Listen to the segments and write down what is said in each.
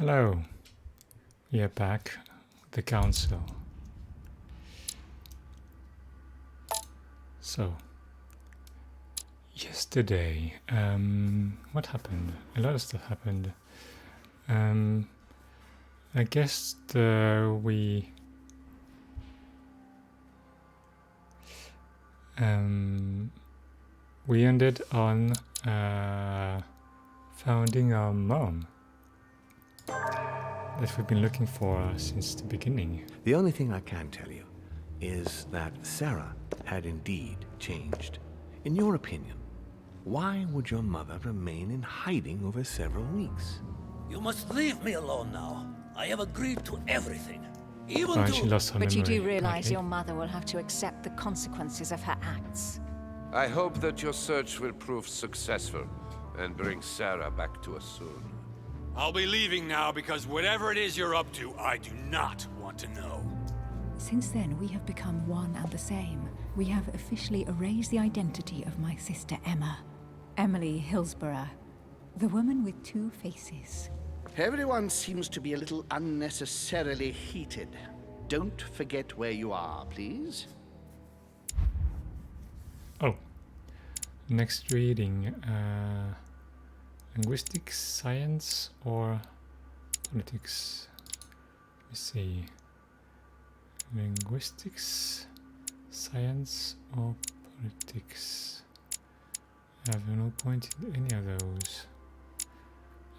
Hello, we are back with the council. So, yesterday, what happened? A lot of stuff happened. I guess we ended on founding our mom that we've been looking for since the beginning. The only thing I can tell you is that Sarah had indeed changed. In your opinion, why would your mother remain in hiding over several weeks? You must leave me alone now. I have agreed to everything. Even Oh, and she to... lost her But memory. you do realize apparently. your mother will have to accept the consequences of her acts. I hope that your search will prove successful and bring Sarah back to us soon. I'll be leaving now because whatever it is you're up to, I do not want to know. Since then, we have become one and the same. We have officially erased the identity of my sister Emma. Emily Hillsborough. The woman with two faces. Everyone seems to be a little unnecessarily heated. Don't forget where you are, please. Oh, next reading. Linguistics, science, or politics? Let me see. Linguistics, science, or politics? I have no point in any of those.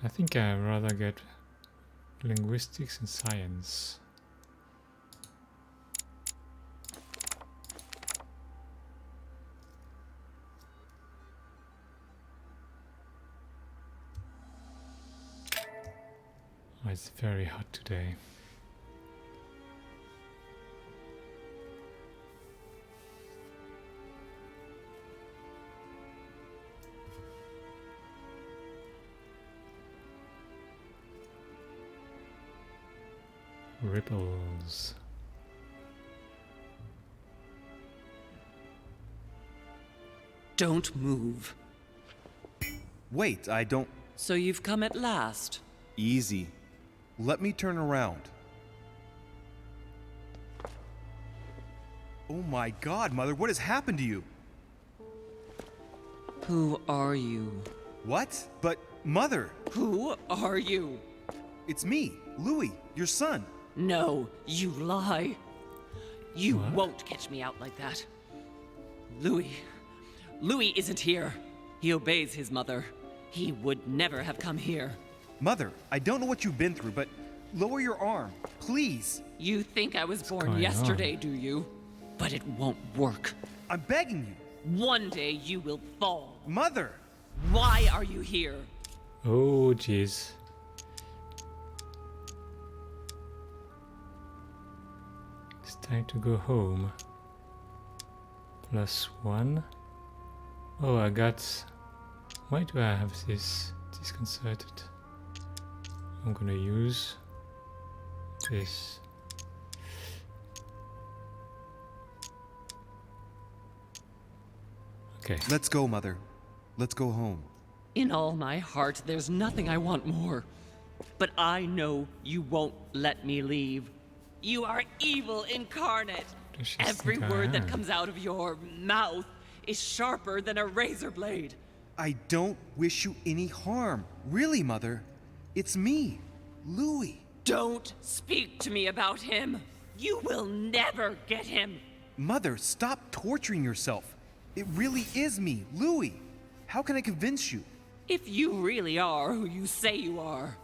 I think I'd rather get linguistics and science. Oh, it's very hot today. Ripples. Don't move. Wait, I don't... So you've come at last. Easy. Let me turn around. Oh my god, Mother, what has happened to you? Who are you? What? But, Mother, Who are you? it's me, Louis, your son. No, you lie. You What? won't catch me out like that. Louis isn't here. He obeys his mother. He would never have come here. Mother, I don't know what you've been through, but lower your arm, please. You think I was born going yesterday, do you? But it won't work. I'm begging you. One day you will fall. Mother! Why are you here? Oh, jeez. It's time to go home. +1. Oh, I got... Why do I have this disconcerted? I'm gonna use this. Okay. Let's go, Mother. Let's go home. In all my heart, there's nothing I want more. But I know you won't let me leave. You are evil incarnate. Does she Every think I word that am? comes out of your mouth is sharper than a razor blade. I don't wish you any harm. Really, Mother. It's me, Louis. Don't speak to me about him. You will never get him. Mother, stop torturing yourself. It really is me, Louis. How can I convince you? If you really are who you say you are.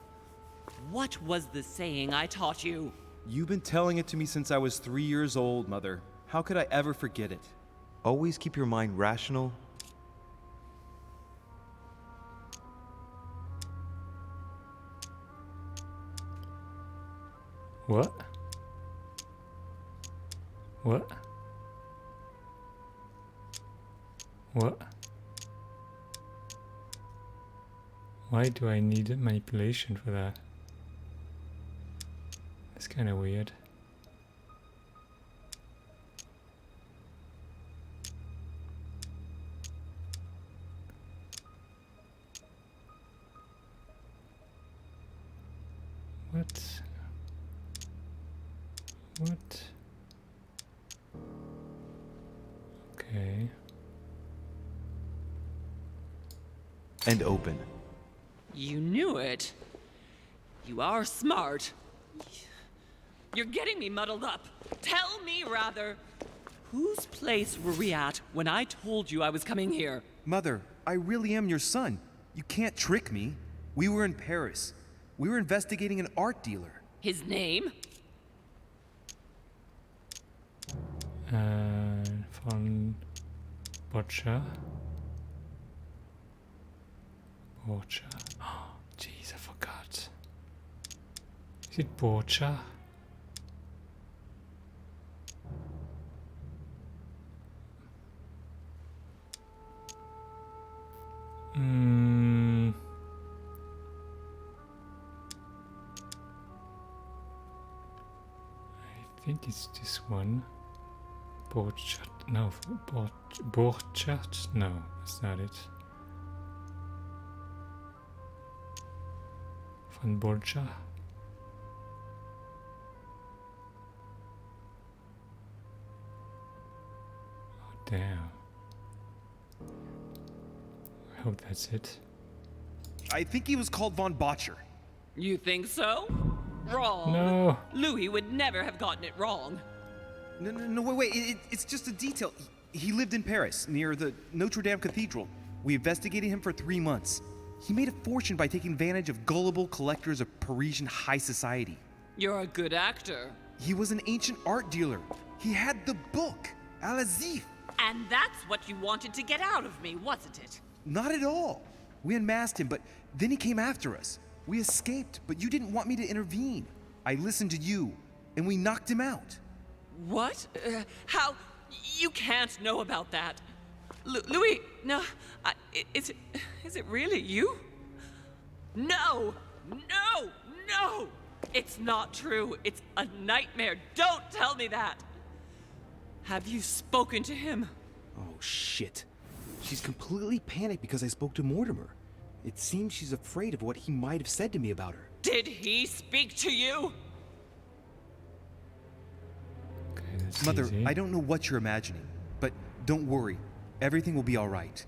What was the saying I taught you? You've been telling it to me since I was 3 years old, Mother. How could I ever forget it? Always keep your mind rational. What? What? What? Why do I need manipulation for that? That's kind of weird. What? Okay. And open. You knew it. You are smart. You're getting me muddled up. Tell me, rather, whose place were we at when I told you I was coming here? Mother, I really am your son. You can't trick me. We were in Paris. We were investigating an art dealer. His name? Von Butcher. Borcha. Oh, jeez, I forgot. Is it Borcha? I think it's this one. Borchardt. No, Borchardt. No, that's not it. Von Borcha. Oh, damn. I hope that's it. I think he was called Von Botcher. You think so? Wrong. No. Louis would never have gotten it wrong. No, wait, it's just a detail. He lived in Paris, near the Notre Dame Cathedral. We investigated him for 3 months. He made a fortune by taking advantage of gullible collectors of Parisian high society. You're a good actor. He was an ancient art dealer. He had the book, Al-Azif. And that's what you wanted to get out of me, wasn't it? Not at all. We unmasked him, but then he came after us. We escaped, but you didn't want me to intervene. I listened to you, and we knocked him out. What? How? You can't know about that. Louis, no. Is it really you? No! No! No! It's not true. It's a nightmare. Don't tell me that. Have you spoken to him? Oh, shit. She's completely panicked because I spoke to Mortimer. It seems she's afraid of what he might have said to me about her. Did he speak to you? Okay, that's Mother, easy. I don't know what you're imagining, but don't worry. Everything will be all right.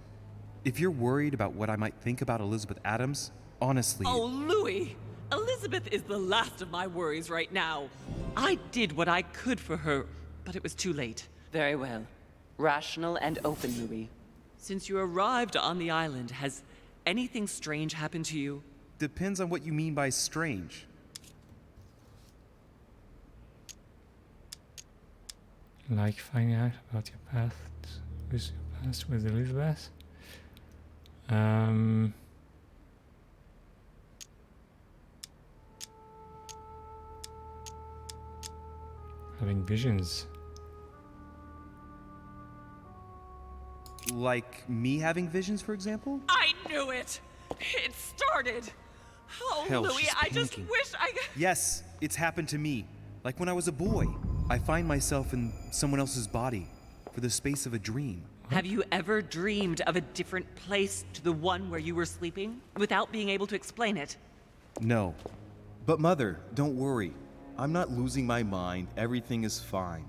If you're worried about what I might think about Elizabeth Adams, honestly... Oh, Louis! Elizabeth is the last of my worries right now. I did what I could for her, but it was too late. Very well. Rational and open, Louis. Since you arrived on the island, has anything strange happened to you? Depends on what you mean by strange. Like finding out about your past with Elizabeth. Having visions. Like me having visions, for example? I knew it! It started! Oh, Hell, Louis, she's I just panicking. wish I... Yes, it's happened to me. Like when I was a boy. I find myself in someone else's body for the space of a dream. Have you ever dreamed of a different place to the one where you were sleeping, without being able to explain it? No. But Mother, don't worry. I'm not losing my mind. Everything is fine.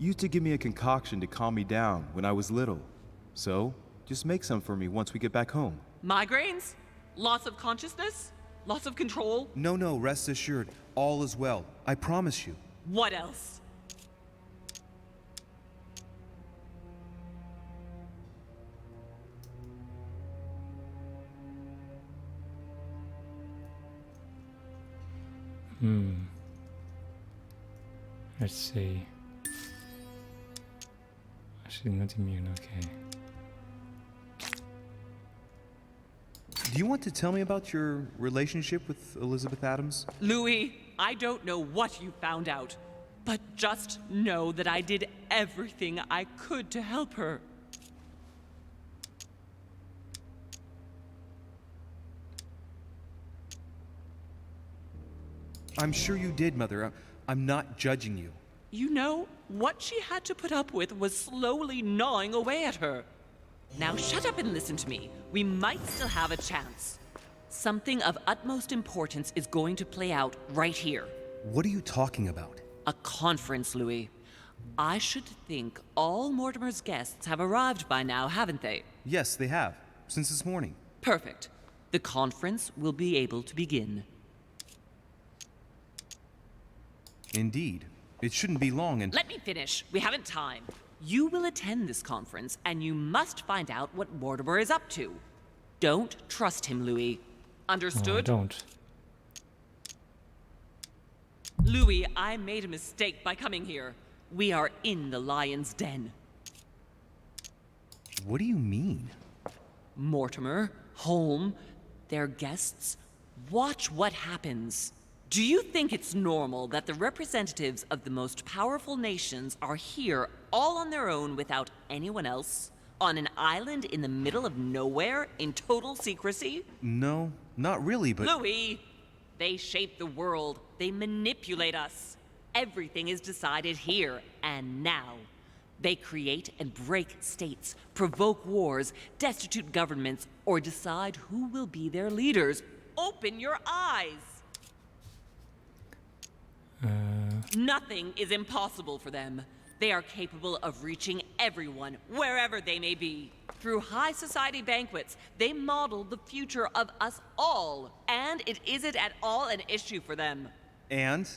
You used to give me a concoction to calm me down when I was little. So, just make some for me once we get back home. Migraines? Loss of consciousness? Loss of control? No, rest assured. All is well. I promise you. What else? Let's see. Actually, not immune, okay. Do you want to tell me about your relationship with Elizabeth Adams? Louis, I don't know what you found out, but just know that I did everything I could to help her. I'm sure you did, Mother. I'm not judging you. You know, what she had to put up with was slowly gnawing away at her. Now shut up and listen to me. We might still have a chance. Something of utmost importance is going to play out right here. What are you talking about? A conference, Louis. I should think all Mortimer's guests have arrived by now, haven't they? Yes, they have. Since this morning. Perfect. The conference will be able to begin. Indeed. It shouldn't be long and... Let me finish. We haven't time. You will attend this conference, and you must find out what Mortimer is up to. Don't trust him, Louis. Understood? I don't. Louis, I made a mistake by coming here. We are in the lion's den. What do you mean? Mortimer, Holm, their guests. Watch what happens. Do you think it's normal that the representatives of the most powerful nations are here all on their own without anyone else? On an island in the middle of nowhere in total secrecy? No, not really, but... Louis! They shape the world. They manipulate us. Everything is decided here and now. They create and break states, provoke wars, destitute governments, or decide who will be their leaders. Open your eyes! Nothing is impossible for them. They are capable of reaching everyone, wherever they may be. Through high society banquets, they model the future of us all, and it isn't at all an issue for them. And?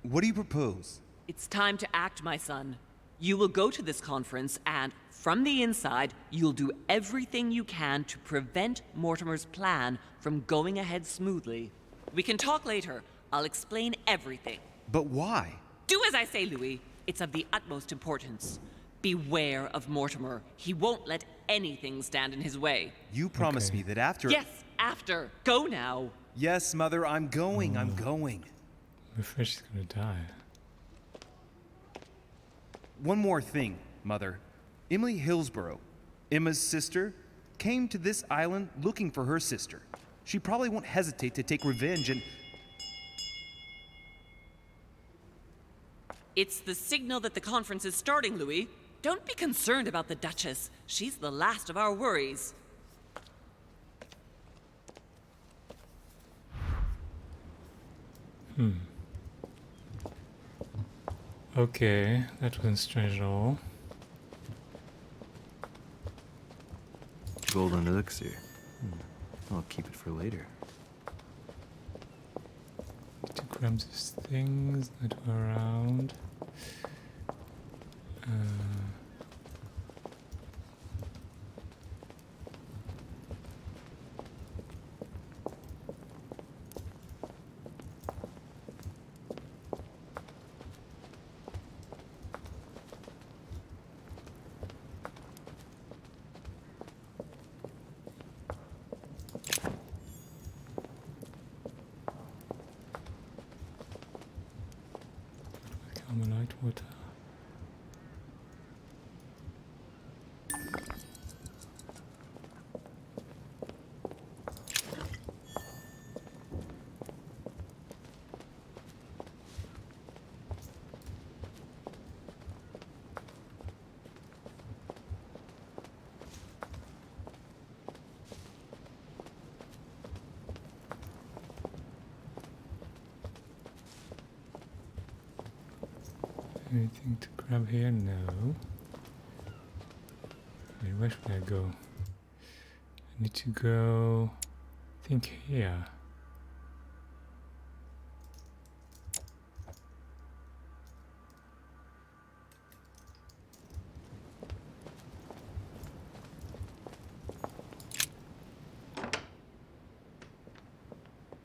What do you propose? It's time to act, my son. You will go to this conference, and from the inside, you'll do everything you can to prevent Mortimer's plan from going ahead smoothly. We can talk later. I'll explain everything. But why? Do as I say, Louis. It's of the utmost importance. Beware of Mortimer. He won't let anything stand in his way. You promised me that after... Yes, after. Go now. Yes, Mother, I'm going, I'm going. I'm afraid she's gonna die. One more thing, Mother. Emily Hillsborough, Emma's sister, came to this island looking for her sister. She probably won't hesitate to take revenge and... It's the signal that the conference is starting, Louis. Don't be concerned about the Duchess. She's the last of our worries. Okay, that wasn't strange at all. Golden elixir. I'll keep it for later. To grab these things that were around. Carmelite water. Anything to grab here? No. Wait, where should I go? I need to go, I think here.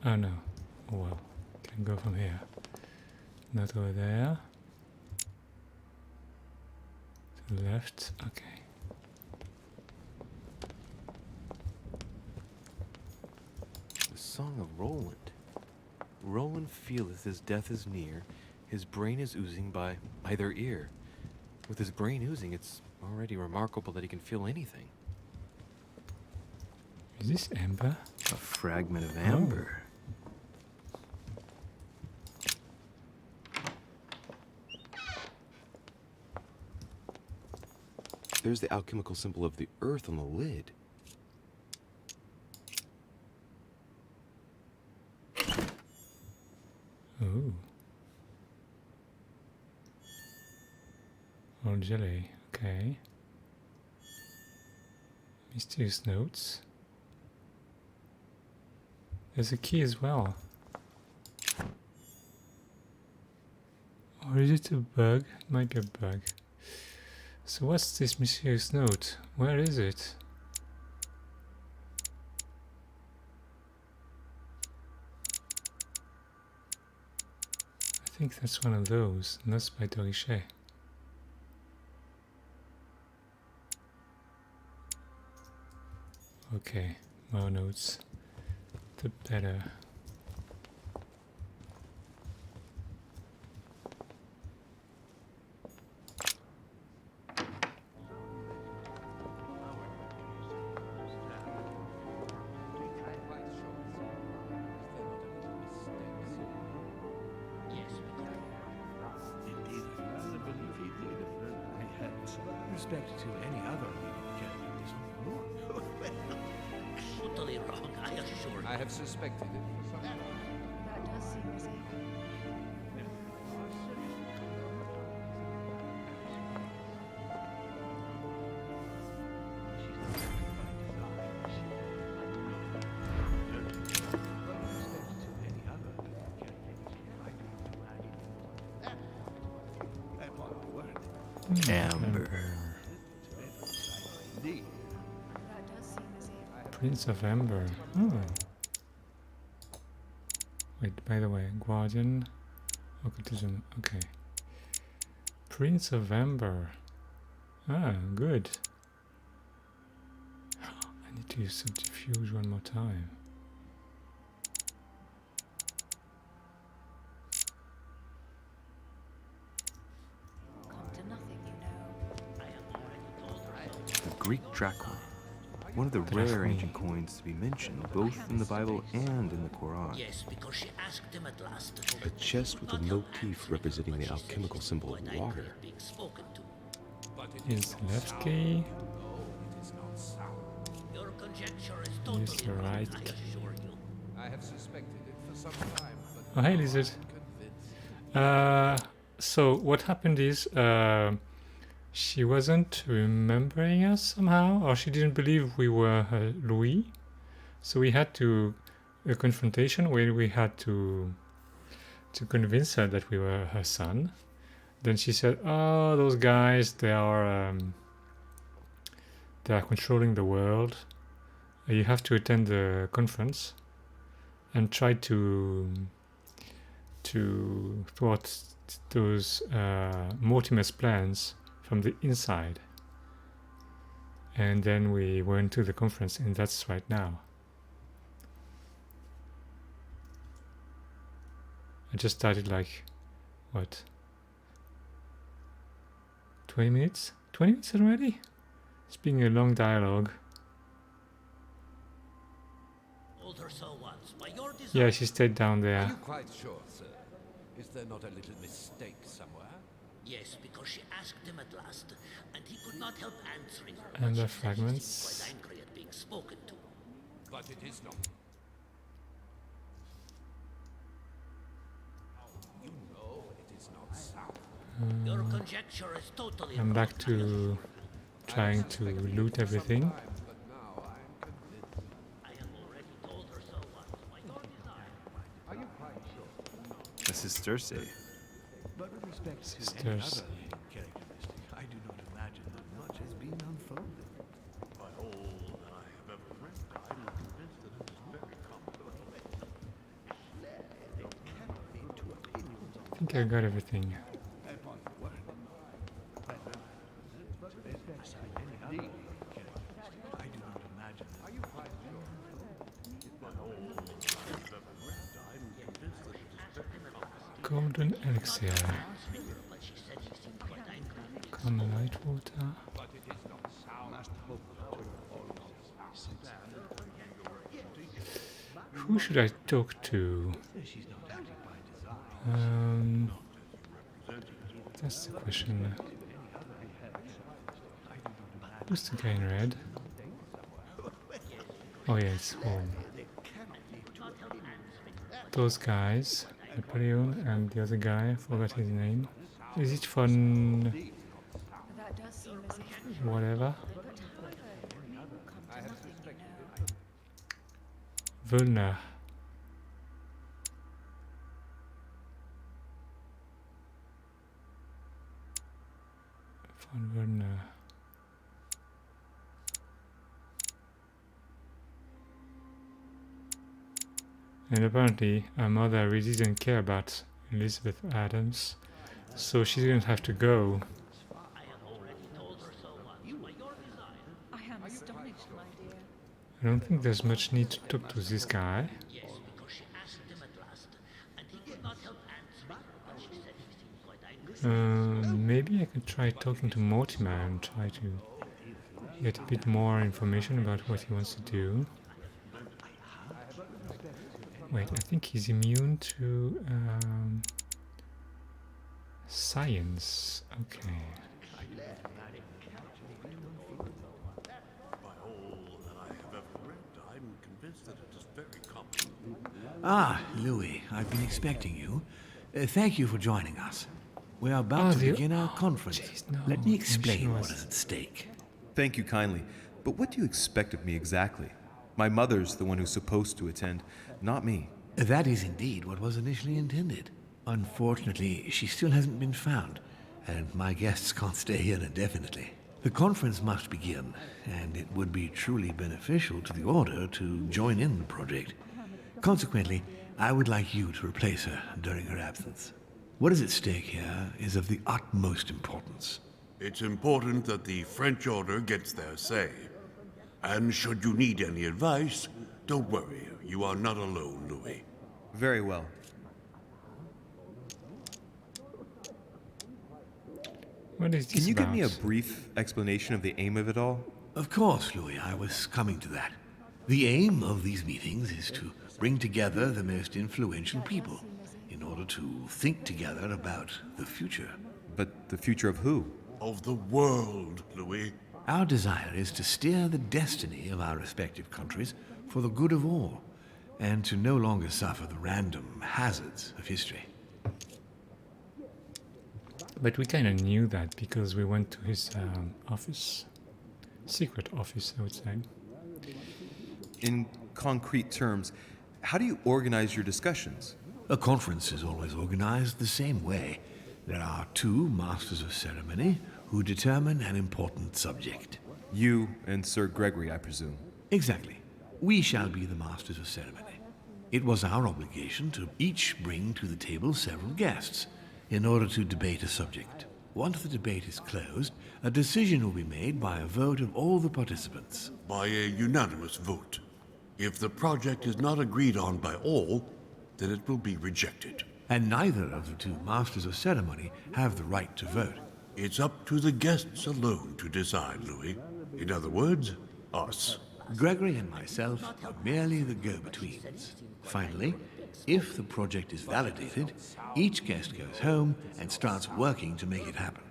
Oh no. Oh well. Can go from here. Not over there. To the left. Okay. The Song of Roland. Roland feeleth his death is near. His brain is oozing by either ear. With his brain oozing, it's already remarkable that he can feel anything. Is this amber? A fragment of amber. There's the alchemical symbol of the earth on the lid. Oh. Or jelly, okay. Mysterious notes. There's a key as well. Or is it a bug? It might be a bug. So what's this mysterious note? Where is it? I think that's one of those, and that's by Dorichet. Okay, more notes, the better. Respect to any other leading character is Totally wrong, I assure you. I have suspected it for some time. That does seem easy. Amber. Prince of Amber. Oh. Wait, by the way, Guardian, Occultism, okay. Prince of Amber. Ah, good. I need to use Subterfuge one more time. The Greek drachma. One of the rare ancient coins to be mentioned both in the Bible and in the Quran. Yes, because she asked him at last. A chest with a motif representing the alchemical symbol of water. Is left key? Your conjecture is Is totally the wrong, right I key? assure you. I have suspected it for some time, Oh, hey, Lizard. So what happened is she wasn't remembering us somehow, or she didn't believe we were her Louis. So we had a confrontation where we had to convince her that we were her son. Then she said, "Oh, those guys, they are controlling the world. You have to attend the conference and try to thwart those Mortimer's plans from the inside." And then we went to the conference, and that's right now. I just started like, what? 20 minutes? 20 minutes already? It's been a long dialogue. Told her so once, by your design. Yeah, she stayed down Are there. you quite sure, sir? Is there not a little mistake somewhere? Yes, because she asked him at last, and he could not help answering her. And the She said he fragments. seemed quite angry at being spoken to. But it is not. You know it is not sound. Your conjecture is totally I'm wrong, back I to assure trying to loot everything. But now I am convinced. I have already told her so once, by your design. Are you quite sure? This is Cersei. But with respect to Sister any other C. leading characteristic, I do not imagine that much has been unfolded. By all that I have ever read, I am convinced that it is very complicated. There cannot be two opinions on I think I got everything. upon the word. But with respect to any other leading characteristic, I do not imagine that. Are you quite sure? By all that I have ever read, I am convinced that it is very complicated. Golden elixir. But she said he seemed quite angry at being Common light water. But it is not sound. Who should I talk to? She's not acting by design. That's the question. Who's the guy in red? Oh yeah, it's home. Those guys, Napoleon and the other guy, I forgot his name. Is it von whatever. Völner. Von Völner. And apparently her mother really didn't care about Elizabeth Adams, so she's going to have to go. I am astonished, my dear. I don't think there's much need to talk to this guy. Maybe I could try talking to Mortimer and try to get a bit more information about what he wants to do. Wait, I think he's immune to science. Okay. Ah, Louis, I've been expecting you. Thank you for joining us. We are about to begin our conference. Geez, no, Let me explain what is at stake. Thank you kindly. But what do you expect of me exactly? My mother's the one who's supposed to attend, not me. That is indeed what was initially intended. Unfortunately, she still hasn't been found, and my guests can't stay here indefinitely. The conference must begin, and it would be truly beneficial to the Order to join in the project. Consequently, I would like you to replace her during her absence. What is at stake here is of the utmost importance. It's important that the French Order gets their say. And should you need any advice, don't worry. You are not alone, Louis. Very well. What is this Can you give me a about? brief explanation of the aim of it all? Of course, Louis, I was coming to that. The aim of these meetings is to bring together the most influential people in order to think together about the future. But the future of who? Of the world, Louis. Our desire is to steer the destiny of our respective countries for the good of all, and to no longer suffer the random hazards of history. But we kind of knew that because we went to his office. Secret office, I would say. In concrete terms, how do you organize your discussions? A conference is always organized the same way. There are two masters of ceremony who determine an important subject. You and Sir Gregory, I presume. Exactly. We shall be the masters of ceremony. It was our obligation to each bring to the table several guests in order to debate a subject. Once the debate is closed, a decision will be made by a vote of all the participants. By a unanimous vote. If the project is not agreed on by all, then it will be rejected. And neither of the two masters of ceremony have the right to vote. It's up to the guests alone to decide, Louis. In other words, us. Gregory and myself are merely the go-betweens. Finally, if the project is validated, each guest goes home and starts working to make it happen.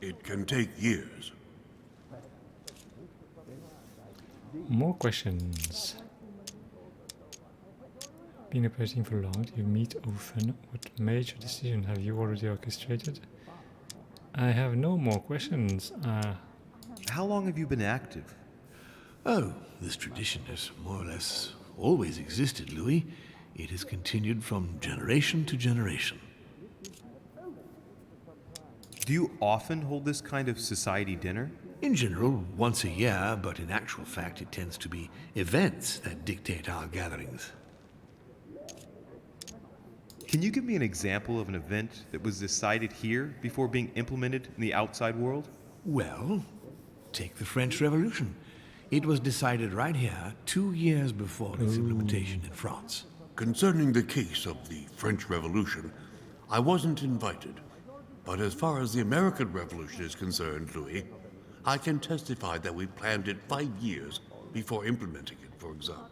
It can take years. More questions. Been operating for long? Do you meet often? What major decision have you already orchestrated? I have no more questions. How long have you been active? Oh, this tradition has more or less always existed, Louis. It has continued from generation to generation. Do you often hold this kind of society dinner? In general, once a year, but in actual fact it tends to be events that dictate our gatherings. Can you give me an example of an event that was decided here before being implemented in the outside world? Well, take the French Revolution. It was decided right here 2 years before its implementation in France. Concerning the case of the French Revolution, I wasn't invited. But as far as the American Revolution is concerned, Louis, I can testify that we planned it 5 years before implementing it, for example.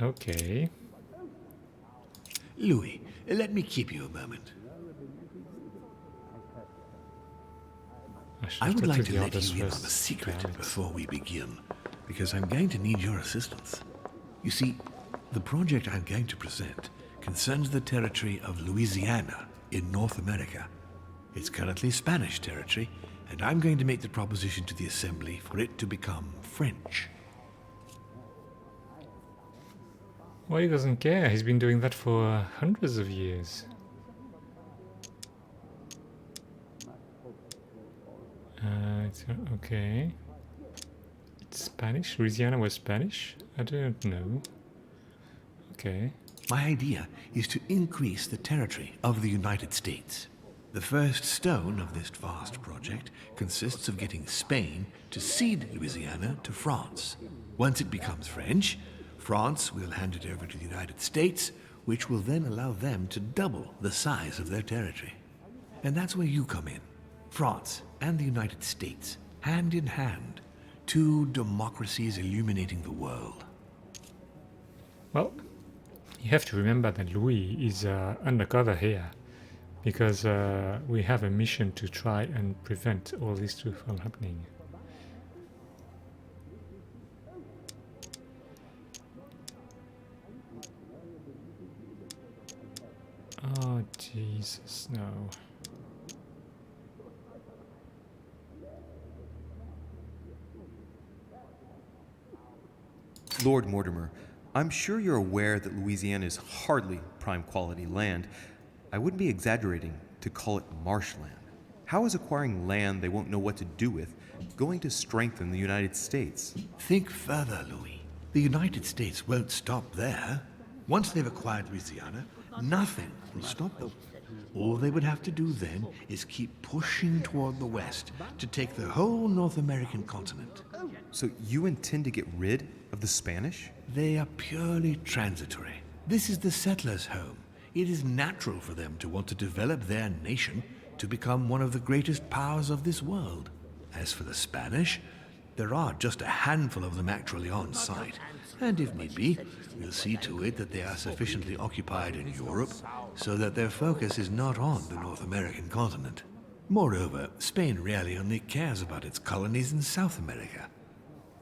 Okay. Louis, let me keep you a moment. I would like to let you in on a secret before we begin, because I'm going to need your assistance. You see, the project I'm going to present concerns the territory of Louisiana in North America. It's currently Spanish territory, and I'm going to make the proposition to the Assembly for it to become French. Well, he doesn't care. He's been doing that for hundreds of years. Okay. It's Spanish? Louisiana was Spanish? I don't know. Okay. My idea is to increase the territory of the United States. The first stone of this vast project consists of getting Spain to cede Louisiana to France. Once it becomes French, France will hand it over to the United States, which will then allow them to double the size of their territory. And that's where you come in. France and the United States, hand in hand, two democracies illuminating the world. Well, you have to remember that Louis is undercover here, because we have a mission to try and prevent all this from happening. Oh, Jesus, no. Lord Mortimer, I'm sure you're aware that Louisiana is hardly prime quality land. I wouldn't be exaggerating to call it marshland. How is acquiring land they won't know what to do with going to strengthen the United States? Think further, Louis. The United States won't stop there. Once they've acquired Louisiana, nothing will stop them. All they would have to do then is keep pushing toward the west to take the whole North American continent. So you intend to get rid of the Spanish? They are purely transitory. This is the settlers' home. It is natural for them to want to develop their nation to become one of the greatest powers of this world. As for the Spanish, there are just a handful of them actually on site, and if need be, we'll see to it that they are sufficiently occupied in Europe so that their focus is not on the North American continent. Moreover, Spain really only cares about its colonies in South America.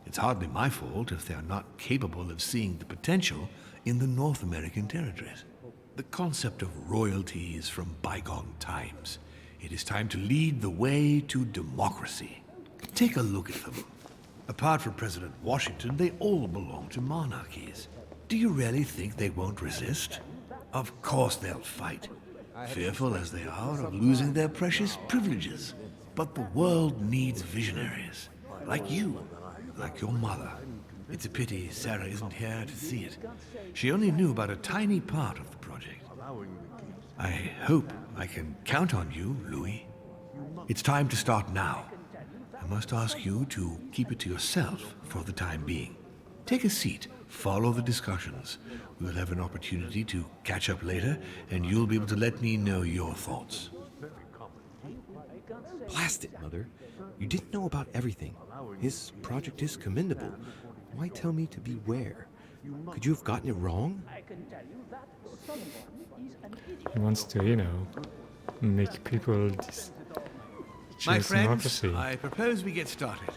It's hardly my fault if they are not capable of seeing the potential in the North American territories. The concept of royalty is from bygone times. It is time to lead the way to democracy. Take a look at them. Apart from President Washington, they all belong to monarchies. Do you really think they won't resist? Of course they'll fight, fearful as they are of losing their precious privileges. But the world needs visionaries, like you, like your mother. It's a pity Sarah isn't here to see it. She only knew about a tiny part of the project. I hope I can count on you, Louis. It's time to start now. I must ask you to keep it to yourself for the time being. Take a seat, follow the discussions. We'll have an opportunity to catch up later, and you'll be able to let me know your thoughts. Blast it, Mother. You didn't know about everything. His project is commendable. Why tell me to beware? Could you have gotten it wrong? He wants to, you know, make people My choose friends, democracy. I propose we get started.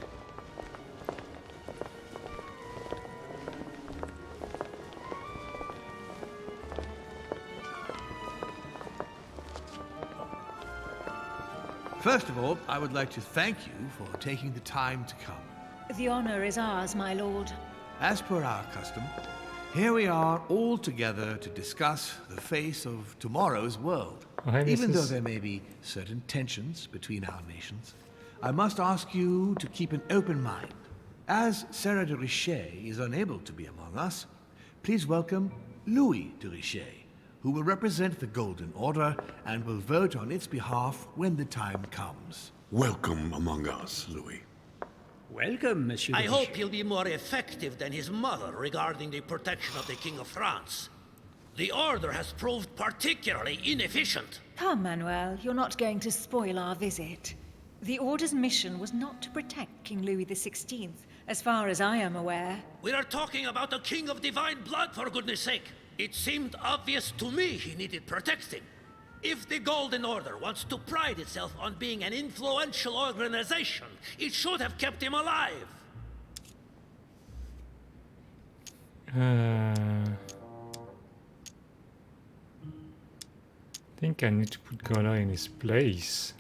First of all, I would like to thank you for taking the time to come. The honor is ours, my lord. As per our custom, here we are all together to discuss the face of tomorrow's world. Even though there may be certain tensions between our nations, I must ask you to keep an open mind. As Sarah de Richet is unable to be among us, please welcome Louis de Richet, who will represent the Golden Order and will vote on its behalf when the time comes. Welcome among us, Louis. Welcome, Monsieur. I hope he'll be more effective than his mother regarding the protection of the King of France. The Order has proved particularly inefficient. Come, Manuel, you're not going to spoil our visit. The Order's mission was not to protect King Louis XVI, as far as I am aware. We are talking about a king of divine blood, for goodness sake. It seemed obvious to me he needed protecting. If the Golden Order wants to pride itself on being an influential organization, it should have kept him alive. I think I need to put Gola in his place.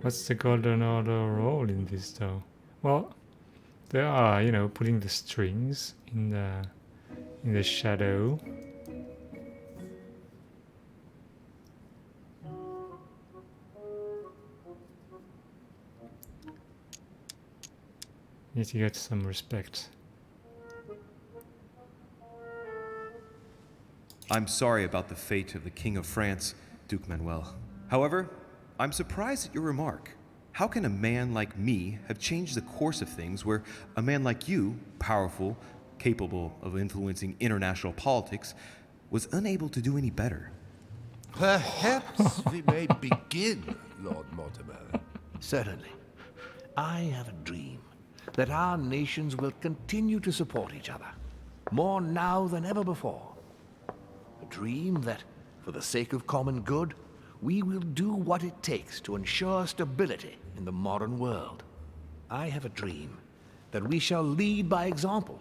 What's the Golden Order role in this, though? Well, they are, you know, putting the strings in the shadow. Need to get some respect. I'm sorry about the fate of the King of France, Duke Manuel. However, I'm surprised at your remark. How can a man like me have changed the course of things where a man like you, powerful, capable of influencing international politics, was unable to do any better? Perhaps we may begin, Lord Mortimer. Certainly. I have a dream that our nations will continue to support each other, more now than ever before. A dream that, for the sake of common good, we will do what it takes to ensure stability in the modern world. I have a dream that we shall lead by example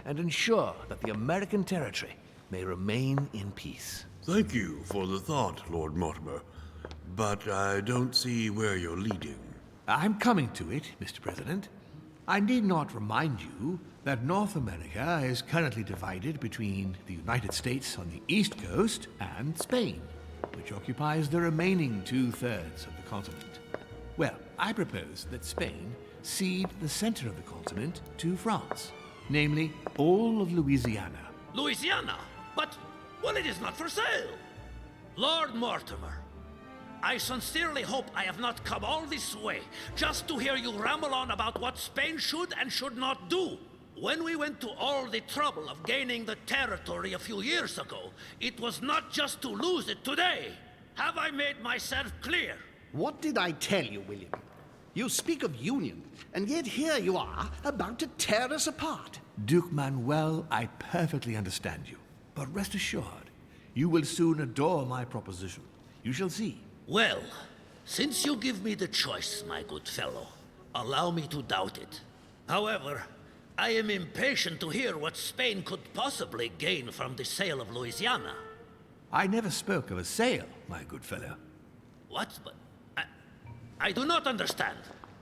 and ensure that the American territory may remain in peace. Thank you for the thought, Lord Mortimer, but I don't see where you're leading. I'm coming to it, Mr. President. I need not remind you that North America is currently divided between the United States on the east coast and Spain, which occupies the remaining 2/3 of the continent. Well, I propose that Spain cede the center of the continent to France, namely all of Louisiana. Louisiana? But, well, it is not for sale. Lord Mortimer, I sincerely hope I have not come all this way just to hear you ramble on about what Spain should and should not do. When we went to all the trouble of gaining the territory a few years ago, it was not just to lose it today. Have I made myself clear? What did I tell you, William? You speak of union, and yet here you are, about to tear us apart. Duke Manuel, I perfectly understand you. But rest assured, you will soon adore my proposition. You shall see. Well, since you give me the choice, my good fellow, allow me to doubt it. However, I am impatient to hear what Spain could possibly gain from the sale of Louisiana. I never spoke of a sale, my good fellow. What? But I do not understand.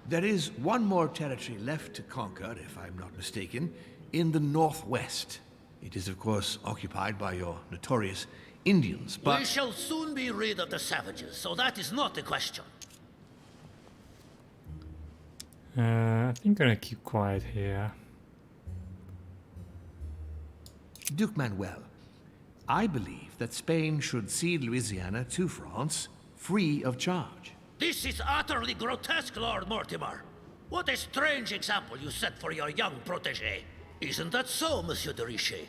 There is one more territory left to conquer, if I'm not mistaken, in the northwest. It is, of course, occupied by your notorious Indians, but... We shall soon be rid of the savages, so that is not the question. I think I'm gonna keep quiet here. Duke Manuel, I believe that Spain should cede Louisiana to France, free of charge. This is utterly grotesque, Lord Mortimer. What a strange example you set for your young protégé. Isn't that so, Monsieur de Richet?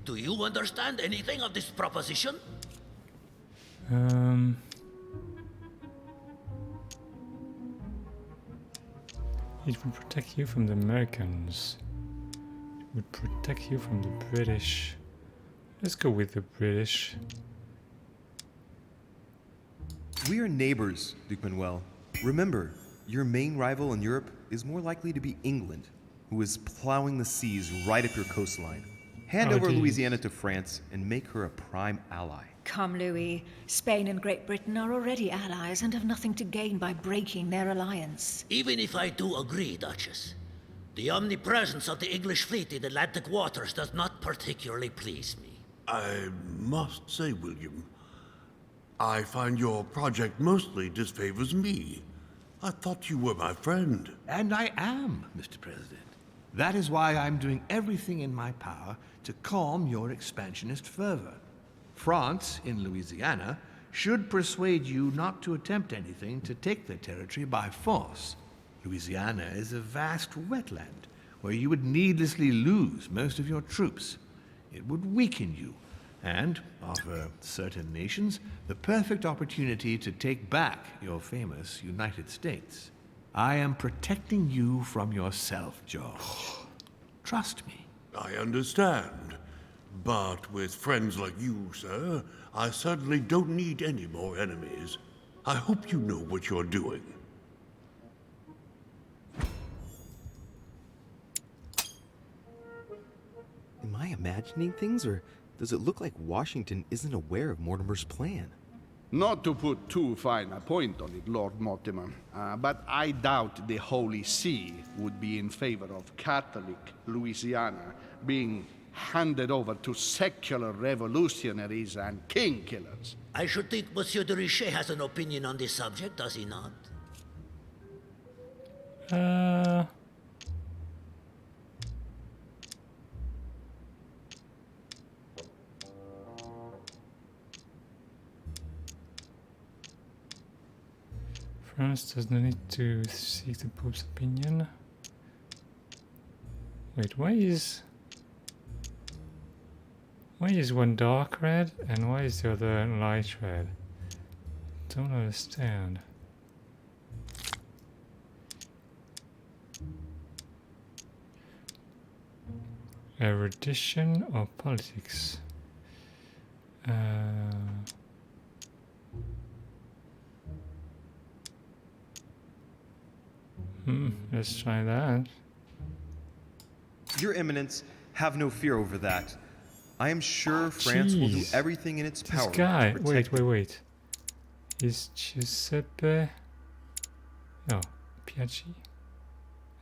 Do you understand anything of this proposition? It would protect you from the Americans. It would protect you from the British. Let's go with the British. We are neighbors, Duke Manuel. Remember, your main rival in Europe is more likely to be England, who is plowing the seas right up your coastline. Hand over Louisiana to France and make her a prime ally. Come, Louis. Spain and Great Britain are already allies and have nothing to gain by breaking their alliance. Even if I do agree, Duchess, the omnipresence of the English fleet in Atlantic waters does not particularly please me. I must say, William, I find your project mostly disfavors me. I thought you were my friend. And I am, Mr. President. That is why I'm doing everything in my power to calm your expansionist fervor. France, in Louisiana, should persuade you not to attempt anything to take the territory by force. Louisiana is a vast wetland where you would needlessly lose most of your troops. It would weaken you and offer certain nations the perfect opportunity to take back your famous United States. I am protecting you from yourself, George. Trust me. I understand. But with friends like you, sir, I certainly don't need any more enemies. I hope you know what you're doing. Am I imagining things, or does it look like Washington isn't aware of Mortimer's plan? Not to put too fine a point on it, Lord Mortimer, but I doubt the Holy See would be in favor of Catholic Louisiana being handed over to secular revolutionaries and king killers. I should think Monsieur de Richet has an opinion on this subject, does he not? France does not need to seek the Pope's opinion. Wait, why is one dark red and why is the other light red? Don't understand. Erudition or politics? Let's try that. Your Eminence, have no fear over that. I am sure France will do everything in its power. This guy, to protect wait. Is Giuseppe? No, Piaggi.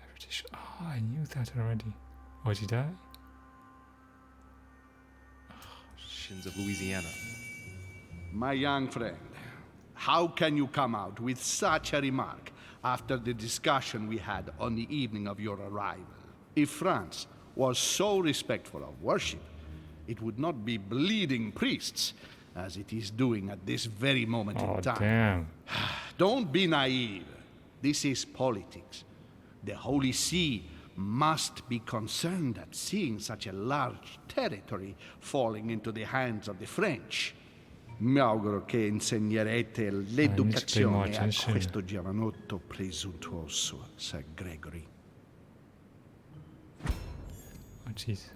Erudition. Oh, I knew that already. Oh, did I? Shins of Louisiana. My young friend, how can you come out with such a remark after the discussion we had on the evening of your arrival? If France was so respectful of worship, it would not be bleeding priests, as it is doing at this very moment in time. Damn. Don't be naive. This is politics. The Holy See must be concerned at seeing such a large territory falling into the hands of the French. Mi auguro che insegnerete l'educazione a questo giovanotto presuntuoso, Sir Gregory. Oh, jeez.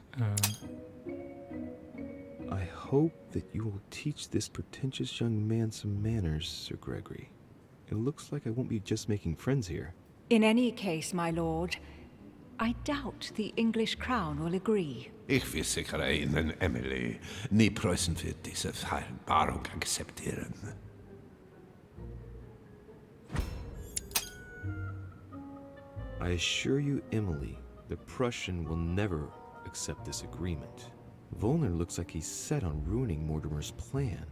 I hope that you will teach this pretentious young man some manners, Sir Gregory. It looks like I won't be just making friends here. In any case, my lord, I doubt the English crown will agree. Ich versichere Ihnen, Emily, nie Preußen wird diese Vereinbarung akzeptieren. I assure you, Emily, the Prussian will never accept this agreement. Volner looks like he's set on ruining Mortimer's plan.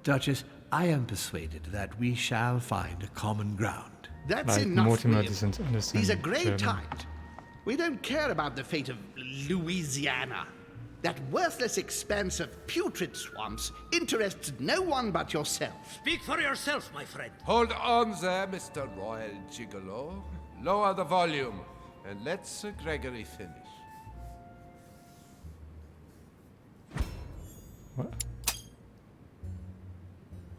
Duchess, I am persuaded that we shall find a common ground. That's Like enough, Mortimer William. doesn't understand These are great German. times. We don't care about the fate of Louisiana. That worthless expanse of putrid swamps interests no one but yourself. Speak for yourself, my friend. Hold on there, Mr. Royal Gigolo. Lower the volume, and let Sir Gregory finish. What?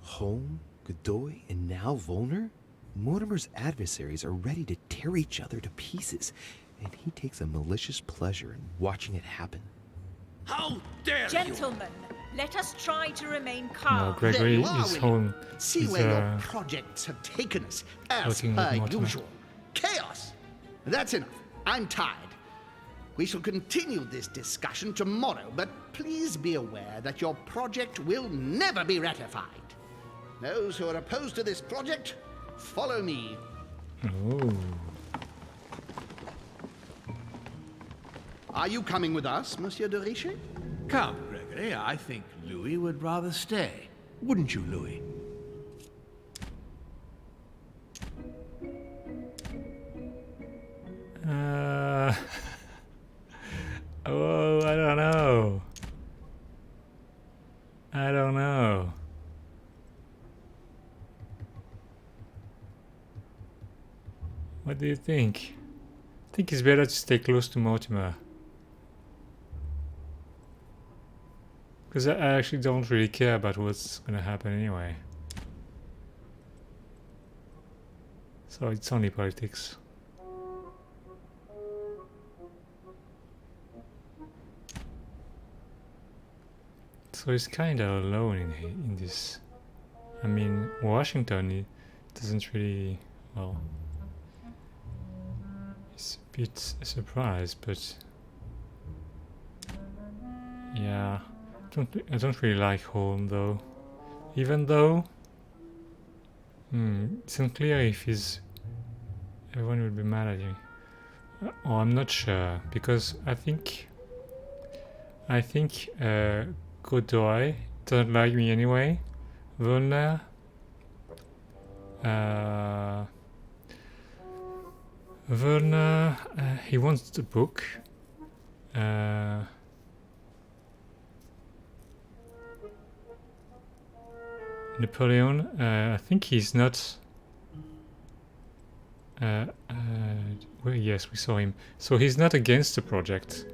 Holm, Godoy, and now Volner? Mortimer's adversaries are ready to tear each other to pieces, and he takes a malicious pleasure in watching it happen. How dare Gentlemen, let us try to remain No, calm. Gregory There you are, is William. home. See He's, where your projects have taken us, as working with per Mortimer. usual. Chaos! That's enough. I'm tired. We shall continue this discussion tomorrow, but please be aware that your project will never be ratified. Those who are opposed to this project, follow me. Oh. Are you coming with us, Monsieur de Richet? Come, Gregory, I think Louis would rather stay. Wouldn't you, Louis? Oh, I don't know. I don't know. What do you think? I think it's better to stay close to Mortimer. Because I actually don't really care about what's gonna happen anyway. So it's only politics. So he's kinda alone in this. I mean, Washington he doesn't really, well, it's a bit surprised, but yeah, I don't really like Holm though. Even though it's unclear if everyone will be mad at him. Oh, I'm not sure, because I think Godoy doesn't like me anyway. Werner, he wants the book. Napoleon, I think he's not. Well, yes, we saw him. So he's not against the project.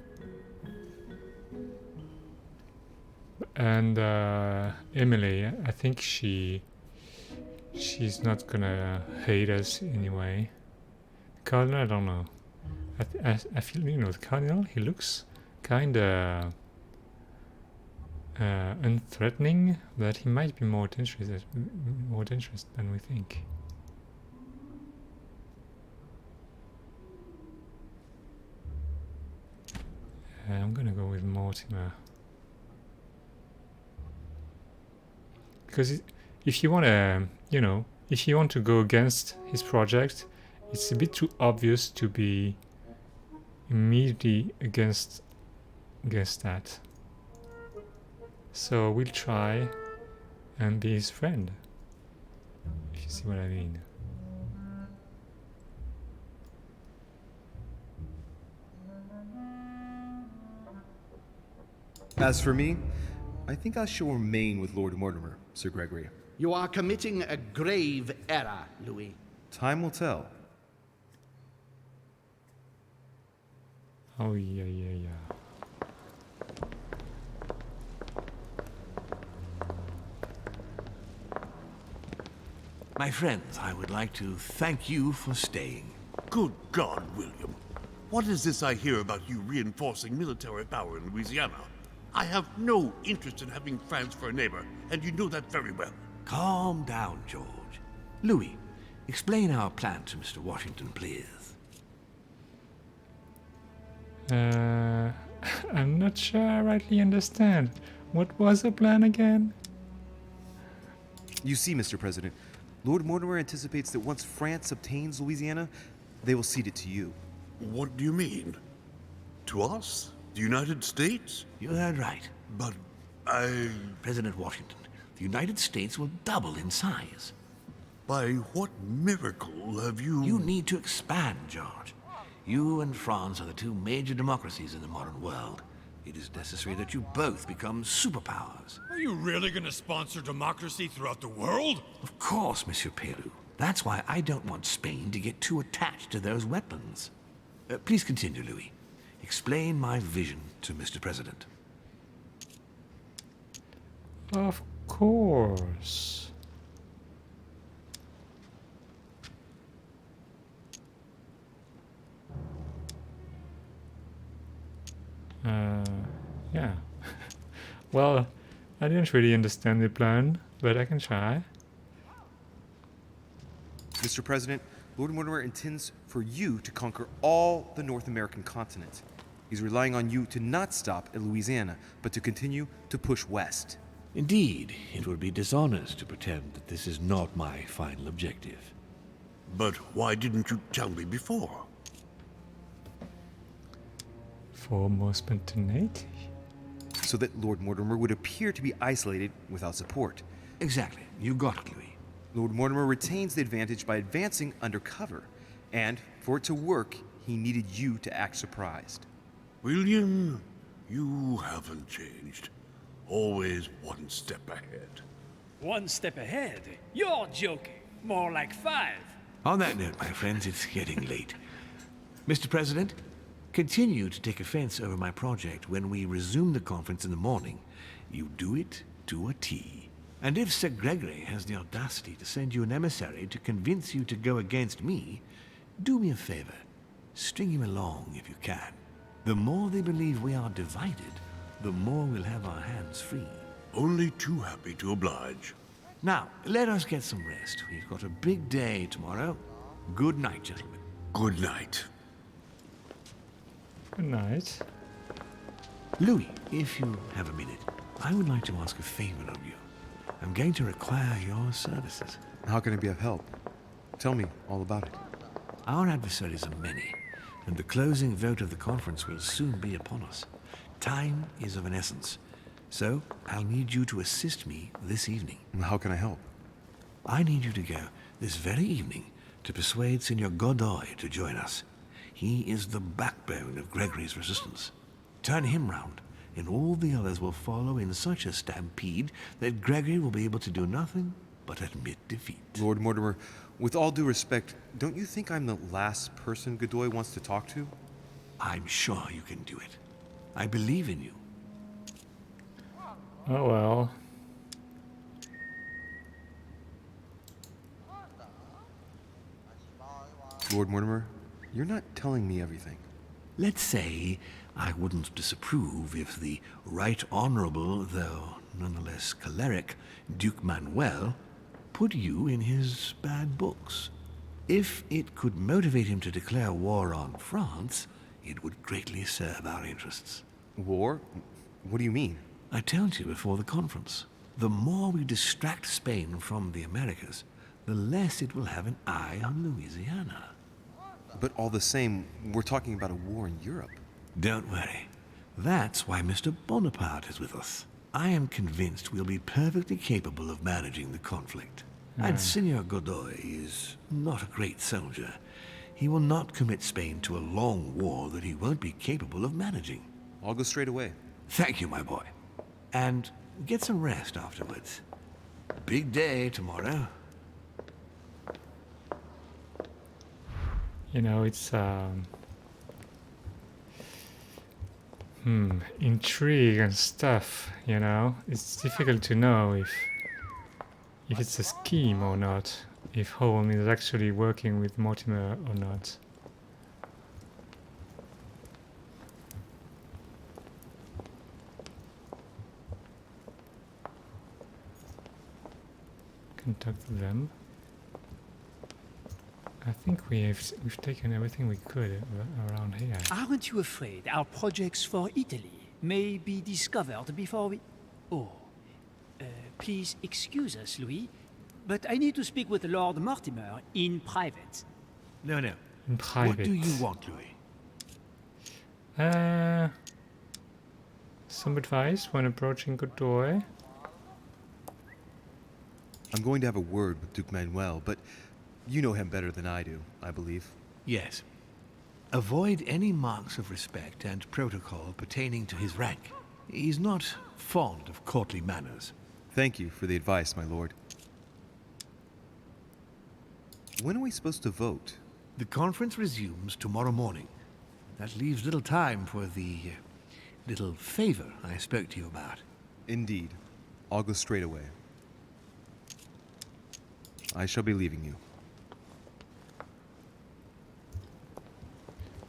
And Emily, I think she's not gonna hate us anyway. Cardinal, I don't know. I feel, the Cardinal, he looks kinda unthreatening, but he might be more dangerous than we think. I'm gonna go with Mortimer. Because if you want to, if you want to go against his project, it's a bit too obvious to be immediately against that. So we'll try and be his friend, if you see what I mean. As for me, I think I shall remain with Lord Mortimer, Sir Gregory. You are committing a grave error, Louis. Time will tell. Oh, yeah. My friends, I would like to thank you for staying. Good God, William. What is this I hear about you reinforcing military power in Louisiana? I have no interest in having France for a neighbor, and you know that very well. Calm down, George. Louis, explain our plan to Mr. Washington, please. I'm not sure I rightly understand. What was the plan again? You see, Mr. President, Lord Mortimer anticipates that once France obtains Louisiana, they will cede it to you. What do you mean? To us? The United States? You heard right. But President Washington, the United States will double in size. By what miracle have you... You need to expand, George. You and France are the two major democracies in the modern world. It is necessary that you both become superpowers. Are you really going to sponsor democracy throughout the world? Of course, Monsieur Peru. That's why I don't want Spain to get too attached to those weapons. Please continue, Louis. Explain my vision to Mr. President. Of course. Yeah. Well, I didn't really understand the plan, but I can try. Mr. President, Lord Mortimer intends for you to conquer all the North American continent. He's relying on you to not stop at Louisiana, but to continue to push west. Indeed, it would be dishonest to pretend that this is not my final objective. But why didn't you tell me before? For more spontaneity? So that Lord Mortimer would appear to be isolated without support. Exactly. You got it, Louis. Lord Mortimer retains the advantage by advancing undercover. And for it to work, he needed you to act surprised. William, you haven't changed. Always one step ahead. One step ahead? You're joking. More like 5. On that note, my friends, it's getting late. Mr. President, continue to take offense over my project when we resume the conference in the morning. You do it to a T. And if Sir Gregory has the audacity to send you an emissary to convince you to go against me, do me a favor. String him along if you can. The more they believe we are divided, the more we'll have our hands free. Only too happy to oblige. Now, let us get some rest. We've got a big day tomorrow. Good night, gentlemen. Good night. Good night. Louis, if you have a minute, I would like to ask a favor of you. I'm going to require your services. How can I be of help? Tell me all about it. Our adversaries are many, and the closing vote of the conference will soon be upon us. Time is of an essence, so I'll need you to assist me this evening. How can I help? I need you to go this very evening to persuade Signor Godoy to join us. He is the backbone of Gregory's resistance. Turn him round, and all the others will follow in such a stampede that Gregory will be able to do nothing but admit defeat. Lord Mortimer, with all due respect, don't you think I'm the last person Godoy wants to talk to? I'm sure you can do it. I believe in you. Oh well. Lord Mortimer, you're not telling me everything. Let's say I wouldn't disapprove if the Right Honorable, though nonetheless choleric, Duke Manuel put you in his bad books. If it could motivate him to declare war on France, it would greatly serve our interests. War? What do you mean? I told you before the conference. The more we distract Spain from the Americas, the less it will have an eye on Louisiana. But all the same, we're talking about a war in Europe. Don't worry. That's why Mr. Bonaparte is with us. I am convinced we'll be perfectly capable of managing the conflict. And Signor Godoy is not a great soldier. He will not commit Spain to a long war that he won't be capable of managing. I'll go straight away. Thank you, my boy. And get some rest afterwards. Big day tomorrow. You know, it's intrigue and stuff, you know. It's difficult to know if it's a scheme or not, if Holm is actually working with Mortimer or not. Can talk to them. I think we've taken everything we could around here. Aren't you afraid our projects for Italy may be discovered before we... Oh, please excuse us, Louis, but I need to speak with Lord Mortimer in private. No. In private. What do you want, Louis? Some advice when approaching Godoy. I'm going to have a word with Duke Manuel, but you know him better than I do, I believe. Yes. Avoid any marks of respect and protocol pertaining to his rank. He's not fond of courtly manners. Thank you for the advice, my lord. When are we supposed to vote? The conference resumes tomorrow morning. That leaves little time for the little favor I spoke to you about. Indeed. I'll go straight away. I shall be leaving you.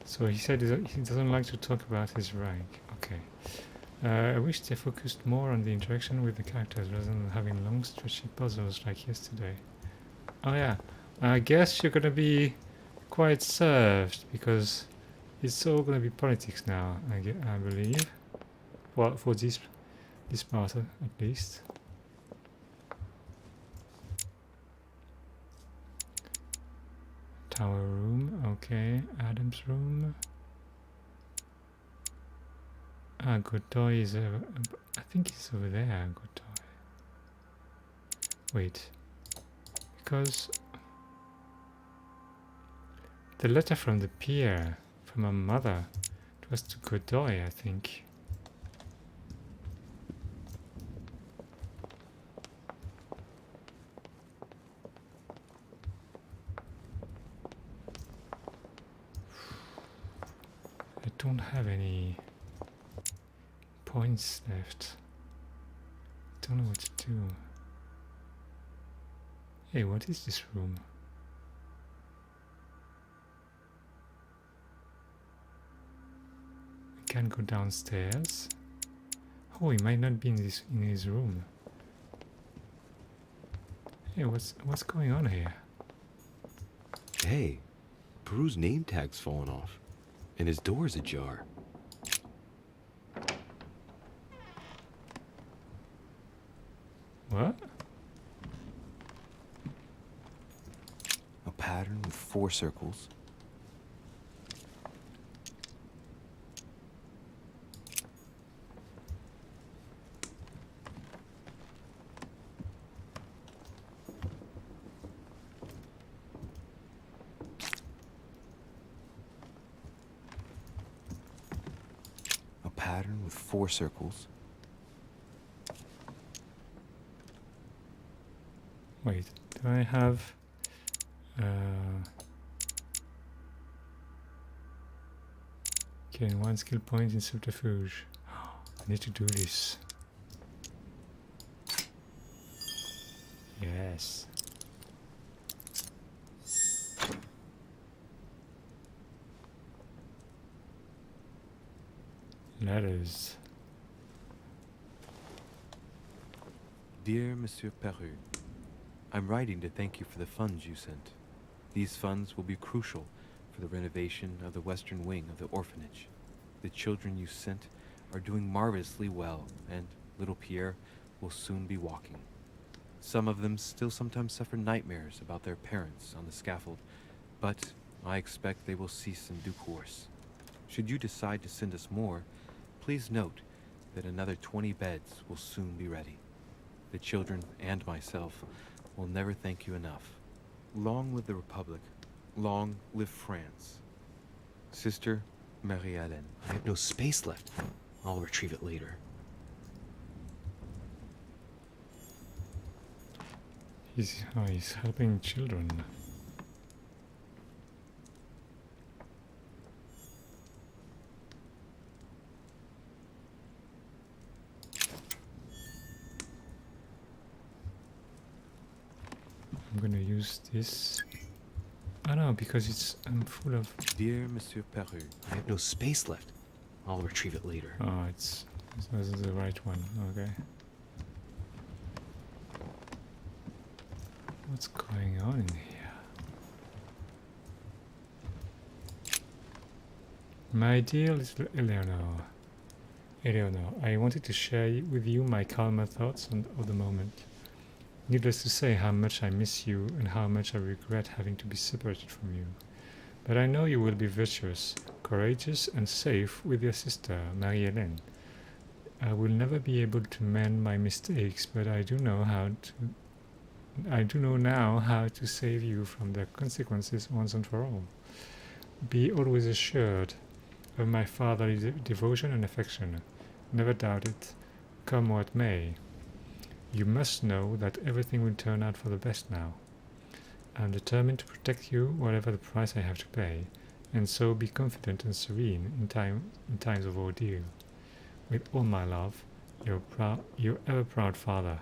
So he said he doesn't like to talk about his rank. Okay. I wish they focused more on the interaction with the characters rather than having long stretchy puzzles like yesterday. Oh yeah, I guess you're gonna be quite served because it's all gonna be politics now, I believe. Well, for this part at least. Tower room, okay. Adam's room. Godoy is I think he's over there, Godoy. Wait. Because the letter from the pier, from her mother, it was to Godoy, I think. I don't have any points left. Don't know what to do. Hey, what is this room? I can't go downstairs. Oh, he might not be in his room. Hey, what's going on here? Hey, Peru's name tag's fallen off, and his door's ajar. What? pattern with 4 circles. A pattern with 4 circles. Wait, do I have... gain 1 skill point in subterfuge. I need to do this. Yes. Letters. Dear Monsieur Peru, I'm writing to thank you for the funds you sent. These funds will be crucial for the renovation of the western wing of the orphanage. The children you sent are doing marvelously well, and little Pierre will soon be walking. Some of them still sometimes suffer nightmares about their parents on the scaffold, but I expect they will cease in due course. Should you decide to send us more, please note that another 20 beds will soon be ready. The children and myself will never thank you enough. Long live the Republic. Long live France. Sister Marie-Hélène. I have no space left. I'll retrieve it later. He's helping children. I'm gonna use this. Oh no, because I'm full of... Dear Monsieur Peru. I have no space left. I'll retrieve it later. Oh, this is the right one. Okay. What's going on in here? My dear little Eleanor, I wanted to share with you my calmer thoughts of the moment. Needless to say how much I miss you and how much I regret having to be separated from you. But I know you will be virtuous, courageous and safe with your sister, Marie-Hélène. I will never be able to mend my mistakes, but I do know now how to save you from their consequences once and for all. Be always assured of my fatherly devotion and affection. Never doubt it, come what may. You must know that everything will turn out for the best now. I am determined to protect you whatever the price I have to pay, and so be confident and serene in times of ordeal. With all my love, your ever proud father.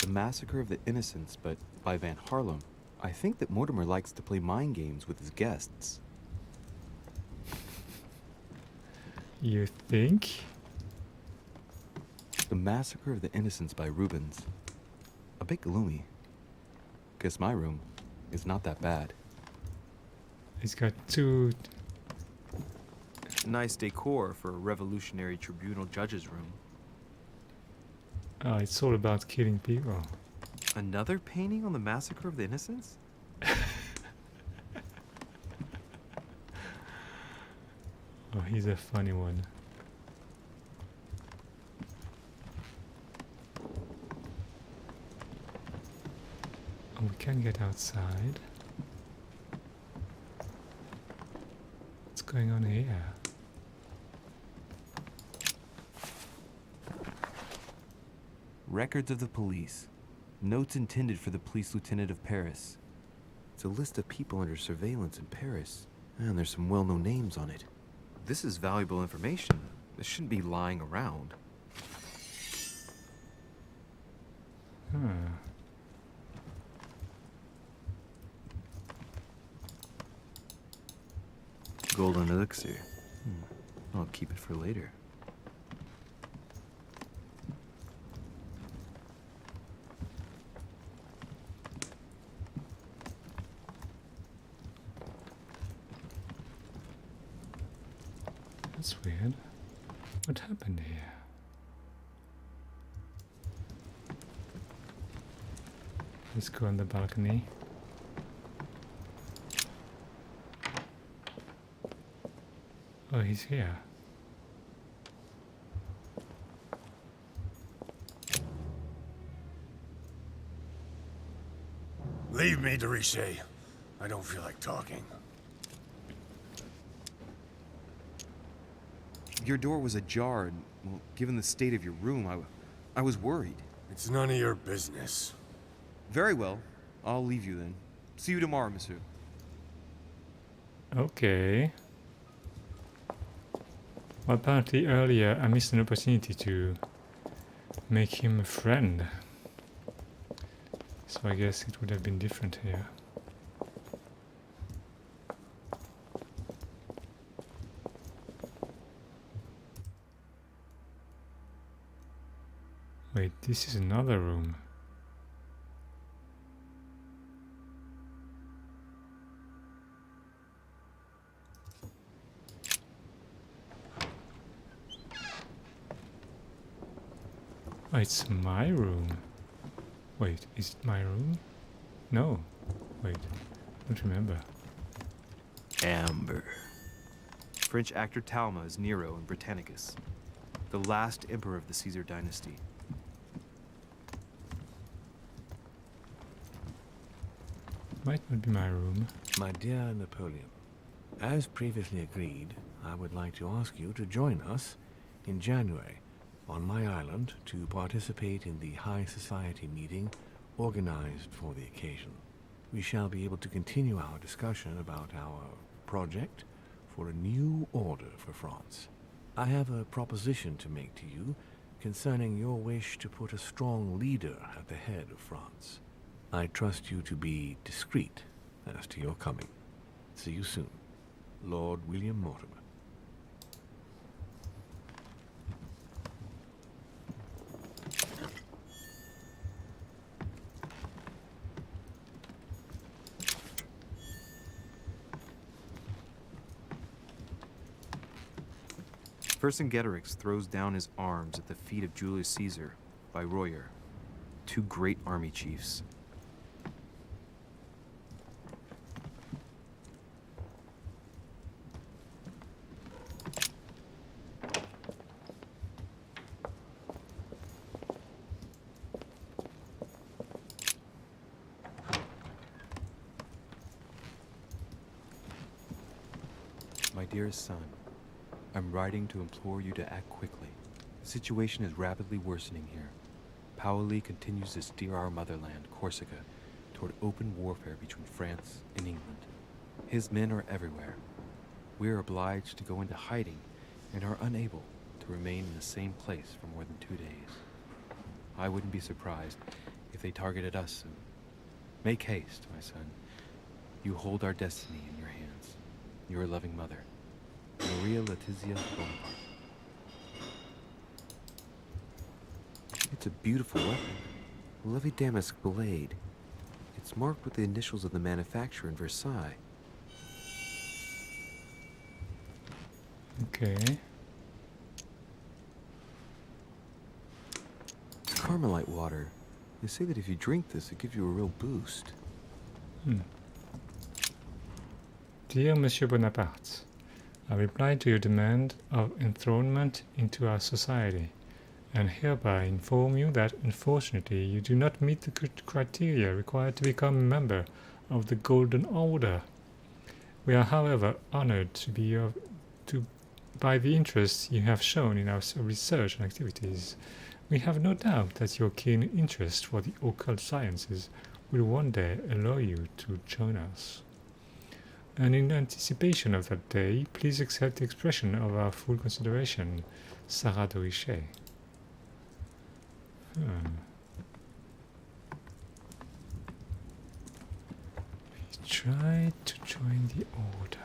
The Massacre of the Innocents, but by Van Harlem. I think that Mortimer likes to play mind games with his guests. You think? The Massacre of the Innocents by Rubens. A bit gloomy. Guess my room is not that bad. It's got 2... Nice decor for a revolutionary tribunal judge's room. Oh, it's all about killing people. Another painting on the Massacre of the Innocents? Oh, he's a funny one. Oh, we can get outside. What's going on here? Records of the police. Notes intended for the police lieutenant of Paris. It's a list of people under surveillance in Paris. And there's some well-known names on it. This is valuable information. This shouldn't be lying around. Golden elixir. I'll keep it for later. That's weird. What happened here? Let's go on the balcony. Oh, he's here. Leave me, Dorishe. I don't feel like talking. Your door was ajar, and, well, given the state of your room, I was worried. It's none of your business. Very well. I'll leave you then. See you tomorrow, monsieur. Okay. Well, apparently earlier I missed an opportunity to make him a friend. So I guess it would have been different here. Wait, this is another room. Oh, it's my room. Wait, is it my room? No. Wait, I don't remember. Amber. French actor Talma is Nero in Britannicus, the last emperor of the Caesar dynasty. Might not be my room. My dear Napoleon, as previously agreed, I would like to ask you to join us in January on my island to participate in the High Society meeting organized for the occasion. We shall be able to continue our discussion about our project for a new order for France. I have a proposition to make to you concerning your wish to put a strong leader at the head of France. I trust you to be discreet as to your coming. See you soon. Lord William Mortimer. Vercingetorix throws down his arms at the feet of Julius Caesar by Royer, two great army chiefs. My dearest son, I'm writing to implore you to act quickly. The situation is rapidly worsening here. Paoli continues to steer our motherland, Corsica, toward open warfare between France and England. His men are everywhere. We are obliged to go into hiding and are unable to remain in the same place for more than 2 days. I wouldn't be surprised if they targeted us soon. Make haste, my son. You hold our destiny in your hands. Your loving mother, Maria Letizia Bonaparte. It's a beautiful weapon. A lovely damask blade. It's marked with the initials of the manufacturer in Versailles. Okay. It's Carmelite water. They say that if you drink this, it gives you a real boost. Dear Monsieur Bonaparte, I reply to your demand of enthronement into our society, and hereby inform you that, unfortunately, you do not meet the criteria required to become a member of the Golden Order. We are, however, honored by the interest you have shown in our research and activities. We have no doubt that your keen interest for the occult sciences will one day allow you to join us. And in anticipation of that day, please accept the expression of our full consideration, Sarah Dorishe. We tried to join the order.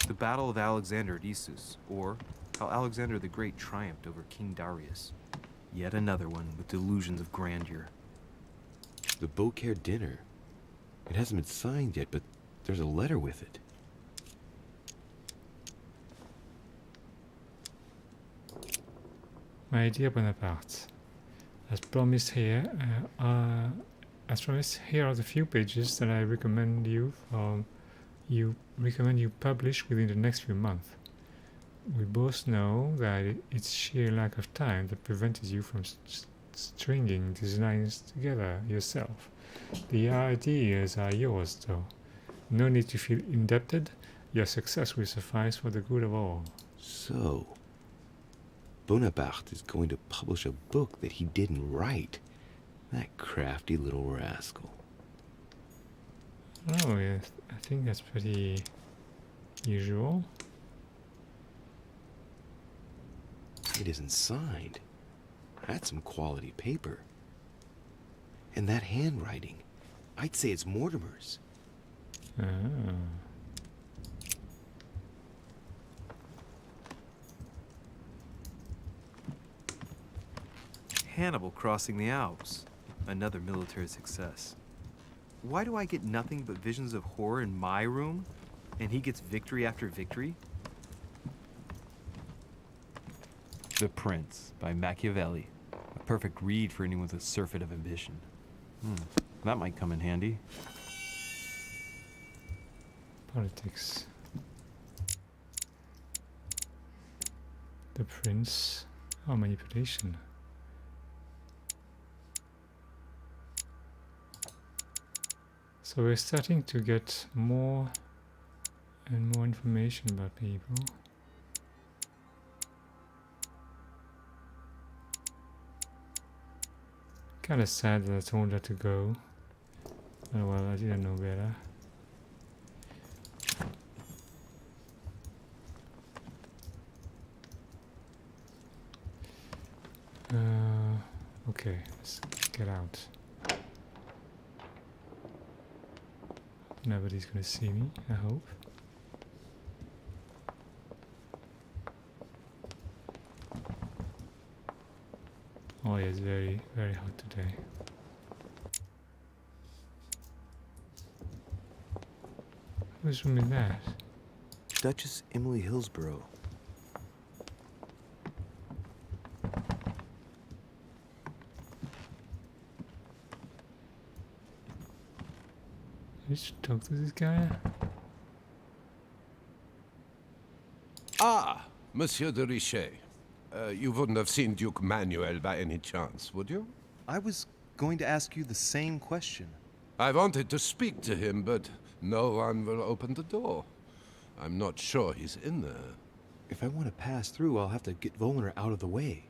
The Battle of Alexander at Issus, or how Alexander the Great triumphed over King Darius. Yet another one with delusions of grandeur. The Beaucaire dinner. It hasn't been signed yet, but there's a letter with it. My dear Bonaparte, As promised, here are the few pages that I recommend you publish within the next few months. We both know that it's sheer lack of time that prevented you from stringing these lines together yourself. The ideas are yours, though. No need to feel indebted. Your success will suffice for the good of all. So, Bonaparte is going to publish a book that he didn't write. That crafty little rascal. Oh, yes, I think that's pretty usual. It isn't signed. That's some quality paper. And that handwriting, I'd say it's Mortimer's. Ah. Hannibal crossing the Alps. Another military success. Why do I get nothing but visions of horror in my room, and he gets victory after victory? The Prince by Machiavelli. A perfect read for anyone with a surfeit of ambition. That might come in handy. Politics. The Prince. Oh, manipulation. So we're starting to get more and more information about people. Kind of sad that I told her to go. Oh well, I didn't know better. Okay, let's get out. Nobody's gonna see me, I hope. Oh yeah, it's very, very hot today. Whose room is that? Duchess Emily Hillsborough. I should talk to this guy. Ah, Monsieur de Richet. You wouldn't have seen Duke Manuel by any chance, would you? I was going to ask you the same question. I wanted to speak to him, but no one will open the door. I'm not sure he's in there. If I want to pass through, I'll have to get Volner out of the way.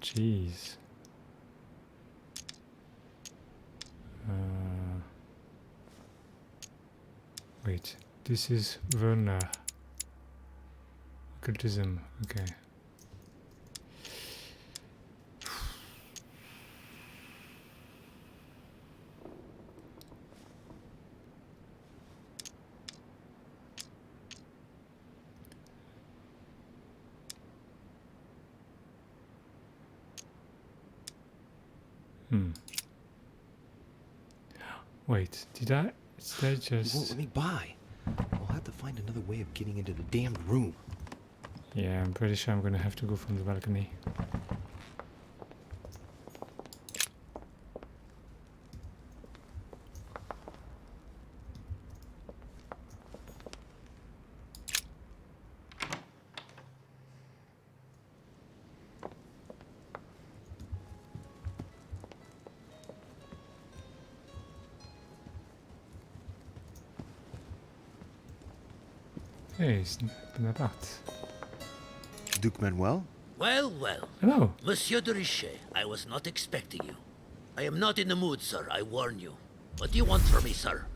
Jeez. Wait, this is Werner. Occultism, okay. Wait, did I just... You won't let me by. I'll have to find another way of getting into the damned room. Yeah, I'm pretty sure I'm gonna have to go from the balcony. Hey, it's Bonaparte. Duke Manuel? Well, well. Hello. Monsieur de Richet, I was not expecting you. I am not in the mood, sir, I warn you. What do you want from me, sir?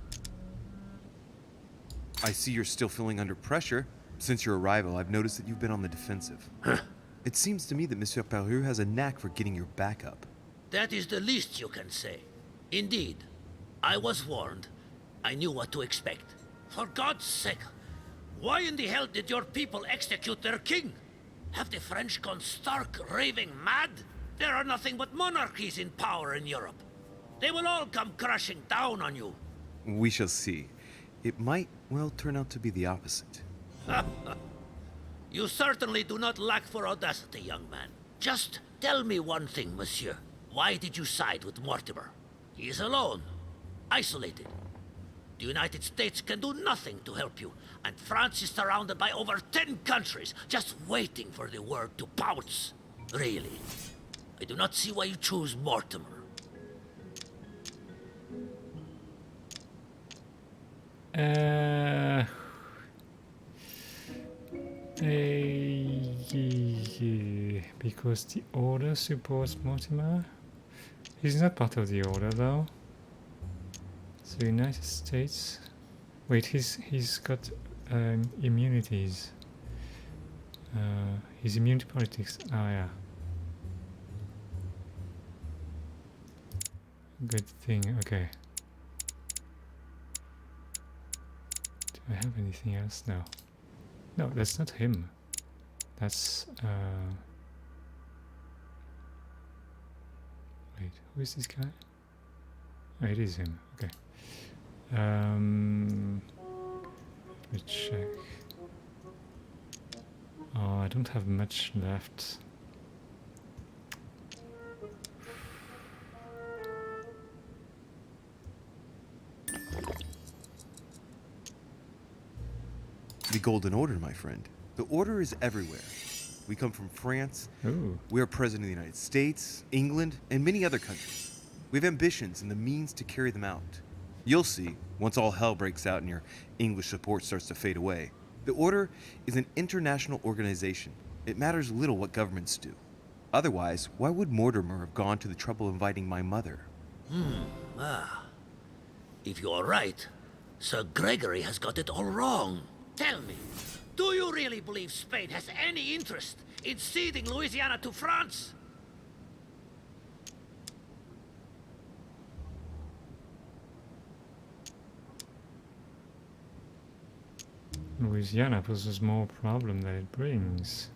I see you're still feeling under pressure. Since your arrival, I've noticed that you've been on the defensive. It seems to me that Monsieur Peru has a knack for getting your back up. That is the least you can say. Indeed, I was warned. I knew what to expect. For God's sake, why in the hell did your people execute their king? Have the French gone stark raving mad? There are nothing but monarchies in power in Europe. They will all come crashing down on you. We shall see. It might, well, turn out to be the opposite. You certainly do not lack for audacity, young man. Just tell me one thing, monsieur. Why did you side with Mortimer? He is alone, isolated. The United States can do nothing to help you, and France is surrounded by over 10 countries, just waiting for the word to pounce. Really, I do not see why you choose Mortimer. Because the Order supports Mortimer? He's not part of the Order, though. So United States... Wait, he's got immunities. He's immune to politics. Oh, yeah. Good thing, okay. Do I have anything else? No. No, that's not him. That's, wait, who is this guy? Oh, it is him, okay. Let me check. Oh, I don't have much left. The Golden Order, my friend. The Order is everywhere. We come from France. Ooh. We are President of the United States, England, and many other countries. We have ambitions and the means to carry them out. You'll see, once all hell breaks out and your English support starts to fade away. The Order is an international organization. It matters little what governments do. Otherwise, why would Mortimer have gone to the trouble of inviting my mother? If you are right, Sir Gregory has got it all wrong. Tell me, do you really believe Spain has any interest in ceding Louisiana to France? Louisiana poses more problem than it brings.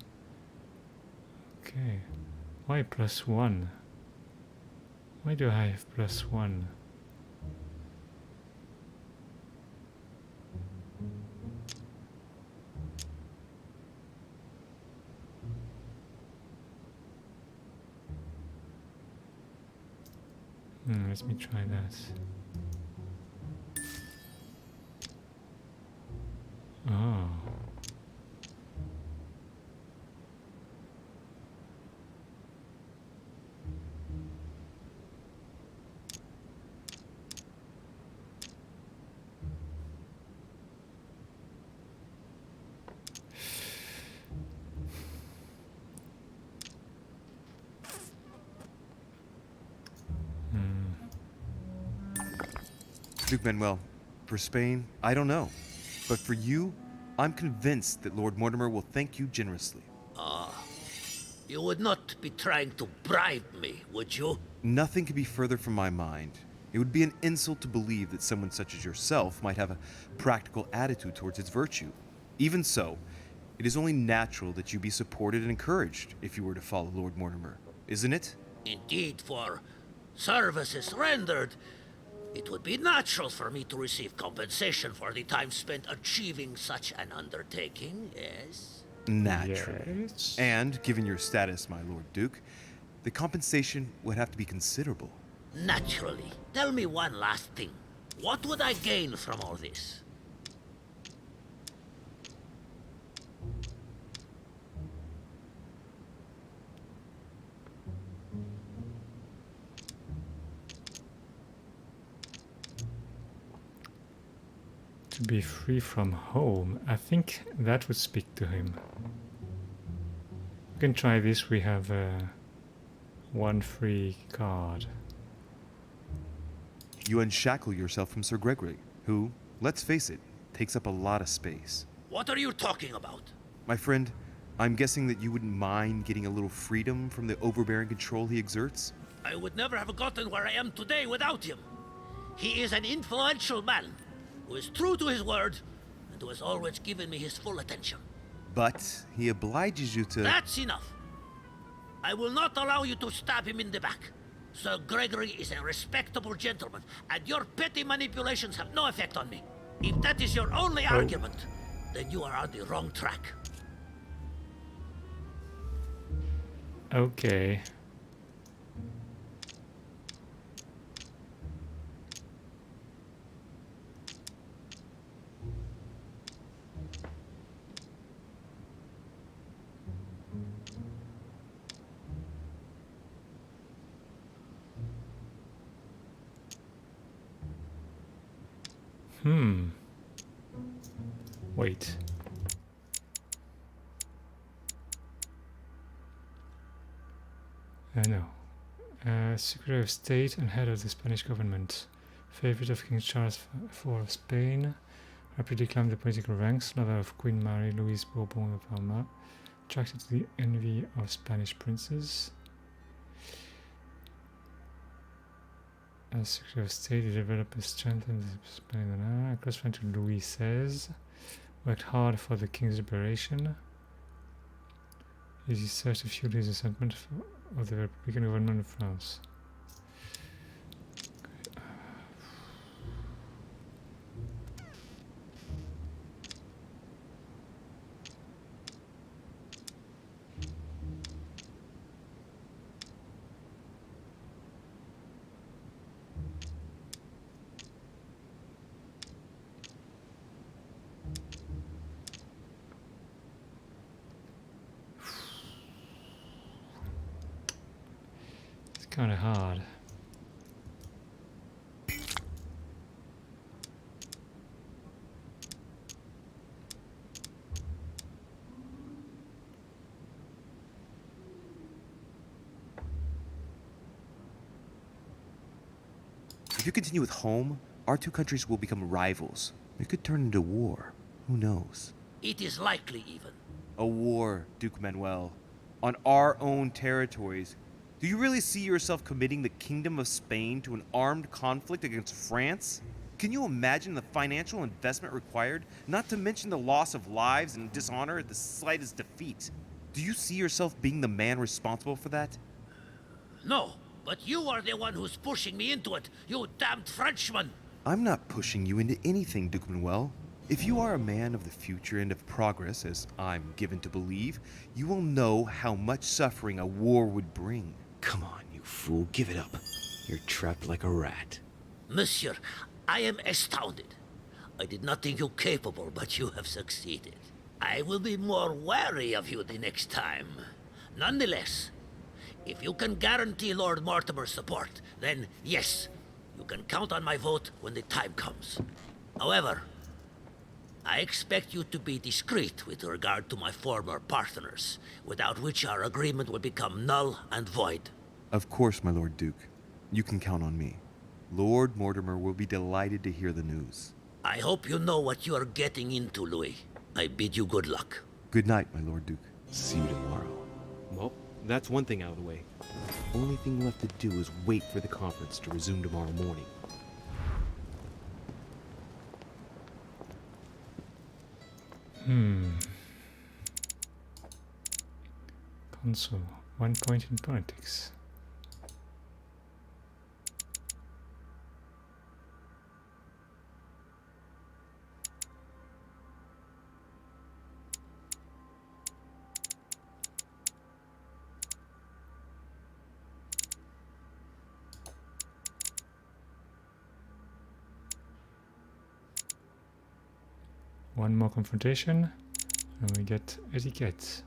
Okay. Why +1? Why do I have +1? Let me try that. Oh. Duke Manuel, for Spain, I don't know. But for you, I'm convinced that Lord Mortimer will thank you generously. You would not be trying to bribe me, would you? Nothing could be further from my mind. It would be an insult to believe that someone such as yourself might have a practical attitude towards its virtue. Even so, it is only natural that you be supported and encouraged if you were to follow Lord Mortimer, isn't it? Indeed, for services rendered, it would be natural for me to receive compensation for the time spent achieving such an undertaking, yes? Naturally. Yes. And, given your status, my Lord Duke, the compensation would have to be considerable. Naturally. Tell me one last thing. What would I gain from all this? To be free from home. I think that would speak to him. We can try this. We have one free card. You unshackle yourself from Sir Gregory, who, let's face it, takes up a lot of space. What are you talking about? My friend, I'm guessing that you wouldn't mind getting a little freedom from the overbearing control he exerts? I would never have gotten where I am today without him. He is an influential man who is true to his word and who has always given me his full attention. But he obliges you to... That's enough. I will not allow you to stab him in the back. Sir Gregory is a respectable gentleman, and your petty manipulations have no effect on me. If that is your only argument, then you are on the wrong track. Okay. Wait. No. Secretary of State and head of the Spanish government. Favorite of King Charles IV of Spain. Rapidly climbed the political ranks. Lover of Queen Mary Louise Bourbon of Parma. Attracted to the envy of Spanish princes. As Secretary of State, he developed and strengthened the Spain. Close friend to Louis XVI. Worked hard for the king's liberation. He searched to fuel his resentment of the Republican government of France. Kind of hard. If you continue with Home, our two countries will become rivals. It could turn into war. Who knows? It is likely, even. A war, Duke Manuel. On our own territories. Do you really see yourself committing the Kingdom of Spain to an armed conflict against France? Can you imagine the financial investment required, not to mention the loss of lives and dishonor at the slightest defeat? Do you see yourself being the man responsible for that? No, but you are the one who's pushing me into it, you damned Frenchman! I'm not pushing you into anything, Duke Manuel. If you are a man of the future and of progress, as I'm given to believe, you will know how much suffering a war would bring. Come on, you fool, give it up. You're trapped like a rat. Monsieur, I am astounded. I did not think you capable, but you have succeeded. I will be more wary of you the next time. Nonetheless, if you can guarantee Lord Mortimer's support, then yes, you can count on my vote when the time comes. However, I expect you to be discreet with regard to my former partners, without which our agreement will become null and void. Of course, my Lord Duke. You can count on me. Lord Mortimer will be delighted to hear the news. I hope you know what you are getting into, Louis. I bid you good luck. Good night, my Lord Duke. See you tomorrow. Well, that's one thing out of the way. Only thing left to do is wait for the conference to resume tomorrow morning. Console. 1 point in politics. One more confrontation, and we get etiquette.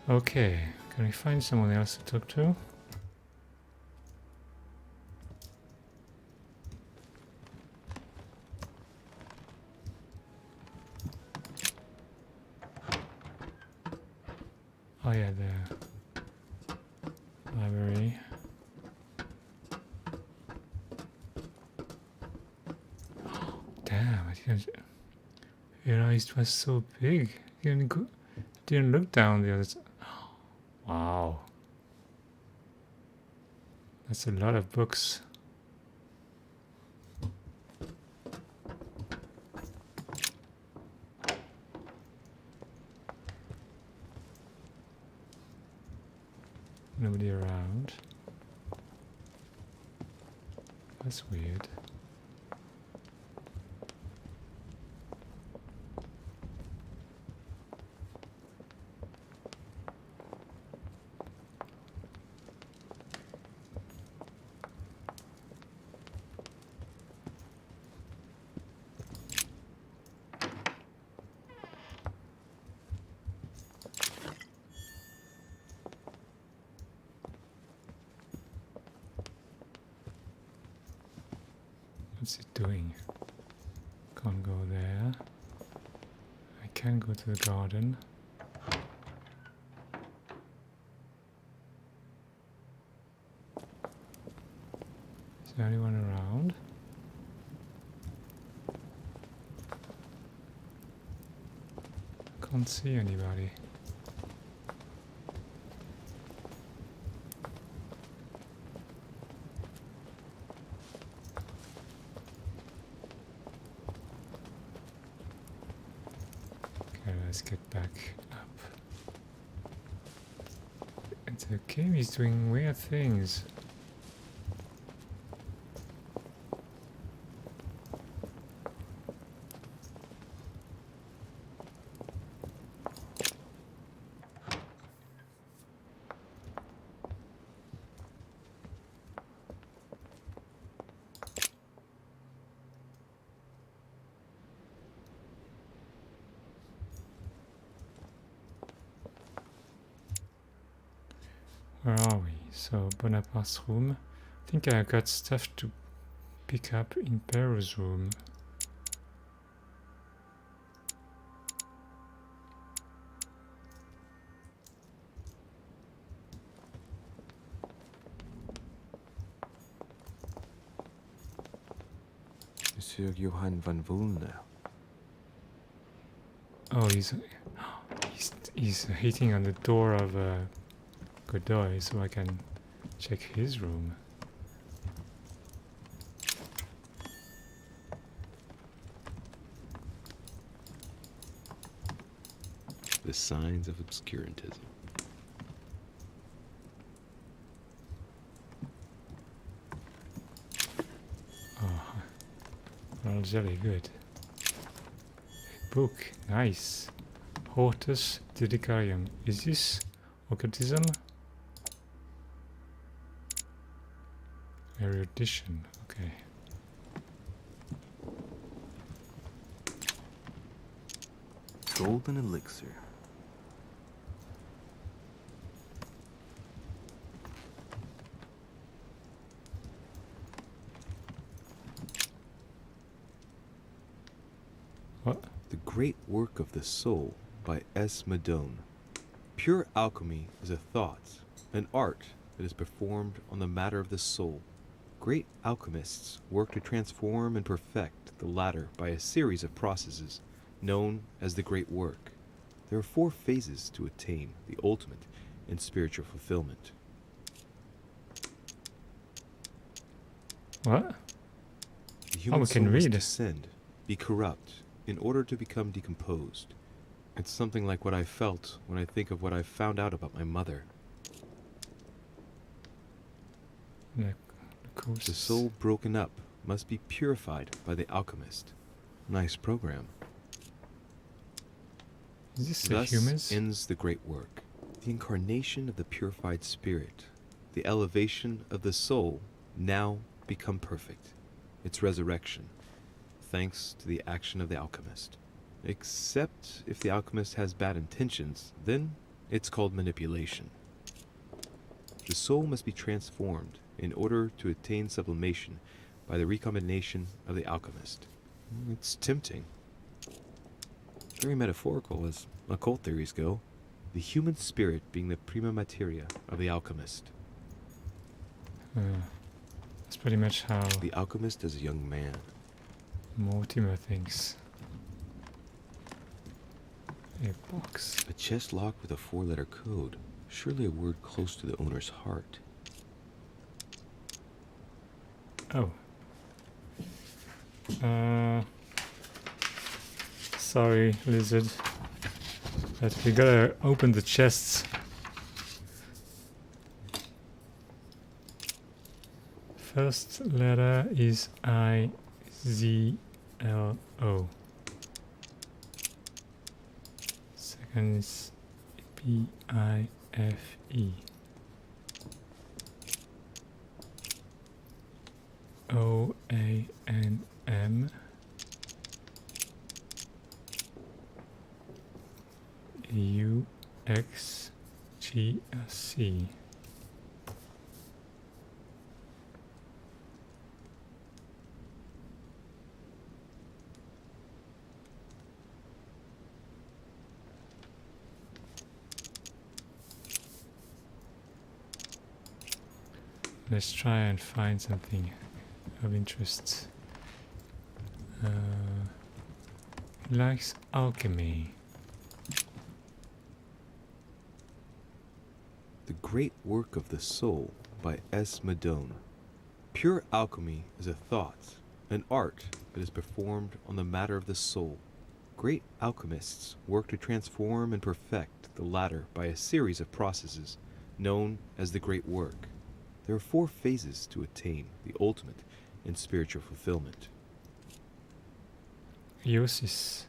Okay, can we find someone else to talk to? Oh yeah, the library. didn't realize it was so big. Didn't look down the other side. Wow. That's a lot of books. Nobody around. That's weird. What's it doing? Can't go there. I can go to the garden. Is there anyone around? Can't see anybody. Let's get back up. And the game is doing weird things. Where are we? So, Bonaparte's room. I think I got stuff to pick up in Perrault's room. Monsieur Johann van Vulner. Oh, he's hitting on the door of Godoy, so I can check his room. The signs of obscurantism. Oh, well, jelly, good. Book, nice. Hortus Dedicarium. Is this occultism? Erudition, okay. Golden elixir. What? The Great Work of the Soul by S. Madone. Pure alchemy is a thought, an art that is performed on the matter of the soul. Great alchemists work to transform and perfect the latter by a series of processes known as the Great Work. There are 4 phases to attain the ultimate in spiritual fulfillment. What? The human we can soul must read. descend, be corrupt, in order to become decomposed. It's something like what I felt when I think of what I found out about my mother. The soul broken up must be purified by the alchemist. Nice program. Is this Thus humans? ends the great work. The incarnation of the purified spirit, the elevation of the soul, now become perfect. Its resurrection, thanks to the action of the alchemist. Except if the alchemist has bad intentions, then it's called manipulation. The soul must be transformed in order to attain sublimation by the recombination of the alchemist. It's tempting. Very metaphorical as occult theories go. The human spirit being the prima materia of the alchemist. That's pretty much how... The alchemist is a young man. Mortimer thinks. A box. A chest locked with a 4-letter code. Surely a word close to the owner's heart. Oh. Sorry, lizard. But we gotta open the chests. First letter is I-Z-L-O. Second is P-I-F-E. O-A-N-M. U-X-G-C. Let's try and find something of interest. He likes alchemy. The Great Work of the Soul by S. Madone. Pure alchemy is a thought, an art that is performed on the matter of the soul. Great alchemists work to transform and perfect the latter by a series of processes known as the Great Work. There are 4 phases to attain the ultimate in spiritual fulfillment. Iosis.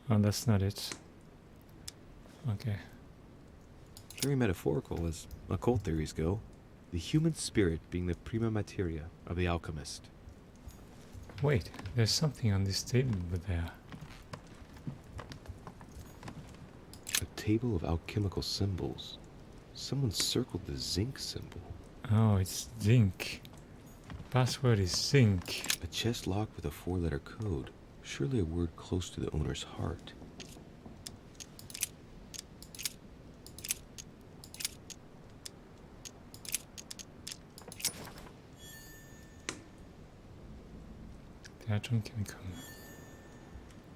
Oh, that's not it. Okay. Very metaphorical as occult theories go, the human spirit being the prima materia of the alchemist. Wait, there's something on this table over there. A table of alchemical symbols. Someone circled the zinc symbol. Oh, it's zinc. Password is zinc. A chest locked with a 4-letter code. Surely a word close to the owner's heart. Theatrum Chemicum.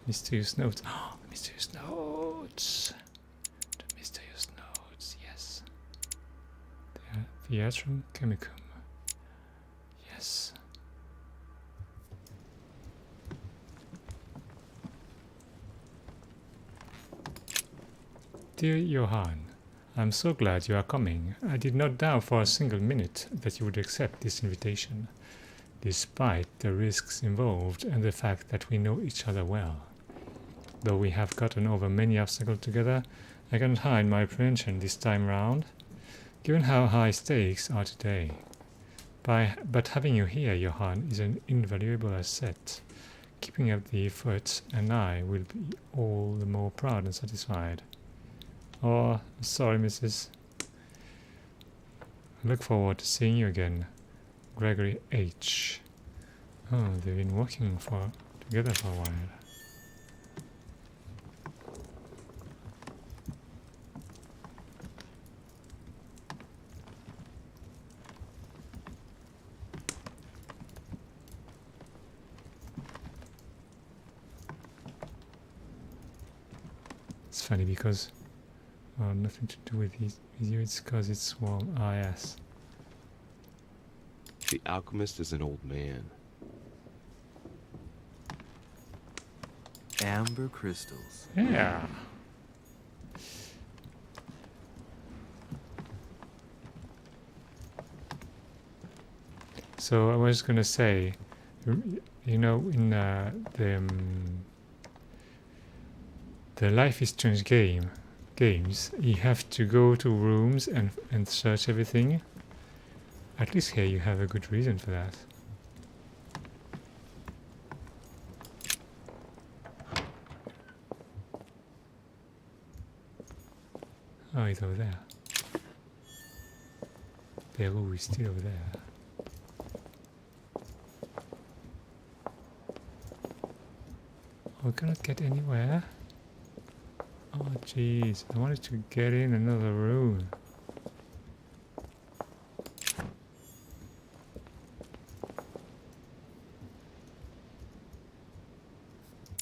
Mysterious notes. Oh, mysterious notes. The mysterious notes, yes. Theatrum Chemicum. Yes. Dear Johann, I'm so glad you are coming. I did not doubt for a single minute that you would accept this invitation, despite the risks involved and the fact that we know each other well. Though we have gotten over many obstacles together, I cannot hide my apprehension this time round, given how high stakes are today. But having you here, Johann, is an invaluable asset. Keeping up the efforts, and I will be all the more proud and satisfied. Oh, sorry, Mrs. I look forward to seeing you again. Gregory H. Oh, they've been working together for a while. It's funny because, well, nothing to do with you, it's because it's warm. Ah, yes. The alchemist is an old man. Amber crystals. Yeah. So I was gonna say, you know, in the Life is Strange games, you have to go to rooms and search everything. At least here you have a good reason for that. Oh, he's over there. Peru is still over there. Oh, we cannot get anywhere. Oh, jeez. I wanted to get in another room.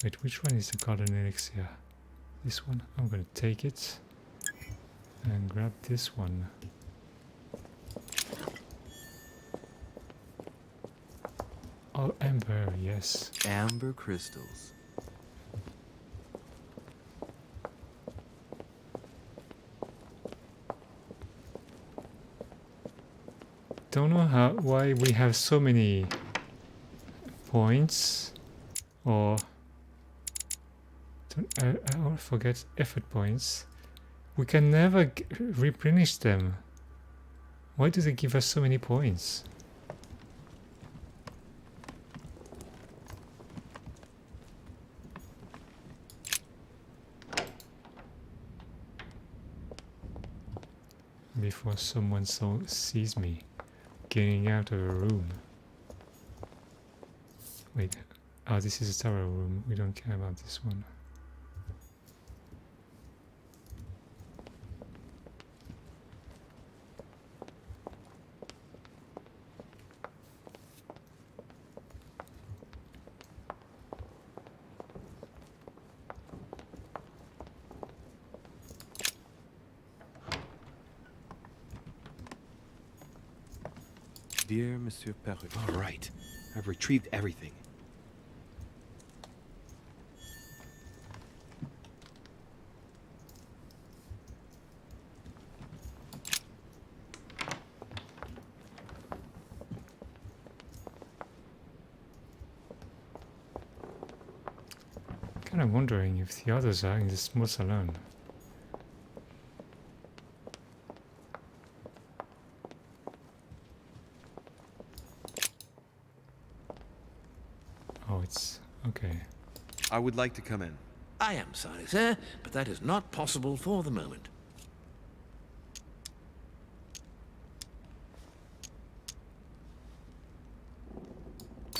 Wait, which one is the golden elixir? This one? I'm gonna take it and grab this one. Oh, amber, yes. Amber crystals. Don't know why we have so many points, or I always forget effort points. We can never replenish them. Why do they give us so many points? Before someone sees me getting out of a room. Wait, oh, this is a tower room. We don't care about this one. Dear Monsieur Perru. All right. I've retrieved everything. Kind of wondering if the others are in the small salon. Oh, it's okay. I would like to come in. I am sorry, sir, but that is not possible for the moment.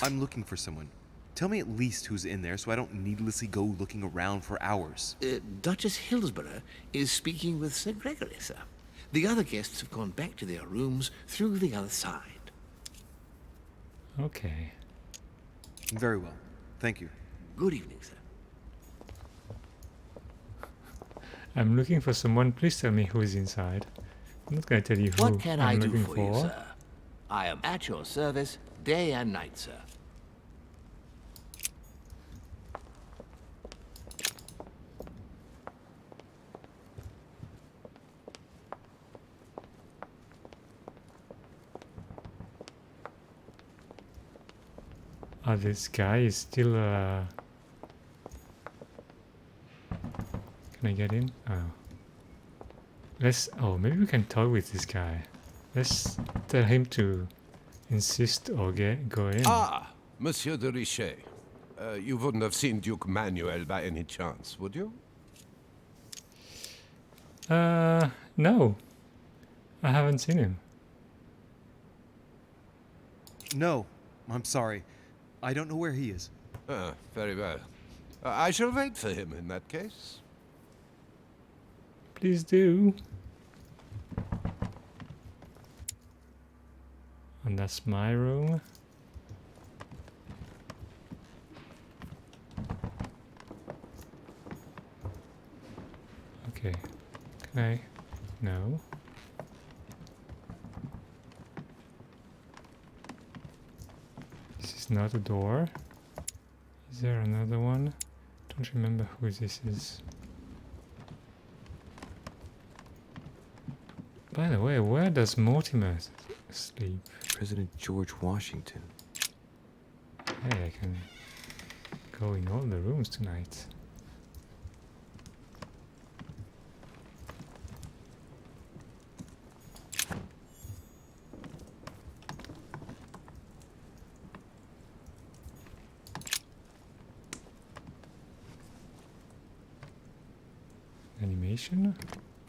I'm looking for someone. Tell me at least who's in there so I don't needlessly go looking around for hours. Duchess Hillsborough is speaking with Sir Gregory, sir. The other guests have gone back to their rooms through the other side. Okay. Very well. Thank you. Good evening, sir. I'm looking for someone. Please tell me who is inside. I'm not going to tell you who What can I I'm do looking for you, sir? I am at your service day and night, sir. Oh, this guy is still Can I get in? Oh. Oh, maybe we can talk with this guy. Let's tell him to insist or go in. Ah, Monsieur de Richet. You wouldn't have seen Duke Manuel by any chance, would you? No. I haven't seen him. No, I'm sorry. I don't know where he is. Ah, very well. I shall wait for him in that case. Please do. And that's my room. Okay. Can I? No. This is not a door. Is there another one? Don't remember who this is. By the way, where does Mortimer sleep? President George Washington. Hey, I can go in all the rooms tonight. Animation?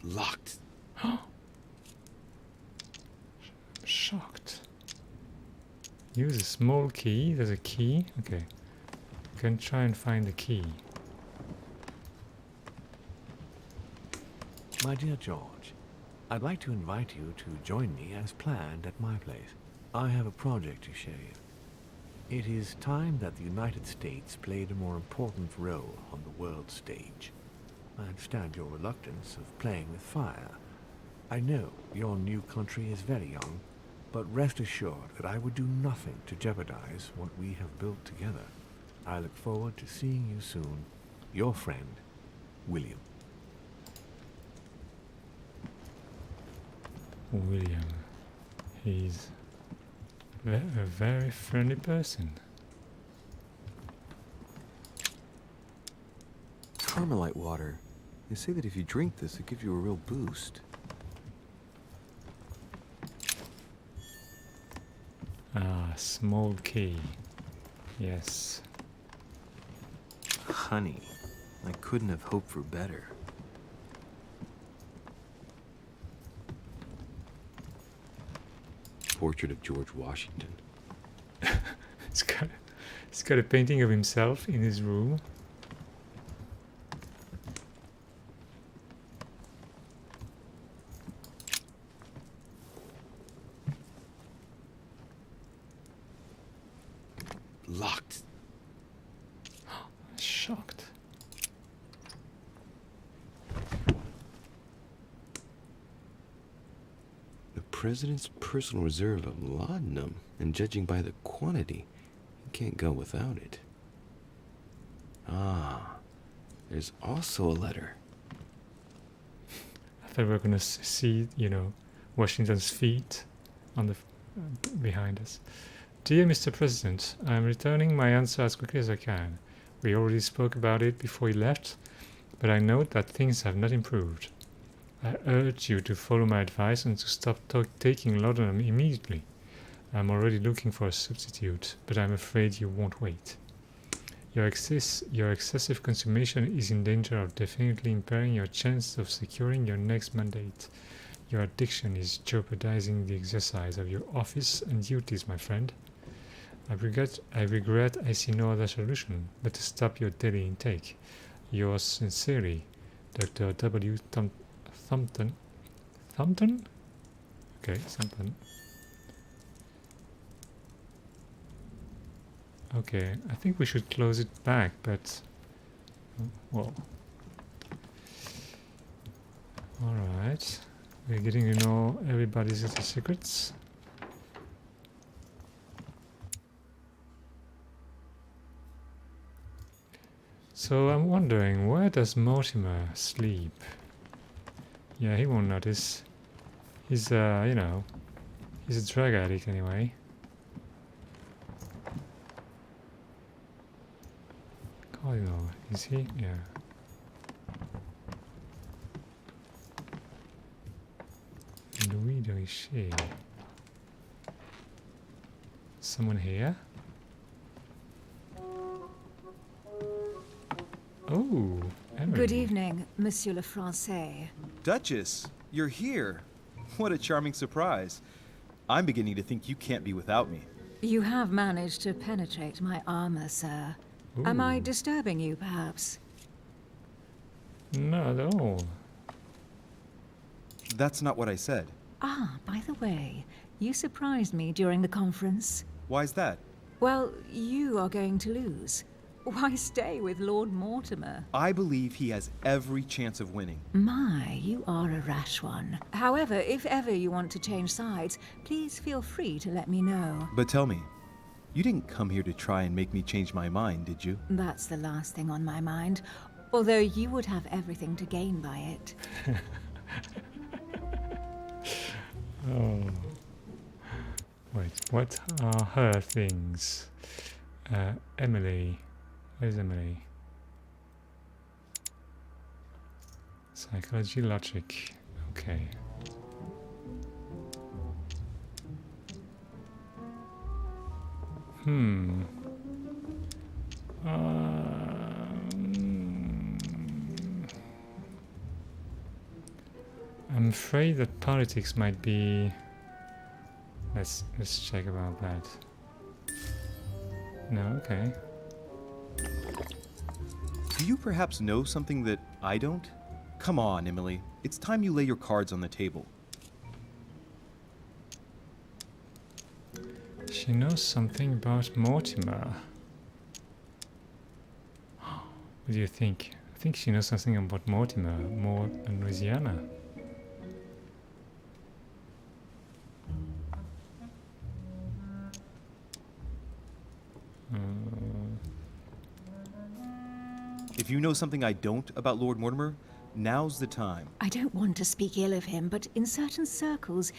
Locked. Shocked. Use a small key. There's a key. Okay. You can try and find the key. My dear George, I'd like to invite you to join me as planned at my place. I have a project to show you. It is time that the United States played a more important role on the world stage. I understand your reluctance of playing with fire. I know your new country is very young, but rest assured that I would do nothing to jeopardize what we have built together. I look forward to seeing you soon. Your friend, William. William. He's a very friendly person. Carmelite water. They say that if you drink this, it gives you a real boost. Ah, small key. Yes. Honey. I couldn't have hoped for better. Portrait of George Washington. He's got a painting of himself in his room. Locked. Shocked. The president's personal reserve of laudanum, and judging by the quantity, he can't go without it. Ah, there's also a letter. I thought we were going to see, you know, Washington's feet on the behind us. Dear Mr. President, I am returning my answer as quickly as I can. We already spoke about it before you left, but I note that things have not improved. I urge you to follow my advice and to stop taking laudanum immediately. I am already looking for a substitute, but I am afraid you won't wait. Your excessive consumption is in danger of definitely impairing your chance of securing your next mandate. Your addiction is jeopardizing the exercise of your office and duties, my friend. I regret I see no other solution but to stop your daily intake. Yours sincerely, Dr. W. Thumpton? Thumpton? Okay, something. Okay, I think we should close it back, but... well... Alright. We're getting to know everybody's little secrets. So I'm wondering, where does Mortimer sleep? Yeah, he won't notice. He's, you know, he's a drug addict anyway. Cardinal, is he? Yeah. Louis de Richer. Someone here? Oh, Emily. Good evening, Monsieur le Français. Duchess, you're here. What a charming surprise. I'm beginning to think you can't be without me. You have managed to penetrate my armor, sir. Am I disturbing you, perhaps? Not at all. That's not what I said. Ah, by the way, you surprised me during the conference. Why's that? Well, you are going to lose. Why stay with Lord Mortimer? I believe he has every chance of winning. My, you are a rash one. However, if ever you want to change sides, please feel free to let me know. But tell me, you didn't come here to try and make me change my mind, did you? That's the last thing on my mind. Although you would have everything to gain by it. Oh. Wait, what are her things? Emily. Where's Emily? Psychology, logic. Okay. I'm afraid that politics might be... Let's check about that. No, okay. Do you perhaps know something that I don't? Come on, Emily. It's time you lay your cards on the table. She knows something about Mortimer. What do you think? I think she knows something about Mortimer more than Louisiana. If you know something I don't about Lord Mortimer, now's the time. I don't want to speak ill of him, but in certain circles,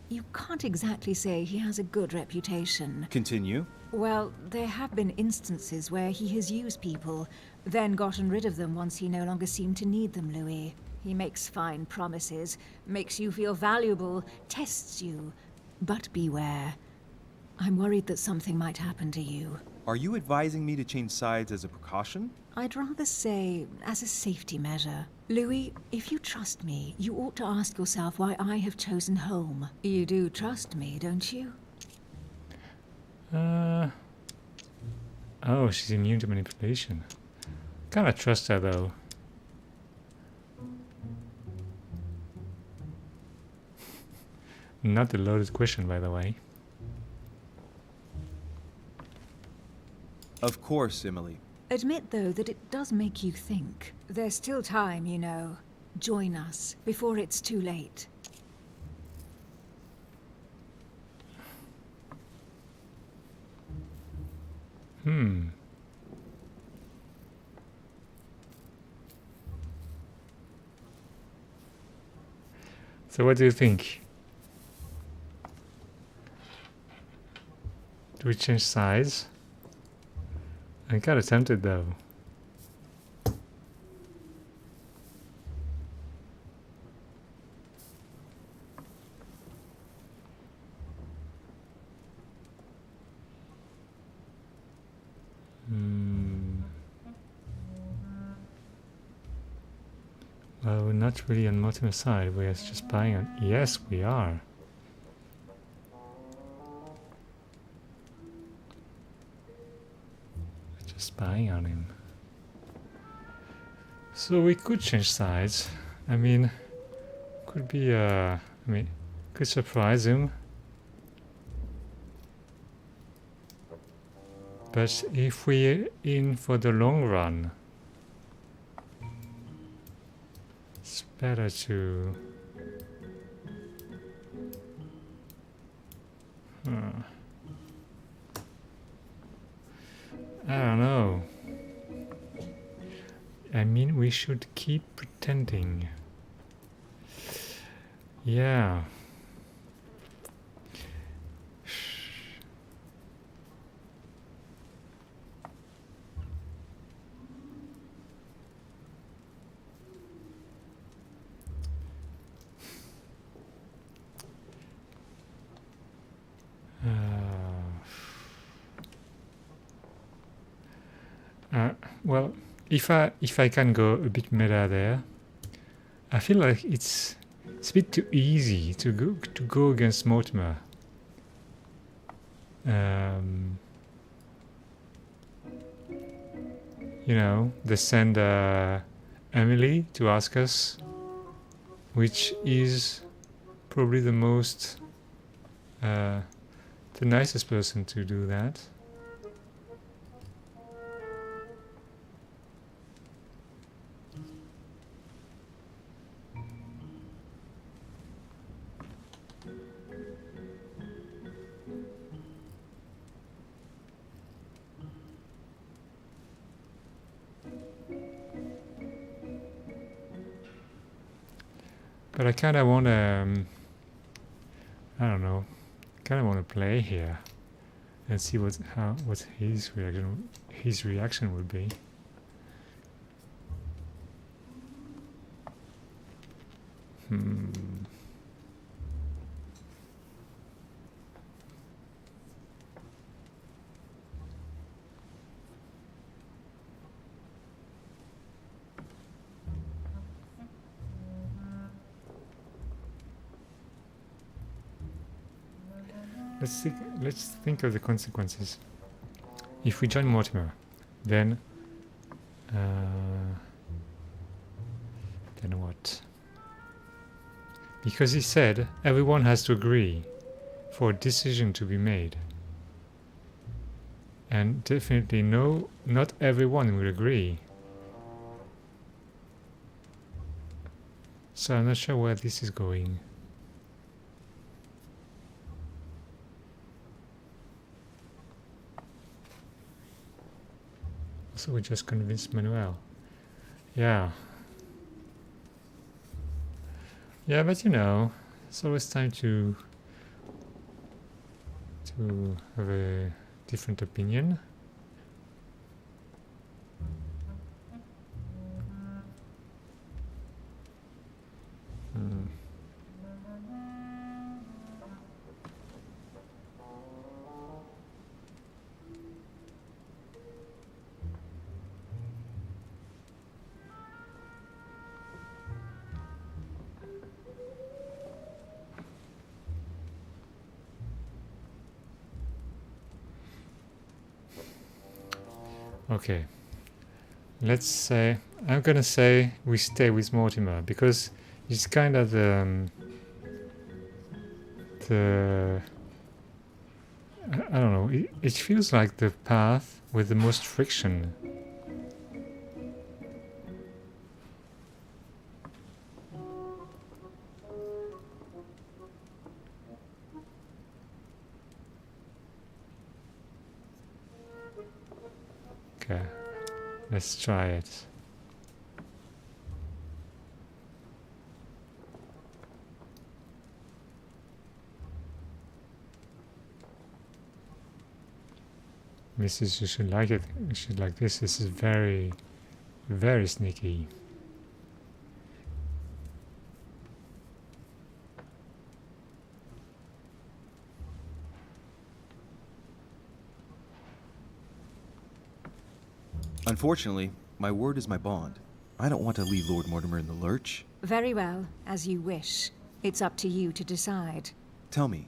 you can't exactly say he has a good reputation. Continue. Well, there have been instances where he has used people, then gotten rid of them once he no longer seemed to need them, Louis. He makes fine promises, makes you feel valuable, tests you. But beware. I'm worried that something might happen to you. Are you advising me to change sides as a precaution? I'd rather say as a safety measure. Louis, if you trust me, you ought to ask yourself why I have chosen home. You do trust me, don't you? Oh, she's immune to manipulation. Kinda trust her though. Not a loaded question, by the way. Of course, Emily. Admit, though, that it does make you think. There's still time, you know. Join us, before it's too late. So what do you think? Do we change sides? I'm kinda tempted though. Well, we're not really on Mortimer's side, we're just spying on... Yes, we are. We're just spying on him. So we could change sides. I mean, could be, could surprise him. But if we're in for the long run, it's better to... I don't know. I mean, we should keep pretending. Yeah. Well, if I can go a bit meta there, I feel like it's a bit too easy to go against Mortimer. You know, they send Emily to ask us, which is probably the most the nicest person to do that. But I kind of want to, I don't know, kind of want to play here and see what his reaction would be. Let's think of the consequences. If we join Mortimer, then what? Because he said everyone has to agree for a decision to be made. And definitely not everyone will agree. So I'm not sure where this is going. So we just convinced Manuel. Yeah. Yeah, but you know, it's always time to have a different opinion. Okay, let's say, I'm gonna say we stay with Mortimer because he's kind of the I don't know, it feels like the path with the most friction. Okay, let's try it. Mrs. You should like it. You should like this. This is very, very sneaky. Unfortunately, my word is my bond. I don't want to leave Lord Mortimer in the lurch. Very well, as you wish. It's up to you to decide. Tell me,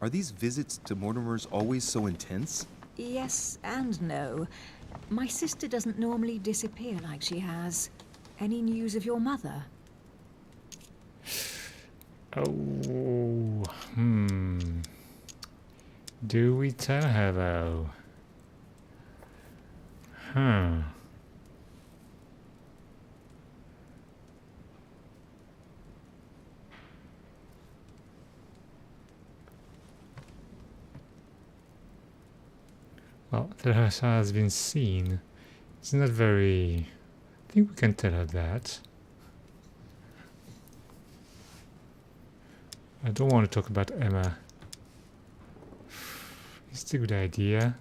are these visits to Mortimer's always so intense? Yes and no. My sister doesn't normally disappear like she has. Any news of your mother? Oh, do we tell her though? Huh. Well, that has been seen. It's not very... I think we can tell her that. I don't want to talk about Emma. It's a good idea.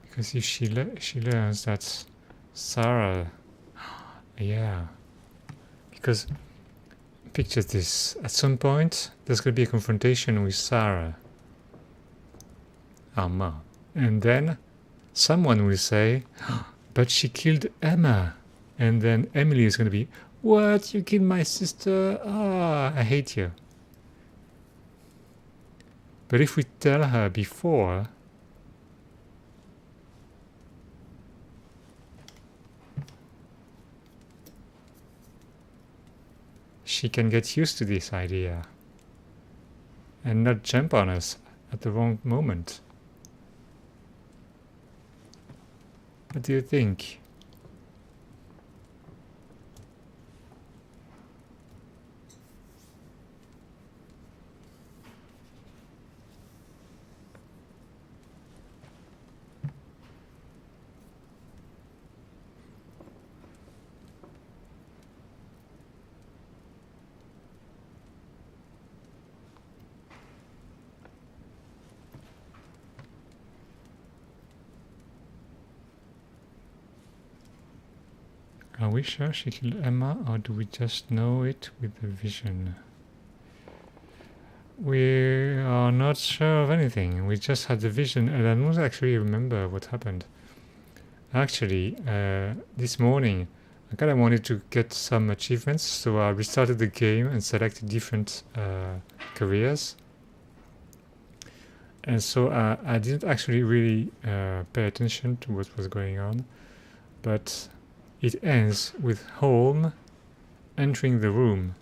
Because if she learns that Sarah... Yeah. Because, picture this. At some point, there's going to be a confrontation with Sarah. Amma. And then someone will say, but she killed Emma. And then Emily is going to be, what? You killed my sister? Ah, I hate you. But if we tell her before, she can get used to this idea and not jump on us at the wrong moment. What do you think? Are we sure she killed Emma, or do we just know it with the vision? We are not sure of anything. We just had the vision, and I don't actually remember what happened. Actually, this morning, I kind of wanted to get some achievements, so I restarted the game and selected different careers. And so I didn't actually really pay attention to what was going on, but it ends with Holm entering the room.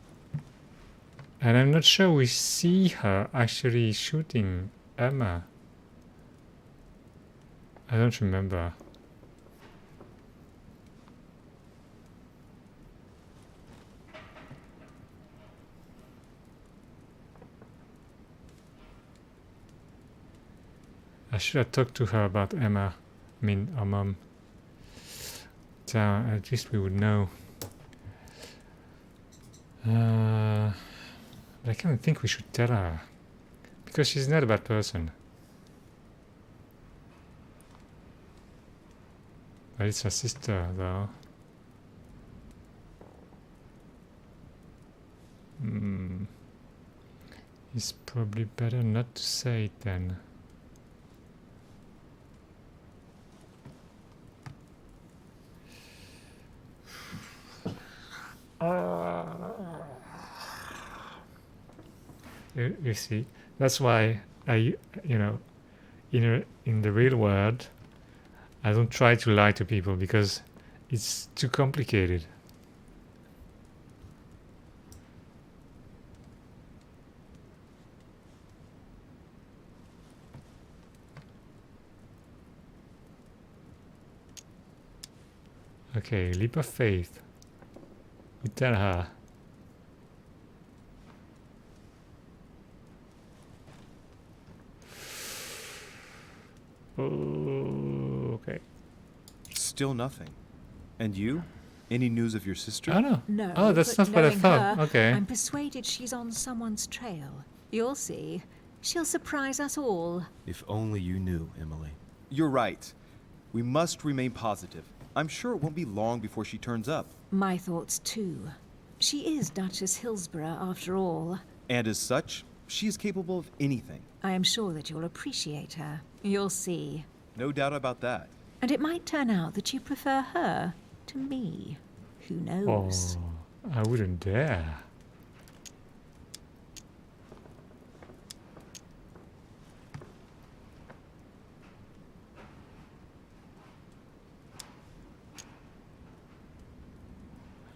And I'm not sure we see her actually shooting Emma? I don't remember. I should have talked to her about Emma. I mean, our mum. So at least we would know. But I kind of think we should tell her. Because she's not a bad person. But it's her sister, though. It's probably better not to say it then. You see, that's why I, you know, in the real world, I don't try to lie to people because it's too complicated. Okay, leap of faith. You tell her. Okay. Still nothing. And you? Any news of your sister? Oh no. No. Oh, that's but not what I knowing thought. her, Okay. I'm persuaded she's on someone's trail. You'll see. She'll surprise us all. If only you knew, Emily. You're right. We must remain positive. I'm sure it won't be long before she turns up. My thoughts too. She is Duchess Hillsborough after all. And as such, she is capable of anything. I am sure that you'll appreciate her. You'll see. No doubt about that. And it might turn out that you prefer her to me. Who knows? Oh, I wouldn't dare.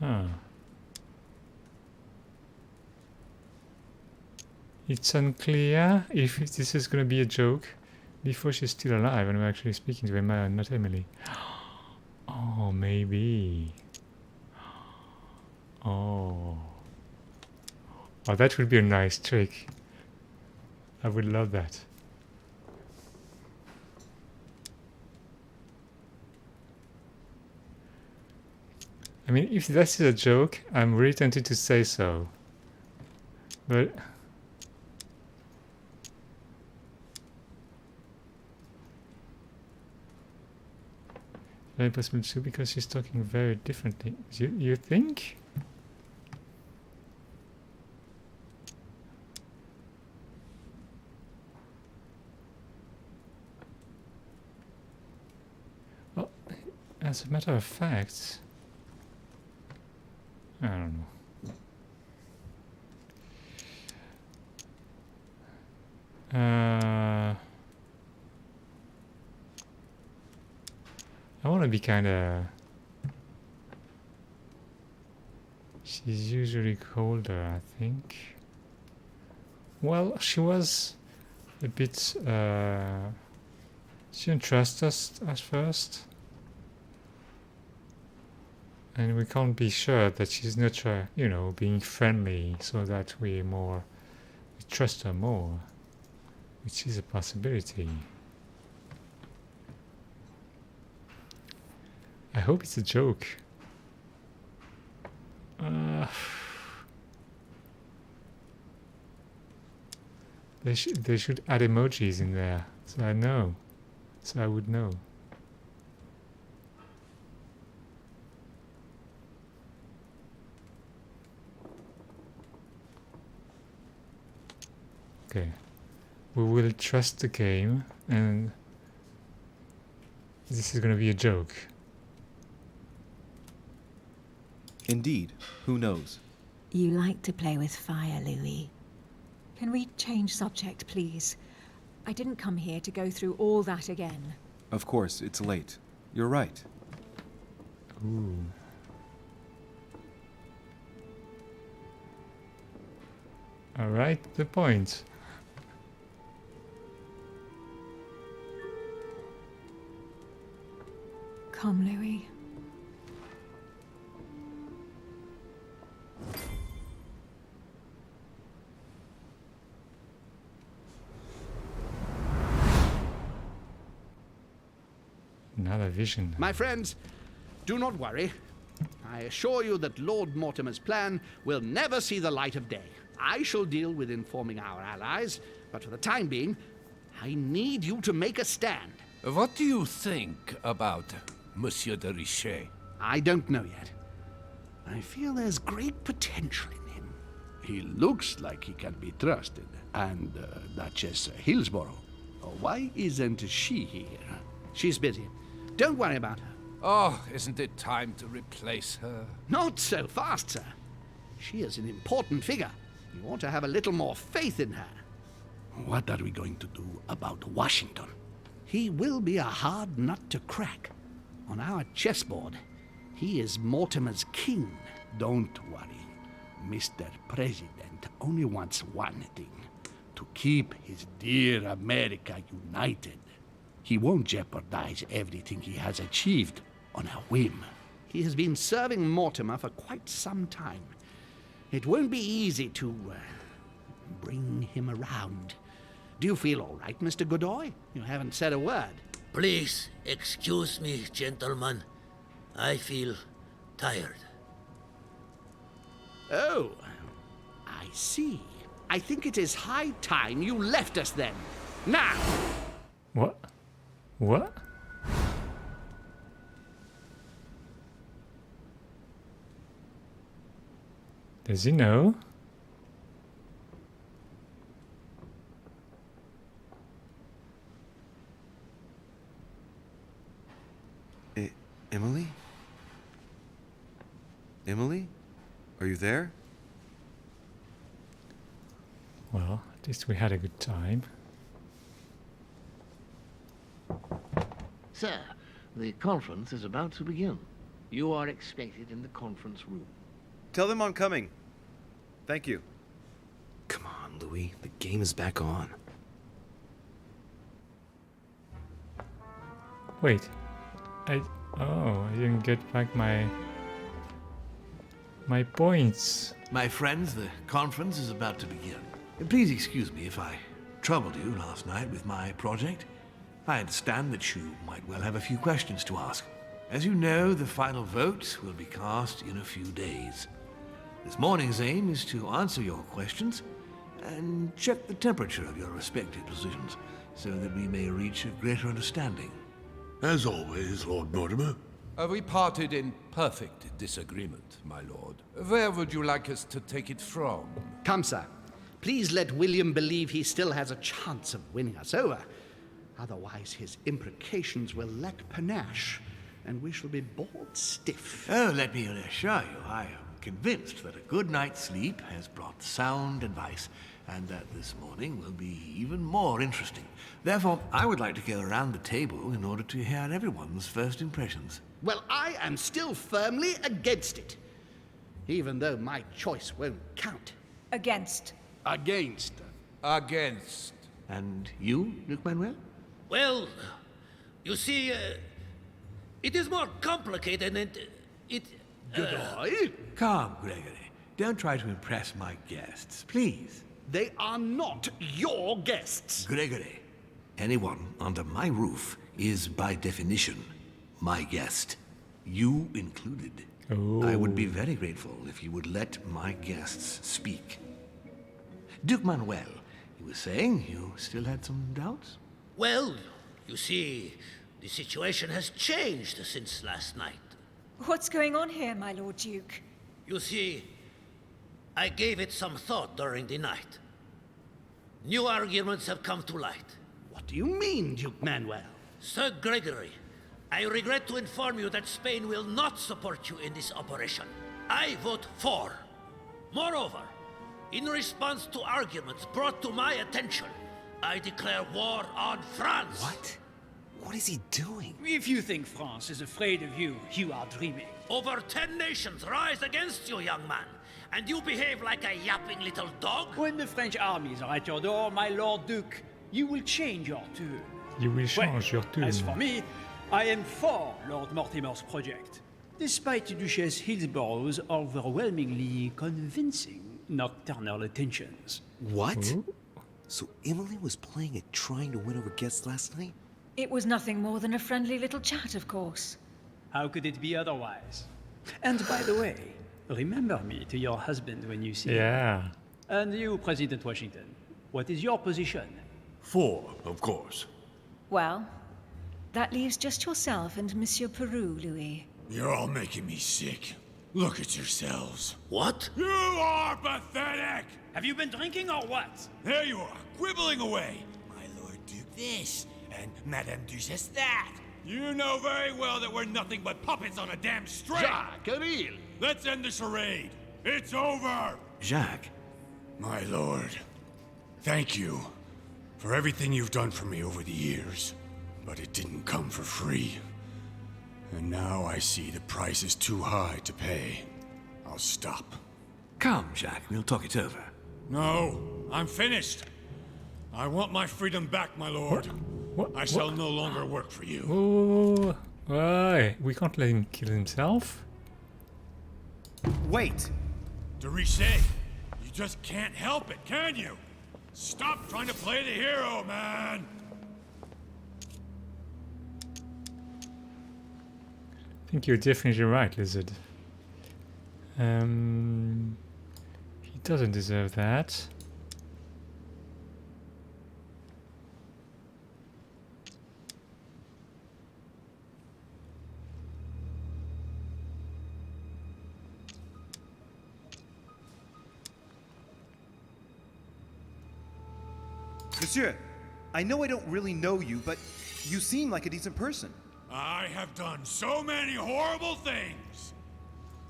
Huh. It's unclear if this is going to be a joke before she's still alive and we're actually speaking to Emma and not Emily. Oh, maybe. Oh. Oh, that would be a nice trick. I would love that. I mean, if this is a joke, I'm really tempted to say so. But very possible too, because she's talking very differently. You think? Well, as a matter of fact, I don't know. I want to be kind of... She's usually colder, I think. Well, she was a bit... she didn't trust us at first. And we can't be sure that she's not, you know, being friendly so that we trust her more. Which is a possibility. I hope it's a joke. They should add emojis in there, so I know. So I would know. Okay. We will trust the game, and this is going to be a joke. Indeed. Who knows? You like to play with fire, Louis. Can we change subject, please? I didn't come here to go through all that again. Of course, it's late. You're right. Ooh. All right, the point. Come, Louis. Another vision. My friends, do not worry. I assure you that Lord Mortimer's plan will never see the light of day. I shall deal with informing our allies, but for the time being, I need you to make a stand. What do you think about Monsieur de Richet? I don't know yet. I feel there's great potential in him. He looks like he can be trusted. And Duchess Hillsborough. Oh, why isn't she here? She's busy. Don't worry about her. Oh, isn't it time to replace her? Not so fast, sir. She is an important figure. You ought to have a little more faith in her. What are we going to do about Washington? He will be a hard nut to crack. On our chessboard, he is Mortimer's king. Don't worry. Mr. President only wants one thing: to keep his dear America united. He won't jeopardize everything he has achieved on a whim. He has been serving Mortimer for quite some time. It won't be easy to bring him around. Do you feel all right, Mr. Godoy? You haven't said a word. Please excuse me, gentlemen. I feel tired. Oh, I see. I think it is high time you left us then. Now! What? What? Does he know? Emily? Emily? Are you there? Well, at least we had a good time. Sir, the conference is about to begin. You are expected in the conference room. Tell them I'm coming. Thank you. Come on, Louis. The game is back on. Wait. I didn't get back my points. My friends, the conference is about to begin. Please excuse me if I troubled you last night with my project. I understand that you might well have a few questions to ask. As you know, the final vote will be cast in a few days. This morning's aim is to answer your questions and check the temperature of your respective positions so that we may reach a greater understanding. As always, Lord Mortimer. We parted in perfect disagreement, my lord. Where would you like us to take it from? Come, sir. Please let William believe he still has a chance of winning us over. Otherwise, his imprecations will lack panache, and we shall be bored stiff. Oh, let me assure you, I am convinced that a good night's sleep has brought sound advice, and that this morning will be even more interesting. Therefore, I would like to go around the table in order to hear everyone's first impressions. Well, I am still firmly against it, even though my choice won't count. Against. Against. Against. And you, Duke Manuel? Well, you see, it is more complicated and it... Godoy? Calm, Gregory. Don't try to impress my guests, please. They are not your guests. Gregory, anyone under my roof is by definition my guest. You included. Oh. I would be very grateful if you would let my guests speak. Duke Manuel, you were saying you still had some doubts? Well, you see, the situation has changed since last night. What's going on here, my Lord Duke? You see, I gave it some thought during the night. New arguments have come to light. What do you mean, Duke Manuel? Sir Gregory, I regret to inform you that Spain will not support you in this operation. I vote for. Moreover, in response to arguments brought to my attention, I declare war on France. What? What is he doing? If you think France is afraid of you, you are dreaming. Over 10 nations rise against you, young man, and you behave like a yapping little dog? When the French armies are at your door, my Lord Duke, you will change your tune. You will change your tune. As for me, I am for Lord Mortimer's project, despite Duchess Hillsborough's overwhelmingly convincing nocturnal attentions. What? So Emily was playing at trying to win over guests last night? It was nothing more than a friendly little chat, of course. How could it be otherwise? And by the way, remember me to your husband when you see Yeah. him. And you, President Washington, what is your position? For, of course. Well, that leaves just yourself and Monsieur Peru, Louis. You're all making me sick. Look at yourselves. What? You are pathetic! Have you been drinking or what? There you are, quibbling away. My Lord Duke this, and Madame Duchess that. You know very well that we're nothing but puppets on a damn string. Jacques, Camille! Let's end the charade. It's over! Jacques. My lord, thank you for everything you've done for me over the years. But it didn't come for free. And now I see the price is too high to pay. I'll stop. Come, Jacques, we'll talk it over. No, I'm finished. I want my freedom back, my lord. What? I shall no longer work for you. Oh, why? We can't let him kill himself. Wait! De Richet, you just can't help it, can you? Stop trying to play the hero, man! I think you're definitely right, Lizard. He doesn't deserve that. Monsieur, I know I don't really know you, but you seem like a decent person. I have done so many horrible things!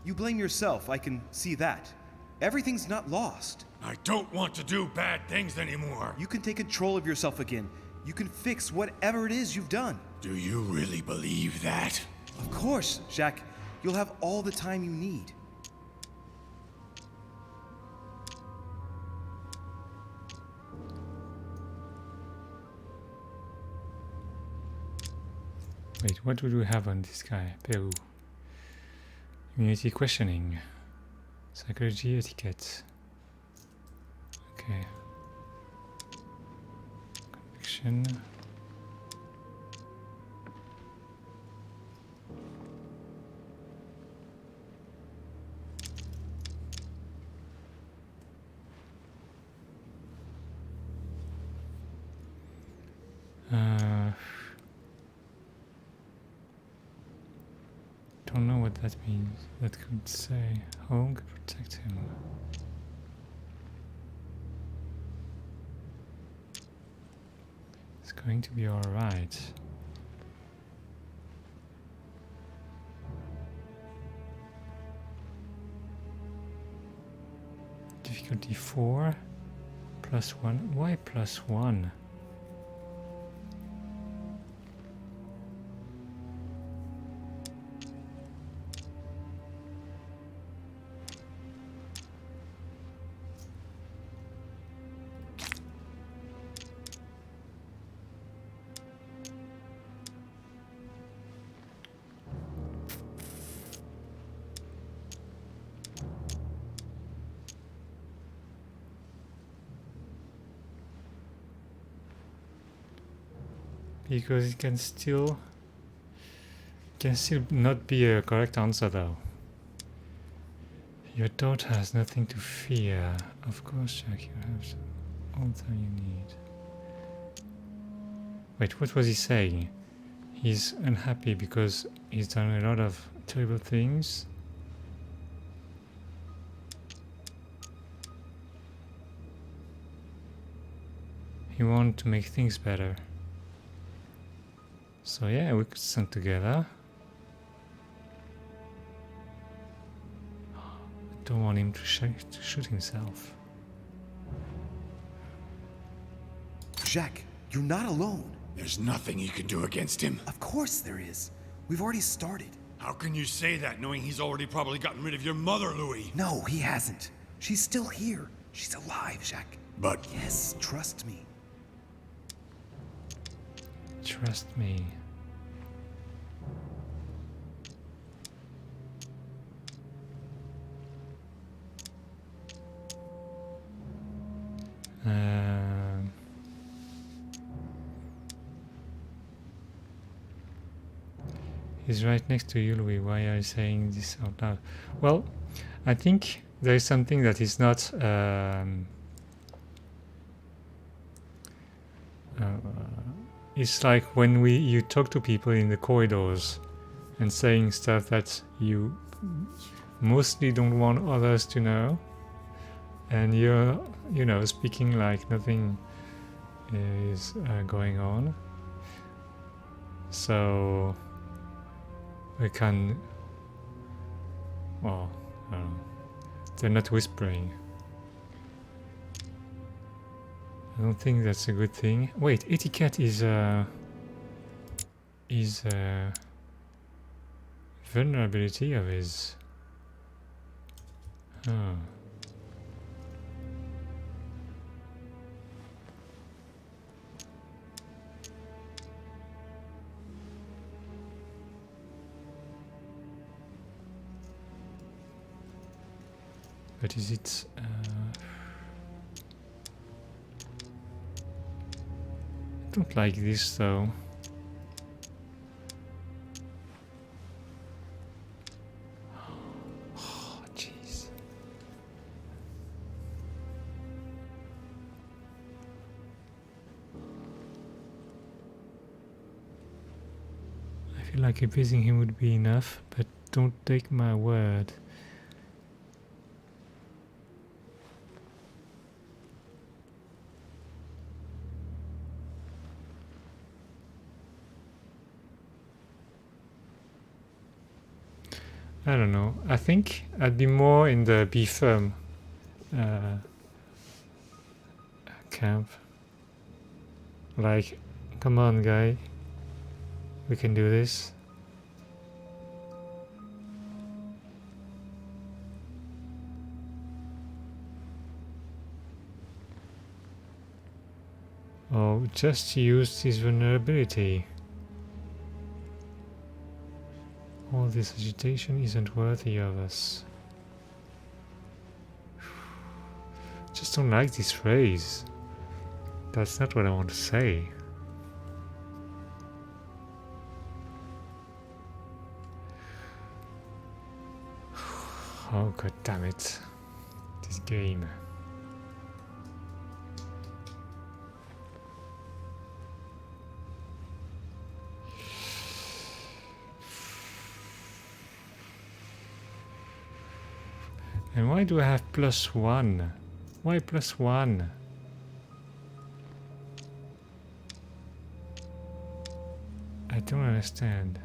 You blame yourself, I can see that. Everything's not lost. I don't want to do bad things anymore. You can take control of yourself again. You can fix whatever it is you've done. Do you really believe that? Of course, Jacques. You'll have all the time you need. Wait, what would we have on this guy? Peru. Immunity questioning. Psychology etiquette. Okay. Conviction. Don't know what that means. That could say home could protect him. It's going to be alright. Difficulty 4 +1. Why +1? Because it can still not be a correct answer though. Your daughter has nothing to fear. Of course, Jack, you have all the time you need. Wait, what was he saying? He's unhappy because he's done a lot of terrible things. He wants to make things better. So yeah, we could stand together. I don't want him to shoot himself. Jacques, you're not alone. There's nothing you can do against him. Of course there is. We've already started. How can you say that, knowing he's already probably gotten rid of your mother, Louis? No, he hasn't. She's still here. She's alive, Jacques. But... Yes, trust me. Trust me. He's right next to you, Louis. Why are you saying this out loud? Well, I think there is something that is not it's like when you talk to people in the corridors and saying stuff that you mostly don't want others to know, and you're, you know, speaking like nothing is going on. So we can, well, I don't know. They're not whispering. I don't think that's a good thing. Wait, etiquette is vulnerability of his. Oh. But is it? I don't like this though. Oh, jeez. I feel like appeasing him would be enough, but don't take my word. I don't know. I think I'd be more in the be firm camp. Like, come on, guy. We can do this. Oh, just use his vulnerability. All this agitation isn't worthy of us. Just don't like this phrase. That's not what I want to say. Oh, god damn it. This game. And why do I have +1? Why +1? I don't understand.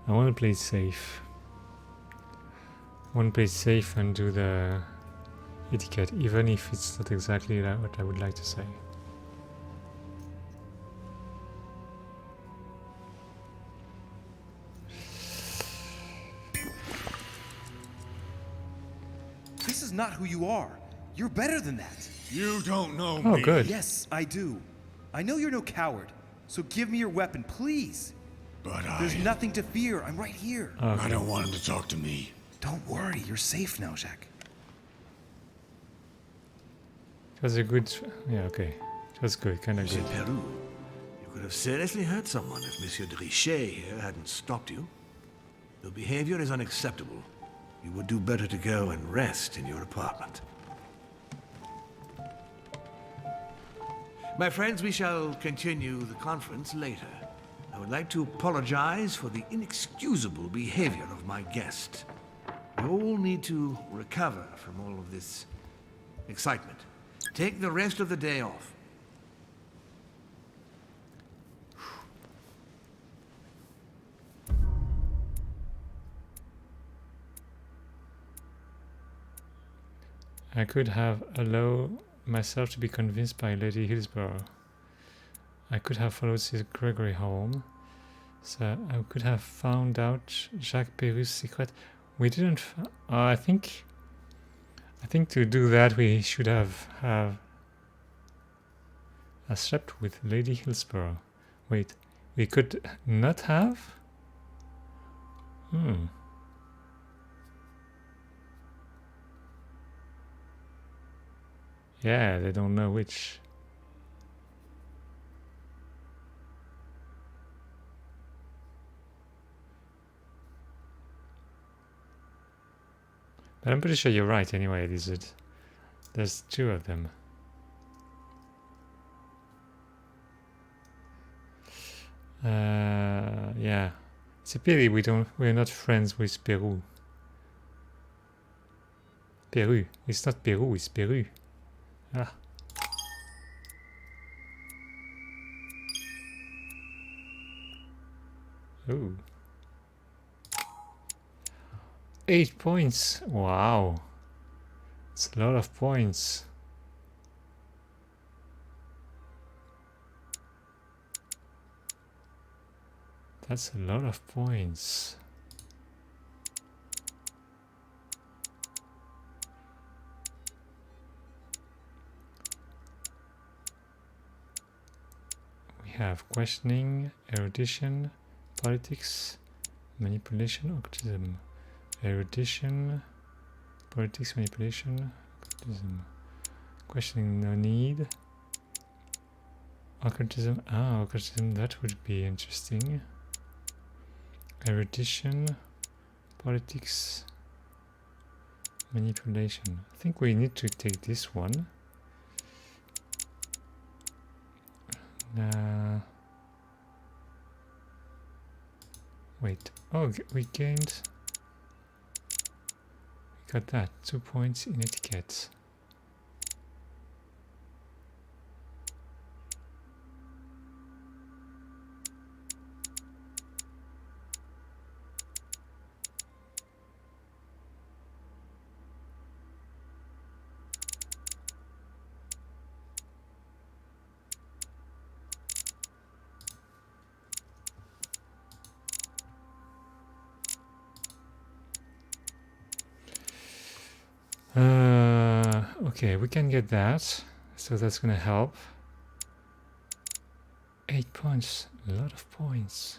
I want to play it safe. I want to play it safe and do the etiquette, even if it's not exactly what I would like to say. This is not who you are. You're better than that. You don't know Oh, me. good. Yes, I do. I know you're no coward, so give me your weapon, please. But There's nothing to fear. I'm right here. Okay. I don't want him to talk to me. Don't worry, you're safe now, Jacques. It was a good... yeah, okay. It was good, kind of Monsieur good. Peru, you could have seriously hurt someone if Monsieur de Richet here hadn't stopped you. Your behavior is unacceptable. You would do better to go and rest in your apartment. My friends, we shall continue the conference later. I would like to apologize for the inexcusable behavior of my guest. You all need to recover from all of this excitement. Take the rest of the day off. I could have allowed myself to be convinced by Lady Hillsborough. I could have followed Sir Gregory home. So I could have found out Jacques Peru's secret. We didn't... I think to do that we should have... I slept with Lady Hillsborough. Wait, we could not have? Yeah, they don't know which. But I'm pretty sure you're right anyway, Lizard. There's two of them. Yeah. It's a pity we're not friends with Peru. Peru. It's not Peru, it's Peru. Ah. Ooh. 8 points. Wow. It's a lot of points. That's a lot of points. We have questioning, erudition, politics, manipulation, occultism. Erudition, politics, manipulation, occultism. Questioning, no need. Occultism, occultism, that would be interesting. Erudition, politics, manipulation. I think we need to take this one. Wait. Oh, we gained. We got that. 2 points in etiquette. Okay, we can get that, so that's gonna help. 8 points, a lot of points.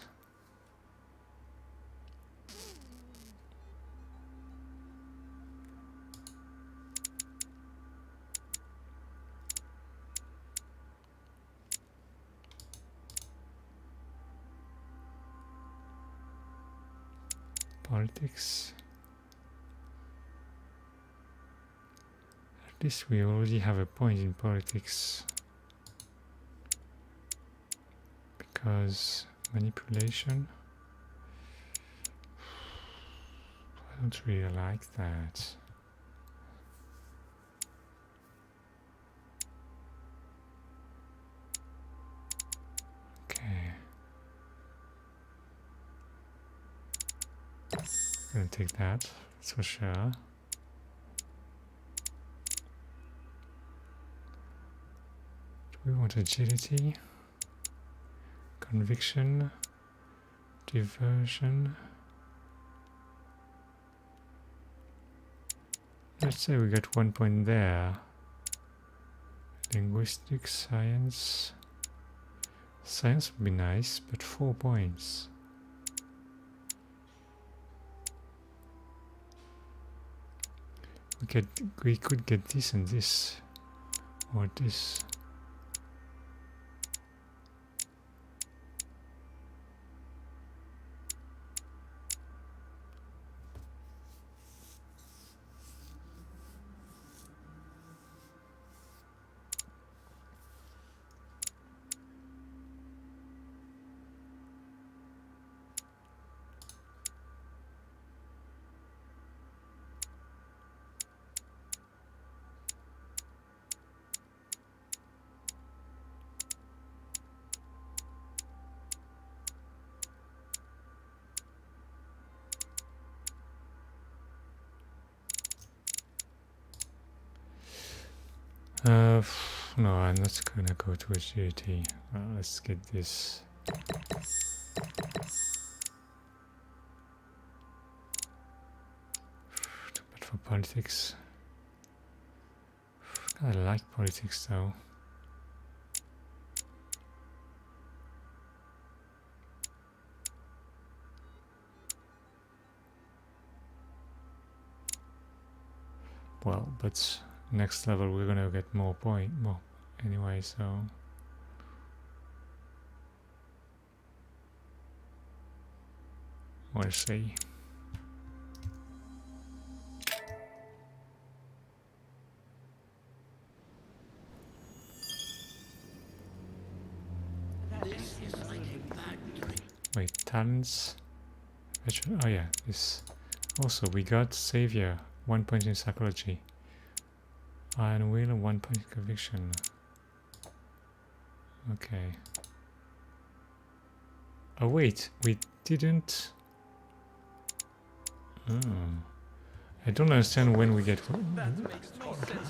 Politics. At least we already have a point in politics. Because manipulation. I don't really like that. Okay. Gonna take that, that's for sure. We want agility, conviction, diversion. Let's say we got 1 point there. Linguistics, science. Science would be nice, but 4 points. We could get this and this, or this. No, I'm not gonna go to agility. Let's get this. But for politics, I like politics though. Well, but next level we're gonna get more anyway, so we'll see. Wait, talents. Oh yeah, this. Also, we got Savior, 1 point in psychology. Iron Will, 1 point in conviction. Okay. Oh wait, we didn't. Oh. I don't understand when we get.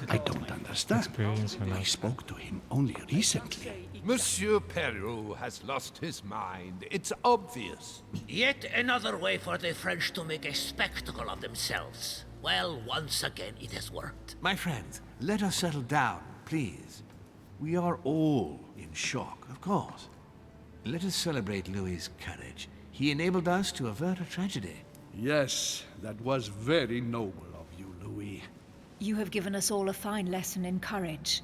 I don't understand. Experience or I not. spoke to him only recently. Monsieur Peru has lost his mind. It's obvious. Yet another way for the French to make a spectacle of themselves. Well, once again, it has worked. My friends, let us settle down, please. We are all in shock, of course. Let us celebrate Louis's courage. He enabled us to avert a tragedy. Yes, that was very noble of you, Louis. You have given us all a fine lesson in courage.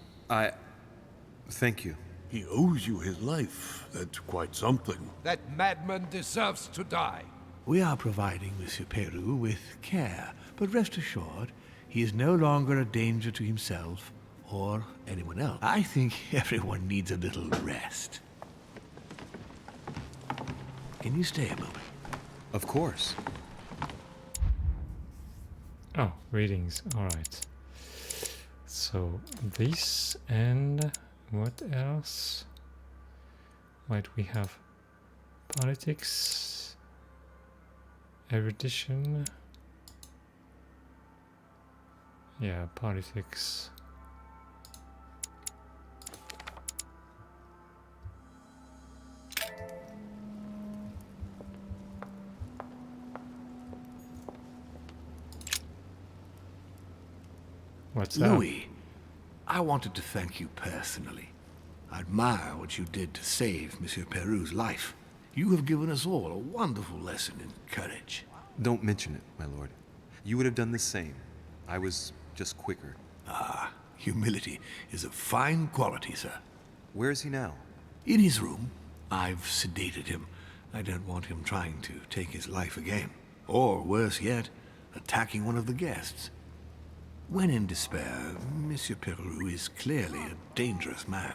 Thank you. He owes you his life. That's quite something. That madman deserves to die. We are providing Monsieur Peru with care, but rest assured, he is no longer a danger to himself or anyone else. I think everyone needs a little rest. Can you stay a moment? Of course. Oh, readings. Alright. So, this and what else? What we have? Politics, erudition. Yeah, politics. What's that? Louis, I wanted to thank you personally. I admire what you did to save Monsieur Peru's life. You have given us all a wonderful lesson in courage. Don't mention it, my lord. You would have done the same. I was just quicker. Ah, humility is a fine quality, sir. Where is he now? In his room. I've sedated him. I don't want him trying to take his life again. Or, worse yet, attacking one of the guests. When in despair, Monsieur Peru is clearly a dangerous man.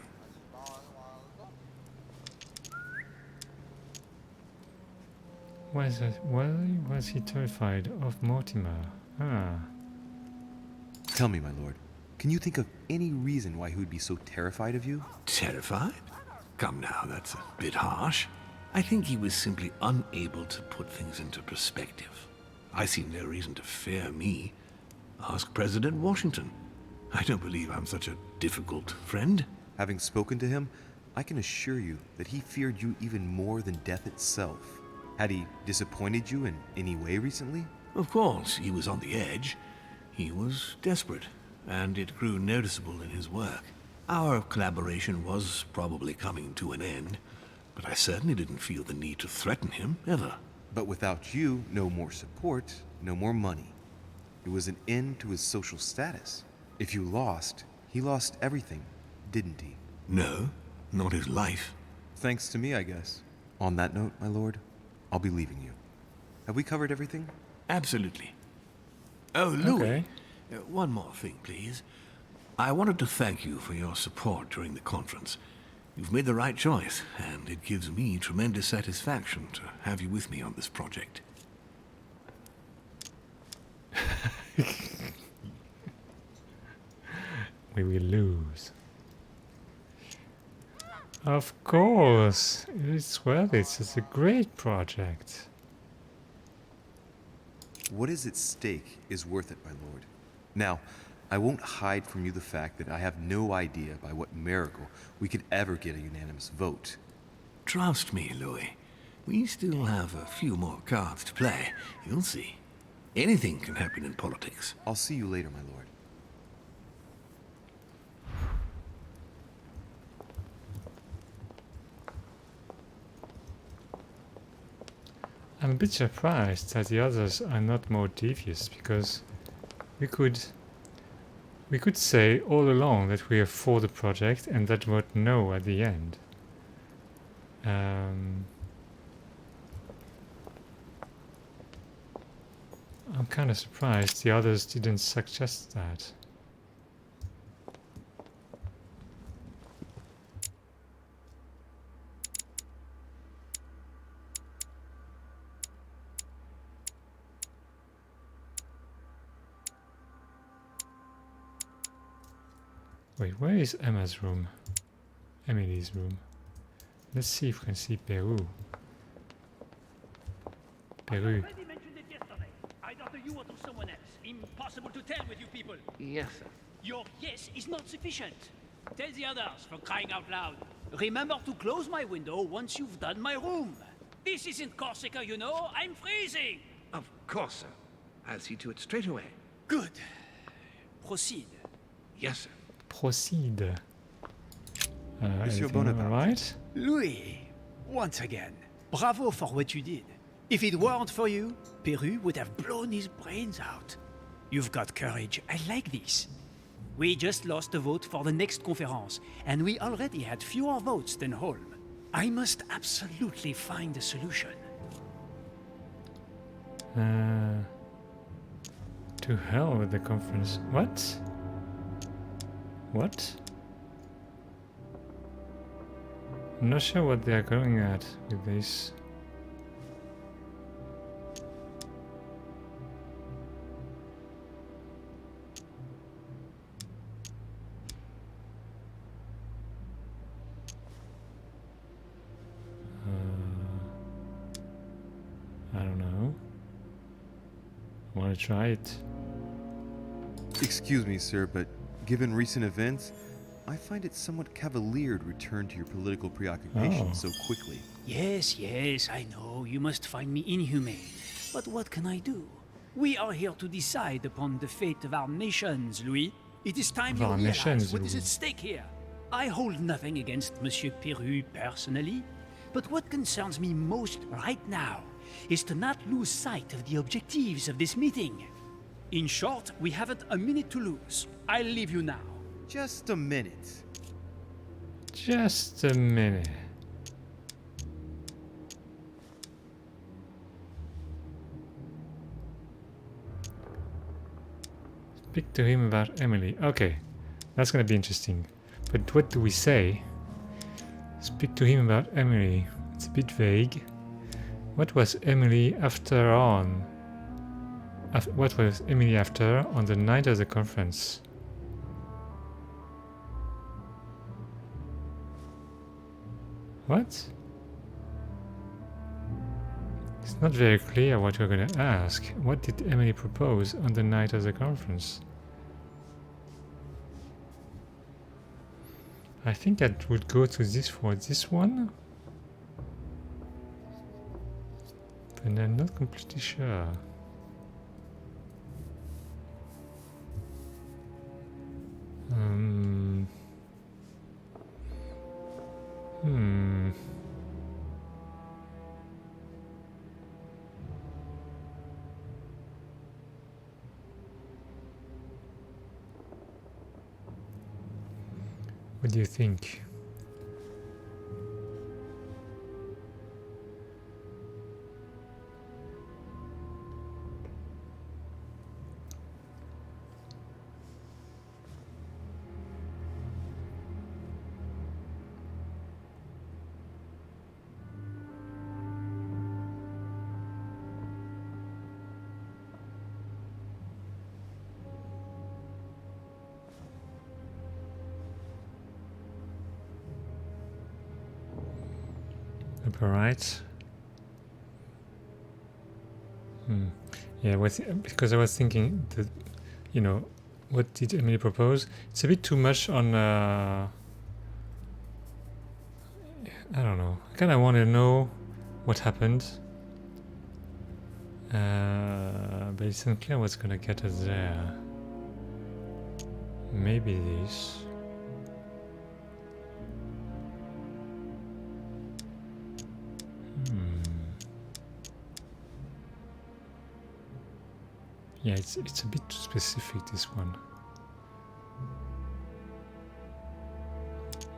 Why was he terrified of Mortimer? Ah. Tell me, my lord, can you think of any reason why he would be so terrified of you? Terrified? Come now, that's a bit harsh. I think he was simply unable to put things into perspective. I see no reason to fear me. Ask President Washington. I don't believe I'm such a difficult friend. Having spoken to him, I can assure you that he feared you even more than death itself. Had he disappointed you in any way recently? Of course, he was on the edge. He was desperate, and it grew noticeable in his work. Our collaboration was probably coming to an end, but I certainly didn't feel the need to threaten him, ever. But without you, no more support, no more money. It was an end to his social status. If you lost, he lost everything, didn't he? No, not his life. Thanks to me, I guess. On that note, my lord, I'll be leaving you. Have we covered everything? Absolutely. Oh, Louis, Okay. One more thing, please. I wanted to thank you for your support during the conference. You've made the right choice, and it gives me tremendous satisfaction to have you with me on this project. We will lose. Of course, it's worth it. It's a great project. What is at stake is worth it, my lord. Now, I won't hide from you the fact that I have no idea by what miracle we could ever get a unanimous vote. Trust me, Louis. We still have a few more cards to play. You'll see. Anything can happen in politics. I'll see you later, my lord. I'm a bit surprised that the others are not more devious, because we could We could say all along that we are for the project and that word no at the end. I'm kind of surprised the others didn't suggest that. Wait, where is Emma's room? Emily's room. Let's see if we can see Peru. Peru. Either to you or to someone else. Impossible to tell with you people. Yes, sir. Your yes is not sufficient. Tell the others, for crying out loud. Remember to close my window once you've done my room. This isn't Corsica, you know. I'm freezing. Of course, sir. I'll see to it straight away. Good. Proceed. Yes, sir. Proceed. Monsieur Everything Bonaparte. all right? Louis, once again, bravo for what you did. If it weren't for you, Peru would have blown his brains out. You've got courage. I like this. We just lost a vote for the next conference, and we already had fewer votes than Holm. I must absolutely find a solution. To hell with the conference. What? What? I'm not sure what they are going at with this. I don't know. I want to try it. Excuse me, sir, but given recent events, I find it somewhat cavalier to return to your political preoccupations so quickly. Yes, yes, I know. You must find me inhumane. But what can I do? We are here to decide upon the fate of our nations, Louis. It is time you realize what is at stake here. I hold nothing against Monsieur Peru personally, but what concerns me most right now is to not lose sight of the objectives of this meeting. In short, we haven't a minute to lose. I'll leave you now. Just a minute. Just a minute. Speak to him about Emily. Okay, that's gonna be interesting. But what do we say? Speak to him about Emily. It's a bit vague. What was Emily after on? What was Emily after on the night of the conference? What? It's not very clear what we're going to ask. What did Emily propose on the night of the conference? I think I would go to this for this one. But I'm not completely sure. What do you think? Alright. Yeah, because I was thinking that, you know, what did Emily propose? It's a bit too much on. I don't know. I kind of want to know what happened, but it's unclear what's gonna get us there. Maybe this. Yeah, it's a bit too specific, this one.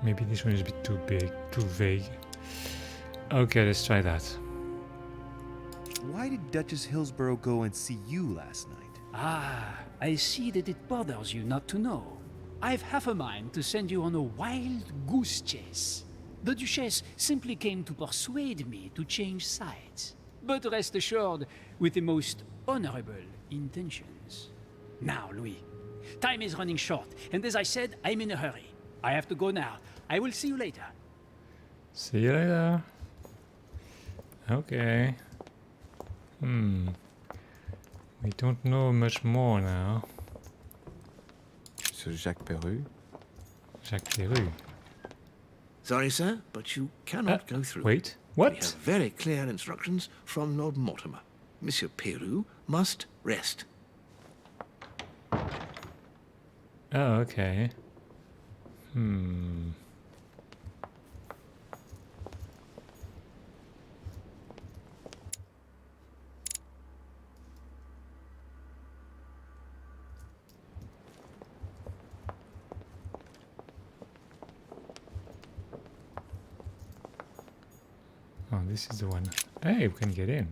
Maybe this one is a bit too big, too vague. Okay, let's try that. Why did Duchess Hillsborough go and see you last night? Ah, I see that it bothers you not to know. I've half a mind to send you on a wild goose chase. The Duchess simply came to persuade me to change sides. But rest assured, with the most honorable intentions. Now, Louis, time is running short, and as I said, I'm in a hurry. I have to go now. I will see you later. See you later. Okay. We don't know much more now. So Jacques Peru? Jacques Peru. Sorry, sir, but you cannot go through. Wait, what? We have very clear instructions from Lord Mortimer. Monsieur Peru must rest. Oh, okay. Oh, this is the one. Hey, we can get in.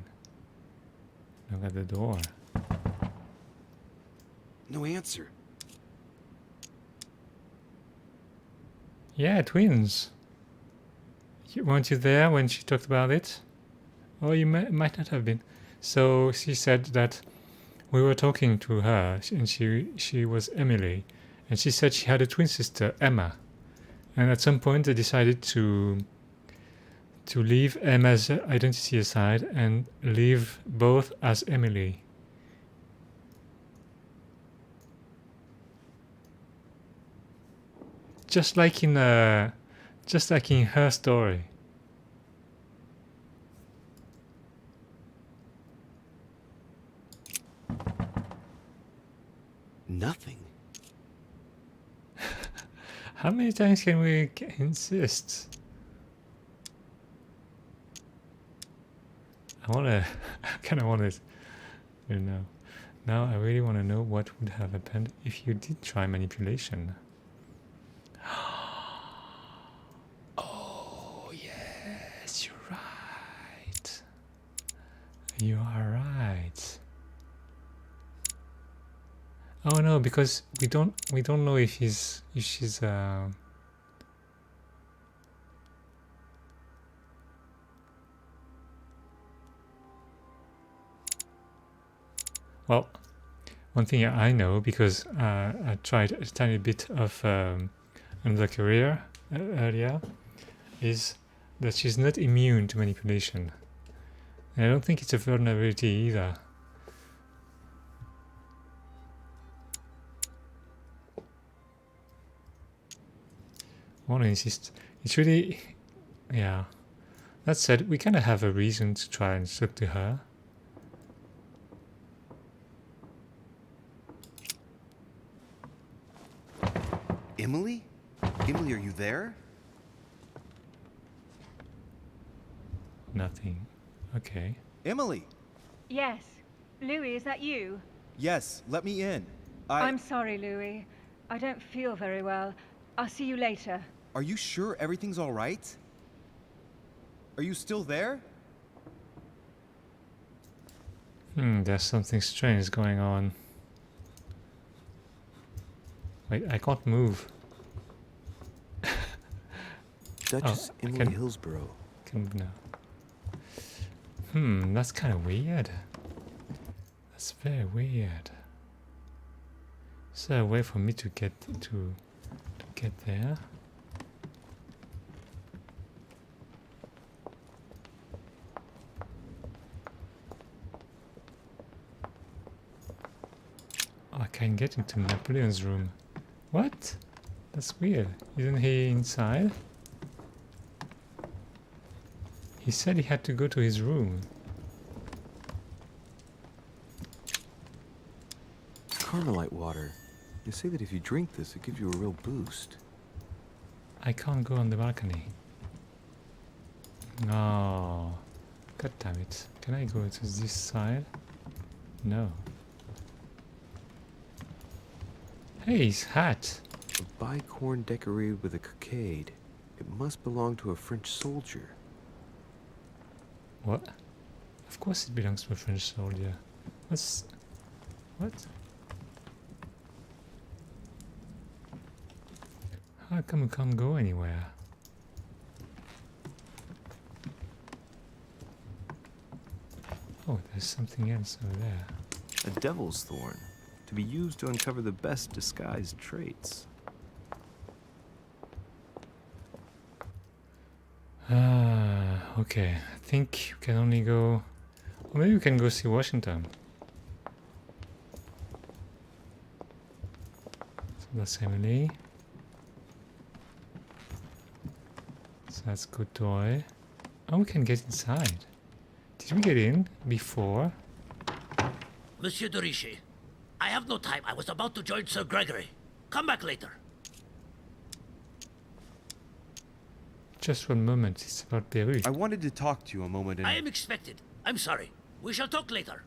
Look at the door. No answer. Yeah, twins. Weren't you there when she talked about it? Oh, you might not have been. So she said that we were talking to her, and she was Emily, and she said she had a twin sister, Emma, and at some point they decided to leave Emma's identity aside and leave both as Emily. Just like in her story. Nothing. How many times can we insist? I kind of want to, you know. Now I really want to know what would have happened if you did try manipulation. Oh, yes, you're right. You are right. Oh no, because we don't know if she's well, one thing I know, because I tried a tiny bit of another career earlier, is that she's not immune to manipulation. And I don't think it's a vulnerability either. I want to insist. It's really, yeah. That said, we kind of have a reason to try and talk to her. Emily? Emily, are you there? Nothing. Okay. Emily! Yes. Louis, is that you? Yes, let me in. I'm sorry, Louis. I don't feel very well. I'll see you later. Are you sure everything's all right? Are you still there? There's something strange going on. Wait, I can't move. Duchess Emily Hillsborough. Can move now. That's kind of weird. That's very weird. Is there a way for me to get there? I can't get into Napoleon's room. What? That's weird. Isn't he inside? He said he had to go to his room. Carmelite water. They say that if you drink this, it gives you a real boost. I can't go on the balcony. No. God damn it. Can I go to this side? No. Hey, his hat. A bicorn decorated with a cockade. must belong to a French soldier. What? Of course it belongs to a French soldier. What's... What? How come we can't go anywhere? Oh, there's something else over there. A devil's thorn, to be used to uncover the best disguised traits. Okay. I think we can only go... Or maybe we can go see Washington. So that's Emily. So that's good toy. Oh, we can get inside. Did we get in before? Monsieur de Richet, I have no time. I was about to join Sir Gregory. Come back later. Just one moment. It's about Peru. I wanted to talk to you a moment and... I am expected. I'm sorry. We shall talk later.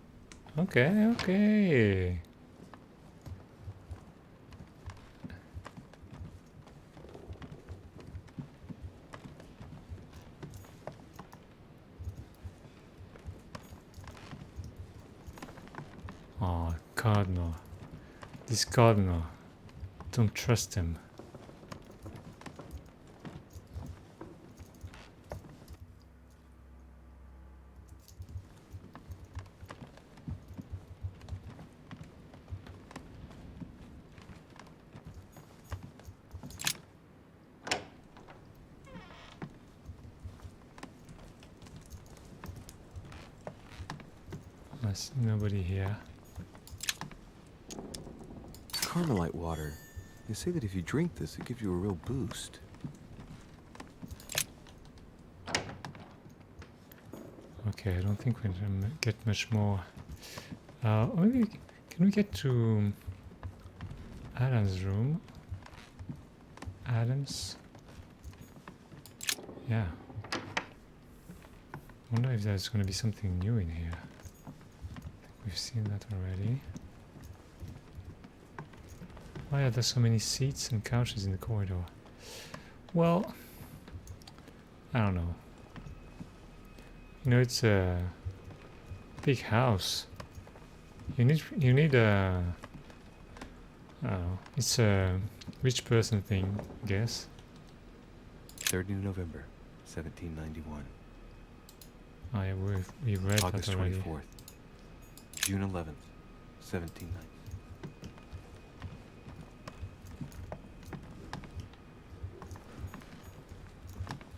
Okay, okay. Oh, Cardinal. This Cardinal. Don't trust him. There's nobody here. Carmelite water. They say that if you drink this, it gives you a real boost. Okay, I don't think we can get much more. Maybe can we get to Adam's room? Adam's? Yeah. Wonder if there's going to be something new in here. I think we've seen that already. Why are there so many seats and couches in the corridor? Well, I don't know. You know, it's a big house. You need a... I don't know. It's a rich person thing, I guess. 3rd of November, 1791. Oh yeah, we read August that already. 24th. June 11th, 1790.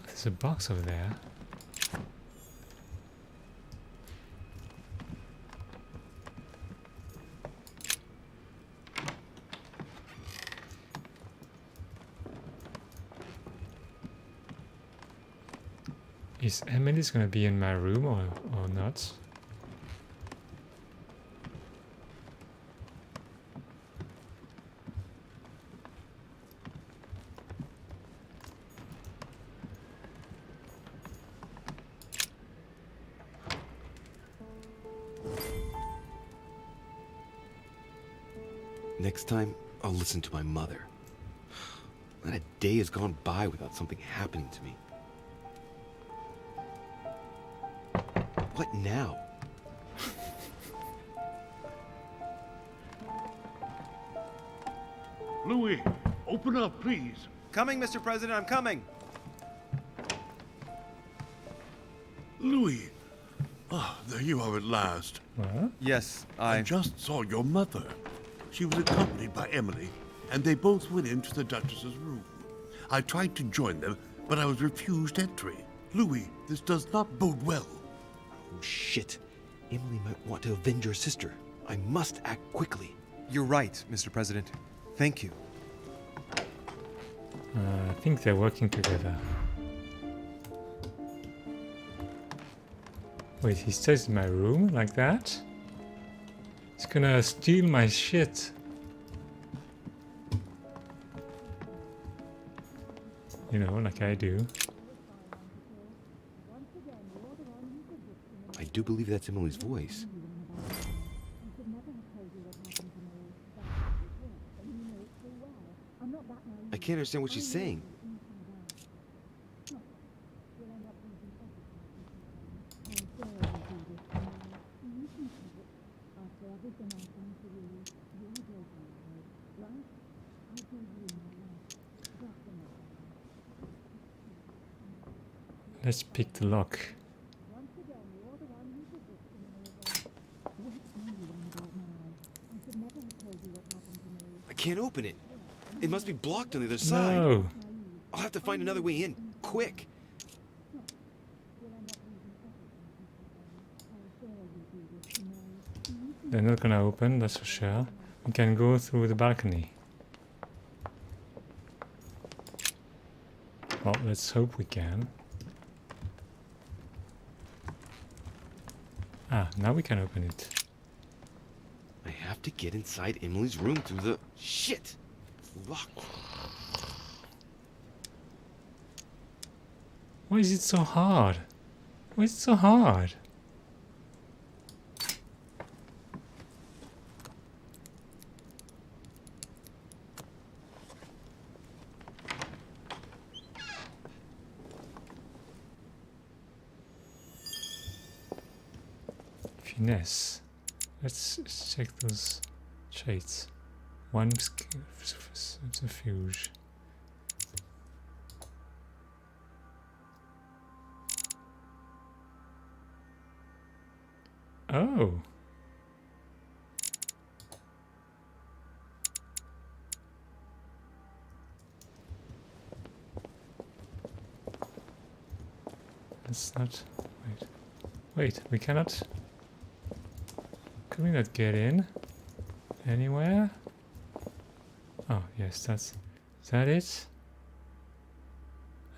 There's a box over there. Is Emily's gonna be in my room or not? Next time, I'll listen to my mother. Not a day has gone by without something happening to me. What now? Louis, open up, please. Coming, Mr. President, I'm coming. Louis. Ah, there you are at last. What? Yes, I just saw your mother. She was accompanied by Emily, and they both went into the Duchess's room. I tried to join them, but I was refused entry. Louis, this does not bode well. Oh, shit. Emily might want to avenge her sister. I must act quickly. You're right, Mr. President. Thank you. I think they're working together. Wait, he stays in my room like that? He's gonna steal my shit. You know, like I do. I do believe that's Emily's voice. I can't understand what she's saying. Let's pick the lock. I can't open it. It must be blocked on the other side. No. I'll have to find another way in, quick. They're not gonna open, that's for sure. We can go through the balcony. Well, let's hope we can. Ah, now we can open it. I have to get inside Emily's room through the... Shit! Locked. Why is it so hard? Why is it so hard? Finesse. Let's check those traits. One centrifuge. Oh. That's not... Wait. Wait, we cannot... Can we not get in? Anywhere? Oh, yes, that's... Is that it?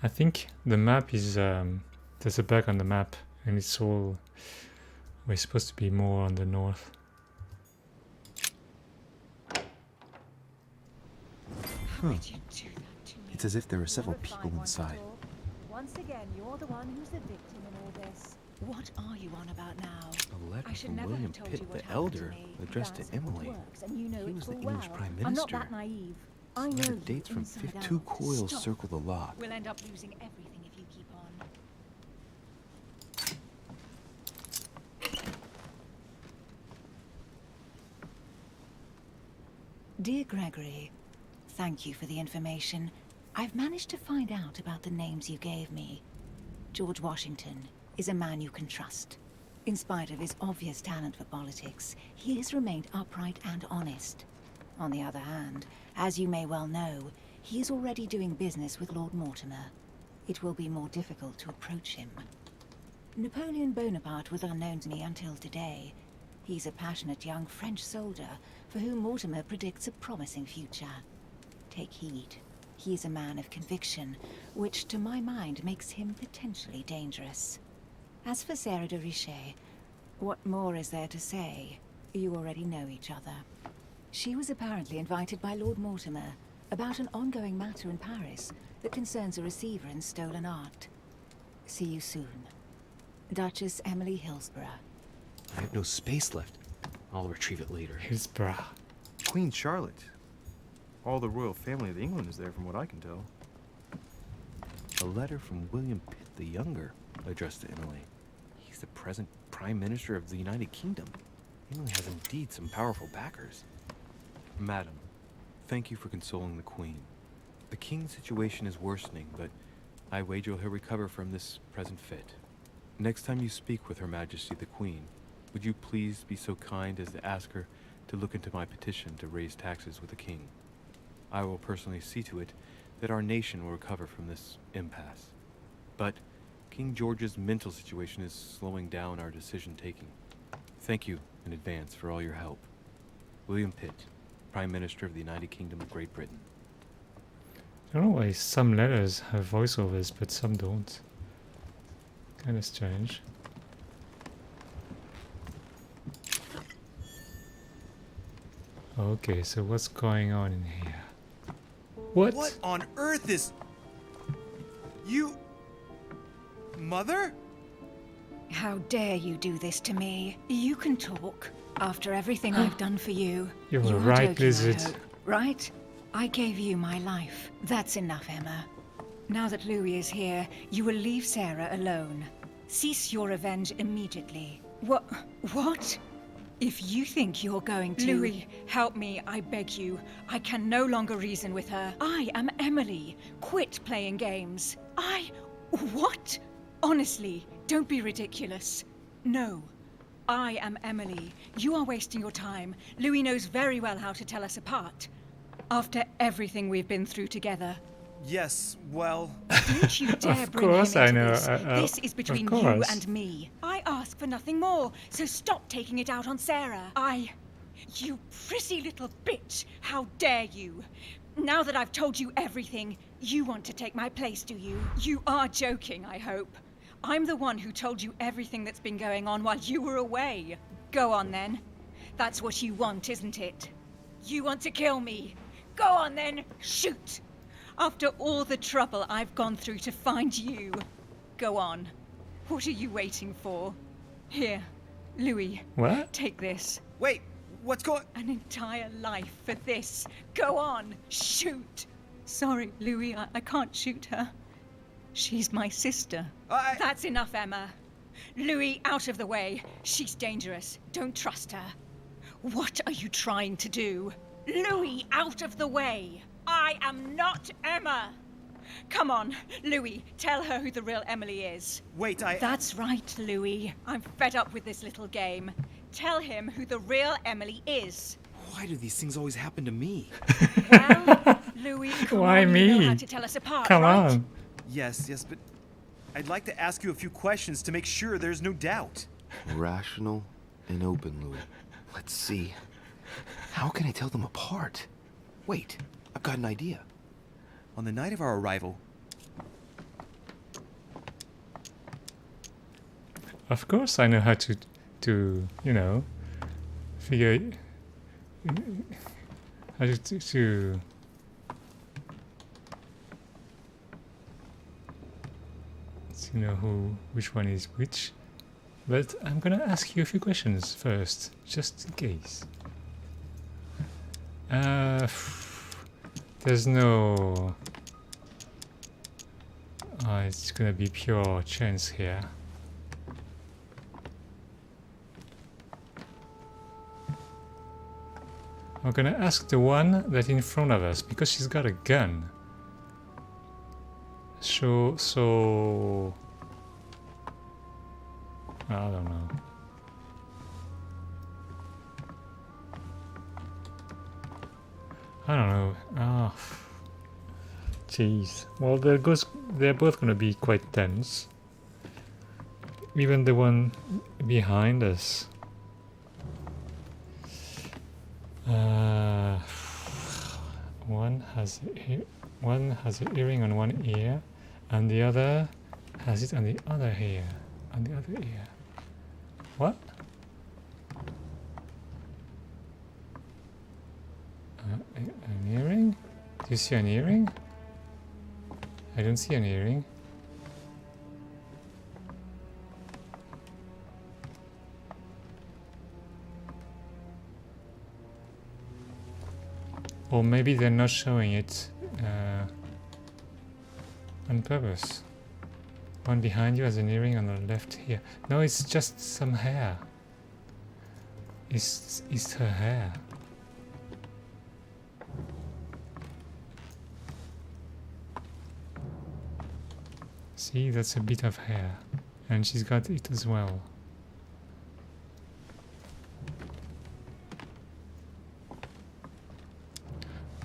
I think the map is... there's a bug on the map, and it's all... We're supposed to be more on the north. It's as if there are several people inside. Once again, you're the one who's the victim in all this. What are you on about now? A letter I should from never William have told Pitt you what the happened to Elder, me. addressed to That's how it Emily. works, and you know He it was the full English well. Prime I'm not Minister. that naive. I This know letter you dates from inside out. 2 coils Stop. circle the lock. We'll end up losing everything if you keep on. Dear Gregory, thank you for the information. I've managed to find out about the names you gave me. George Washington is a man you can trust. In spite of his obvious talent for politics, he has remained upright and honest. On the other hand, as you may well know, he is already doing business with Lord Mortimer. It will be more difficult to approach him. Napoleon Bonaparte was unknown to me until today. He's a passionate young French soldier for whom Mortimer predicts a promising future. Take heed. He is a man of conviction, which to my mind makes him potentially dangerous. As for Sarah de Richet, what more is there to say? You already know each other. She was apparently invited by Lord Mortimer about an ongoing matter in Paris that concerns a receiver in stolen art. See you soon. Duchess Emily Hillsborough. I have no space left. I'll retrieve it later. Hillsborough. Queen Charlotte. All the royal family of England is there from what I can tell. A letter from William Pitt the Younger, addressed to Emily. He's the present Prime Minister of the United Kingdom. Emily has indeed some powerful backers. Madam, thank you for consoling the Queen. The King's situation is worsening, but I wager he'll recover from this present fit. Next time you speak with Her Majesty the Queen, would you please be so kind as to ask her to look into my petition to raise taxes with the King? I will personally see to it that our nation will recover from this impasse. But King George's mental situation is slowing down our decision-taking. Thank you in advance for all your help. William Pitt, Prime Minister of the United Kingdom of Great Britain. I don't know why some letters have voiceovers, but some don't. Kind of strange. Okay, so what's going on in here? What? What on earth is... You... Mother? How dare you do this to me? You can talk after everything I've done for you. You're You right, joking, I Lizard. hope, right? I gave you my life. That's enough, Emma. Now that Louis is here, you will leave Sarah alone. Cease your revenge immediately. What? If you think you're going to... Louis, help me, I beg you. I can no longer reason with her. I am Emily. Quit playing games. What? Honestly, don't be ridiculous. No. I am Emily. You are wasting your time. Louis knows very well how to tell us apart. After everything we've been through together. Yes, well... Don't you dare Of bring him course into I know. this. This is between Of you course. and me. I ask for nothing more, so stop taking it out on Sarah. You prissy little bitch! How dare you! Now that I've told you everything, you want to take my place, do you? You are joking, I hope. I'm the one who told you everything that's been going on while you were away. Go on then. That's what you want, isn't it? You want to kill me. Go on then, shoot! After all the trouble I've gone through to find you. Go on. What are you waiting for? Here, Louis. What? Take this. Wait, what's going... An entire life for this. Go on, shoot! Sorry, Louis, I can't shoot her. She's my sister. That's enough, Emma. Louis, out of the way. She's dangerous. Don't trust her. What are you trying to do? Louis, out of the way. I am not Emma. Come on, Louis, tell her who the real Emily is. Wait, That's right, Louis. I'm fed up with this little game. Tell him who the real Emily is. Why do these things always happen to me? Well, Louis, come Why on, you know me? how to tell us apart, Come right? on. Yes, but I'd like to ask you a few questions to make sure there's no doubt. Rational and open, Louis. Let's see. How can I tell them apart? Wait, I've got an idea. On the night of our arrival... Of course I know how to you know, figure how to know which one is which. But I'm gonna ask you a few questions first, just in case. There's no... it's gonna be pure chance here. I'm gonna ask the one that's in front of us, because she's got a gun. So... I don't know. I don't know. Ah, jeez. Well, they're both gonna be quite tense. Even the one behind us. One has an earring on one ear, and the other has it on the other ear. On the other ear. What? An earring? Do you see an earring? I don't see an earring. Or maybe they're not showing it on purpose. One behind you has an earring on the left here. No, it's just some hair. It's her hair. See, that's a bit of hair. And she's got it as well.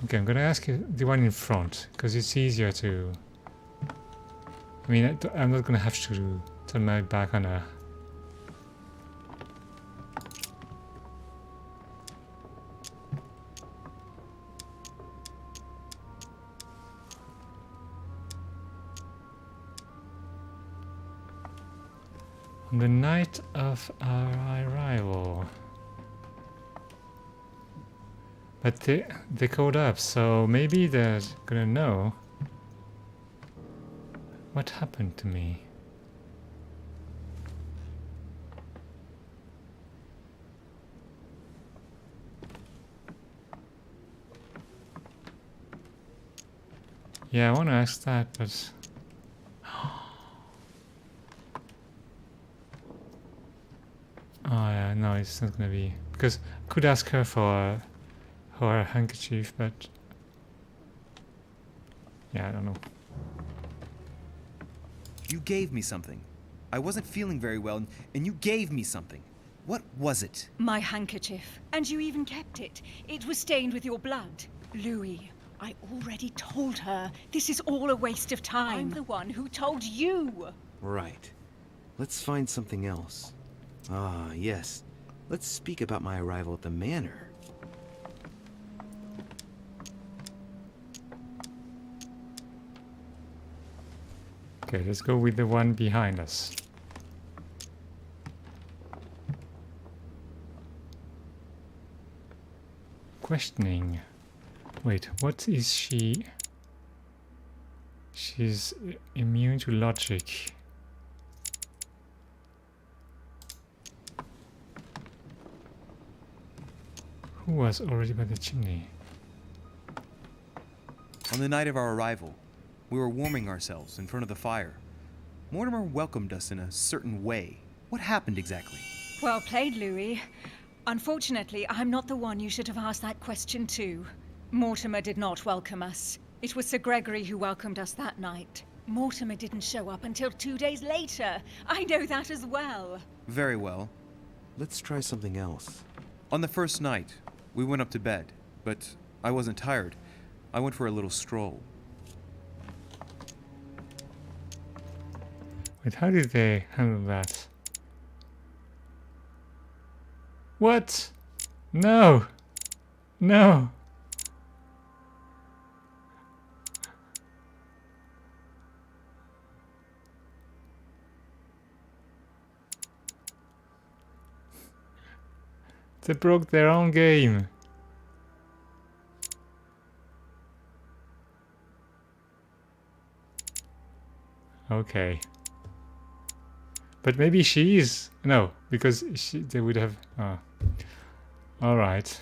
Okay, I'm gonna ask you the one in front, because it's easier to... I mean, I'm not gonna have to turn my back on her. On the night of our arrival. But they called up, so maybe they're gonna know what happened to me. Yeah, I want to ask that, but... Oh yeah, no, it's not gonna be, because I could ask her for her handkerchief, but yeah, I don't know. You gave me something. I wasn't feeling very well, and you gave me something. What was it? My handkerchief. And you even kept it. It was stained with your blood. Louis, I already told her this is all a waste of time. I'm the one who told you. Right. Let's find something else. Ah, yes. Let's speak about my arrival at the manor. Okay, let's go with the one behind us. Questioning. Wait, what is she? She's immune to logic. Who was already by the chimney? On the night of our arrival, we were warming ourselves in front of the fire. Mortimer welcomed us in a certain way. What happened exactly? Well played, Louis. Unfortunately, I'm not the one you should have asked that question to. Mortimer did not welcome us. It was Sir Gregory who welcomed us that night. Mortimer didn't show up until 2 days later. I know that as well. Very well. Let's try something else. On the first night, we went up to bed, but I wasn't tired. I went for a little stroll. Wait, how did they handle that? What? No! No! They broke their own game. Okay. But maybe she is. No, because they would have. All right.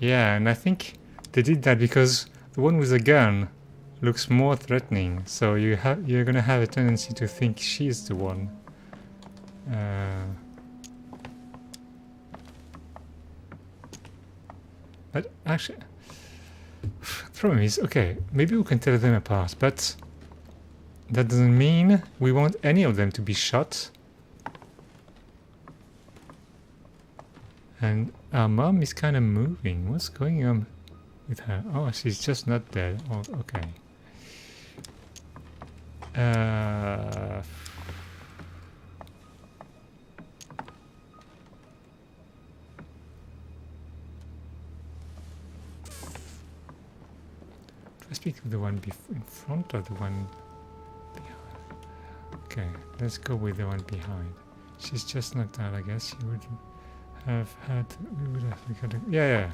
Yeah, and I think they did that because the one with the gun looks more threatening. So you're gonna have a tendency to think she's the one. But actually, the problem is, okay, maybe we can tell them apart, but that doesn't mean we want any of them to be shot. And our mom is kind of moving. What's going on with her? Oh, she's just not dead. Oh, okay. I speak of the one in front or the one behind? Okay, let's go with the one behind. She's just knocked out, I guess. She would have had... We would have... Yeah.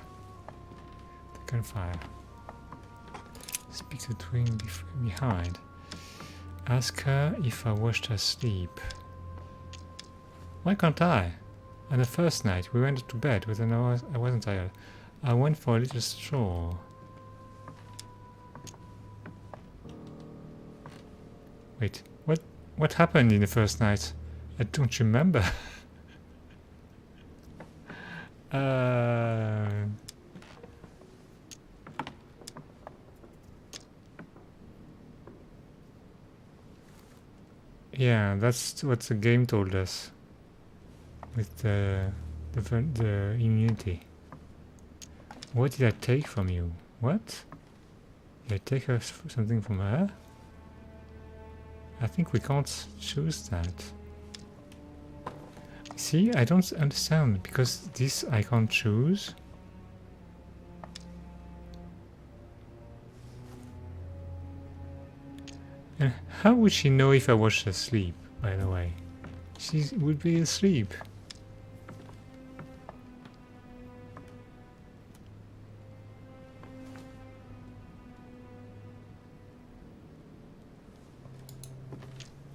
The gunfire. Speak to the twin behind. Ask her if I watched her sleep. Why can't I? On the first night, we went to bed with an hour. I wasn't tired. I went for a little stroll. Wait, what happened in the first night? I don't remember. Yeah, that's what the game told us with the immunity. What did I take from you? What? Did I take something from her? I think we can't choose that. See, I don't understand, because this I can't choose. And how would she know if I watched her sleep, by the way? She would be asleep.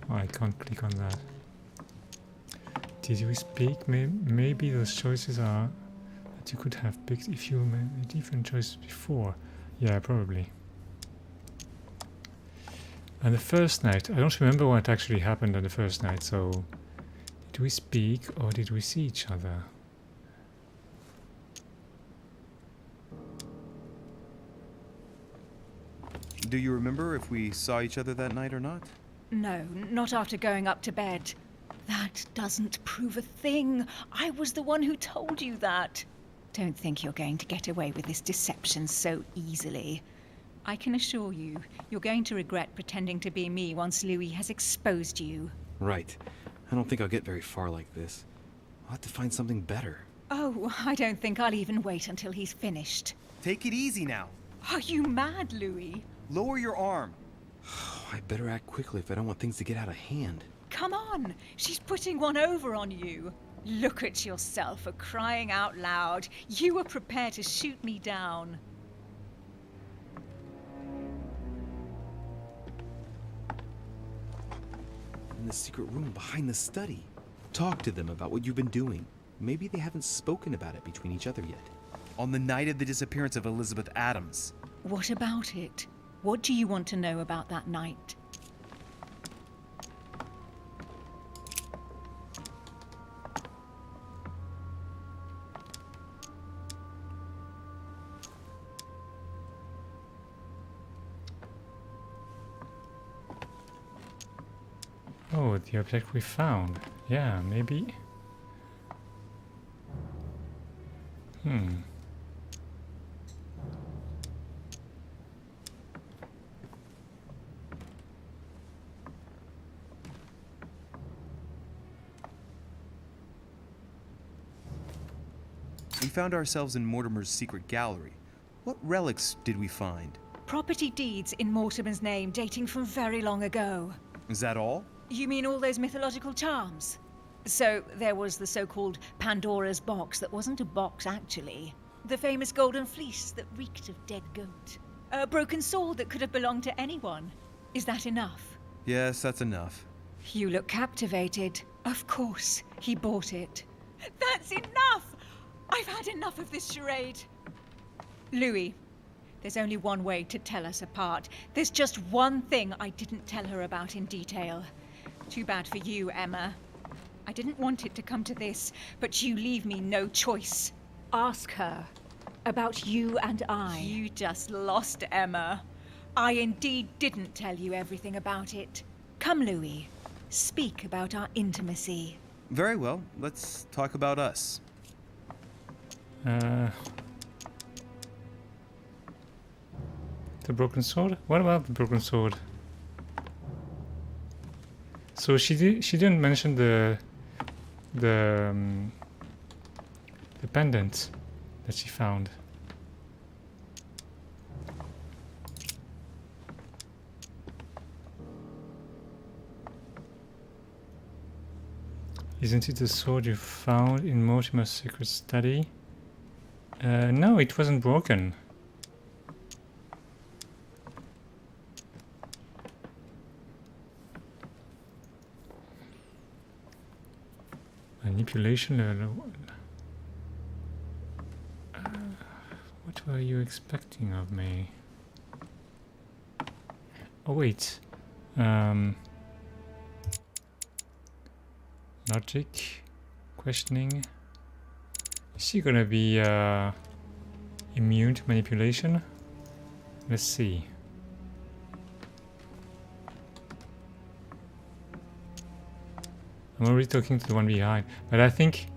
Oh, I can't click on that. Did we speak? Maybe those choices are that you could have picked if you made different choices before. Yeah, probably. And the first night, I don't remember what actually happened on the first night, so did we speak or did we see each other? Do you remember if we saw each other that night or not? No, not after going up to bed. That doesn't prove a thing. I was the one who told you that. Don't think you're going to get away with this deception so easily. I can assure you, you're going to regret pretending to be me once Louis has exposed you. Right. I don't think I'll get very far like this. I'll have to find something better. Oh, I don't think I'll even wait until he's finished. Take it easy now. Are you mad, Louis? Lower your arm. I better act quickly if I don't want things to get out of hand. Come on, she's putting one over on you. Look at yourself for crying out loud. You were prepared to shoot me down. In the secret room behind the study. Talk to them about what you've been doing. Maybe they haven't spoken about it between each other yet. On the night of the disappearance of Elizabeth Adams. What about it? What do you want to know about that night? Oh, the object we found. Yeah, maybe. We found ourselves in Mortimer's secret gallery. What relics did we find? Property deeds in Mortimer's name dating from very long ago. Is that all? You mean all those mythological charms? So there was the so-called Pandora's box that wasn't a box actually. The famous golden fleece that reeked of dead goat. A broken sword that could have belonged to anyone. Is that enough? Yes, that's enough. You look captivated. Of course, he bought it. That's enough! I've had enough of this charade. Louis, there's only one way to tell us apart. There's just one thing I didn't tell her about in detail. Too bad for you, Emma. I didn't want it to come to this, but you leave me no choice. Ask her about you and I. You just lost, Emma. I indeed didn't tell you everything about it. Come, Louis. Speak about our intimacy. Very well. Let's talk about us. The broken sword? What about the broken sword? So she didn't mention the pendant that she found. Isn't it the sword you found in Mortimer's secret study? No, it wasn't broken. Manipulation level. What were you expecting of me? Oh wait. Logic, questioning. Is she gonna be immune to manipulation? Let's see. I'm already talking to the one behind, but I think,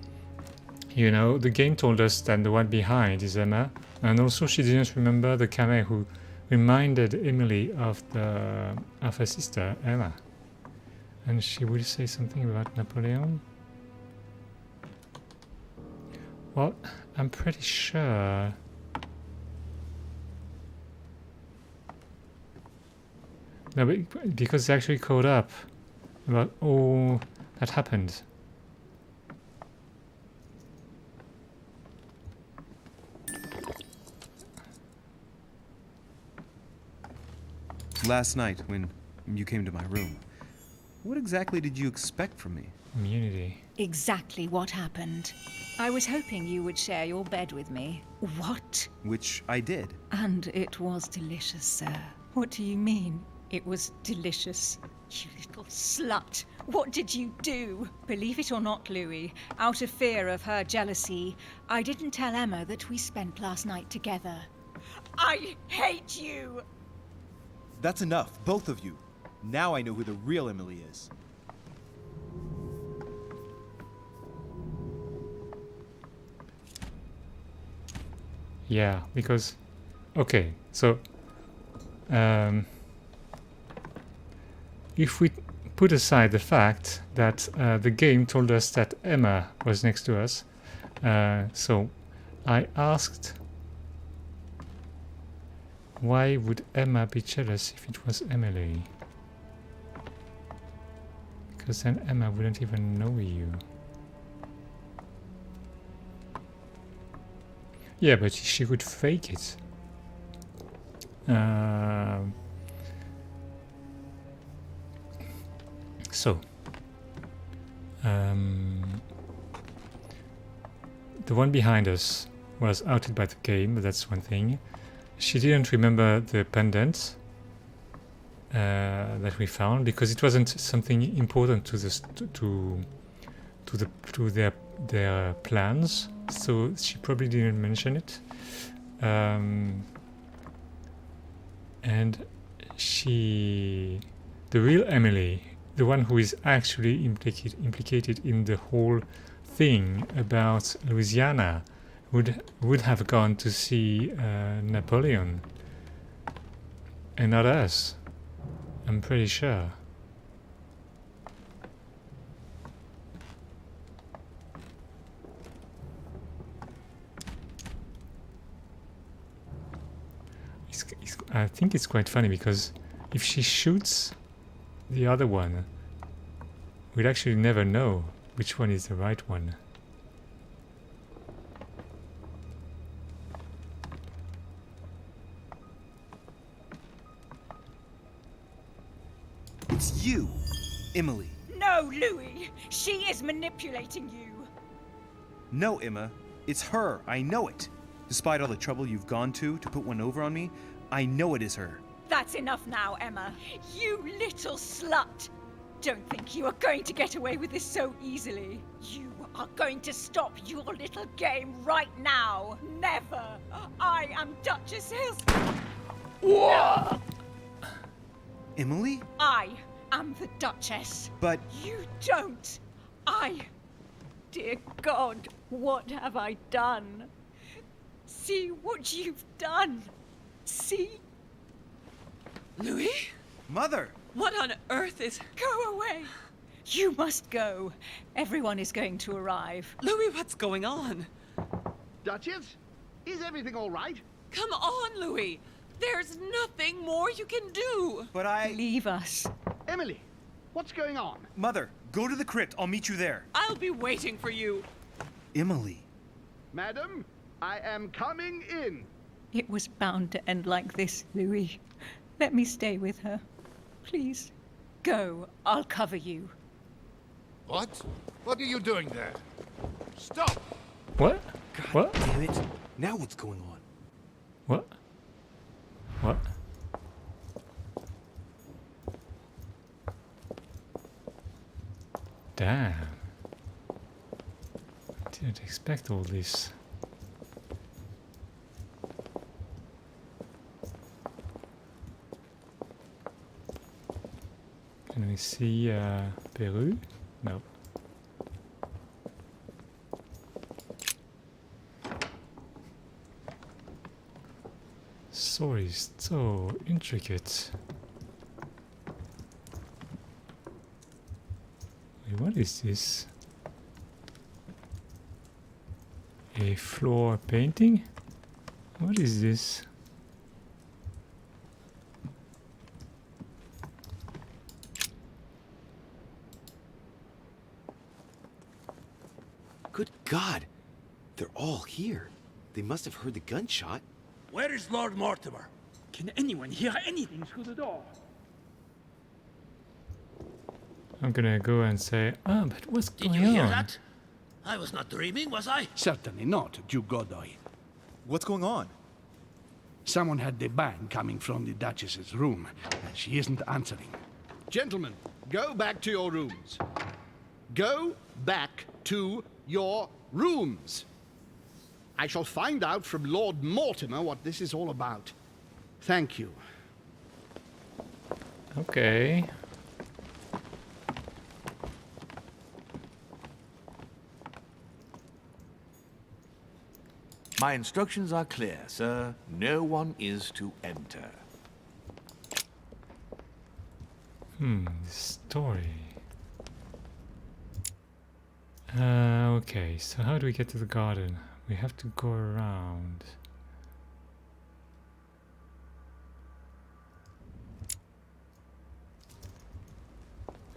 you know, the game told us that the one behind is Emma, and also she didn't remember the Kame who reminded Emily of her sister Emma, and she will say something about Napoleon. Well, I'm pretty sure. No, but because they actually caught up about all that happened. Last night, when you came to my room, What exactly did you expect from me? Immunity. Exactly what happened. I was hoping you would share your bed with me. What? Which I did. And it was delicious, sir. What do you mean, it was delicious? You little slut. What did you do? Believe it or not, Louis, out of fear of her jealousy, I didn't tell Emma that we spent last night together. I hate you! That's enough, both of you. Now I know who the real Emily is. Yeah, because... Okay, so... if we put aside the fact that the game told us that Emma was next to us, so I asked... Why would Emma be jealous if it was Emily? Because then Emma wouldn't even know you. Yeah, but she could fake it. So, the one behind us was outed by the game, but that's one thing. She didn't remember the pendant that we found because it wasn't something important to this to their plans, so she probably didn't mention it. And the real Emily, the one who is actually implicated in the whole thing about Louisiana, would have gone to see Napoleon and not us. I'm pretty sure. I think it's quite funny because if she shoots the other one, we'd actually never know which one is the right one. It's you, Emily. No, Louis! She is manipulating you! No, Emma. It's her. I know it. Despite all the trouble you've gone to put one over on me, I know it is her. That's enough now, Emma. You little slut! Don't think you are going to get away with this so easily. You are going to stop your little game right now. Never! I am Duchess Hills. Whoa! Emily? I am the Duchess. But... You don't. Dear God, what have I done? See what you've done. See? Louis? Mother! What on earth is... Go away! You must go. Everyone is going to arrive. Louis, what's going on? Duchess? Is everything all right? Come on, Louis! There's nothing more you can do! But I... Leave us. Emily, what's going on? Mother, go to the crypt. I'll meet you there. I'll be waiting for you. Emily. Madam, I am coming in. It was bound to end like this, Louis. Let me stay with her. Please. Go. I'll cover you. What? What are you doing there? Stop! What? God What? damn it. Now what's going on? What? What? Damn. Didn't expect all this. Can we see Peru? No. Story is so intricate. Wait, what is this? A floor painting? What is this? Good God! They're all here. They must have heard the gunshot. Where is Lord Mortimer? Can anyone hear anything through the door? I'm gonna go and say, oh, but what's Did going you hear on? that? I was not dreaming, was I? Certainly not, Duke Godoy. What's going on? Someone had the bang coming from the Duchess's room, and she isn't answering. Gentlemen, go back to your rooms. Go back to your rooms. I shall find out from Lord Mortimer what this is all about. Thank you. Okay. My instructions are clear, sir. No one is to enter. Story. Okay, so how do we get to the garden? We have to go around.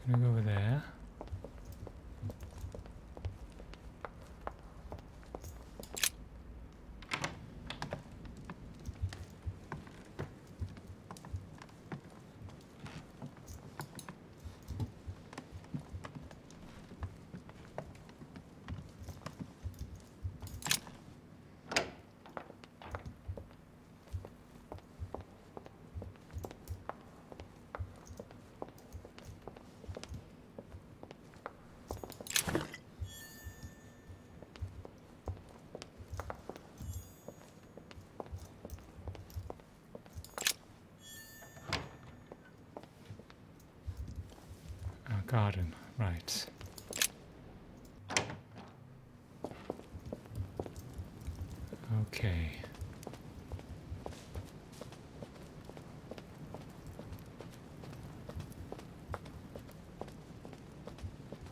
Gonna go over there. Garden, right. Okay.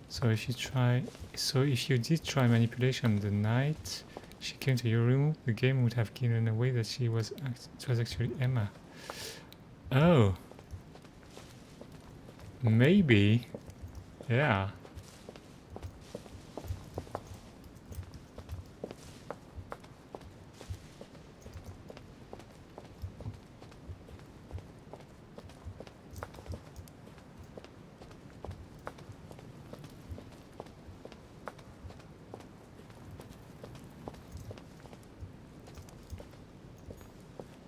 So if you did try manipulation of the night, she came to your room, the game would have given away that it was actually Emma. Oh. Maybe. Yeah.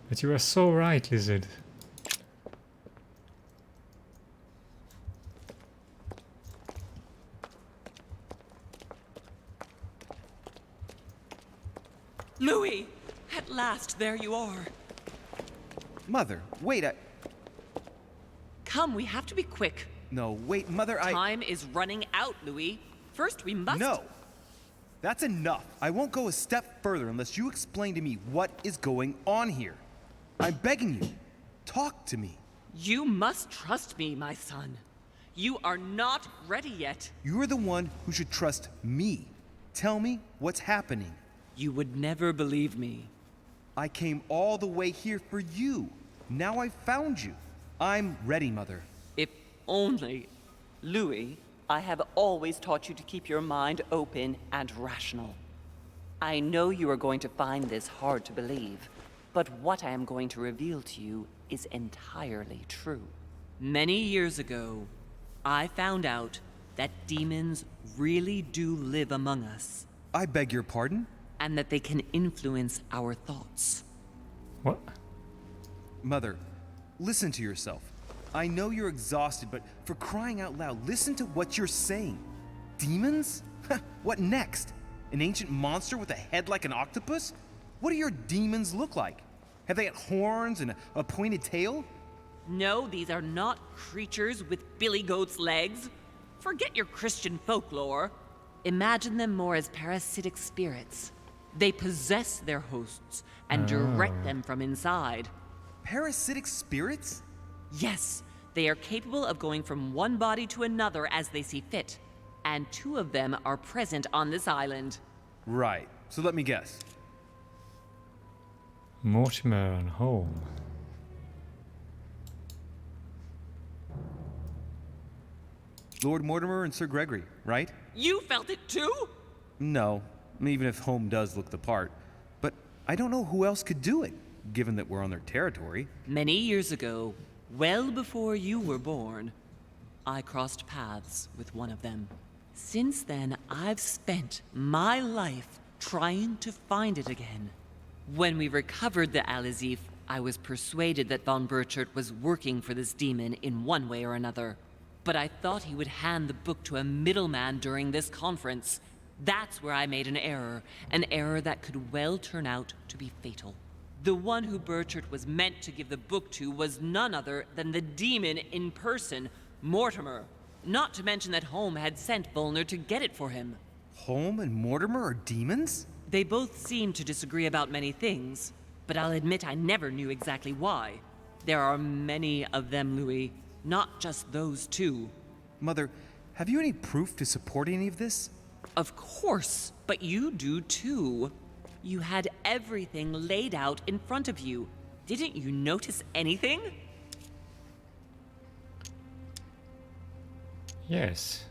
But you are so right, Lizard. Louis! At last, there you are. Mother, wait, Come, we have to be quick. No, wait, Mother, Time is running out, Louis. First, we must... No! That's enough. I won't go a step further unless you explain to me what is going on here. I'm begging you. Talk to me. You must trust me, my son. You are not ready yet. You're the one who should trust me. Tell me what's happening. You would never believe me. I came all the way here for you. Now I've found you. I'm ready, Mother. If only. Louis, I have always taught you to keep your mind open and rational. I know you are going to find this hard to believe, but what I am going to reveal to you is entirely true. Many years ago, I found out that demons really do live among us. I beg your pardon? And that they can influence our thoughts. What? Mother, listen to yourself. I know you're exhausted, but for crying out loud, listen to what you're saying. Demons? What next? An ancient monster with a head like an octopus? What do your demons look like? Have they got horns and a pointed tail? No, these are not creatures with billy goat's legs. Forget your Christian folklore. Imagine them more as parasitic spirits. They possess their hosts and direct them from inside. Parasitic spirits? Yes, they are capable of going from one body to another as they see fit. And 2 of them are present on this island. Right. So let me guess. Mortimer and Holm. Lord Mortimer and Sir Gregory, right? You felt it too? No, even if Holm does look the part. But I don't know who else could do it, given that we're on their territory. Many years ago, well before you were born, I crossed paths with one of them. Since then, I've spent my life trying to find it again. When we recovered the Alizif, I was persuaded that von Burchard was working for this demon in one way or another. But I thought he would hand the book to a middleman during this conference. That's where I made an error that could well turn out to be fatal. The one who Burchard was meant to give the book to was none other than the demon in person, Mortimer. Not to mention that Holm had sent Volner to get it for him. Holm and Mortimer are demons? They both seem to disagree about many things, but I'll admit I never knew exactly why. There are many of them, Louis, not just those two. Mother, have you any proof to support any of this? Of course, but you do too. You had everything laid out in front of you. Didn't you notice anything? Yes.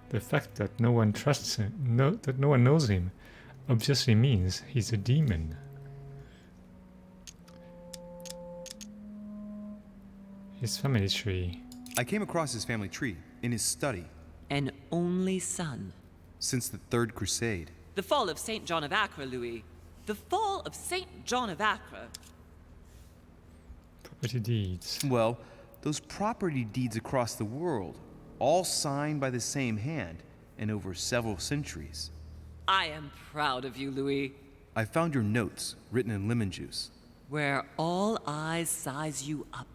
The fact that no one trusts him, that no one knows him, obviously means he's a demon. His family tree. I came across his family tree in his study. An only son. Since the Third Crusade. The fall of St. John of Acre, Louis. The fall of St. John of Acre. Property deeds. Well, those property deeds across the world, all signed by the same hand and over several centuries. I am proud of you, Louis. I found your notes written in lemon juice. Where all eyes size you up.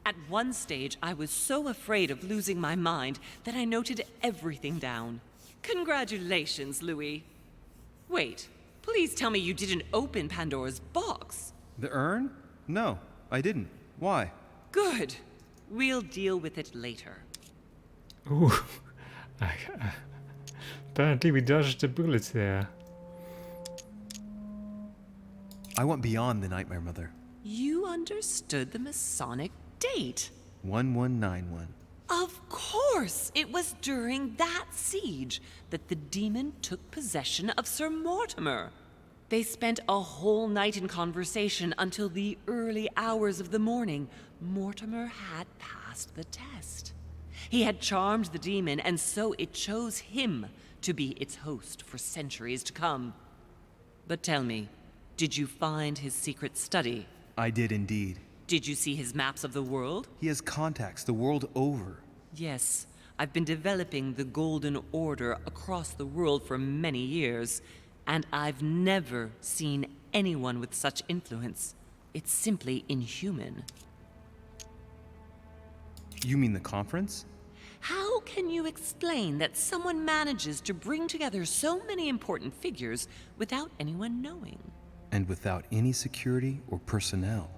At one stage, I was so afraid of losing my mind that I noted everything down. Congratulations, Louis. Wait, please tell me you didn't open Pandora's box. The urn? No, I didn't. Why? Good. We'll deal with it later. Ooh. Apparently we dodged the bullet there. I went beyond the Nightmare Mother. You understood the Masonic date. 1191. Of course! It was during that siege that the demon took possession of Sir Mortimer. They spent a whole night in conversation until the early hours of the morning. Mortimer had passed the test. He had charmed the demon, and so it chose him to be its host for centuries to come. But tell me, did you find his secret study? I did indeed. Did you see his maps of the world? He has contacts the world over. Yes, I've been developing the Golden Order across the world for many years, and I've never seen anyone with such influence. It's simply inhuman. You mean the conference? How can you explain that someone manages to bring together so many important figures without anyone knowing? And without any security or personnel.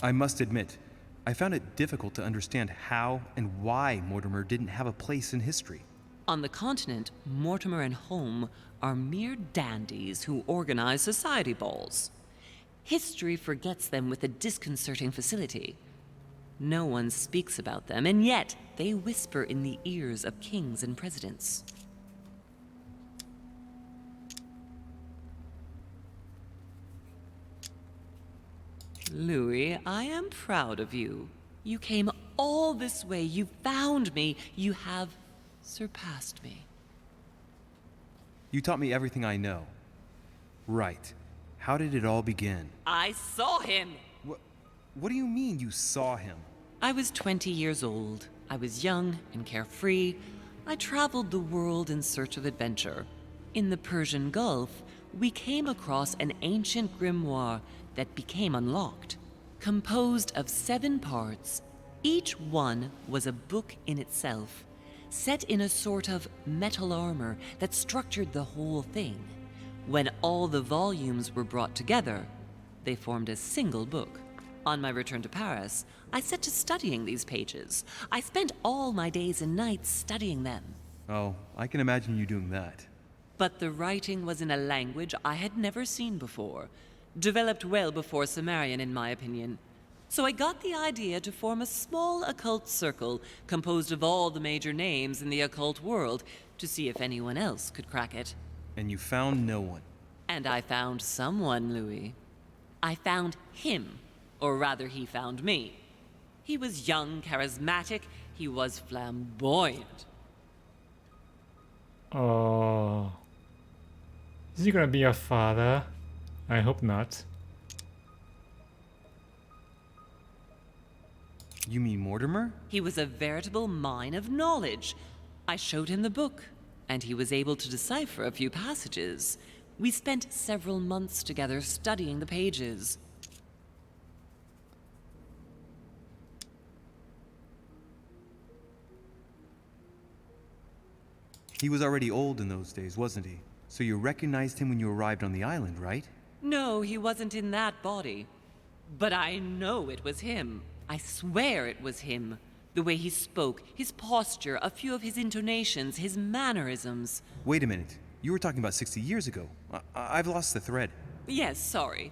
I must admit, I found it difficult to understand how and why Mortimer didn't have a place in history. On the continent, Mortimer and Holm are mere dandies who organize society balls. History forgets them with a disconcerting facility. No one speaks about them, and yet they whisper in the ears of kings and presidents. Louis, I am proud of you. You came all this way. You found me. You have surpassed me. You taught me everything I know. Right. How did it all begin? I saw him! What do you mean you saw him? I was 20 years old. I was young and carefree. I traveled the world in search of adventure. In the Persian Gulf, we came across an ancient grimoire that became unlocked. Composed of 7 parts, each one was a book in itself, set in a sort of metal armor that structured the whole thing. When all the volumes were brought together, they formed a single book. On my return to Paris, I set to studying these pages. I spent all my days and nights studying them. Oh, I can imagine you doing that. But the writing was in a language I had never seen before, developed well before Sumerian, in my opinion. So I got the idea to form a small occult circle composed of all the major names in the occult world to see if anyone else could crack it. And you found no one. And I found someone, Louis. I found him. Or rather, he found me. He was young, charismatic. He was flamboyant. Oh. Is he gonna be your father? I hope not. You mean Mortimer? He was a veritable mine of knowledge. I showed him the book, and he was able to decipher a few passages. We spent several months together studying the pages. He was already old in those days, wasn't he? So you recognized him when you arrived on the island, right? No, he wasn't in that body. But I know it was him. I swear it was him. The way he spoke, his posture, a few of his intonations, his mannerisms. Wait a minute. You were talking about 60 years ago. I've lost the thread. Yes, sorry.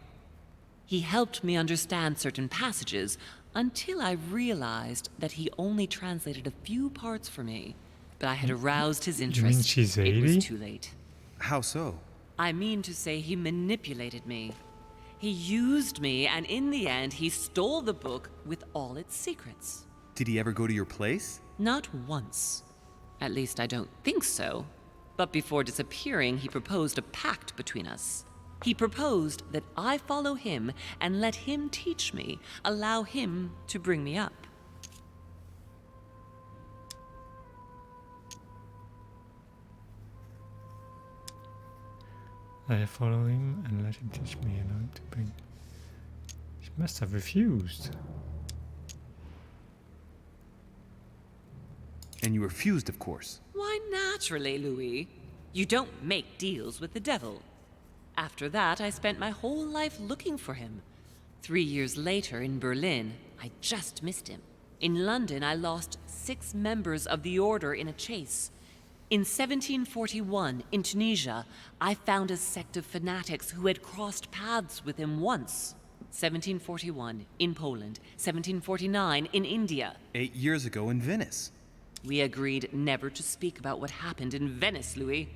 He helped me understand certain passages until I realized that he only translated a few parts for me. But I had aroused his interest. You mean she's 80? It was too late. How so? I mean to say he manipulated me. He used me, and in the end, he stole the book with all its secrets. Did he ever go to your place? Not once. At least I don't think so. But before disappearing, he proposed a pact between us. He proposed that I follow him and let him teach me, allow him to bring me up. I follow him and let him teach me and how to bring. She must have refused. And you refused, of course. Why, naturally, Louis. You don't make deals with the devil. After that, I spent my whole life looking for him. 3 years later, in Berlin, I just missed him. In London, I lost 6 members of the Order in a chase. In 1741, in Tunisia, I found a sect of fanatics who had crossed paths with him once. 1741, in Poland. 1749, in India. 8 years ago in Venice. We agreed never to speak about what happened in Venice, Louis.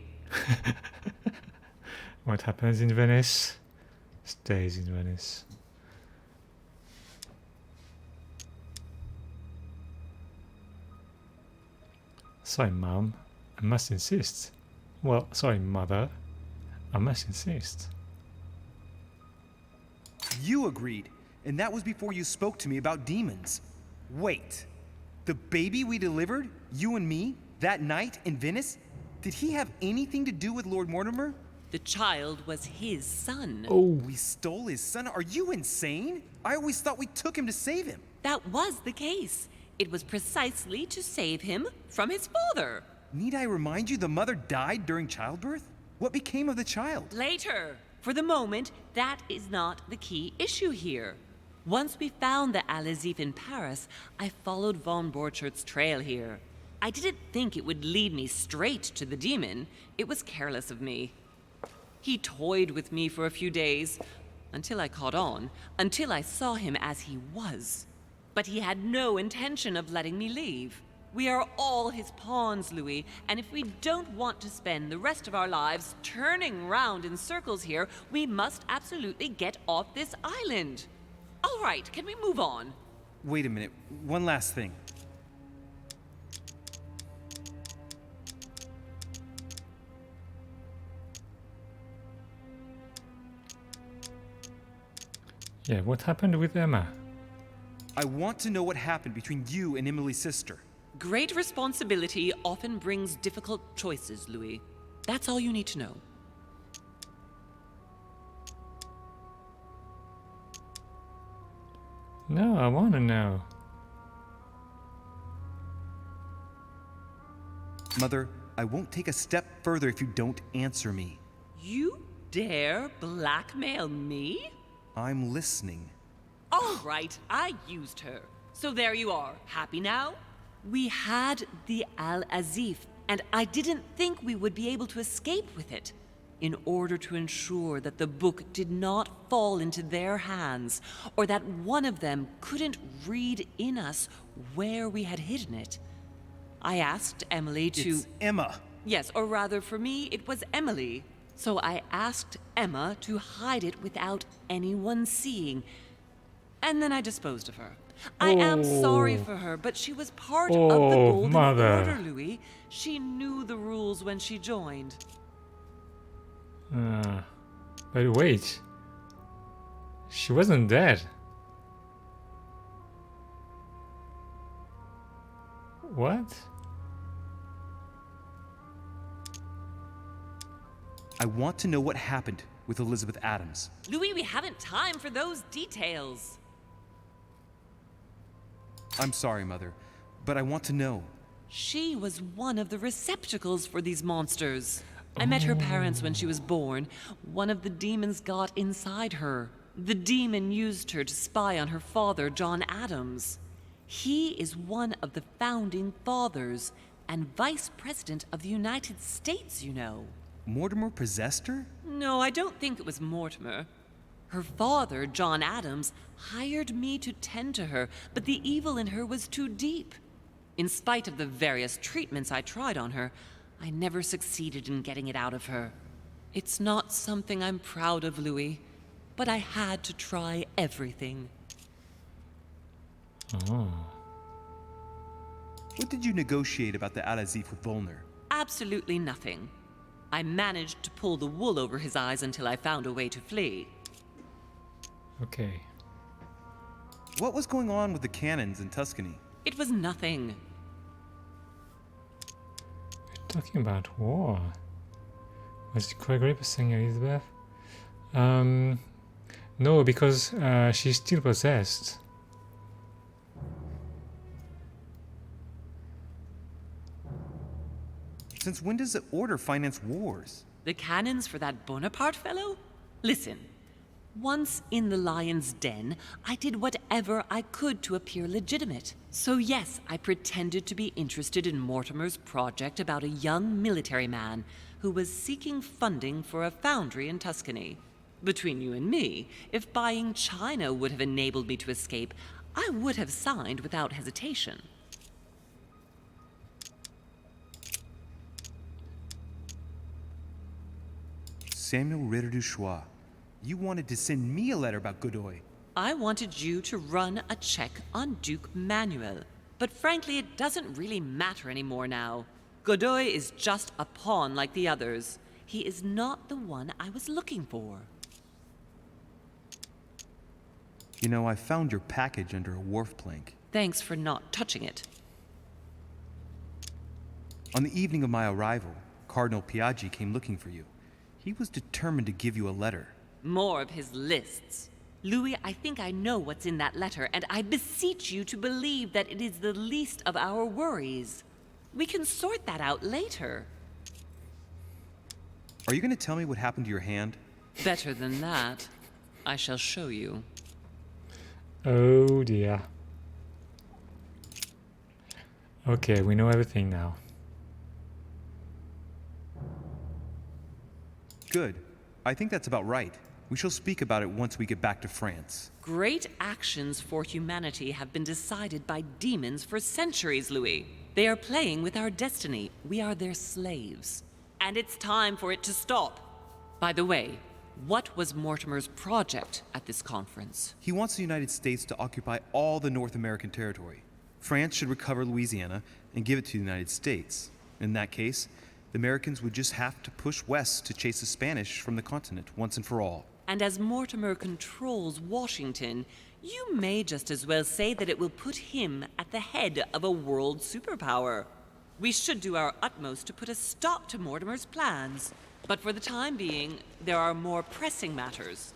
What happens in Venice stays in Venice. Sorry, Mom. I must insist. Well, sorry, Mother. I must insist. You agreed, and that was before you spoke to me about demons. Wait. The baby we delivered, you and me, that night in Venice, did he have anything to do with Lord Mortimer? The child was his son. Oh, we stole his son? Are you insane? I always thought we took him to save him. That was the case. It was precisely to save him from his father. Need I remind you the mother died during childbirth? What became of the child? Later. For the moment, that is not the key issue here. Once we found the Al-Azif in Paris, I followed von Borchert's trail here. I didn't think it would lead me straight to the demon. It was careless of me. He toyed with me for a few days, until I caught on, until I saw him as he was. But he had no intention of letting me leave. We are all his pawns, Louis, and if we don't want to spend the rest of our lives turning round in circles here, we must absolutely get off this island. All right, can we move on? Wait a minute, one last thing. Yeah, what happened with Emma? I want to know what happened between you and Emily's sister. Great responsibility often brings difficult choices, Louis. That's all you need to know. No, I want to know. Mother, I won't take a step further if you don't answer me. You dare blackmail me? I'm listening. All right, I used her. So there you are. Happy now? We had the Al-Azif, and I didn't think we would be able to escape with it. In order to ensure that the book did not fall into their hands, or that one of them couldn't read in us where we had hidden it, I asked Emily to... It's Emma. Yes, or rather for me, it was Emily. So I asked Emma to hide it without anyone seeing. And then I disposed of her. I am sorry for her, but she was part of the Golden Mother. Order, Louis. She knew the rules when she joined. But wait. She wasn't dead. What? I want to know what happened with Elizabeth Adams. Louis, we haven't time for those details. I'm sorry, Mother, but I want to know. She was one of the receptacles for these monsters. I met her parents when she was born. One of the demons got inside her. The demon used her to spy on her father, John Adams. He is one of the founding fathers and vice president of the United States, you know. Mortimer possessed her? No, I don't think it was Mortimer. Her father, John Adams, hired me to tend to her, but the evil in her was too deep. In spite of the various treatments I tried on her, I never succeeded in getting it out of her. It's not something I'm proud of, Louis, but I had to try everything. Oh. What did you negotiate about the Al-Azif with Volner? Absolutely nothing. I managed to pull the wool over his eyes until I found a way to flee. Okay. What was going on with the cannons in Tuscany? It was nothing. We're talking about war. Was it quite great saying Elizabeth? No, because she's still possessed. Since when does the Order finance wars? The cannons for that Bonaparte fellow? Listen, once in the lion's den, I did whatever I could to appear legitimate. So yes, I pretended to be interested in Mortimer's project about a young military man who was seeking funding for a foundry in Tuscany. Between you and me, if buying China would have enabled me to escape, I would have signed without hesitation. Samuel Ritter du Choix. You wanted to send me a letter about Godoy. I wanted you to run a check on Duke Manuel. But frankly, it doesn't really matter anymore now. Godoy is just a pawn like the others. He is not the one I was looking for. You know, I found your package under a wharf plank. Thanks for not touching it. On the evening of my arrival, Cardinal Piaggi came looking for you. He was determined to give you a letter. More of his lists. Louis, I think I know what's in that letter, and I beseech you to believe that it is the least of our worries. We can sort that out later. Are you going to tell me what happened to your hand? Better than that. I shall show you. Oh dear. Okay, we know everything now. Good. I think that's about right. We shall speak about it once we get back to France. Great actions for humanity have been decided by demons for centuries, Louis. They are playing with our destiny. We are their slaves. And it's time for it to stop. By the way, what was Mortimer's project at this conference? He wants the United States to occupy all the North American territory. France should recover Louisiana and give it to the United States. In that case, the Americans would just have to push west to chase the Spanish from the continent once and for all. And as Mortimer controls Washington, you may just as well say that it will put him at the head of a world superpower. We should do our utmost to put a stop to Mortimer's plans. But for the time being, there are more pressing matters.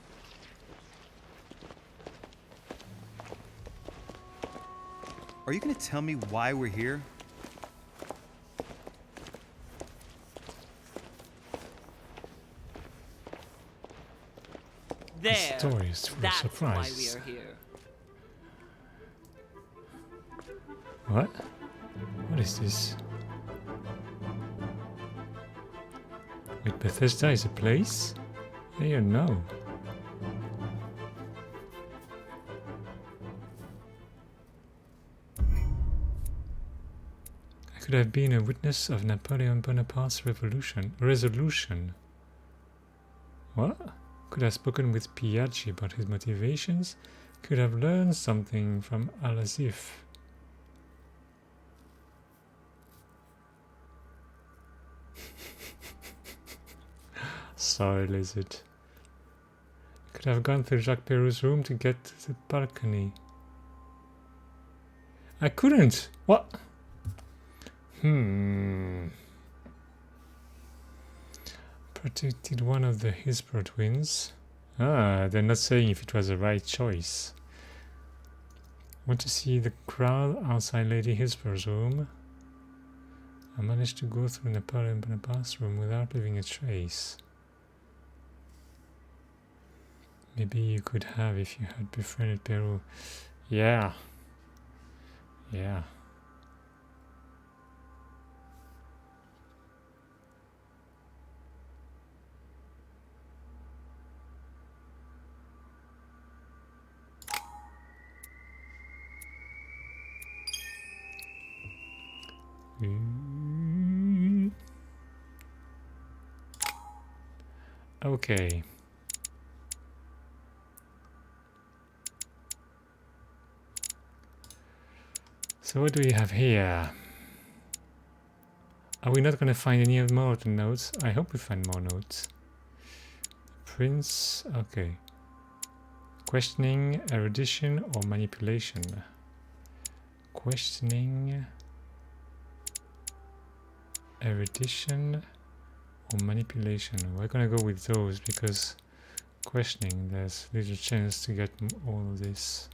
Are you going to tell me why we're here? There. Story is full of That's why we surprises. are here. What? What is this? Wait, Bethesda is a place? I don't know. I could have been a witness of Napoleon Bonaparte's resolution. What? Could have spoken with Piaggi about his motivations. Could have learned something from Al-Azif. Sorry, lizard. Could have gone through Jacques Perrou's room to get to the balcony. I couldn't! What? Protected one of the Hesper twins. Ah, they're not saying if it was the right choice. Want to see the crowd outside Lady Hesper's room? I managed to go through Napoleon Bonaparte's room without leaving a trace. Maybe you could have if you had befriended Perrou. Yeah. Yeah. Okay. So what do we have here? Are we not going to find any more notes? I hope we find more notes. Prince, okay. Questioning, erudition, or manipulation? Questioning, erudition, or manipulation. We're going to go with those because questioning, there's little chance to get all of this.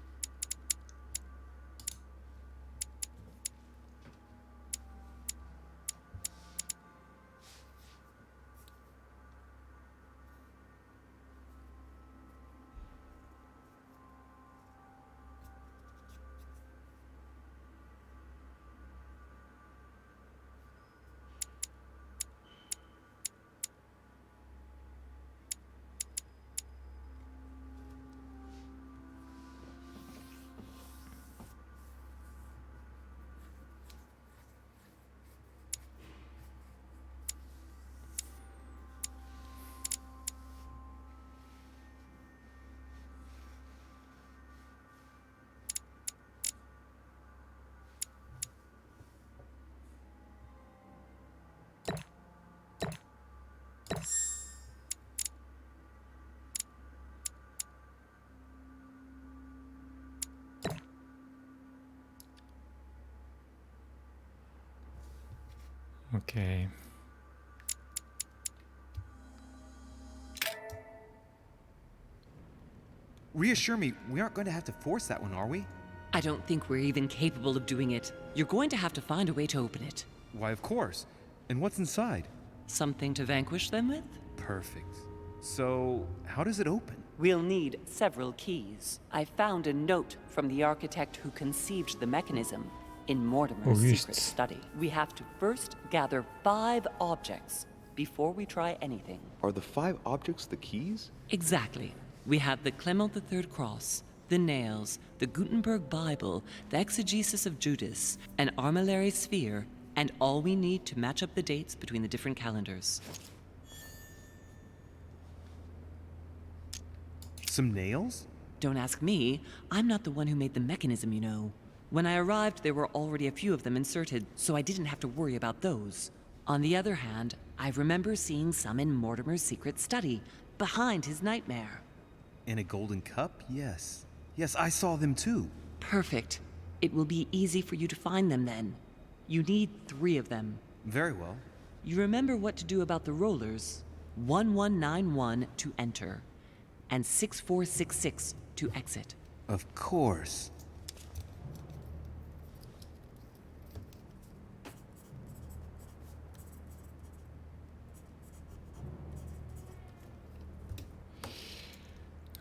Okay. Reassure me, we aren't going to have to force that one, are we? I don't think we're even capable of doing it. You're going to have to find a way to open it. Why, of course. And what's inside? Something to vanquish them with? Perfect. So, how does it open? We'll need several keys. I found a note from the architect who conceived the mechanism in Mortimer's secret study. We have to first gather 5 objects before we try anything. Are the 5 objects the keys? Exactly. We have the Clement III cross, the nails, the Gutenberg Bible, the exegesis of Judas, an armillary sphere, and all we need to match up the dates between the different calendars. Some nails? Don't ask me. I'm not the one who made the mechanism, you know. When I arrived, there were already a few of them inserted, so I didn't have to worry about those. On the other hand, I remember seeing some in Mortimer's secret study, behind his nightmare. In a golden cup? Yes. Yes, I saw them too. Perfect. It will be easy for you to find them then. You need 3 of them. Very well. You remember what to do about the rollers. 1191 to enter, and 6466 to exit. Of course.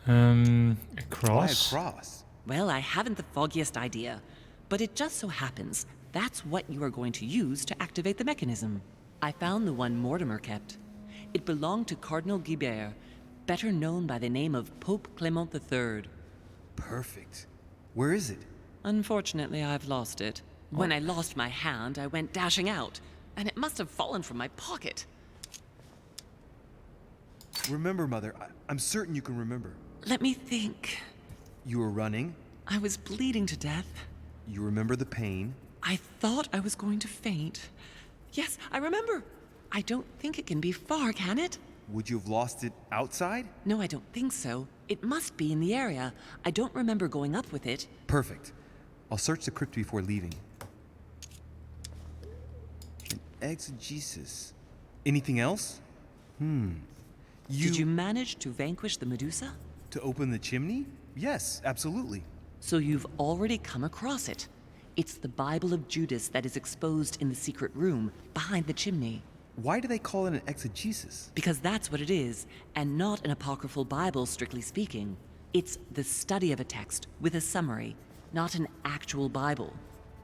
A cross? Why a cross? Well, I haven't the foggiest idea, but it just so happens that's what you are going to use to activate the mechanism. I found the one Mortimer kept. It belonged to Cardinal Guibert, better known by the name of Pope Clement III. Perfect. Where is it? Unfortunately, I've lost it. When I lost my hand, I went dashing out, and it must have fallen from my pocket. Remember, Mother. I'm certain you can remember. Let me think. You were running. I was bleeding to death. You remember the pain. I thought I was going to faint. Yes, I remember. I don't think it can be far, can it? Would you have lost it outside? No, I don't think so. It must be in the area. I don't remember going up with it. Perfect. I'll search the crypt before leaving. An exegesis. Anything else? Did you manage to vanquish the Medusa? To open the chimney? Yes, absolutely. So you've already come across it. It's the Bible of Judas that is exposed in the secret room behind the chimney. Why do they call it an exegesis? Because that's what it is, and not an apocryphal Bible, strictly speaking. It's the study of a text with a summary, not an actual Bible.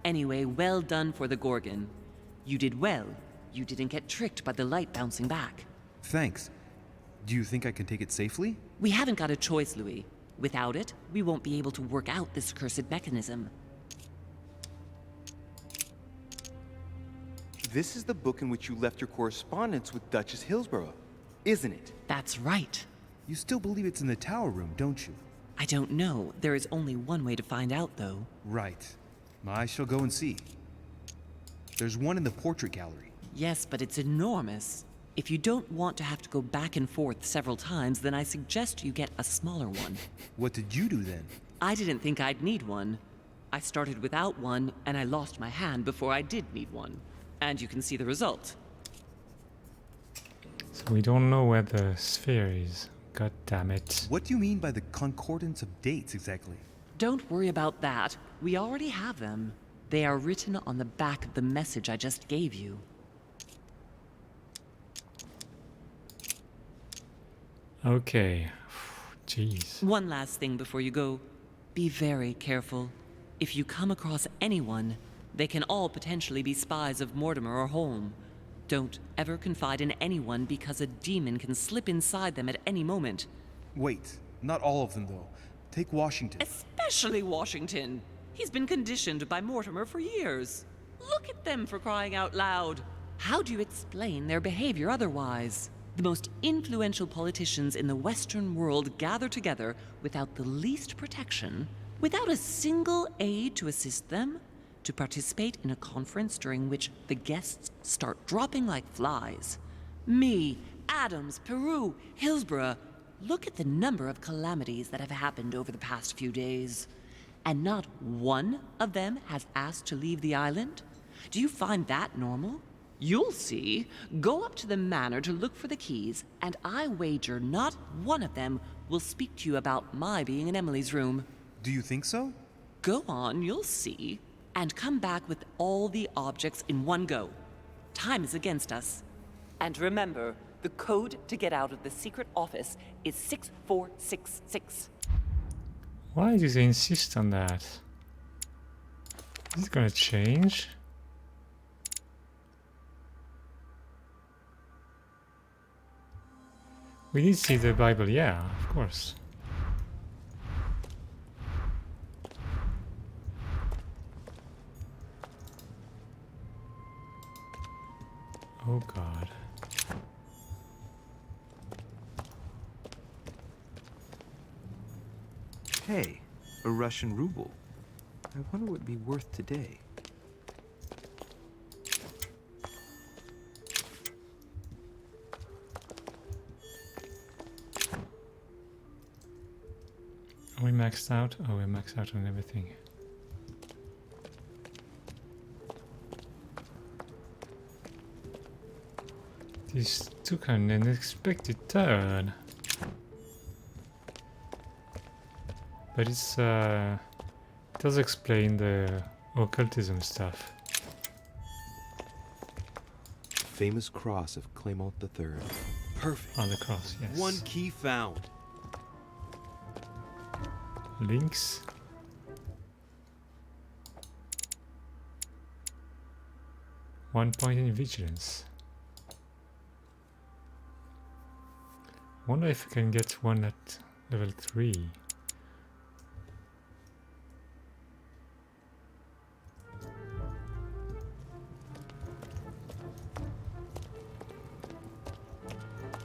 Anyway, well done for the Gorgon. You did well. You didn't get tricked by the light bouncing back. Thanks. Do you think I can take it safely? We haven't got a choice, Louis. Without it, we won't be able to work out this cursed mechanism. This is the book in which you left your correspondence with Duchess Hillsborough, isn't it? That's right. You still believe it's in the tower room, don't you? I don't know. There is only one way to find out, though. Right. I shall go and see. There's one in the portrait gallery. Yes, but it's enormous. If you don't want to have to go back and forth several times, then I suggest you get a smaller one. What did you do then? I didn't think I'd need one. I started without one, and I lost my hand before I did need one. And you can see the result. So we don't know where the sphere is. God damn it. What do you mean by the concordance of dates exactly? Don't worry about that. We already have them. They are written on the back of the message I just gave you. Okay. Jeez. One last thing before you go. Be very careful. If you come across anyone, they can all potentially be spies of Mortimer or Holm. Don't ever confide in anyone because a demon can slip inside them at any moment. Wait, not all of them though. Take Washington. Especially Washington. He's been conditioned by Mortimer for years. Look at them, for crying out loud. How do you explain their behavior otherwise? The most influential politicians in the Western world gather together without the least protection, without a single aid to assist them, to participate in a conference during which the guests start dropping like flies. Me, Adams, Peru, Hillsborough. Look at the number of calamities that have happened over the past few days. And not one of them has asked to leave the island? Do you find that normal? You'll see. Go up to the manor to look for the keys, and I wager not one of them will speak to you about my being in Emily's room. Do you think so? Go on, you'll see. And come back with all the objects in one go. Time is against us. And remember, the code to get out of the secret office is 6466. Why do they insist on that? Is it gonna change? We did see the Bible, yeah, of course. Oh God. Hey, a Russian ruble. I wonder what it'd be worth today. Are we maxed out? Oh, we're maxed out on everything. This took an unexpected turn. But it's it does explain the occultism stuff. Famous cross of Clement III. Perfect. On the cross, yes. One key found. Links. One point in vigilance. Wonder if I can get one at level 3.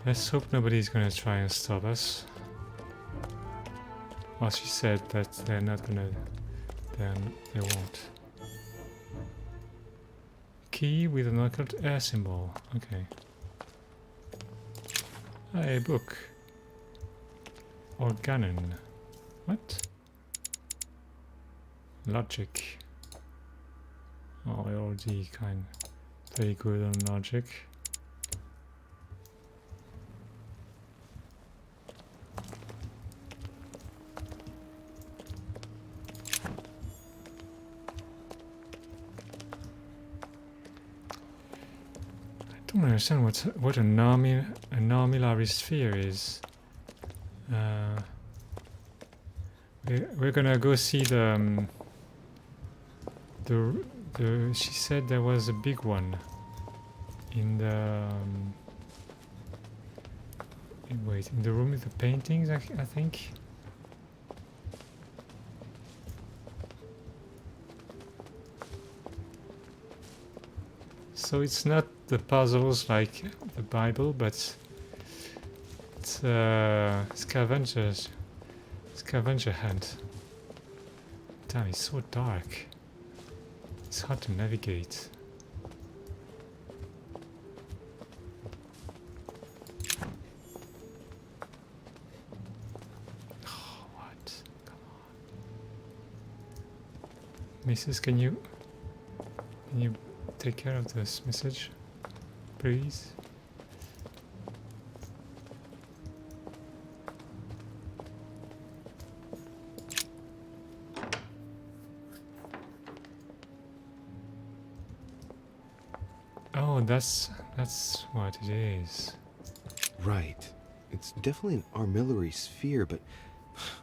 Let's hope nobody's gonna try and stop us. Well, she said that they're not gonna, then they won't. Key with an occult air symbol. Okay. A book. Organon. What? Logic. Oh, we're already kind very good on logic. I don't understand what an armillary sphere is. We're gonna go see the she said there was a big one in the wait, in the room with the paintings, I think. So it's not the puzzles like the Bible, but it's scavenger hunt. Damn, it's so dark. It's hard to navigate. Oh, what? Come on. Mrs., can you take care of this message, please? Oh, that's what it is. Right. It's definitely an armillary sphere, but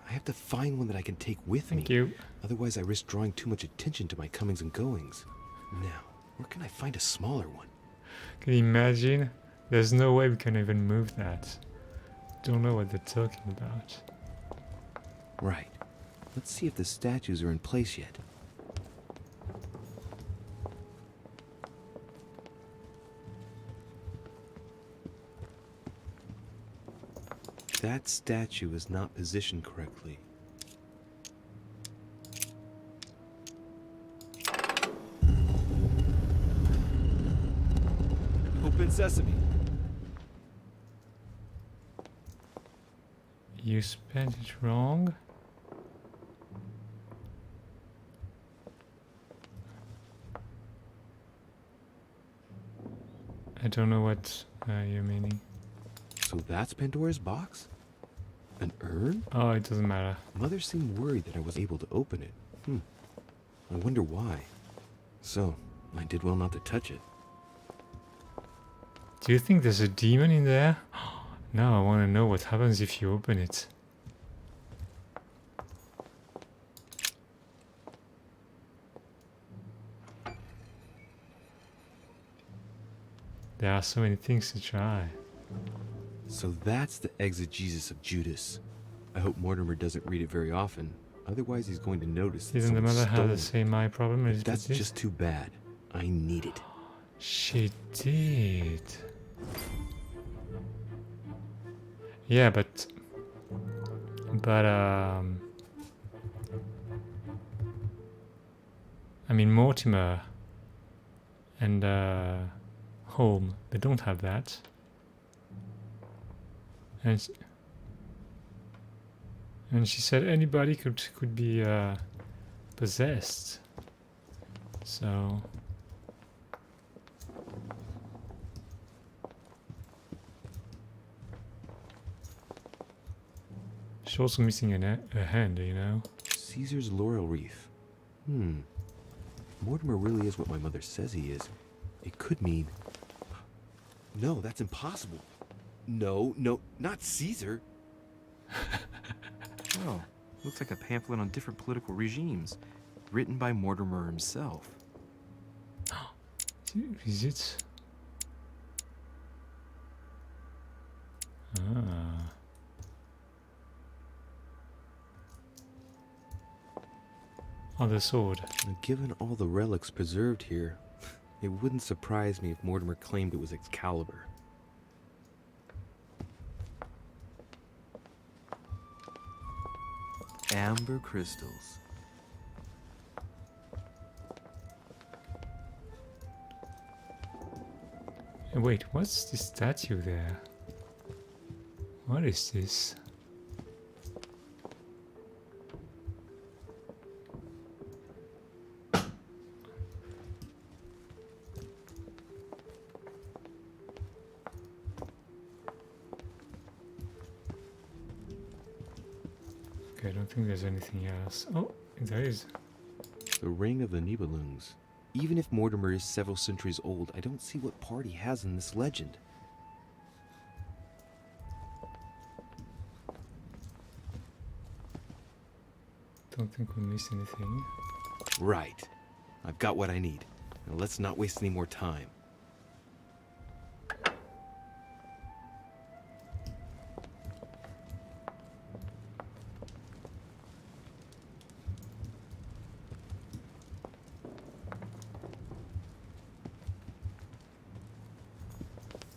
I have to find one that I can take with me. Thank you. Otherwise, I risk drawing too much attention to my comings and goings. Now, where can I find a smaller one? Can you imagine? There's no way we can even move that. Don't know what they're talking about. Right. Let's see if the statues are in place yet. That statue is not positioned correctly. Open sesame. You spelled it wrong. I don't know what you're meaning. So that's Pandora's box? An urn? Oh, it doesn't matter. Mother seemed worried that I was able to open it. I wonder why. So, I did well not to touch it. Do you think there's a demon in there? Now I want to know what happens if you open it. There are so many things to try. So that's the exegesis of Judas. I hope Mortimer doesn't read it very often. Otherwise he's going to notice that Didn't the mother have the stolen. same eye problem as That's did? just too bad. I need it. She did. Yeah, but I mean Mortimer and Holm, they don't have that. And she said anybody could be possessed. So she's also missing a hand, you know. Caesar's laurel wreath. Mortimer really is what my mother says he is. It could mean... No, that's impossible. No, not Caesar. Oh, looks like a pamphlet on different political regimes, written by Mortimer himself. Is it? Ah. Oh, the sword. Now, given all the relics preserved here, it wouldn't surprise me if Mortimer claimed it was Excalibur. Amber crystals. Wait, what's this statue there? What is this? Okay, I don't think there's anything else. Oh, there is. The Ring of the Nibelungs. Even if Mortimer is several centuries old, I don't see what part he has in this legend. Don't think we missed anything. Right. I've got what I need. Now let's not waste any more time.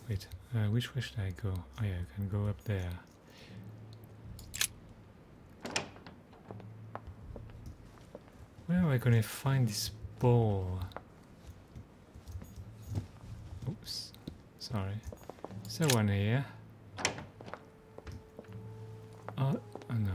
Wait, which way should I go? Oh yeah, I can go up there. Where am I gonna find this ball? Oops, sorry. Is there one here? Oh, no.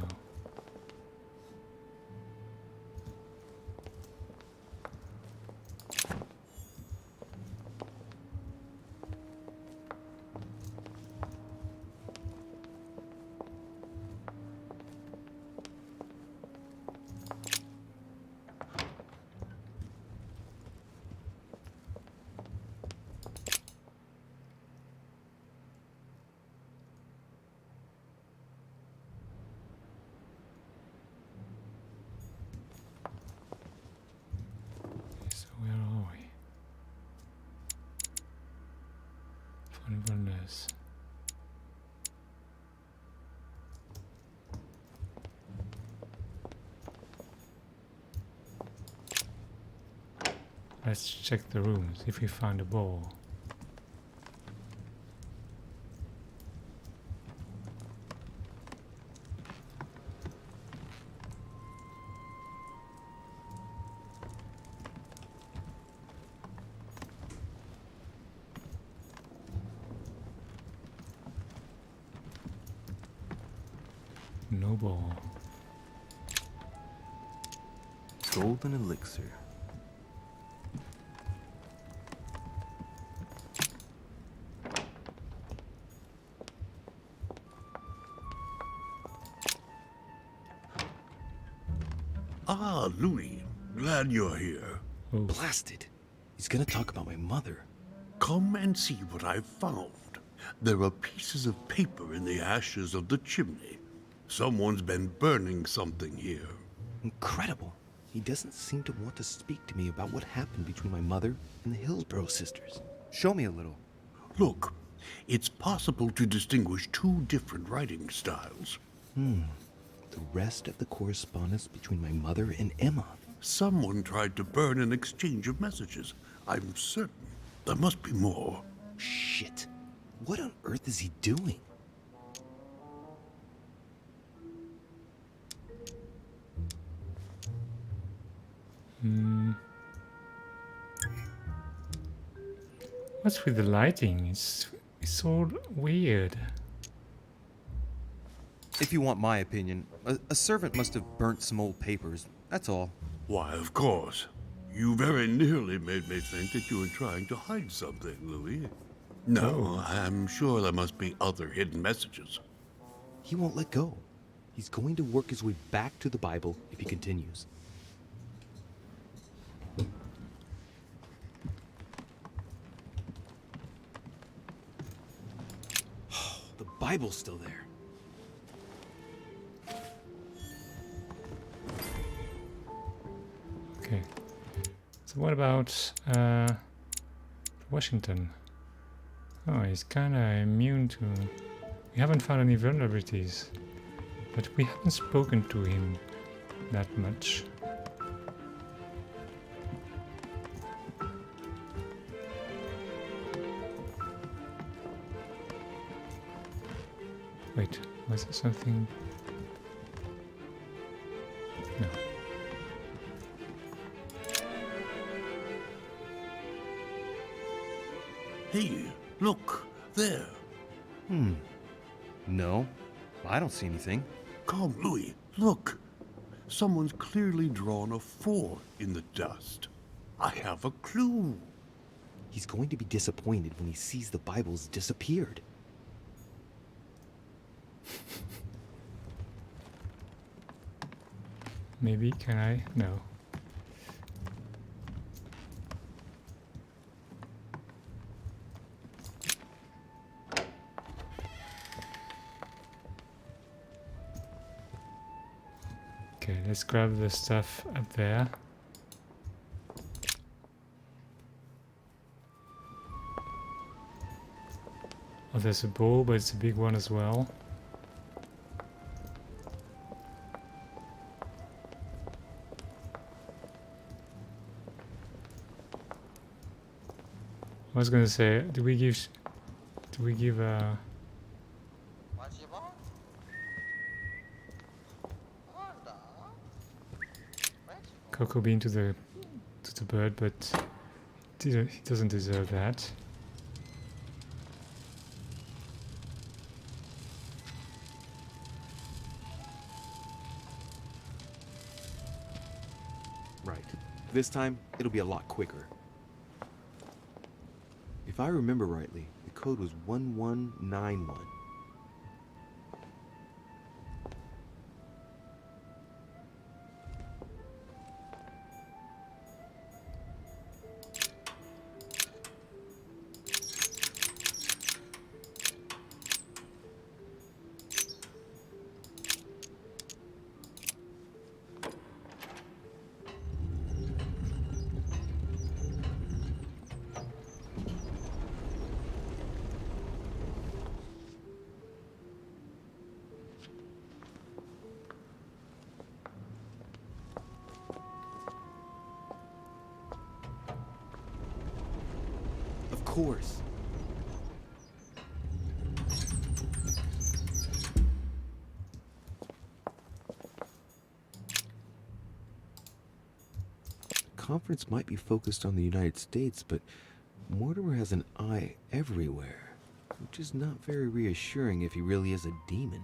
Where are we? Von Wonders. Let's check the rooms if we found a ball. No ball. Golden elixir. Ah, Louis. Glad you're here. Blasted. He's gonna talk about my mother. Come and see what I've found. There are pieces of paper in the ashes of the chimney. Someone's been burning something here. Incredible. He doesn't seem to want to speak to me about what happened between my mother and the Hillsborough sisters. Show me a little. Look, it's possible to distinguish two different writing styles. The rest of the correspondence between my mother and Emma. Someone tried to burn an exchange of messages. I'm certain there must be more. Shit. What on earth is he doing? What's with the lighting? It's all weird. If you want my opinion, a servant must have burnt some old papers. That's all. Why, of course. You very nearly made me think that you were trying to hide something, Louis. No, I'm sure there must be other hidden messages. He won't let go. He's going to work his way back to the Bible if he continues. The Bible's still there. Okay. So what about Washington? Oh, he's kind of immune to... We haven't found any vulnerabilities, but we haven't spoken to him that much. Wait, was there something? Hey, look, there. No, I don't see anything. Come, Louis, look. Someone's clearly drawn a 4 in the dust. I have a clue. He's going to be disappointed when he sees the Bible's disappeared. Maybe, can I? No. Okay, let's grab the stuff up there. Oh, there's a bowl, but it's a big one as well. I was gonna say, do we give cocoa bean to the bird, but he doesn't deserve that. Right. This time, it'll be a lot quicker. If I remember rightly, the code was 1191. Of course. The conference might be focused on the United States, but Mortimer has an eye everywhere, which is not very reassuring if he really is a demon.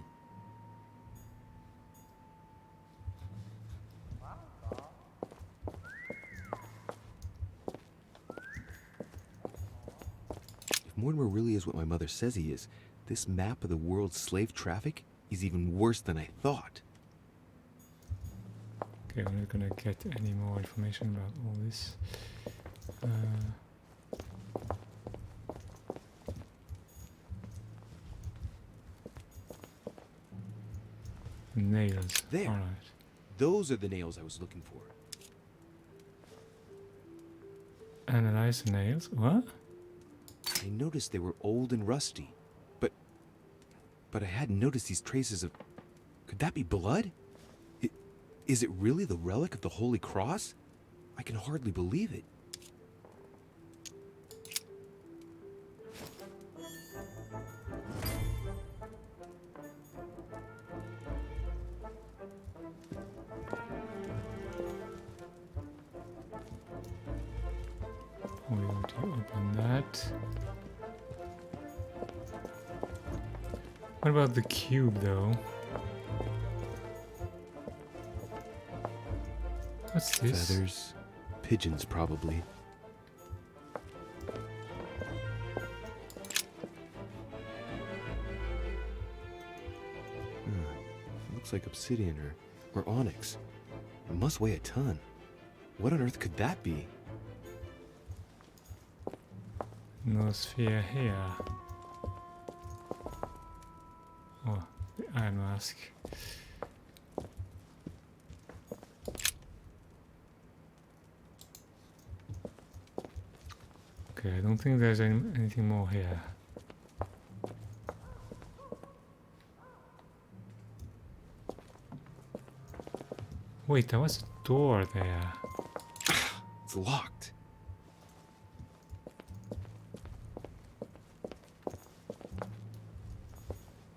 Mortimer really is what my mother says he is, this map of the world's slave traffic is even worse than I thought. Okay, we're not gonna get any more information about all this. Nails. There. Alright. Those are the nails I was looking for. Analyze the nails. What? I noticed they were old and rusty, but I hadn't noticed these traces of... Could that be blood? Is it really the relic of the Holy Cross? I can hardly believe it. We're going to open that. What about the cube, though? What's this? Feathers. Pigeons, probably. Looks like obsidian or onyx. It must weigh a ton. What on earth could that be? No sphere here. Oh, the iron mask. Okay, I don't think there's anything more here. Wait, there was a door there. It's locked.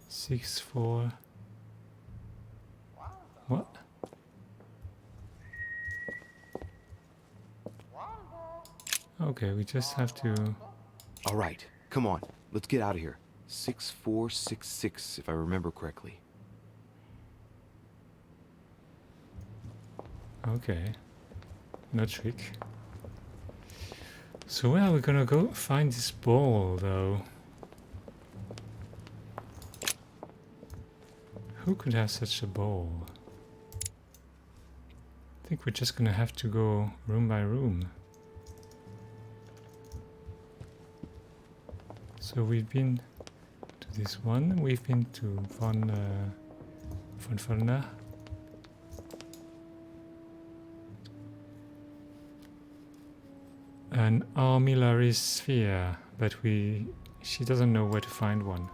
Six, 4. What? Okay, we just have to All right, come on. Let's get out of here. 6466, if I remember correctly. Okay. No trick. So where are we gonna go find this ball, though? Who could have such a ball? I think we're just gonna have to go room by room. So we've been to this one, we've been to Von Fellner. An armillary sphere, but she doesn't know where to find one.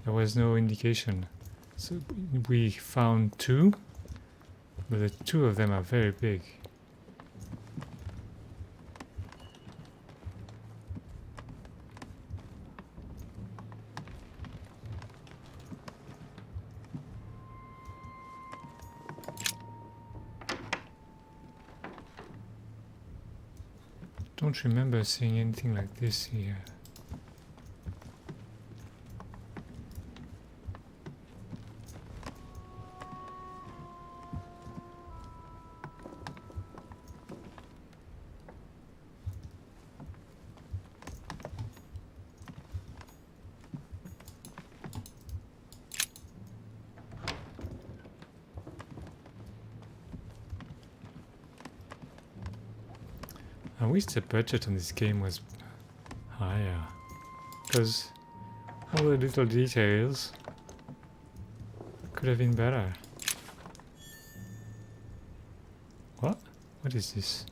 There was no indication. So we found two, but the two of them are very big. Don't remember seeing anything like this here. I wish the budget on this game was higher, because all the little details could have been better. What? What is this?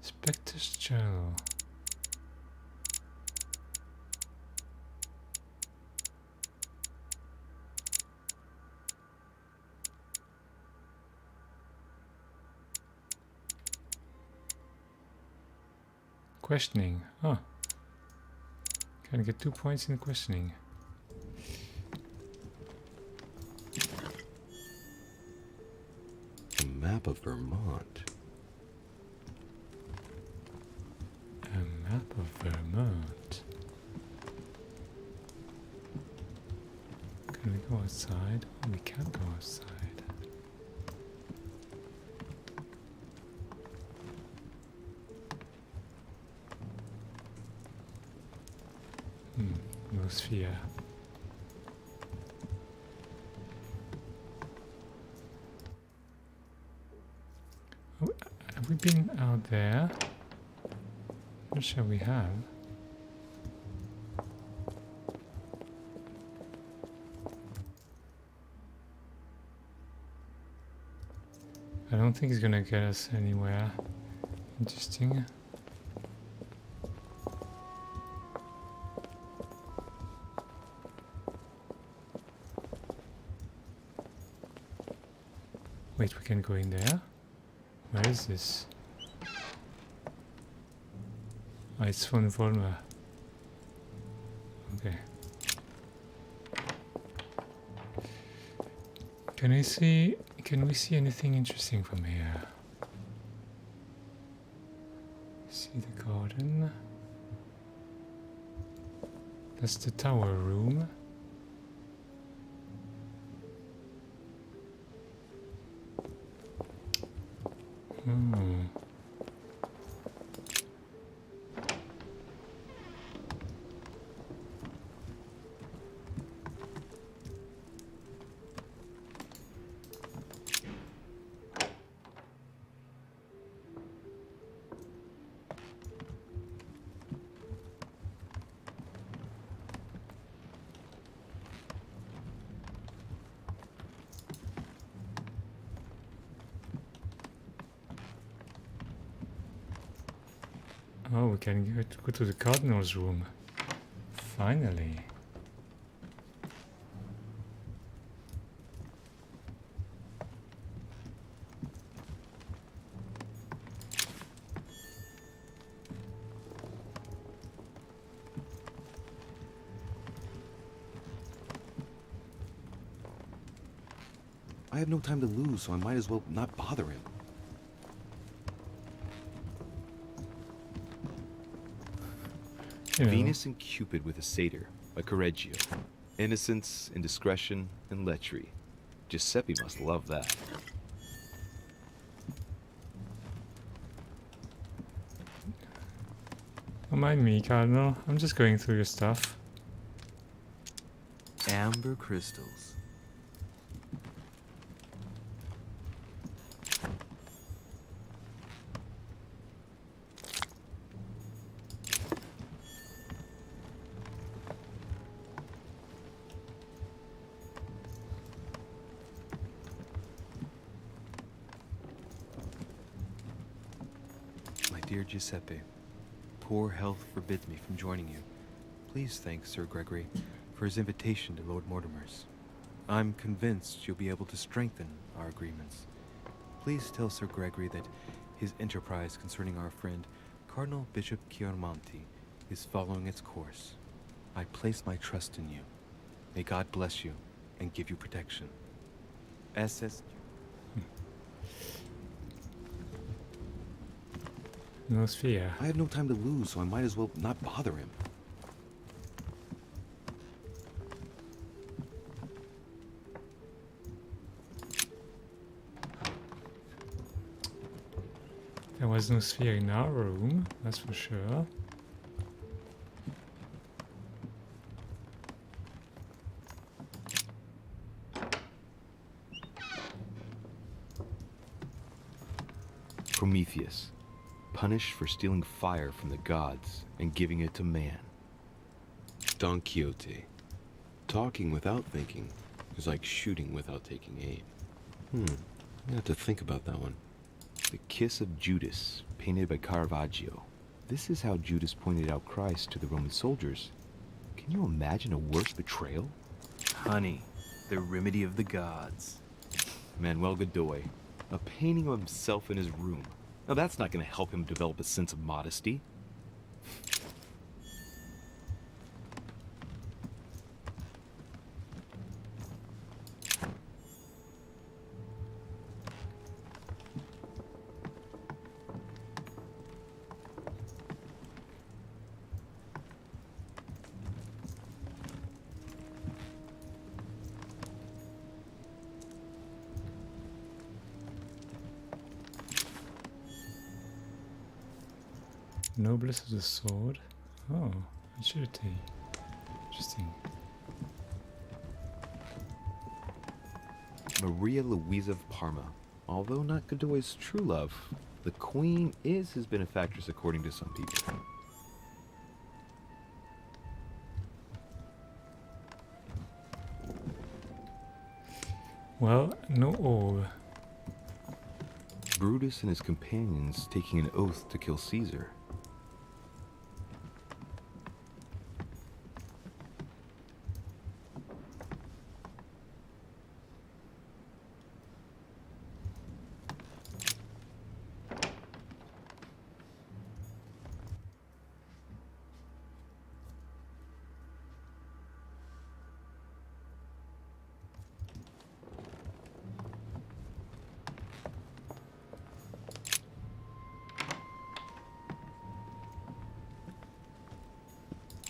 Spectre's Journal. Questioning. Oh. Can I get 2 points in questioning? A map of Vermont. A map of Vermont. Can we go outside? Oh, we can't go outside. No sphere. Oh, have we been out there? Not sure we have. I don't think it's gonna get us anywhere interesting. Wait, we can go in there? Where is this? Oh, it's von Volmer. Okay. Can we see anything interesting from here? See the garden. That's the tower room. Oh, we can go to the Cardinal's room. Finally. I have no time to lose, so I might as well not bother him. You know. Venus and Cupid with a satyr by Correggio. Innocence, indiscretion, and lechery. Giuseppe must love that. Don't mind me, Cardinal. I'm just going through your stuff. Amber crystals. My dear Giuseppe, poor health forbids me from joining you. Please thank Sir Gregory for his invitation to Lord Mortimer's. I'm convinced you'll be able to strengthen our agreements. Please tell Sir Gregory that his enterprise concerning our friend, Cardinal Bishop Chiaramonti, is following its course. I place my trust in you. May God bless you and give you protection. SS. No sphere. I have no time to lose, so I might as well not bother him. There was no sphere in our room, that's for sure. Prometheus, punished for stealing fire from the gods and giving it to man. Don Quixote, talking without thinking is like shooting without taking aim. I have to think about that one. The Kiss of Judas, painted by Caravaggio. This is how Judas pointed out Christ to the Roman soldiers. Can you imagine a worse betrayal? Honey, the remedy of the gods. Manuel Godoy, a painting of himself in his room. Now that's not going to help him develop a sense of modesty. Noblesse of the sword. Oh, agility. Interesting. Maria Louisa of Parma. Although not Godoy's true love, the queen is his benefactress according to some people. Well, no orb. Brutus and his companions taking an oath to kill Caesar.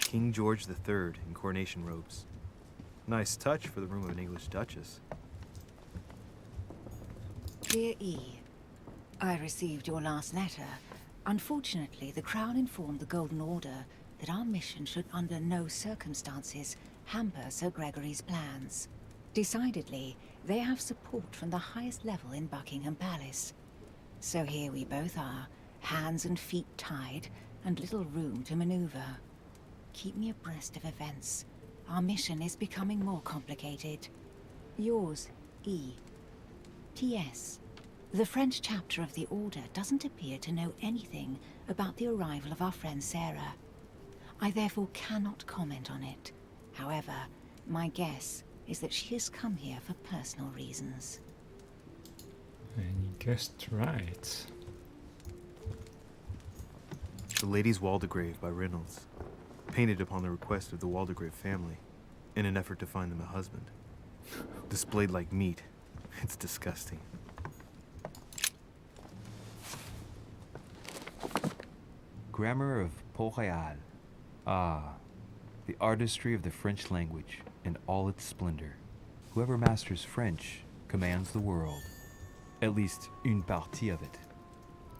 King George III in coronation robes. Nice touch for the room of an English duchess. Dear E, I received your last letter. Unfortunately, the Crown informed the Golden Order that our mission should under no circumstances hamper Sir Gregory's plans. Decidedly, they have support from the highest level in Buckingham Palace. So here we both are, hands and feet tied, and little room to maneuver. Keep me abreast of events. Our mission is becoming more complicated. Yours, E. P.S. The French chapter of the Order doesn't appear to know anything about the arrival of our friend Sarah. I therefore cannot comment on it. However, my guess is that she has come here for personal reasons. And you guessed right. The Lady's Waldegrave by Reynolds. Painted upon the request of the Waldegrave family, in an effort to find them a husband. Displayed like meat. It's disgusting. Grammar of Port-Royal. Ah, the artistry of the French language in all its splendor. Whoever masters French commands the world. At least une partie of it.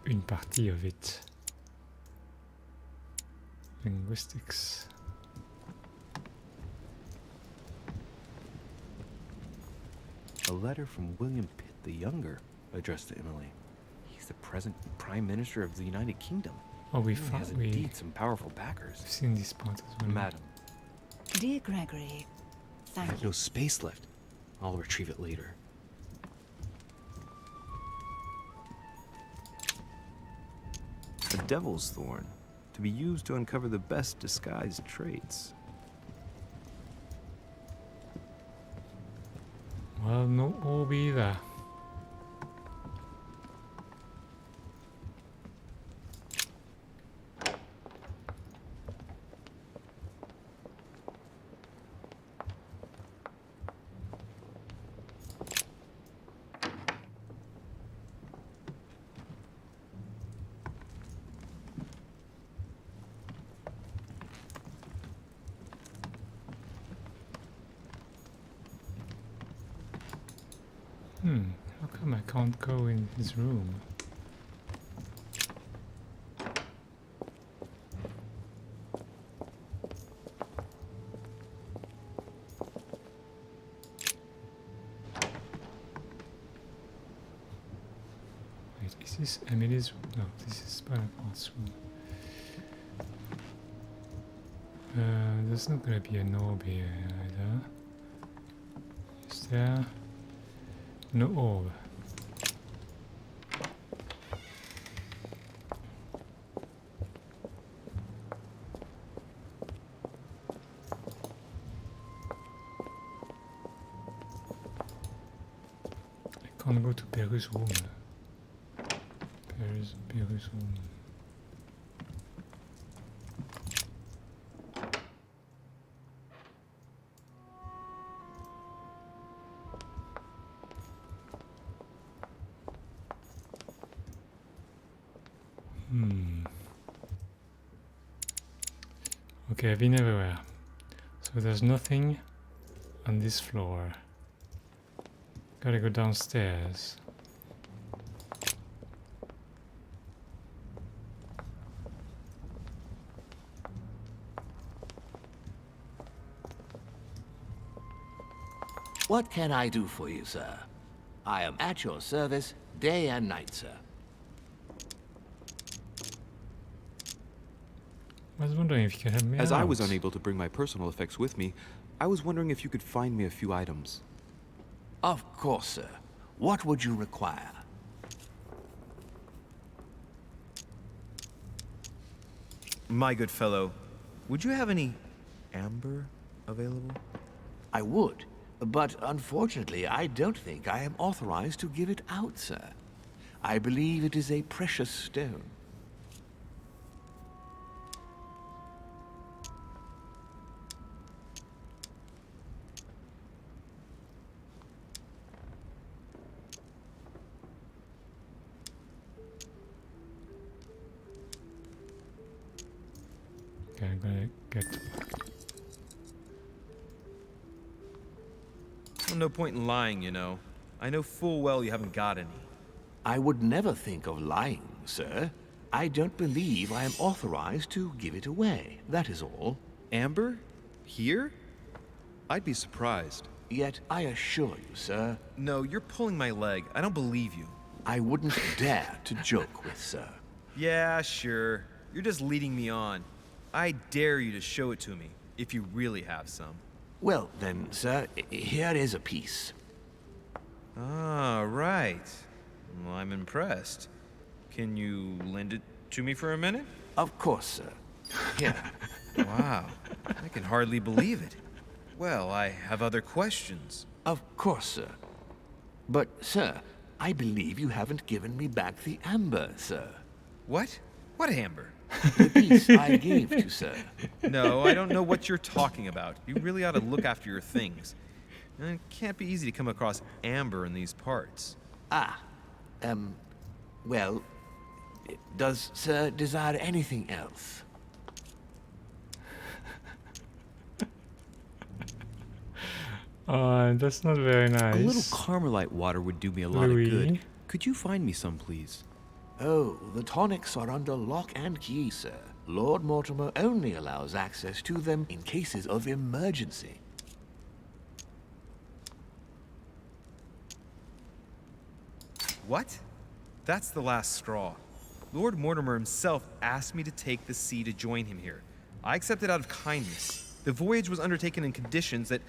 Une partie of it. Linguistics. A letter from William Pitt the Younger, addressed to Emily. He's the present Prime Minister of the United Kingdom. Oh, we He has indeed some powerful backers. I've seen this part as well. Madam, Dear Gregory, I thank have you. no space left. I'll retrieve it later. A devil's thorn, to be used to uncover the best disguised traits. Well, no orb either. How come I can't go in his room? Wait, is this Emily's room? No, this is Bonaparte's room. There's not gonna be an orb here either. Is there? No orb. I can't go to Beru's room. Beru's room. Okay, I've been everywhere. So there's nothing on this floor. Gotta go downstairs. What can I do for you, sir? I am at your service day and night, sir. I was wondering if you could help me As out. I was unable to bring my personal effects with me, I was wondering if you could find me a few items. Of course, sir. What would you require? My good fellow, would you have any amber available? I would, but unfortunately, I don't think I am authorized to give it out, sir. I believe it is a precious stone. Okay, I'm gonna get to Well, no point in lying, you know. I know full well you haven't got any. I would never think of lying, sir. I don't believe I am authorized to give it away. That is all. Amber? Here? I'd be surprised. Yet I assure you, sir. No, you're pulling my leg. I don't believe you. I wouldn't dare to joke with, sir. Yeah, sure. You're just leading me on. I dare you to show it to me, if you really have some. Well, then, sir, here is a piece. Ah, right. Well, I'm impressed. Can you lend it to me for a minute? Of course, sir. Here. Wow. I can hardly believe it. Well, I have other questions. Of course, sir. But, sir, I believe you haven't given me back the amber, sir. What? What amber? The piece I gave you, sir. No, I don't know what you're talking about. You really ought to look after your things. It can't be easy to come across amber in these parts. Well, does sir desire anything else? That's not very nice. A little Carmelite water would do me a lot of Louis? good. Could you find me some, please? Oh, the tonics are under lock and key, sir. Lord Mortimer only allows access to them in cases of emergency. What? That's the last straw. Lord Mortimer himself asked me to take the sea to join him here. I accepted out of kindness. The voyage was undertaken in conditions that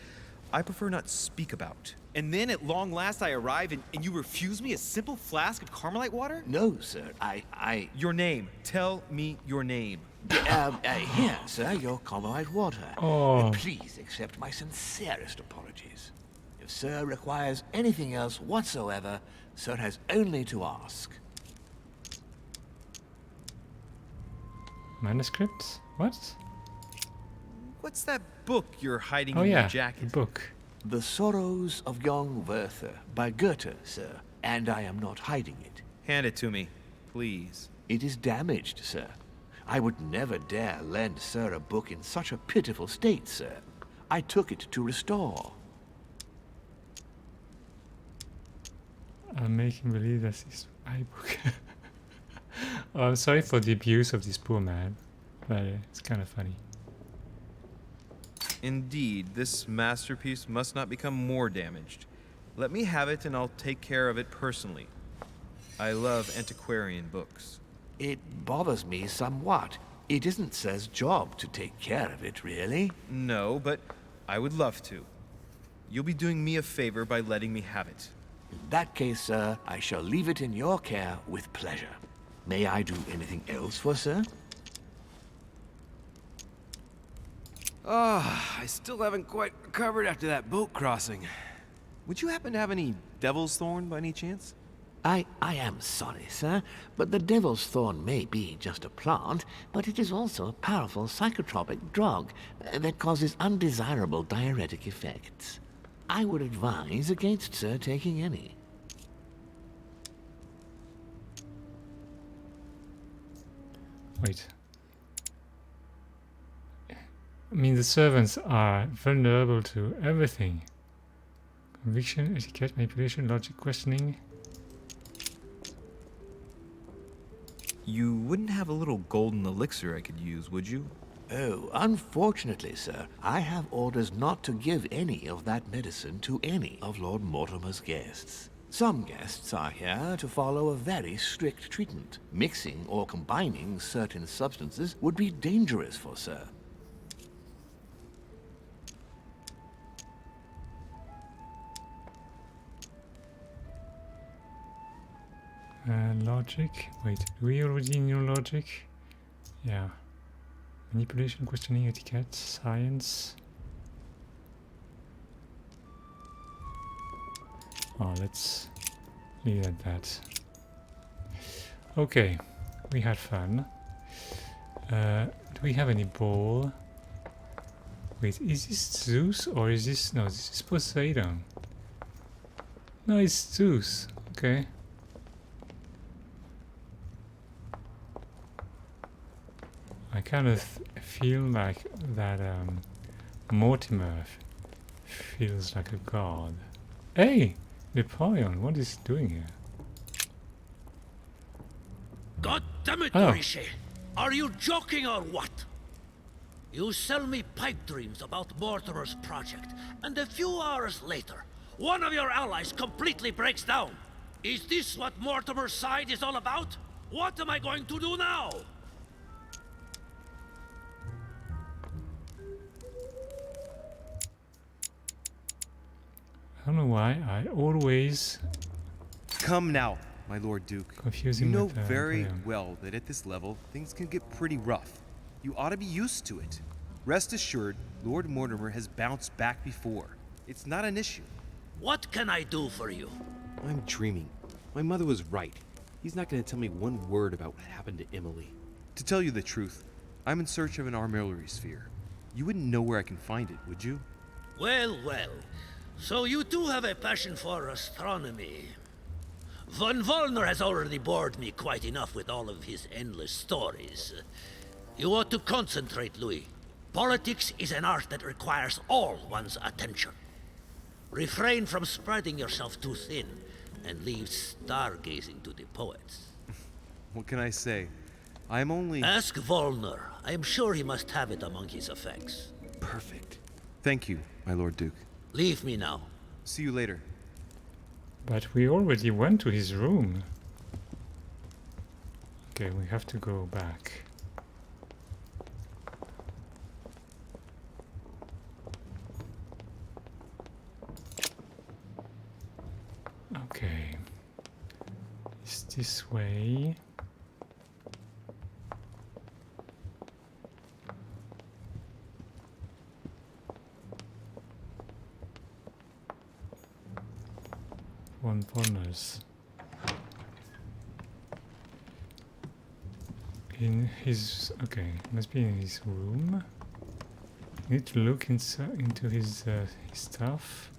I prefer not speak about. And then at long last I arrive and you refuse me a simple flask of Carmelite water? No, sir. I... Your name. Tell me your name. Here, sir, your Carmelite water. Oh. Please accept my sincerest apologies. If sir requires anything else whatsoever, sir has only to ask. Manuscripts? What? What's that book you're hiding Oh in your yeah, jacket? the book. The Sorrows of Young Werther by Goethe, sir, and I am not hiding it. Hand it to me, please. It is damaged, sir. I would never dare lend sir a book in such a pitiful state, sir. I took it to restore. I'm making believe this is my book. Oh, I'm sorry for the abuse of this poor man, but it's kind of funny. Indeed, this masterpiece must not become more damaged. Let me have it and I'll take care of it personally. I love antiquarian books. It bothers me somewhat. It isn't sir's job to take care of it, really. No, but I would love to. You'll be doing me a favor by letting me have it. In that case, sir, I shall leave it in your care with pleasure. May I do anything else for sir? I still haven't quite recovered after that boat crossing. Would you happen to have any devil's thorn by any chance? I am sorry, sir, but the devil's thorn may be just a plant, but it is also a powerful psychotropic drug that causes undesirable diuretic effects. I would advise against sir taking any. Wait. I mean, the servants are vulnerable to everything. Conviction, etiquette, manipulation, logic, questioning. You wouldn't have a little golden elixir I could use, would you? Oh, unfortunately, sir, I have orders not to give any of that medicine to any of Lord Mortimer's guests. Some guests are here to follow a very strict treatment. Mixing or combining certain substances would be dangerous for sir. Logic. Wait, do we already know logic? Yeah. Manipulation, questioning, etiquette, science. Oh, let's leave it at that. Okay, we had fun. Do we have any ball? Wait, is this Zeus or is this... No, this is Poseidon. No, it's Zeus. Okay. I kind of feel like that Mortimer feels like a god. Hey! Napoleon, what is he doing here? God damn it, Oh. Riche! Are you joking or what? You sell me pipe dreams about Mortimer's project, and a few hours later, one of your allies completely breaks down. Is this what Mortimer's side is all about? What am I going to do now? I don't know why, I always Come now, my Lord Duke. confuse You him know with very Napoleon. well that at this level, things can get pretty rough. You ought to be used to it. Rest assured, Lord Mortimer has bounced back before. It's not an issue. What can I do for you? I'm dreaming. My mother was right. He's not going to tell me one word about what happened to Emily. To tell you the truth, I'm in search of an armillary sphere. You wouldn't know where I can find it, would you? Well, well. So you do have a passion for astronomy. Von Wollner has already bored me quite enough with all of his endless stories. You ought to concentrate, Louis. Politics is an art that requires all one's attention. Refrain from spreading yourself too thin, and leave stargazing to the poets. What can I say? I'm only... Ask Volnir. I am sure he must have it among his effects. Perfect. Thank you, my Lord Duke. Leave me now. See you later. But we already went to his room. Okay, we have to go back. Okay. It's this way. One bonus. In his... okay, must be in his room. Need to look into his stuff.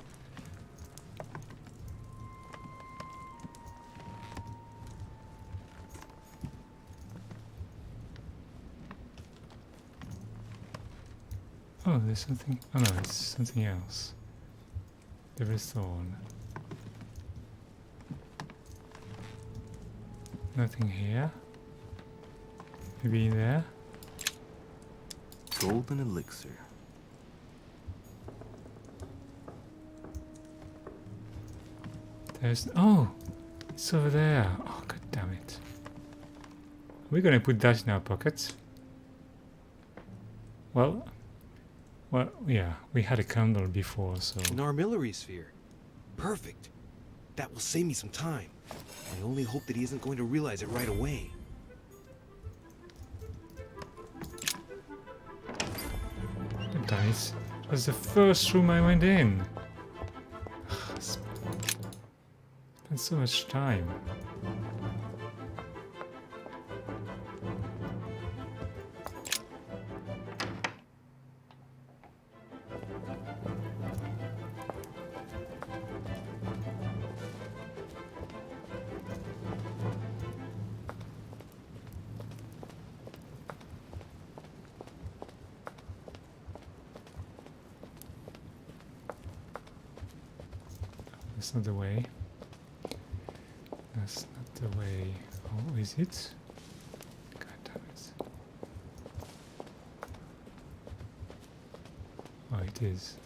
Oh, there's something... oh no, it's something else. There is thorn. Nothing here. Maybe in there? Golden elixir. There's... oh! It's over there. Oh, god damn it. We're gonna put that in our pockets. Well, yeah, we had a candle before, so... An armillary sphere. Perfect. That will save me some time. I only hope that he isn't going to realize it right away. Guys, that's the first room I went in. Spent so much time. That's not the way. That's not the way. Oh, is it? God damn it. Oh, it is.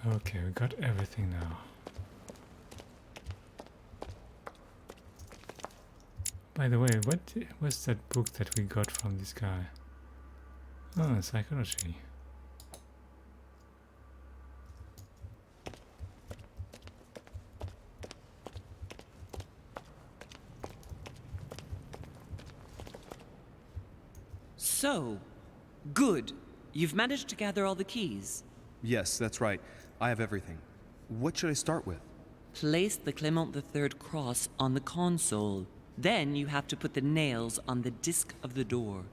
Okay, we got everything now. By the way, what was that book that we got from this guy? Oh, psychology. So, good. You've managed to gather all the keys. Yes, that's right. I have everything. What should I start with? Place the Clement III cross on the console. Then you have to put the nails on the disc of the door.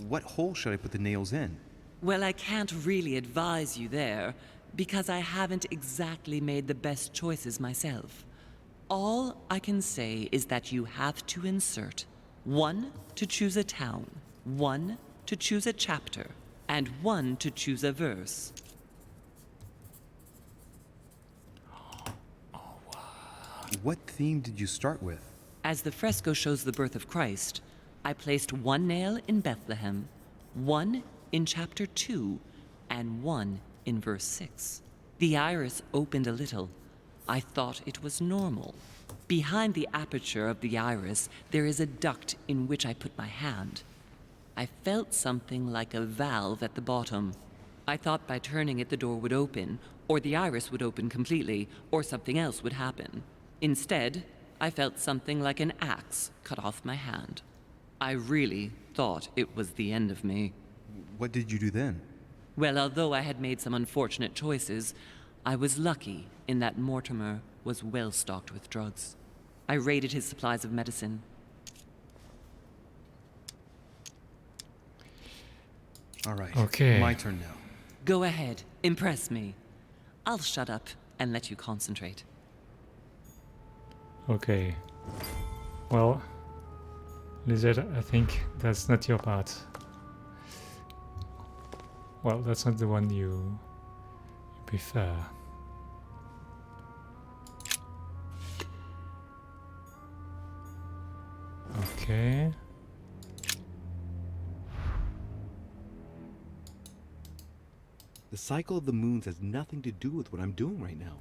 What hole should I put the nails in? Well, I can't really advise you there, because I haven't exactly made the best choices myself. All I can say is that you have to insert 1 to choose a town, 1 to choose a chapter, and 1 to choose a verse. What theme did you start with? As the fresco shows the birth of Christ, I placed 1 nail in Bethlehem, 1 in chapter 2, and 1 in verse 6. The iris opened a little. I thought it was normal. Behind the aperture of the iris, there is a duct in which I put my hand. I felt something like a valve at the bottom. I thought by turning it the door would open, or the iris would open completely, or something else would happen. Instead, I felt something like an axe cut off my hand. I really thought it was the end of me. What did you do then? Well, although I had made some unfortunate choices, I was lucky in that Mortimer was well stocked with drugs. I raided his supplies of medicine. All right. Okay. My turn now. Go ahead, impress me. I'll shut up and let you concentrate. Okay. Well, Lizard, I think that's not your part. Well, that's not the one you prefer. Okay. The cycle of the moons has nothing to do with what I'm doing right now.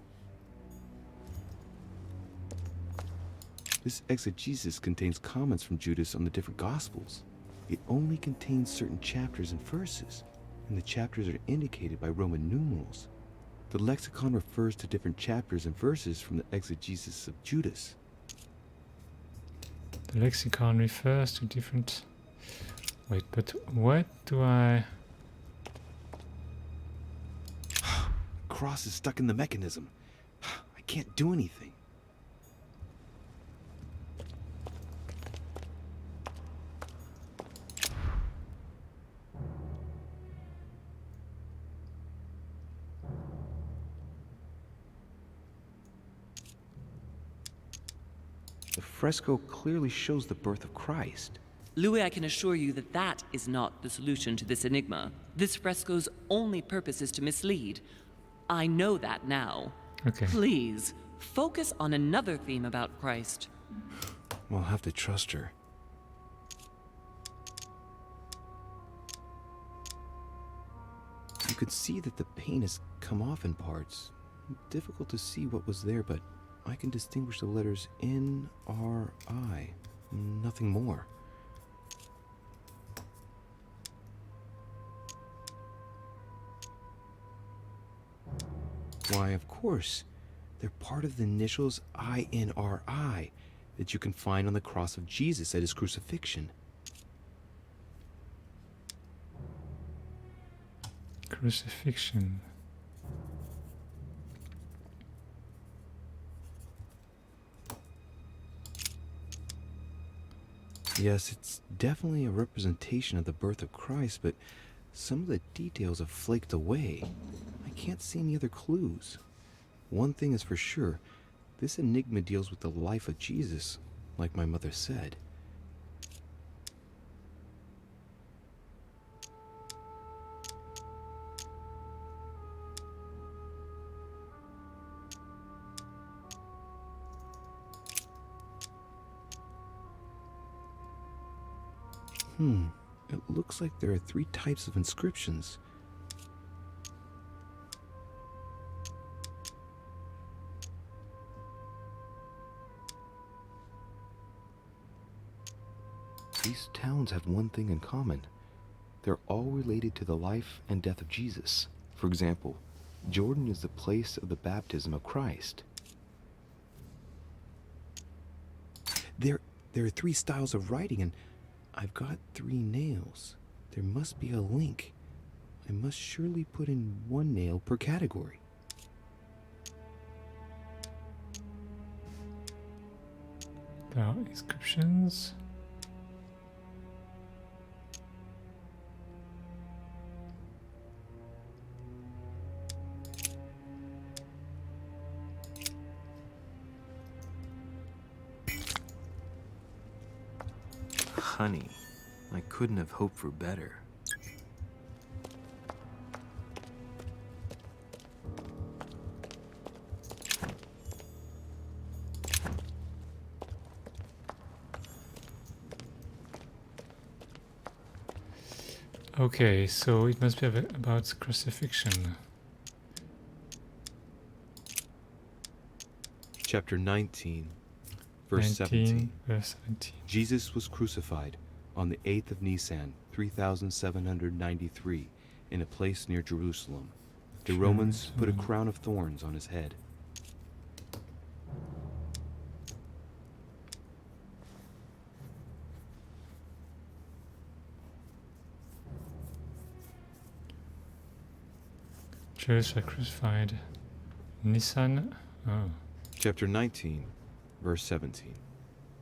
This exegesis contains comments from Judas on the different Gospels. It only contains certain chapters and verses, and the chapters are indicated by Roman numerals. The lexicon refers to different chapters and verses from the exegesis of Judas. The lexicon refers to different... Wait, but what do I... Cross is stuck in the mechanism. I can't do anything. The fresco clearly shows the birth of Christ. Louis, I can assure you that that is not the solution to this enigma. This fresco's only purpose is to mislead. I know that now. Okay. Please, focus on another theme about Christ. I'll have to trust her. You could see that the paint has come off in parts. Difficult to see what was there, but I can distinguish the letters N-R-I. Nothing more. Why, of course. They're part of the initials INRI that you can find on the cross of Jesus at his crucifixion. Crucifixion. Yes, it's definitely a representation of the birth of Christ, but some of the details have flaked away. I can't see any other clues. One thing is for sure, this enigma deals with the life of Jesus, like my mother said. It looks like there are 3 types of inscriptions. These towns have one thing in common. They're all related to the life and death of Jesus. For example, Jordan is the place of the baptism of Christ. There are 3 styles of writing, and I've got 3 nails. There must be a link. I must surely put in 1 nail per category. There are inscriptions. Honey, I couldn't have hoped for better. Okay, so it must be about crucifixion. Chapter 19, verse 17. Jesus was crucified on the 8th of Nisan, 3793, in a place near Jerusalem. The Romans put a crown of thorns on his head. Jesus was crucified. Nisan. Oh. Chapter 19, verse 17.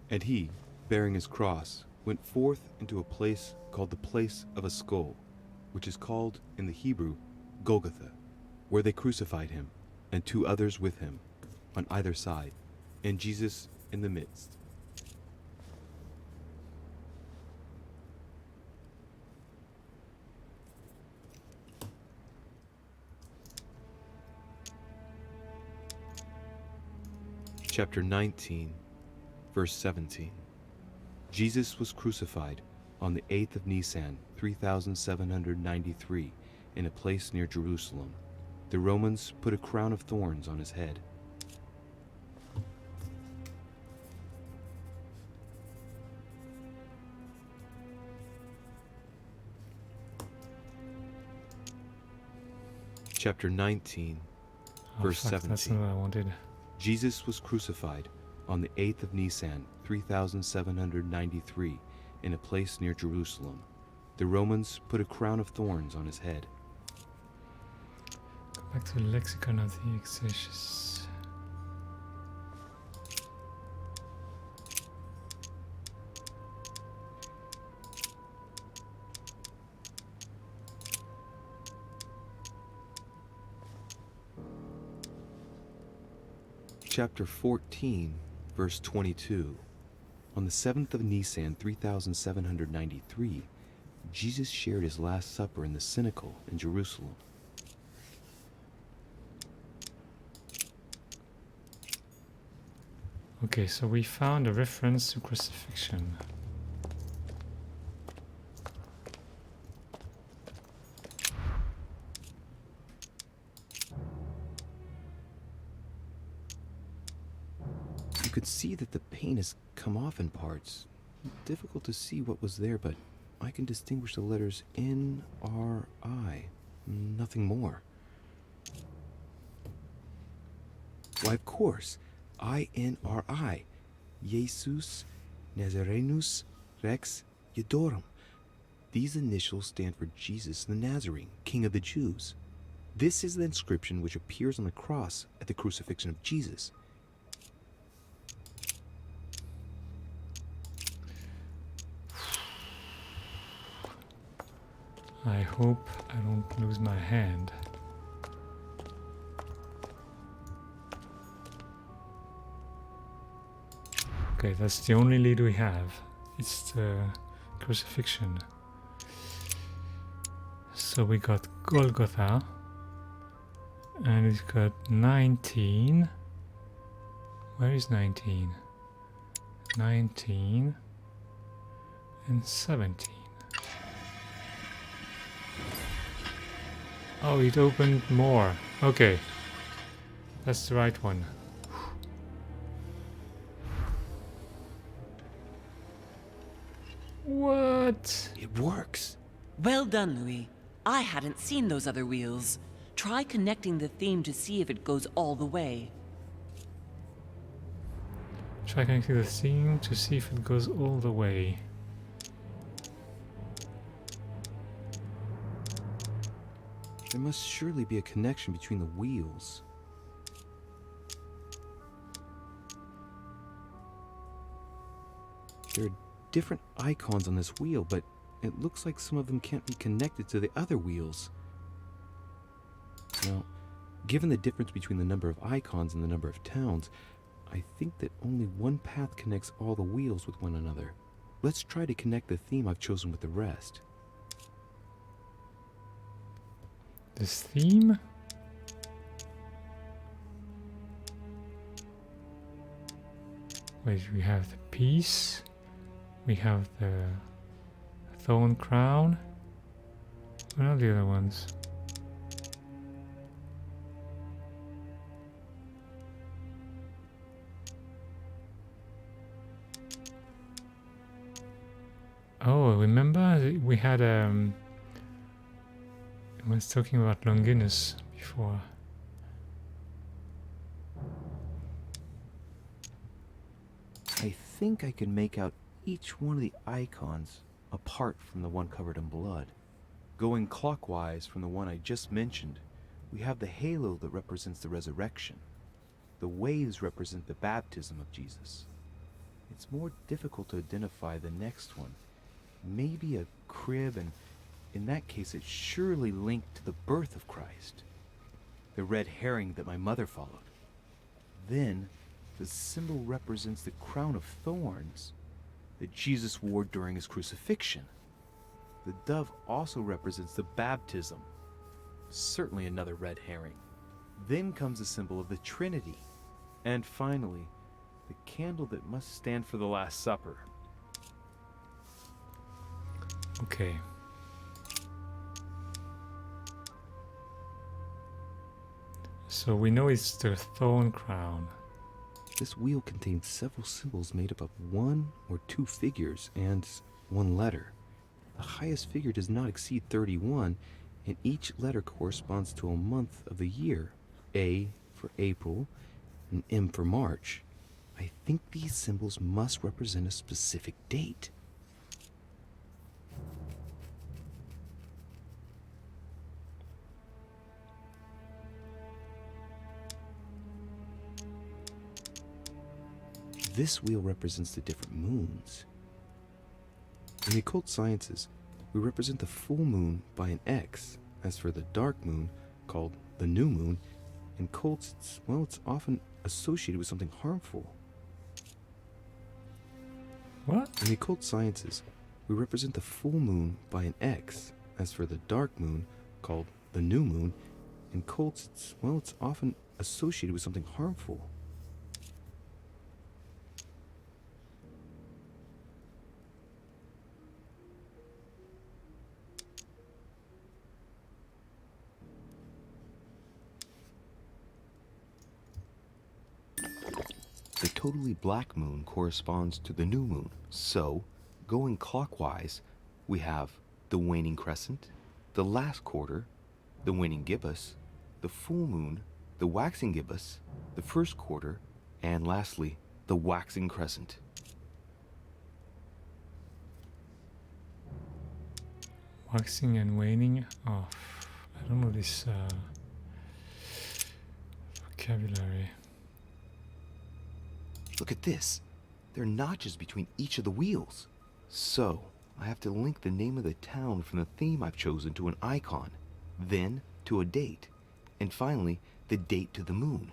And he, bearing his cross, went forth into a place called the place of a skull, which is called in the Hebrew Golgotha, where they crucified him, and 2 others with him, on either side, and Jesus in the midst. Chapter 19, verse 17. Jesus was crucified on the 8th of Nisan, 3793, in a place near Jerusalem. The Romans put a crown of thorns on his head. Chapter 19, verse 17. That's not what I wanted. Jesus was crucified on the 8th of Nisan, 3793, in a place near Jerusalem. The Romans put a crown of thorns on his head. Go back to the lexicon of the Exegesis. Chapter 14, verse 22. On the 7th of Nisan, 3793, Jesus shared his Last Supper in the Cenacle in Jerusalem. Okay, so we found a reference to crucifixion. You could see that the paint has come off in parts. Difficult to see what was there, but I can distinguish the letters N-R-I. Nothing more. Why, of course. I-N-R-I. Jesus Nazarenus Rex Eudorum. These initials stand for Jesus the Nazarene, King of the Jews. This is the inscription which appears on the cross at the crucifixion of Jesus. I hope I don't lose my hand. Okay, that's the only lead we have. It's the crucifixion. So we got Golgotha, and it's got 19. Where is 19? 19 and 17. Oh, it opened more. Okay. That's the right one. What? It works. Well done, Louis. I hadn't seen those other wheels. Try connecting the theme to see if it goes all the way. Try connecting the theme to see if it goes all the way. There must surely be a connection between the wheels. There are different icons on this wheel, but it looks like some of them can't be connected to the other wheels. Now, given the difference between the number of icons and the number of towns, I think that only one path connects all the wheels with one another. Let's try to connect the theme I've chosen with the rest. This theme? Wait, we have the peace. We have the thorn crown. What are the other ones? Oh, remember we had I was talking about Longinus before. I think I can make out each one of the icons apart from the one covered in blood. Going clockwise from the one I just mentioned, we have the halo that represents the resurrection. The waves represent the baptism of Jesus. It's more difficult to identify the next one. Maybe a crib, and in that case it's surely linked to the birth of Christ. The red herring that my mother followed. Then, the symbol represents the crown of thorns that Jesus wore during his crucifixion. The dove also represents the baptism. Certainly another red herring. Then comes the symbol of the Trinity. And finally, the candle that must stand for the Last Supper. Okay. So we know it's the thorn crown. This wheel contains several symbols made up of 1 or 2 figures and 1 letter. The highest figure does not exceed 31, and each letter corresponds to a month of the year. A for April, and M for March. I think these symbols must represent a specific date. This wheel represents the different moons. In the occult sciences, we represent the full moon by an X. As for the dark moon, called the new moon, in cults, it's often associated with something harmful. What? In the occult sciences, we represent the full moon by an X. As for the dark moon, called the new moon, in cults, it's often associated with something harmful. The totally black moon corresponds to the new moon. So, going clockwise, we have the waning crescent, the last quarter, the waning gibbous, the full moon, the waxing gibbous, the first quarter, and lastly, the waxing crescent. Waxing and waning. Oh, I don't know this vocabulary. Look at this. There are notches between each of the wheels. So, I have to link the name of the town from the theme I've chosen to an icon, then to a date, and finally, the date to the moon.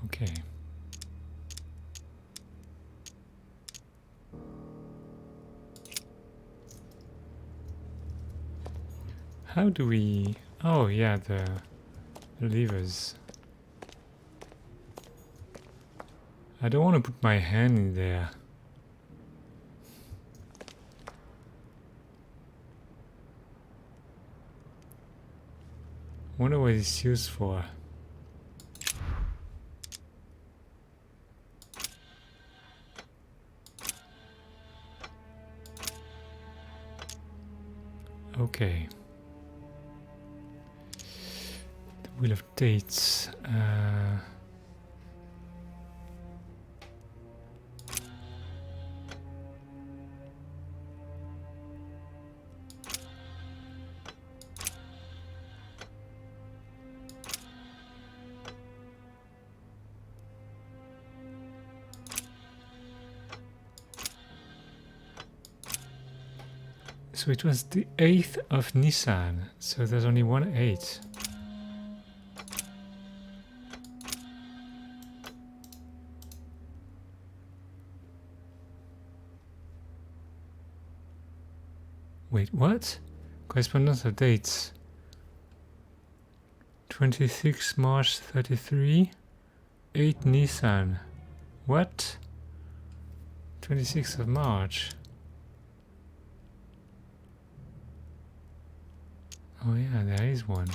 Okay. How do we... Oh, yeah, the levers. I don't want to put my hand in there. Wonder what it's used for. Okay. The Wheel of Dates. So it was the 8th of Nisan, so there's only one 8. Wait, what? Correspondence of dates. 26 March 33, 8 Nisan. What? 26th of March. Oh yeah, there is one.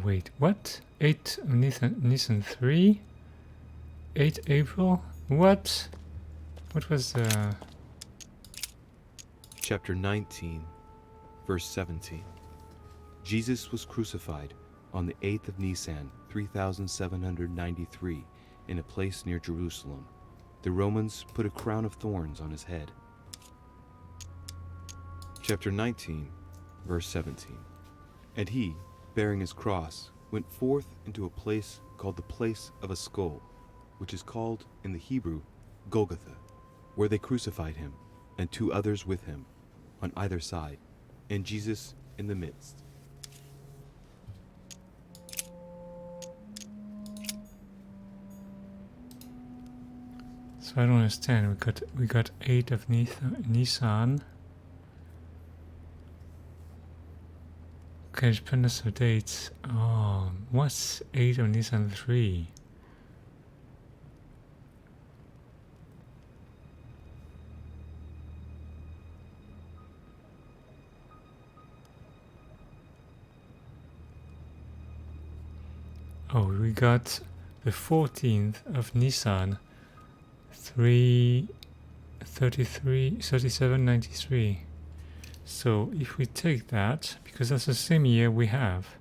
Wait, what? 8 Nisan 3? 8 April? What? What was Chapter 19. verse 17. Jesus was crucified on the 8th of Nisan, 3793, in a place near Jerusalem. The Romans put a crown of thorns on his head. Chapter 19, verse 17. And he, bearing his cross, went forth into a place called the place of a skull, which is called in the Hebrew Golgotha, where they crucified him, and 2 others with him, on either side, and Jesus in the midst. So I don't understand. We got 8 of Nisan. Okay, dependence of dates. Oh, what's 8 of Nisan 3? Oh, we got the 14th of Nisan 3793. So if we take that, because that's the same year we have.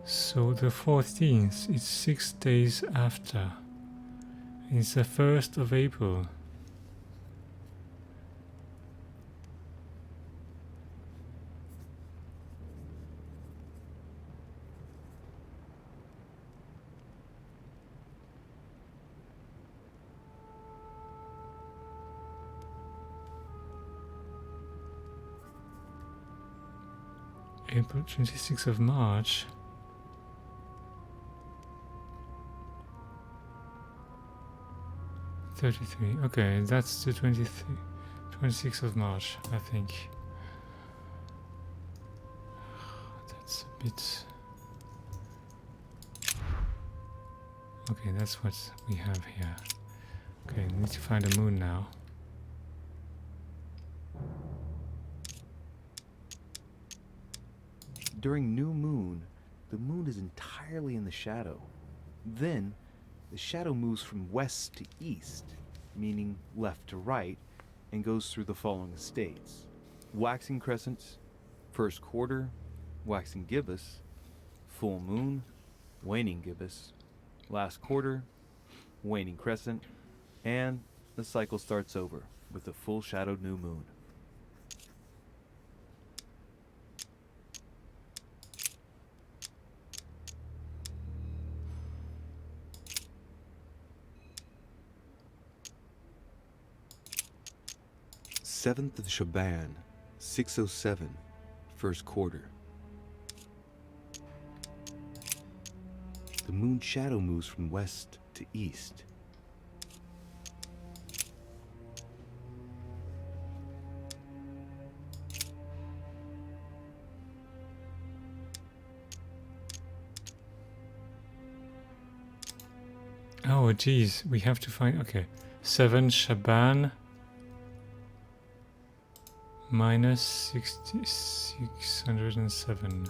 So the 14th is 6 days after. It's the 1st of April. April 26th of March. '33. Okay, that's the 26th of March, I think. That's a bit. Okay, that's what we have here. Okay, we need to find a moon now. During new moon, the moon is entirely in the shadow. Then, the shadow moves from west to east, meaning left to right, and goes through the following states: waxing crescents, first quarter, waxing gibbous, full moon, waning gibbous, last quarter, waning crescent, and the cycle starts over with a full shadowed new moon. Seventh of Shaban, 607, first quarter. The moon shadow moves from west to east. Oh, geez, we have to find. Okay, 7 Shaban minus 607.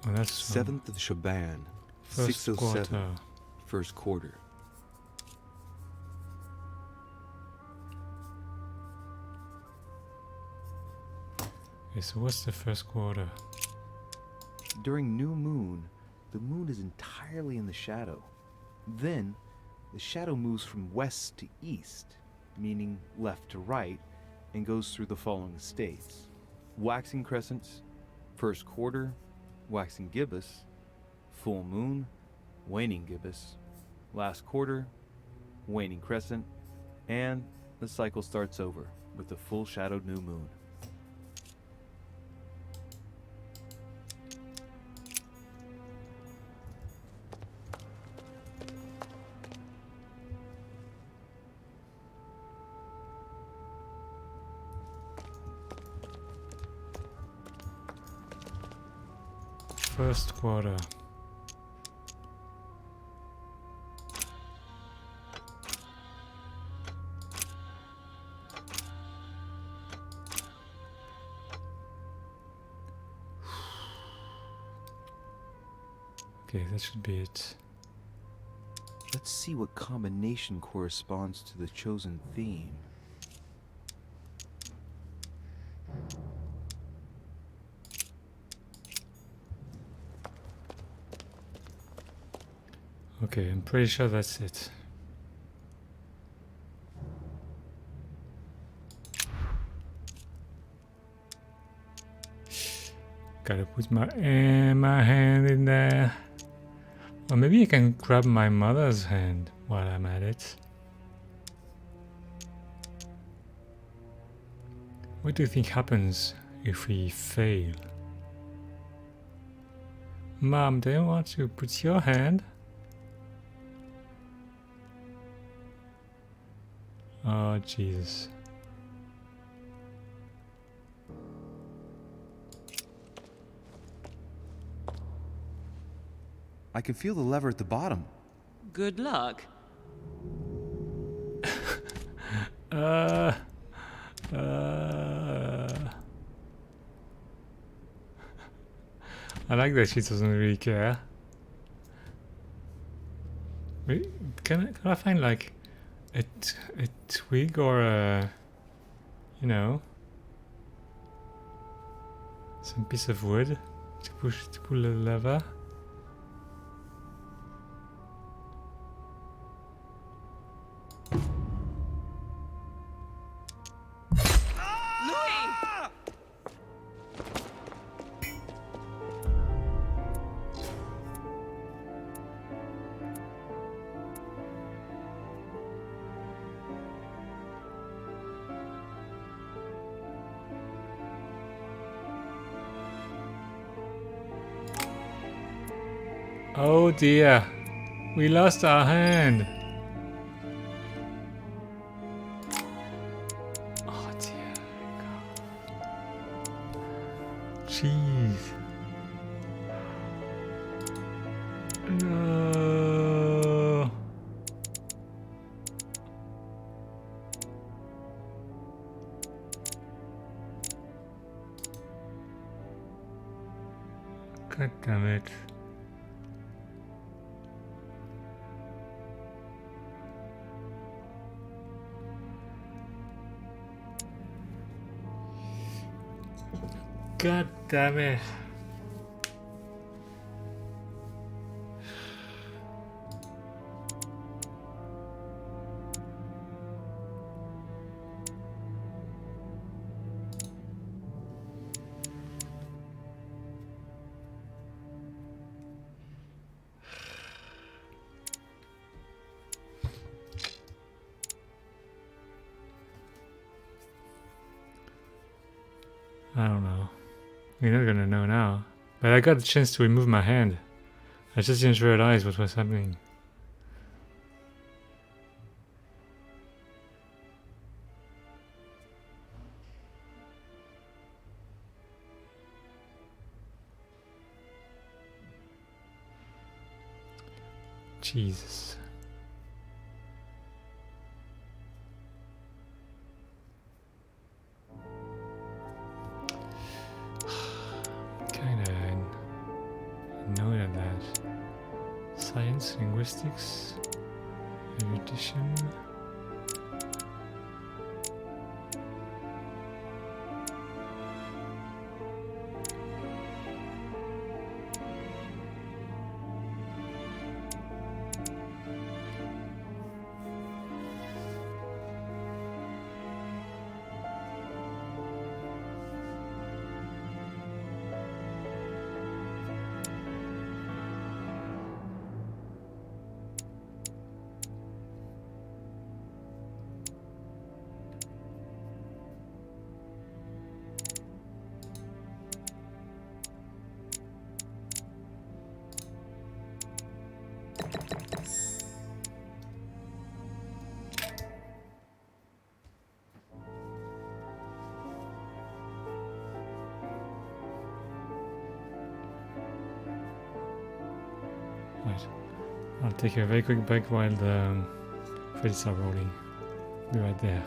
Oh, that's 7th of Shaban, first 607, quarter. first quarter. Okay, so what's the first quarter? During new moon, the moon is entirely in the shadow. Then, the shadow moves from west to east, meaning left to right, and goes through the following states: waxing crescents, first quarter, waxing gibbous, full moon, waning gibbous, last quarter, waning crescent, and the cycle starts over with the full shadowed new moon. First quarter. Okay, that should be it. Let's see what combination corresponds to the chosen theme. Okay, I'm pretty sure that's it. Gotta put my hand in there. Or maybe I can grab my mother's hand while I'm at it. What do you think happens if we fail? Mom, do you want to put your hand? Oh, Jesus. I can feel the lever at the bottom. Good luck. I like that she doesn't really care. Wait, can I find like a twig or a, you know, some piece of wood to pull the lever? Oh dear, we lost our hand. Oh dear God. Jeez. No. God damn it. God damn it. I don't know. You're not gonna know now. But I got the chance to remove my hand. I just didn't realize what was happening. Jesus. Kinda annoyed at that. Science, linguistics, erudition. Right. I'll take a very quick break while the credits are rolling. Be right there.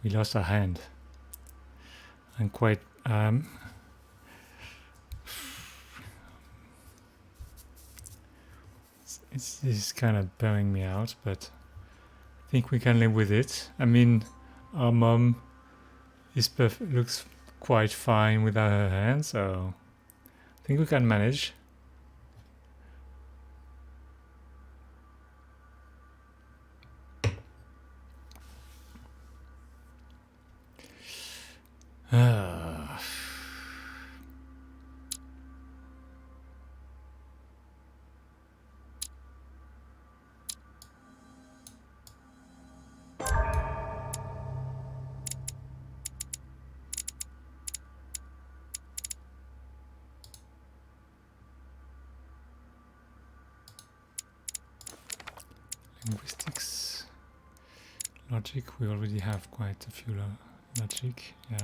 we lost a hand. I'm quite this is kind of buming me out, but I think we can live with it. I mean, our mom is looks quite fine without her hand, so I think we can manage. Linguistics, logic, we already have quite a few logic, yeah.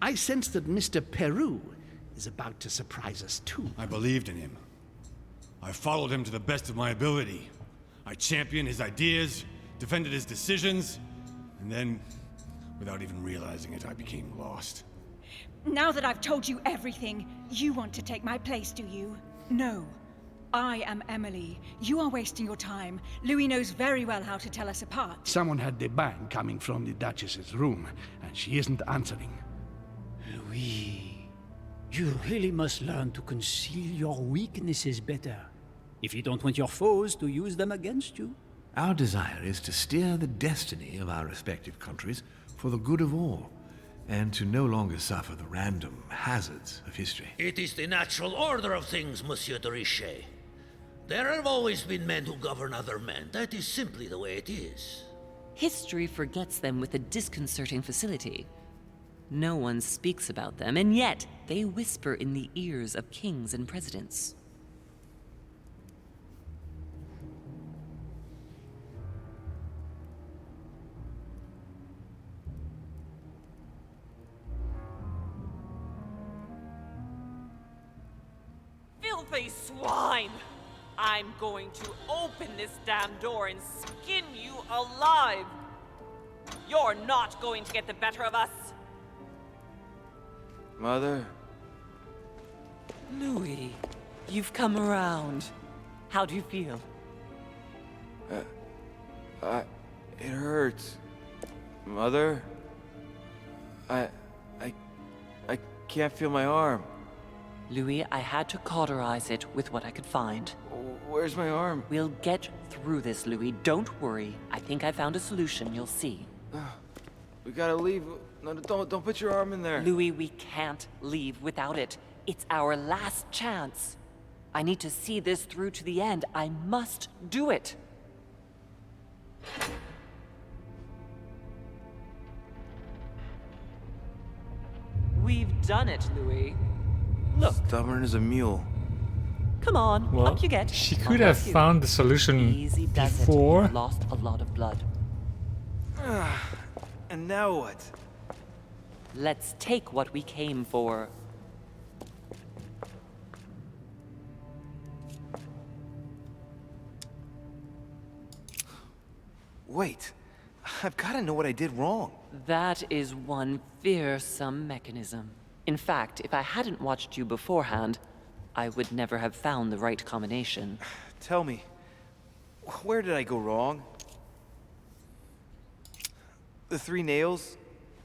I sense that Mr. Peru is about to surprise us too. I believed in him. I followed him to the best of my ability. I championed his ideas, defended his decisions, and then, without even realizing it, I became lost. Now that I've told you everything, you want to take my place, do you? No. I am Emily. You are wasting your time. Louis knows very well how to tell us apart. Someone had the bang coming from the Duchess's room, and she isn't answering. Louis, you really must learn to conceal your weaknesses better, if you don't want your foes to use them against you. Our desire is to steer the destiny of our respective countries for the good of all, and to no longer suffer the random hazards of history. It is the natural order of things, Monsieur de Richet. There have always been men who govern other men. That is simply the way it is. History forgets them with a disconcerting facility. No one speaks about them, and yet they whisper in the ears of kings and presidents. Filthy swine! I'm going to open this damn door and skin you alive! You're not going to get the better of us! Mother? Louis, you've come around. How do you feel? It hurts. Mother? I can't feel my arm. Louis, I had to cauterize it with what I could find. Where's my arm? We'll get through this, Louis. Don't worry. I think I found a solution. You'll see. We gotta leave. No, don't put your arm in there. Louis, we can't leave without it. It's our last chance. I need to see this through to the end. I must do it. We've done it, Louis. Look. Stubborn as a mule. Come on, Well, up you get. she could have found the solution Easy does it. before. Lost a lot of blood. And now what? Let's take what we came for. Wait. I've gotta know what I did wrong. That is one fearsome mechanism. In fact, if I hadn't watched you beforehand, I would never have found the right combination. Tell me, where did I go wrong? The 3 nails?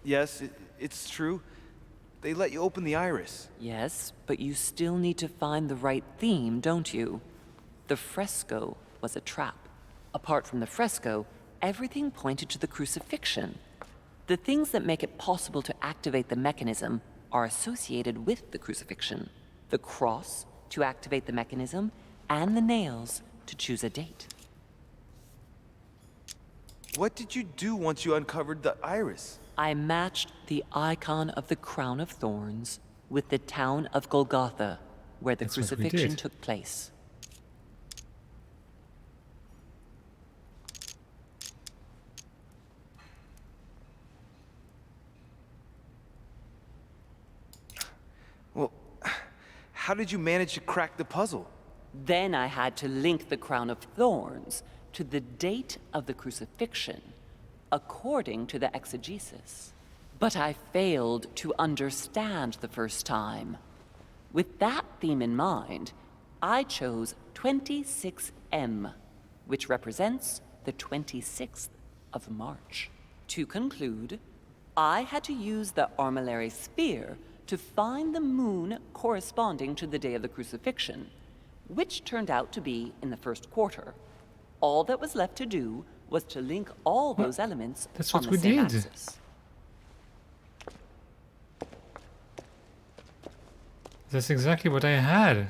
Yes, it's true. They let you open the iris. Yes, but you still need to find the right theme, don't you? The fresco was a trap. Apart from the fresco, everything pointed to the crucifixion. The things that make it possible to activate the mechanism are associated with the crucifixion. The cross, to activate the mechanism, and the nails to choose a date. What did you do once you uncovered the iris? I matched the icon of the crown of thorns with the town of Golgotha, where the That's what we crucifixion did. took place. Well, how did you manage to crack the puzzle? Then I had to link the crown of thorns to the date of the crucifixion, according to the exegesis. But I failed to understand the first time. With that theme in mind, I chose 26M, which represents the 26th of March. To conclude, I had to use the armillary sphere to find the moon corresponding to the day of the crucifixion, which turned out to be in the first quarter. All that was left to do was to link all those elements That's on what the we same did. axis. That's exactly what I had.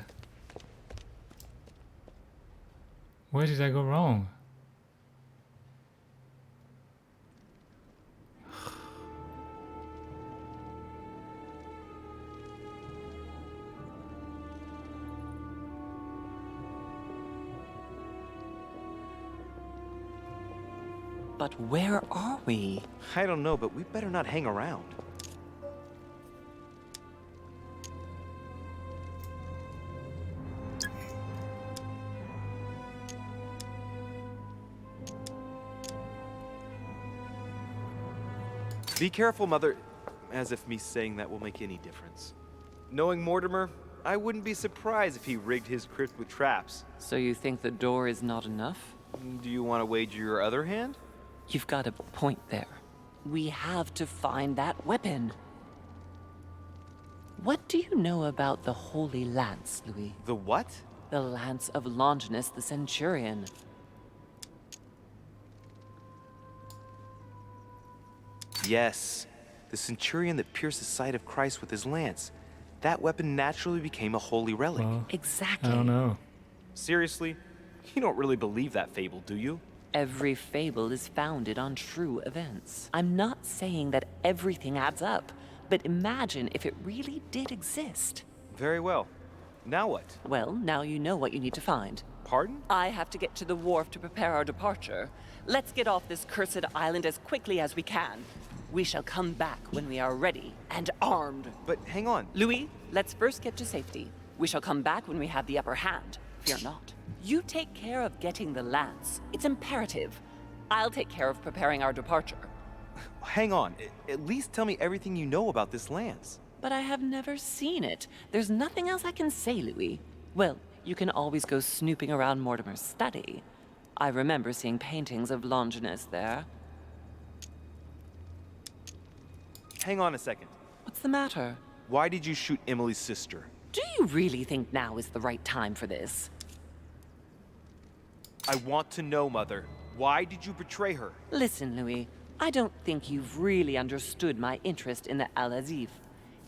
Where did I go wrong? But where are we? I don't know, but we better not hang around. Be careful, Mother. As if me saying that will make any difference. Knowing Mortimer, I wouldn't be surprised if he rigged his crypt with traps. So you think the door is not enough? Do you want to wager your other hand? You've got a point there. We have to find that weapon. What do you know about the Holy Lance, Louis? The what? The Lance of Longinus the Centurion. Yes, the centurion that pierced the side of Christ with his lance. That weapon naturally became a holy relic. Well, Exactly. I don't know. Seriously? You don't really believe that fable, do you? Every fable is founded on true events. I'm not saying that everything adds up, but imagine if it really did exist. Very well. Now what? Well, now you know what you need to find. Pardon? I have to get to the wharf to prepare our departure. Let's get off this cursed island as quickly as we can. We shall come back when we are ready and armed. But hang on. Louis, let's first get to safety. We shall come back when we have the upper hand. Fear not. You take care of getting the lance. It's imperative. I'll take care of preparing our departure. Hang on. At least tell me everything you know about this lance. But I have never seen it. There's nothing else I can say, Louis. Well, you can always go snooping around Mortimer's study. I remember seeing paintings of Longinus there. Hang on a second. What's the matter? Why did you shoot Emily's sister? Do you really think now is the right time for this? I want to know, Mother. Why did you betray her? Listen, Louis, I don't think you've really understood my interest in the Al-Azif.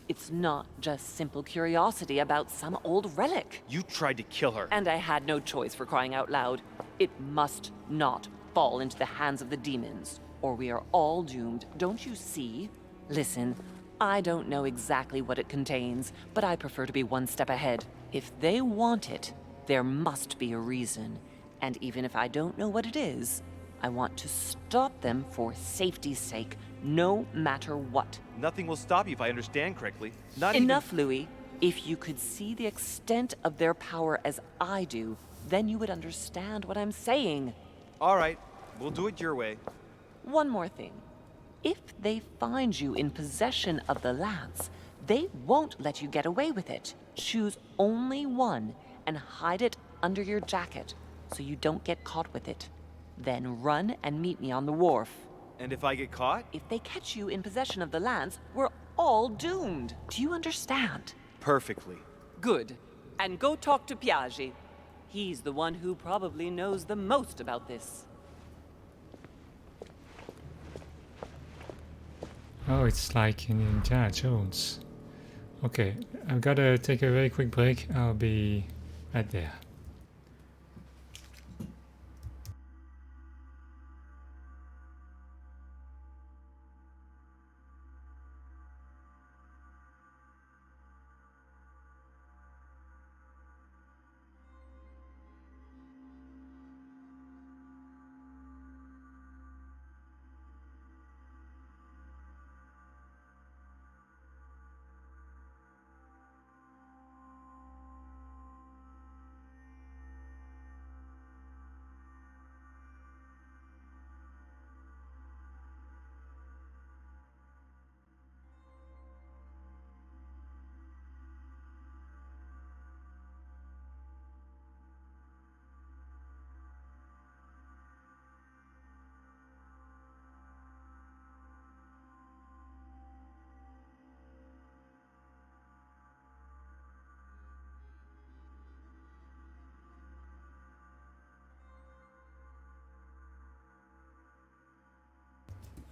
It's not just simple curiosity about some old relic. You tried to kill her. And I had no choice, for crying out loud. It must not fall into the hands of the demons, or we are all doomed, don't you see? Listen, I don't know exactly what it contains, but I prefer to be one step ahead. If they want it, there must be a reason. And even if I don't know what it is, I want to stop them for safety's sake, no matter what. Nothing will stop you if I understand correctly. Enough, Louis. If you could see the extent of their power as I do, then you would understand what I'm saying. All right, we'll do it your way. One more thing. If they find you in possession of the lance, they won't let you get away with it. Choose only one and hide it under your jacket so you don't get caught with it. Then run and meet me on the wharf. And if I get caught? If they catch you in possession of the lance, we're all doomed. Do you understand? Perfectly. Good. And go talk to Piaggi. He's the one who probably knows the most about this. Oh, it's like in Indiana Jones. Okay, I've got to take a very quick break. I'll be right there.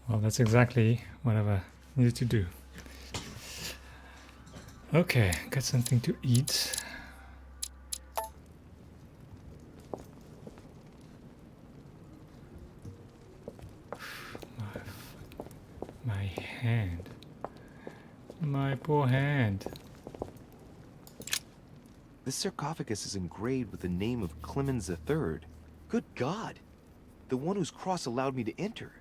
Well, that's exactly what I needed to do. Okay, got something to eat. My hand. My poor hand. This sarcophagus is engraved with the name of Clemens III. Good God! The one whose cross allowed me to enter.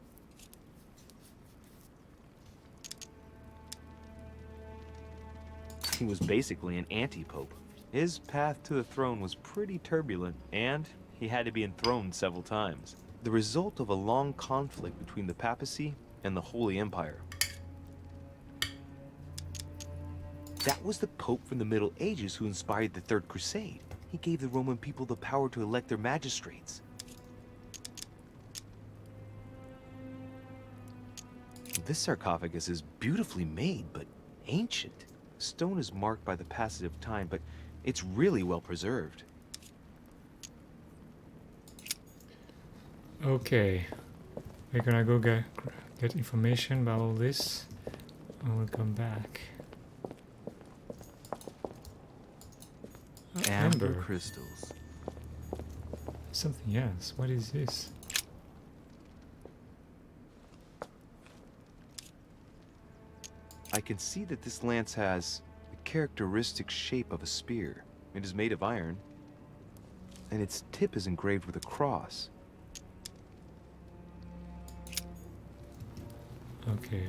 He was basically an anti-pope. His path to the throne was pretty turbulent, and he had to be enthroned several times. The result of a long conflict between the papacy and the Holy Empire. That was the Pope from the Middle Ages who inspired the Third Crusade. He gave the Roman people the power to elect their magistrates. This sarcophagus is beautifully made, but ancient. Stone is marked by the passage of time, but it's really well preserved. Okay, we're gonna go get information about all this, and we'll come back. Amber crystals. Something else. What is this? I can see that this lance has the characteristic shape of a spear. It is made of iron, and its tip is engraved with a cross. Okay.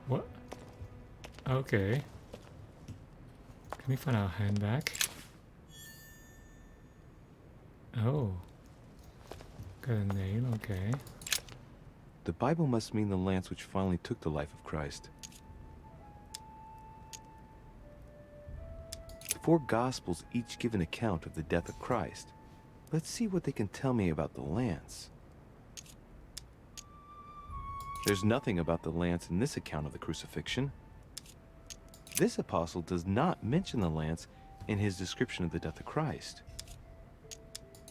What? Okay. Can we find our hand back? Oh. Got a nail, okay. The Bible must mean the lance which finally took the life of Christ. The four Gospels each give an account of the death of Christ. Let's see what they can tell me about the lance. There's nothing about the lance in this account of the crucifixion. This apostle does not mention the lance in his description of the death of Christ.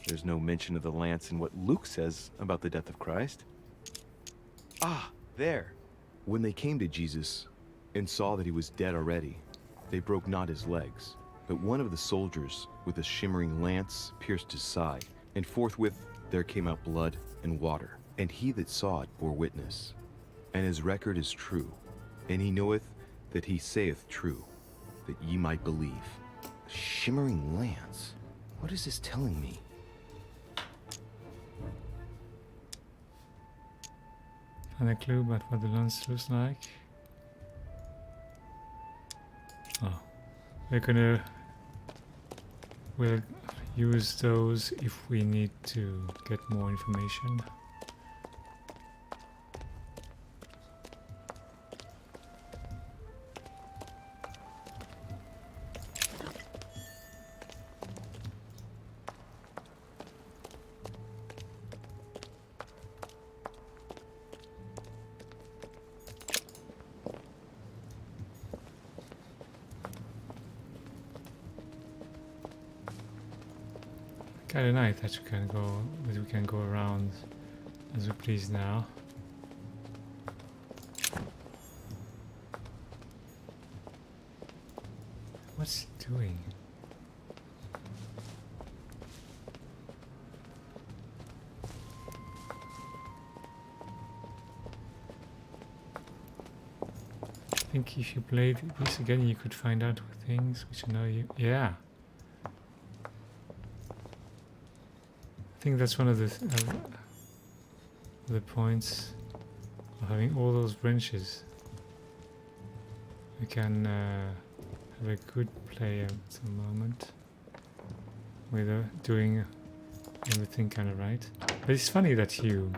There's no mention of the lance in what Luke says about the death of Christ. Ah, there. When they came to Jesus and saw that he was dead already, they broke not his legs, but one of the soldiers with a shimmering lance pierced his side, and forthwith there came out blood and water. And he that saw it bore witness, and his record is true, and he knoweth that he saith true, that ye might believe. A shimmering lance? What is this telling me? And a clue about what the lens looks like. Oh, we'll use those if we need to get more information. kind of nice that we can go around as we please now. What's he doing? I think if you played this again, you could find out things which annoy you. Yeah. I think that's one of the points of having all those branches. We can have a good play at the moment with doing everything kind of right. But it's funny that you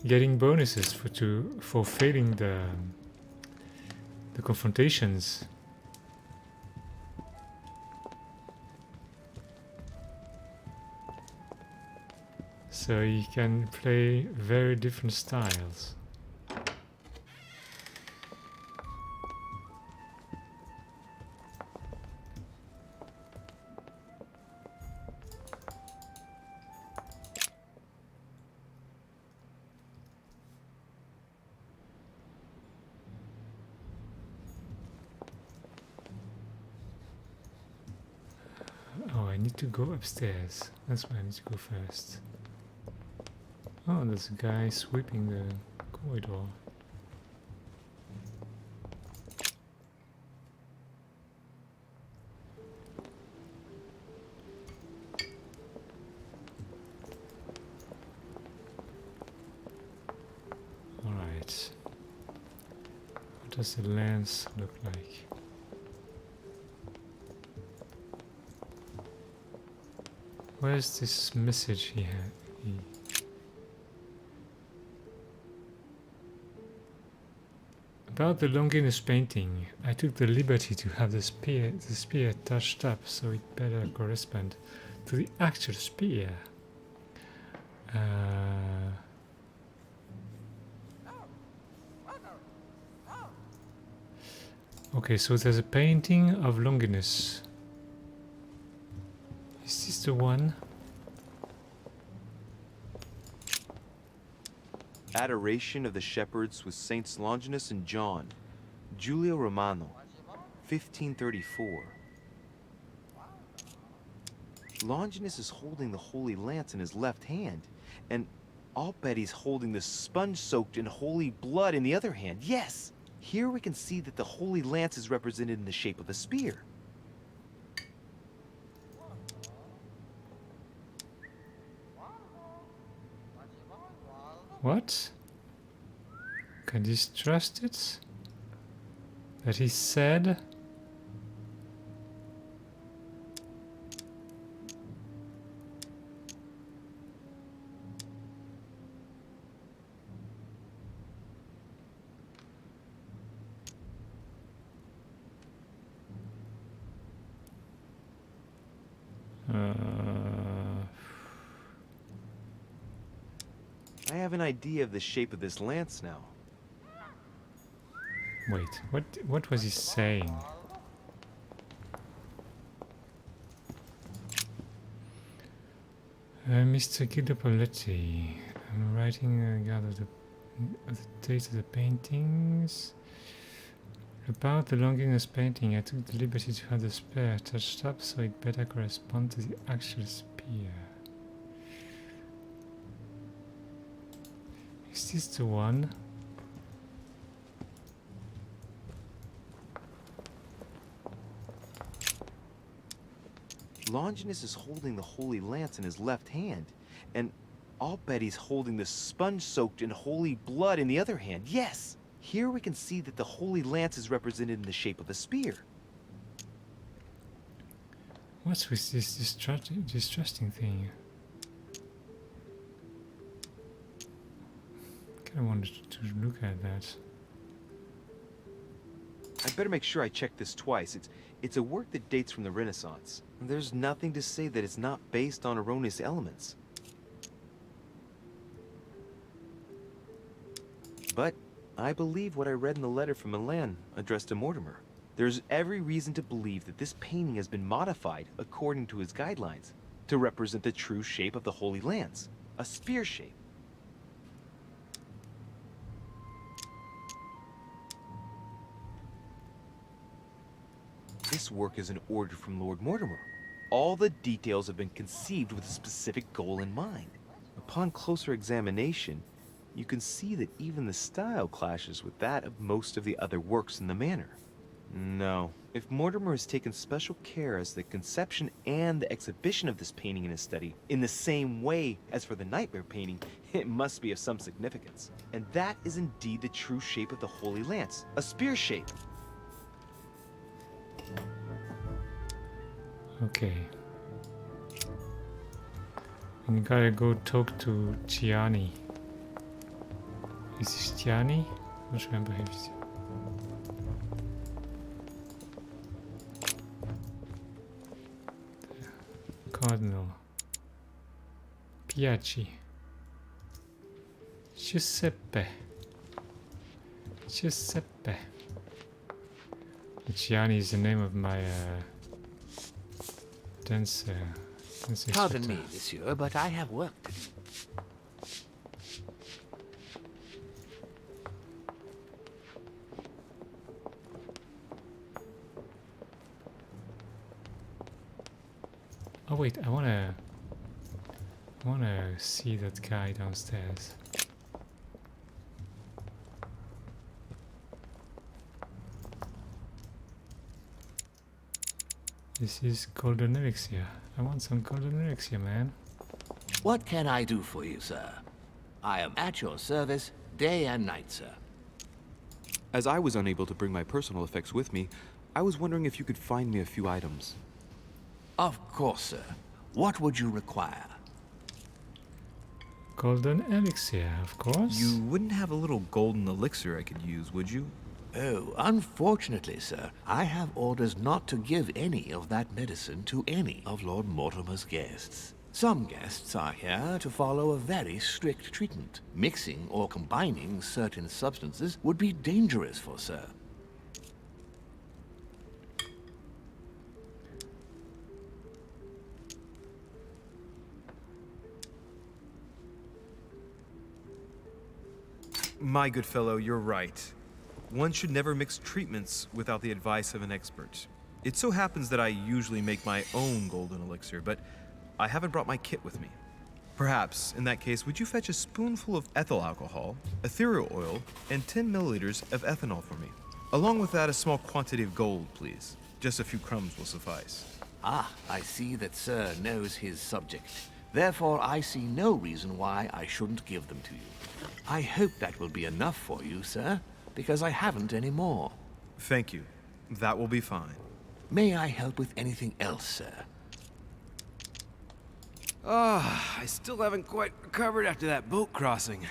getting bonuses for failing the confrontations. So you can play very different styles. Oh, I need to go upstairs. That's where I need to go first. Oh, there's a guy sweeping the corridor. Alright. What does the lens look like? Where's this message he had? About the Longinus painting, I took the liberty to have the spear touched up so it better correspond to the actual spear. Okay, so there's a painting of Longinus. Is this the one? Adoration of the Shepherds with Saints Longinus and John, Giulio Romano, 1534. Longinus is holding the Holy Lance in his left hand, and I'll bet he's holding the sponge-soaked in holy blood in the other hand. Yes! Here we can see that the Holy Lance is represented in the shape of a spear. What? Can you trust it? That he said? I have an idea of the shape of this lance now. Wait, what was he saying? Mr. Guido Poletti, I'm writing gathered the date of the paintings. About the Longinus painting, I took the liberty to have the spear touched up so it better correspond to the actual spear. Is this the one? Longinus is holding the Holy Lance in his left hand, and I'll bet he's holding the sponge-soaked in holy blood in the other hand. Yes! Here we can see that the Holy Lance is represented in the shape of a spear. What's with this distrusting thing? I kind of wanted to look at that. I better make sure I check this twice. It's a work that dates from the Renaissance. There's nothing to say that it's not based on erroneous elements. But I believe what I read in the letter from Milan addressed to Mortimer. There's every reason to believe that this painting has been modified according to his guidelines. to represent the true shape of the Holy Lance, a spear shape. This work is an order from Lord Mortimer. All the details have been conceived with a specific goal in mind. Upon closer examination, you can see that even the style clashes with that of most of the other works in the manor. No, if Mortimer has taken special care as the conception and the exhibition of this painting in his study, in the same way as for the Nightmare painting, it must be of some significance. And that is indeed the true shape of the Holy Lance, a spear shape. Okay. We gotta go talk to Gianni. Is this Gianni? Not remember him. Cardinal. Piaci. Giuseppe. Giuseppe. Gianni is the name of my dancer. Pardon me, monsieur, but I have work to do. Oh wait, I wanna see that guy downstairs. This is golden elixir. I want some golden elixir, man. What can I do for you, sir? I am at your service day and night, sir. As I was unable to bring my personal effects with me, I was wondering if you could find me a few items. Of course, sir. What would you require? Golden elixir, of course. You wouldn't have a little golden elixir I could use, would you? Oh, unfortunately, sir, I have orders not to give any of that medicine to any of Lord Mortimer's guests. Some guests are here to follow a very strict treatment. Mixing or combining certain substances would be dangerous for sir. My good fellow, you're right. One should never mix treatments without the advice of an expert. It so happens that I usually make my own golden elixir, but I haven't brought my kit with me. Perhaps, in that case, would you fetch a spoonful of ethyl alcohol, ethereal oil, and 10 milliliters of ethanol for me? Along with that, a small quantity of gold, please. Just a few crumbs will suffice. Ah, I see that sir knows his subject. Therefore, I see no reason why I shouldn't give them to you. I hope that will be enough for you, sir, because I haven't any more. Thank you. That will be fine. May I help with anything else, sir? I still haven't quite recovered after that boat crossing.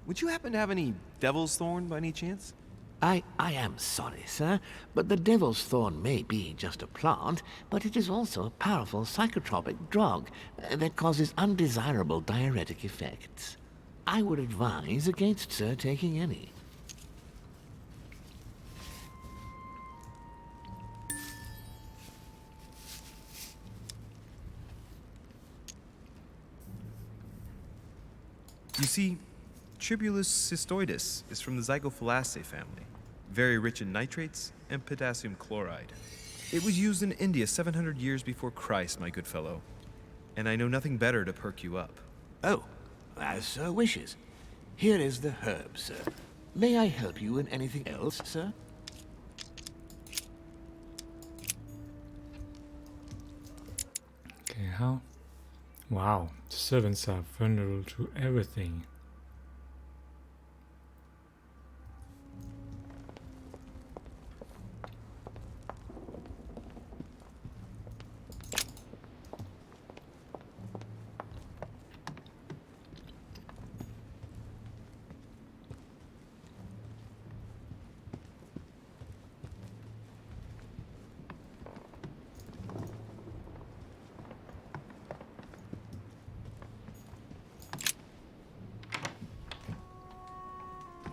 Would you happen to have any devil's thorn by any chance? I am sorry, sir, but the devil's thorn may be just a plant, but it is also a powerful psychotropic drug that causes undesirable diuretic effects. I would advise against sir taking any. You see, Tribulus cystoides is from the Zygophalaceae family, very rich in nitrates and potassium chloride. It was used in India 700 years before Christ, my good fellow, and I know nothing better to perk you up. Oh, as sir wishes. Here is the herb, sir. May I help you in anything else, sir? Okay, how? Wow, the servants are vulnerable to everything.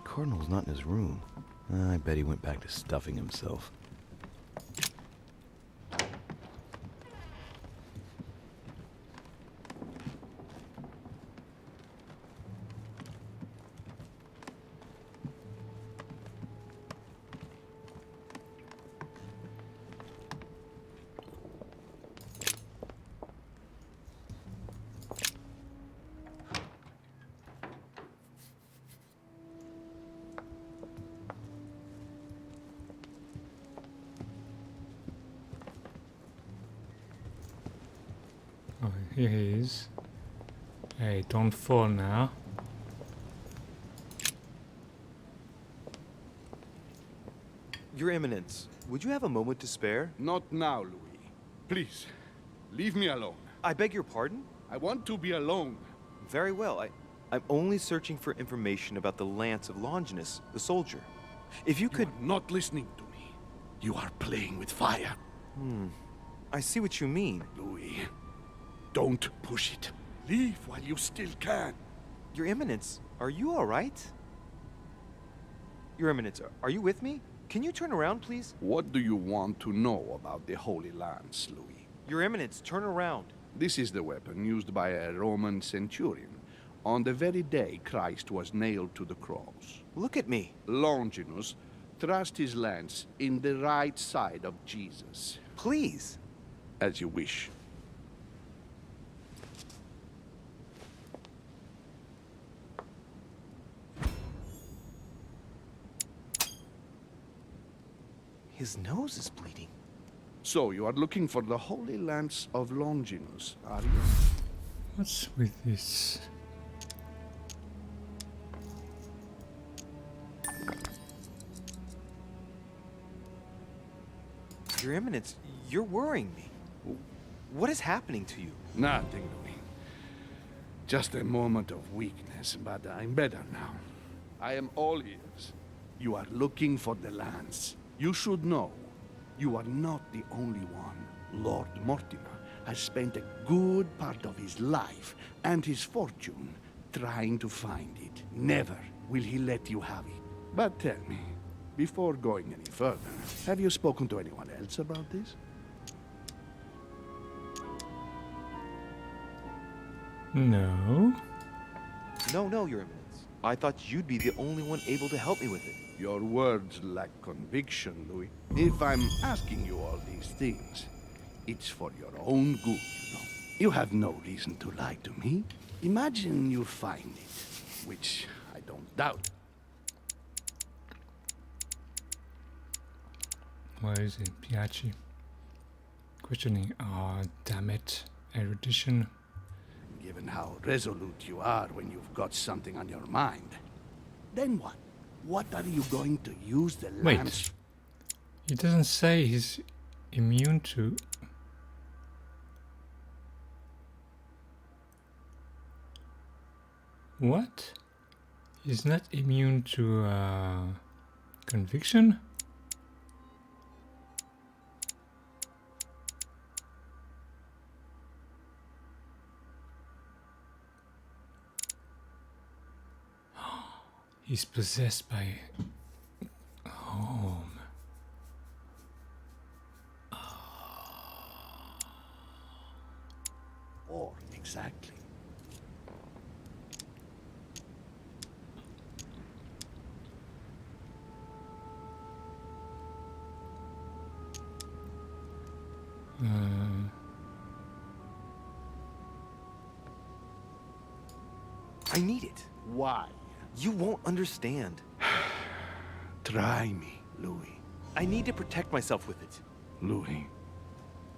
Cardinal's not in his room. I bet he went back to stuffing himself. here he is. Hey, don't fall now. Your Eminence, would you have a moment to spare? Not now, Louis. Please, leave me alone. I beg your pardon? I want to be alone. Very well. I'm only searching for information about the lance of Longinus, the soldier. If you could... are not listening to me. You are playing with fire. I see what you mean. Louis, don't push it. Leave while you still can. Your Eminence, are you all right? Your Eminence, are you with me? Can you turn around, please? What do you want to know about the Holy Lance, Louis? Your Eminence, turn around. This is the weapon used by a Roman centurion on the very day Christ was nailed to the cross. Look at me. Longinus thrust his lance in the right side of Jesus. Please. As you wish. His nose is bleeding. So you are looking for the Holy Lance of Longinus, are you? What's with this? Your Eminence, you're worrying me. What is happening to you? Nothing, Louis. Just a moment of weakness, but I'm better now. I am all ears. You are looking for the lance. You should know, you are not the only one. Lord Mortimer has spent a good part of his life and his fortune trying to find it. Never will he let you have it. But tell me, before going any further, have you spoken to anyone else about this? No. No, Your Eminence. I thought you'd be the only one able to help me with it. Your words lack conviction, Louis. If I'm asking you all these things, it's for your own good, you know. You have no reason to lie to me. Imagine you find it, which I don't doubt. Where is it? Piaci. Questioning. Ah, damn it. Erudition. Given how resolute you are when you've got something on your mind, then what? What are you going to use the lance? Wait. He doesn't say he's immune to... What? He's not immune to conviction? He's possessed by home. Or exactly. I need it. Why? You won't understand. Try me, Louis. I need to protect myself with it. Louis,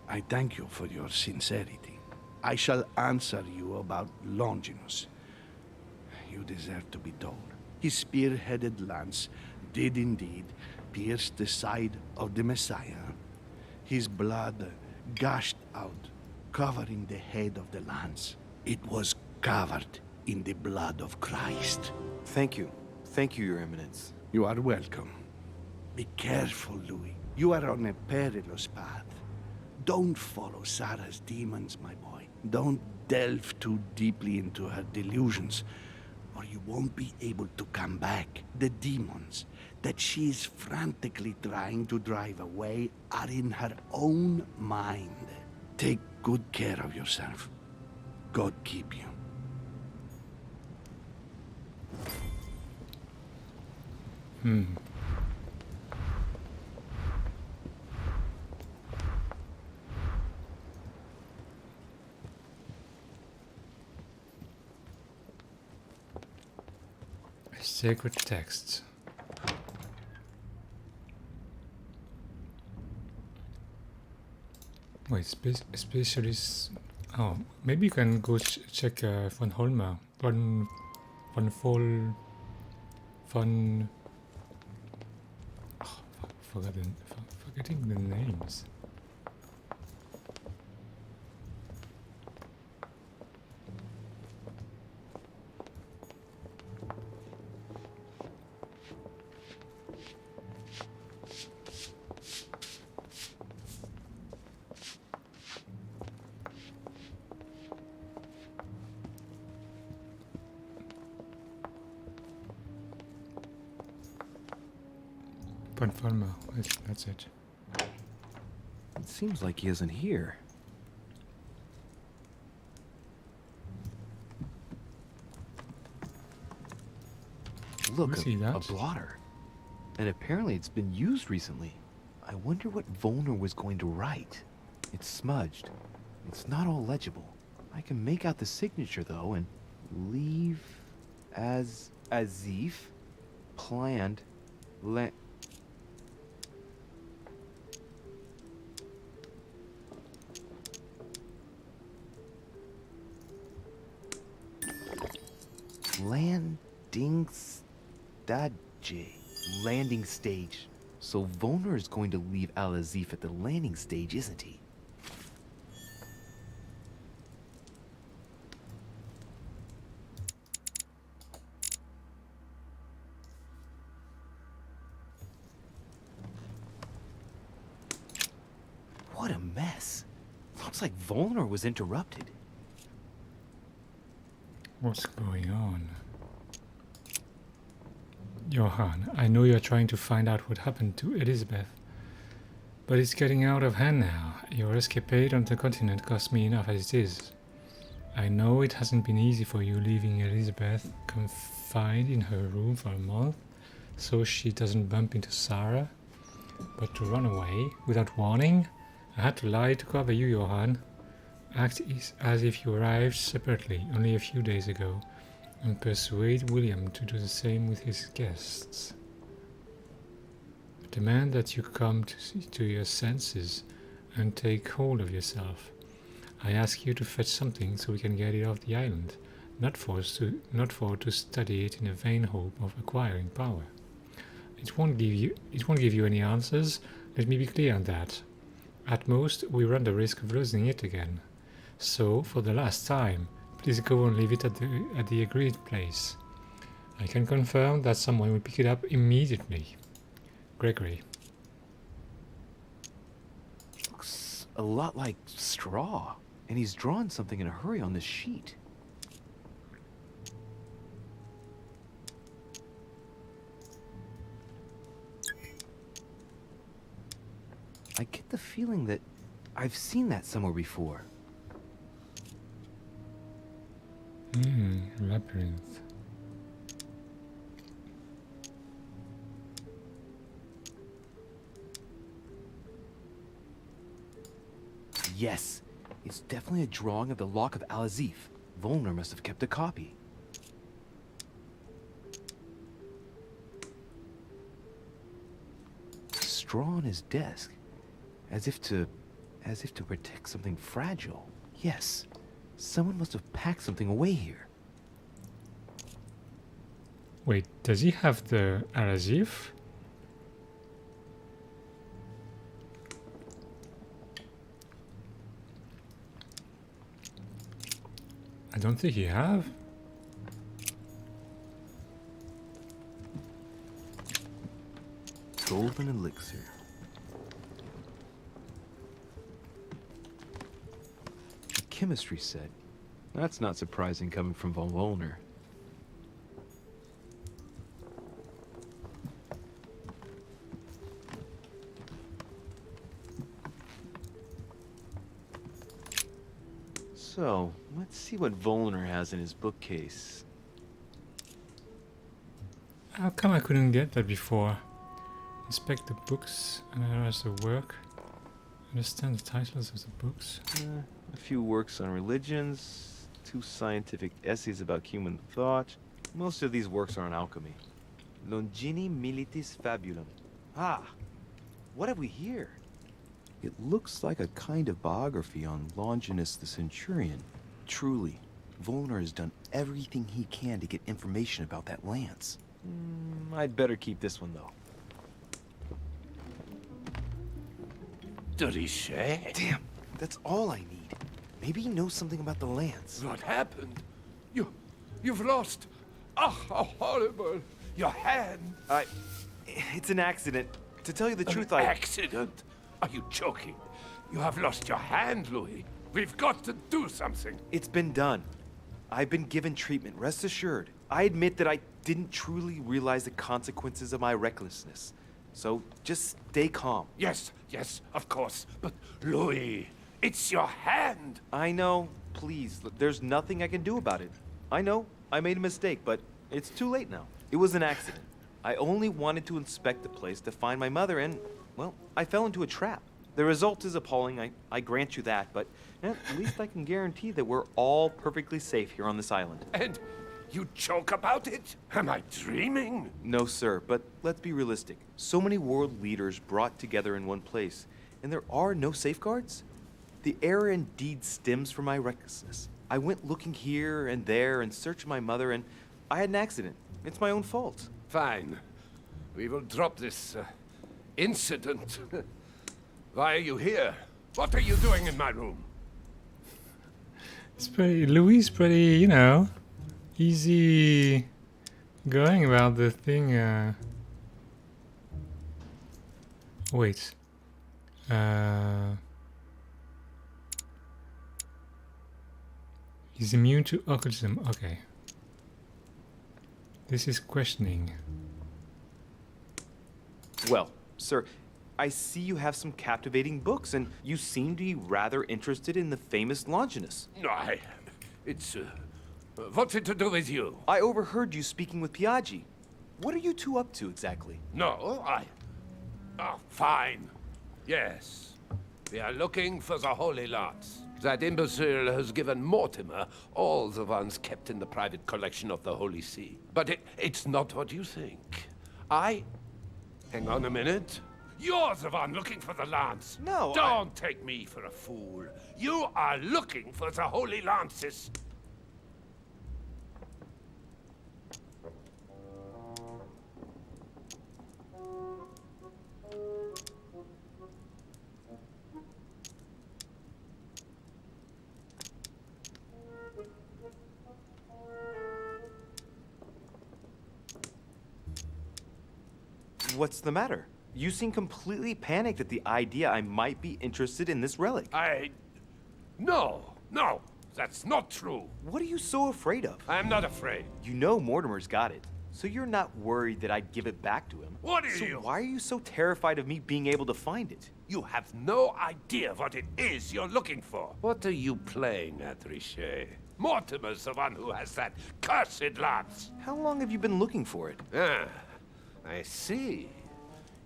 I thank you for your sincerity. I shall answer you about Longinus. You deserve to be told. His spear-headed lance did indeed pierce the side of the Messiah. His blood gushed out, covering the head of the lance. It was covered in the blood of Christ. Thank you. Thank you, Your Eminence. You are welcome. Be careful, Louis. You are on a perilous path. Don't follow Sarah's demons, my boy. Don't delve too deeply into her delusions, or you won't be able to come back. The demons that she's frantically trying to drive away are in her own mind. Take good care of yourself. God keep you. Sacred texts. Wait, specialists Oh, maybe you can go check von Holmer. Von oh, forgetting the names. Von Farmer, that's it. It seems like he isn't here. Look, a blotter. And apparently it's been used recently. I wonder what Volner was going to write. It's smudged. It's not all legible. I can make out the signature though, and leave as if planned landing stage. So Volner is going to leave Al-Azif at the landing stage, isn't he? What a mess. Looks like Volner was interrupted. What's going on? Johann, I know you're trying to find out what happened to Elizabeth, but it's getting out of hand now. Your escapade on the continent cost me enough as it is. I know it hasn't been easy for you leaving Elizabeth confined in her room for a month so she doesn't bump into Sarah, but to run away without warning, I had to lie to cover you, Johann. Act as if you arrived separately only a few days ago, and persuade William to do the same with his guests. Demand that you come to your senses and take hold of yourself. I ask you to fetch something so we can get it off the island, not for to study it in a vain hope of acquiring power. It won't give you any answers. Let me be clear on that. At most, we run the risk of losing it again. So, for the last time, please go and leave it at the agreed place. I can confirm that someone will pick it up immediately. Gregory. Looks a lot like straw, and he's drawn something in a hurry on this sheet. I get the feeling that I've seen that somewhere before. Labyrinth. Yes, it's definitely a drawing of the Lock of Al-Azif. Volner must have kept a copy. Straw on his desk, as if to protect something fragile. Yes, someone must have packed something away here. Wait, does he have the Al-Azif? I don't think he have. Golden elixir. A chemistry set. That's not surprising coming from von Volner. So, let's see what Volner has in his bookcase. How come I couldn't get that before? Inspect the books, analyze the work, understand the titles of the books. A few works on religions, 2 scientific essays about human thought. Most of these works are on alchemy. Longini Militis Fabulum. Ah, what have we here? It looks like a kind of biography on Longinus the Centurion. Truly, Volnir has done everything he can to get information about that lance. I'd better keep this one, though. Richet? Damn, that's all I need. Maybe he knows something about the lance. What happened? You've lost... Oh, how horrible. Your hand. It's an accident. To tell you the truth, An accident? Are you joking? You have lost your hand, Louis. We've got to do something. It's been done. I've been given treatment, rest assured. I admit that I didn't truly realize the consequences of my recklessness. So just stay calm. Yes, of course. But, Louis, it's your hand. I know. Please, there's nothing I can do about it. I know, I made a mistake, but it's too late now. It was an accident. I only wanted to inspect the place to find my mother and, well, I fell into a trap. The result is appalling, I grant you that, but at least I can guarantee that we're all perfectly safe here on this island. And you joke about it? Am I dreaming? No, sir, but let's be realistic. So many world leaders brought together in one place, and there are no safeguards? The error indeed stems from my recklessness. I went looking here and there in search of my mother, and I had an accident. It's my own fault. Fine. We will drop this incident. Why are you here? What are you doing in my room? It's Louis pretty, you know, easy going about the thing. Wait. He's immune to occultism. Okay. This is questioning. Well, sir, I see you have some captivating books, and you seem to be rather interested in the famous Longinus. No, it's... what's it to do with you? I overheard you speaking with Piaggi. What are you two up to, exactly? No, Oh, fine. Yes. We are looking for the Holy Lance. That imbecile has given Mortimer all the ones kept in the private collection of the Holy See. But it's not what you think. Hang on a minute. You're the one looking for the lance. No, Don't take me for a fool. You are looking for the Holy Lances. What's the matter? You seem completely panicked at the idea I might be interested in this relic. No, that's not true. What are you so afraid of? I'm not afraid. You know Mortimer's got it, so you're not worried that I'd give it back to him. What are so you? Why are you so terrified of me being able to find it? You have no idea what it is you're looking for. What are you playing at, Richet? Mortimer's the one who has that cursed lance. How long have you been looking for it? I see.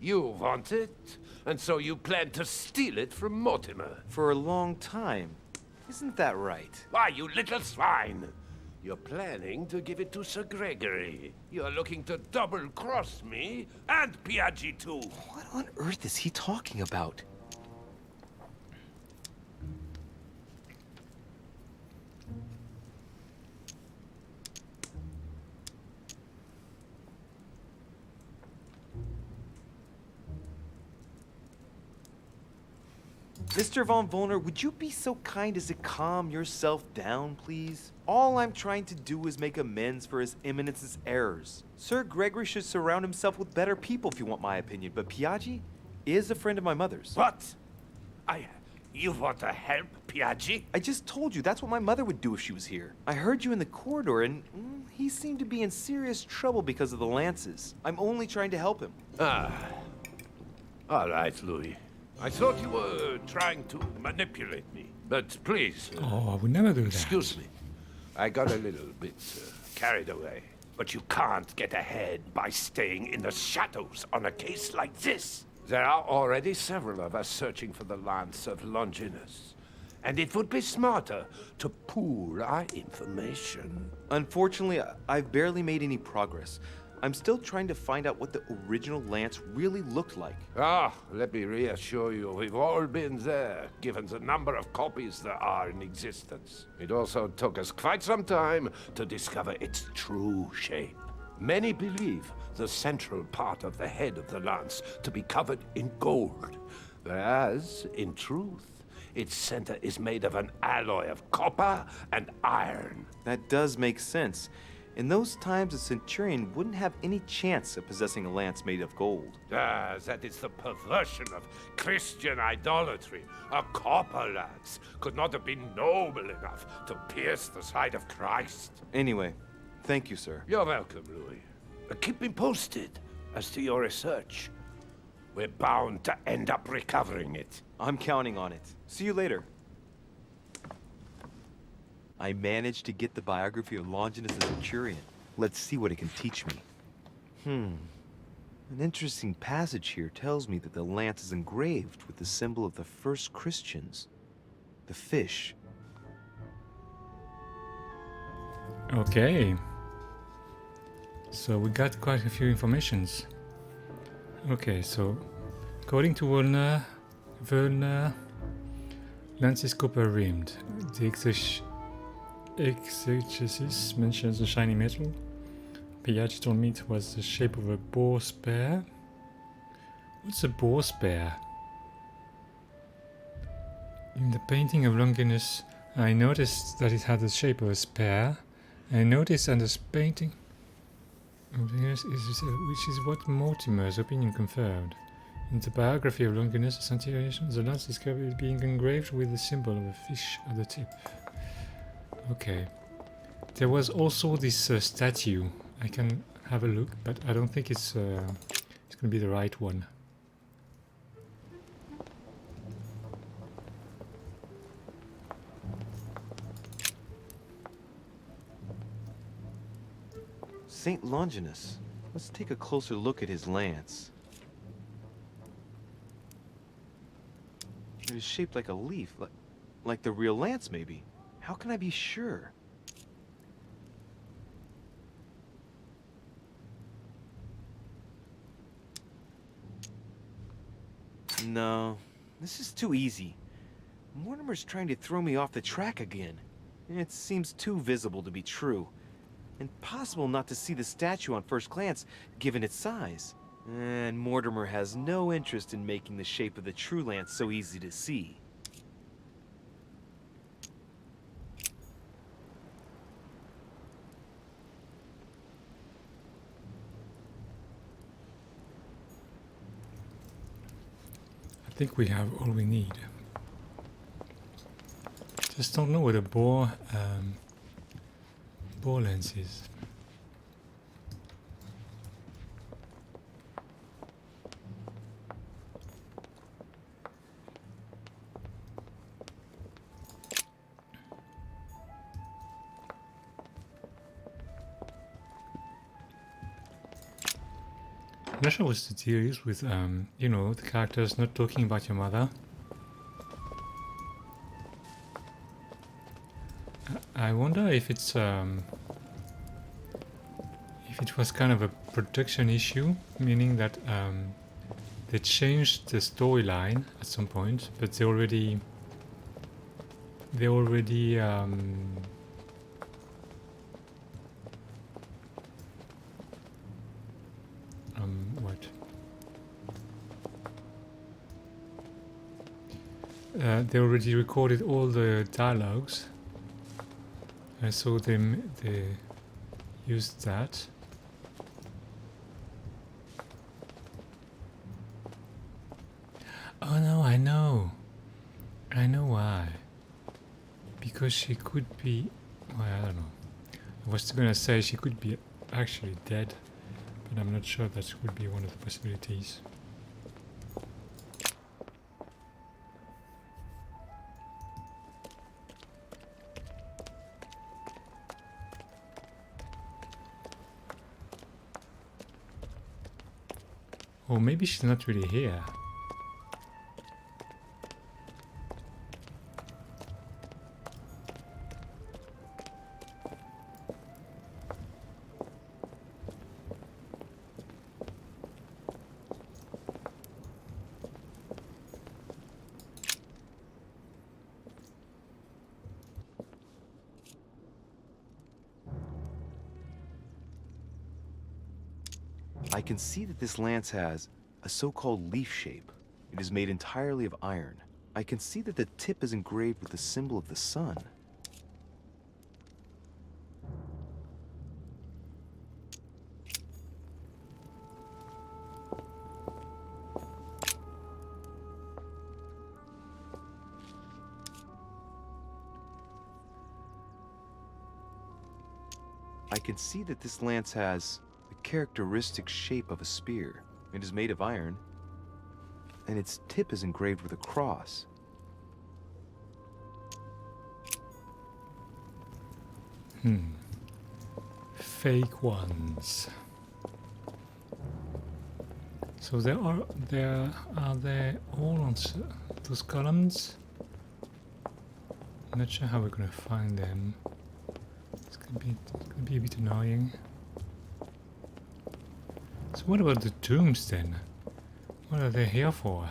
You want it, and so you plan to steal it from Mortimer. For a long time. Isn't that right? Why, you little swine! You're planning to give it to Sir Gregory. You're looking to double-cross me and Piaggi too. What on earth is he talking about? Mr. von Volnir, would you be so kind as to calm yourself down, please? All I'm trying to do is make amends for His Eminence's errors. Sir Gregory should surround himself with better people if you want my opinion, but Piaggi is a friend of my mother's. What? You want to help Piaggi? I just told you that's what my mother would do if she was here. I heard you in the corridor and he seemed to be in serious trouble because of the lances. I'm only trying to help him. All right, Louis. I thought you were trying to manipulate me, but please... I would never do that. Excuse me. I got a little bit carried away. But you can't get ahead by staying in the shadows on a case like this. There are already several of us searching for the Lance of Longinus. And it would be smarter to pool our information. Unfortunately, I've barely made any progress. I'm still trying to find out what the original lance really looked like. Ah, let me reassure you, we've all been there, given the number of copies there are in existence. It also took us quite some time to discover its true shape. Many believe the central part of the head of the lance to be covered in gold, whereas, in truth, its center is made of an alloy of copper and iron. That does make sense. In those times, a centurion wouldn't have any chance of possessing a lance made of gold. Ah, that is the perversion of Christian idolatry. A copper lance could not have been noble enough to pierce the side of Christ. Anyway, thank you, sir. You're welcome, Louis. Keep me posted as to your research. We're bound to end up recovering it. I'm counting on it. See you later. I managed to get the biography of Longinus the Centurion. Let's see what it can teach me. An interesting passage here tells me that the lance is engraved with the symbol of the first Christians, the fish. Okay. So we got quite a few informations. Okay, so according to Werner, lance is copper rimmed. The exegesis mentions a shiny metal. Piaggi told me it was the shape of a boar spear. What's a boar spear? In the painting of Longinus, I noticed that it had the shape of a spear. I noticed on this painting, which is what Mortimer's opinion confirmed. In the biography of Longinus, the Centurion, the lance is being engraved with the symbol of a fish at the tip. Okay. There was also this statue. I can have a look, but I don't think it's going to be the right one. Saint Longinus. Let's take a closer look at his lance. It is shaped like a leaf, like the real lance, maybe. How can I be sure? No, this is too easy. Mortimer's trying to throw me off the track again. It seems too visible to be true. Impossible not to see the statue on first glance, given its size. And Mortimer has no interest in making the shape of the true lance so easy to see. I think we have all we need. Just don't know what a boar lens is. I'm not sure what's the deal is with, you know, the characters not talking about your mother. I wonder if it's, if it was kind of a production issue, meaning that they changed the storyline at some point, but they already they already recorded all the dialogues, and so they used that. Oh no, I know why. Because she could be, well, I don't know. I was gonna say she could be actually dead, but I'm not sure that would be one of the possibilities. Or maybe she's not really here. I can see that this lance has a so-called leaf shape. It is made entirely of iron. I can see that the tip is engraved with the symbol of the sun. I can see that this lance has the characteristic shape of a spear. It is made of iron, and its tip is engraved with a cross. Fake ones. So there are they all on those columns? I'm not sure how we're gonna find them. It's gonna be a bit annoying. So what about the tombs then? What are they here for?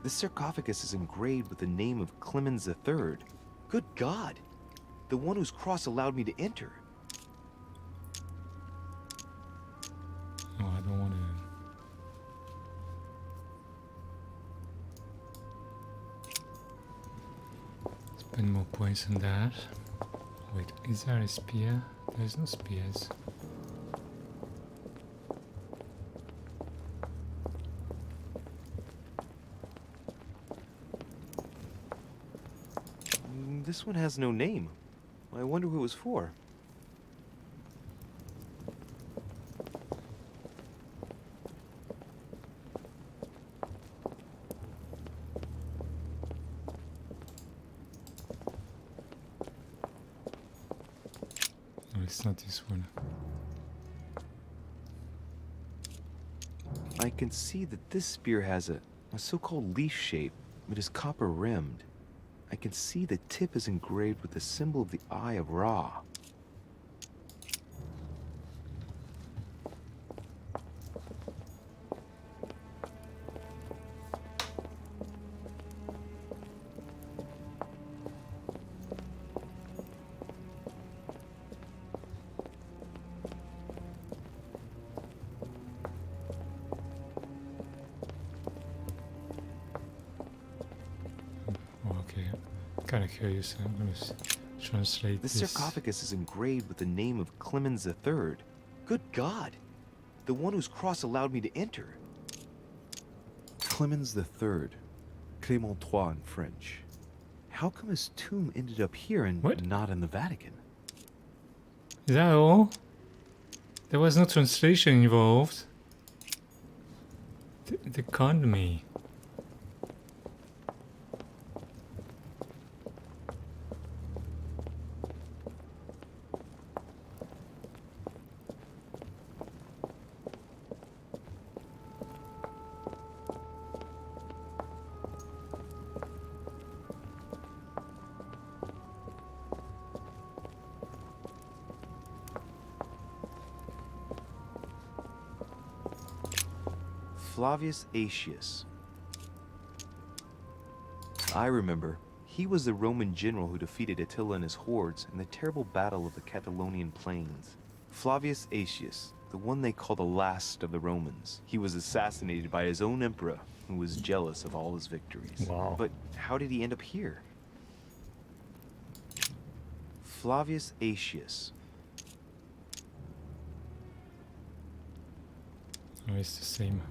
This sarcophagus is engraved with the name of Clemens III. Good God! The one whose cross allowed me to enter. Oh, I don't want to spend more points on that. Wait, is there a spear? There's no spears. This one has no name. I wonder who it was for. No, it's not this one. I can see that this spear has a so-called leaf shape. It is copper rimmed. I can see the tip is engraved with the symbol of the Eye of Ra. Kind of curious. I'm going to translate this. This sarcophagus is engraved with the name of Clemens III. Good God! The one whose cross allowed me to enter. Clemens III. Clément III in French. How come his tomb ended up here and not in the Vatican? Is that all? There was no translation involved. They conned me. Flavius Aetius. I remember. He was the Roman general who defeated Attila and his hordes in the terrible battle of the Catalonian plains. Flavius Aetius, the one they call the last of the Romans. He was assassinated by his own emperor, who was jealous of all his victories. Wow. But how did he end up here? Flavius Aetius. Oh, it's the same.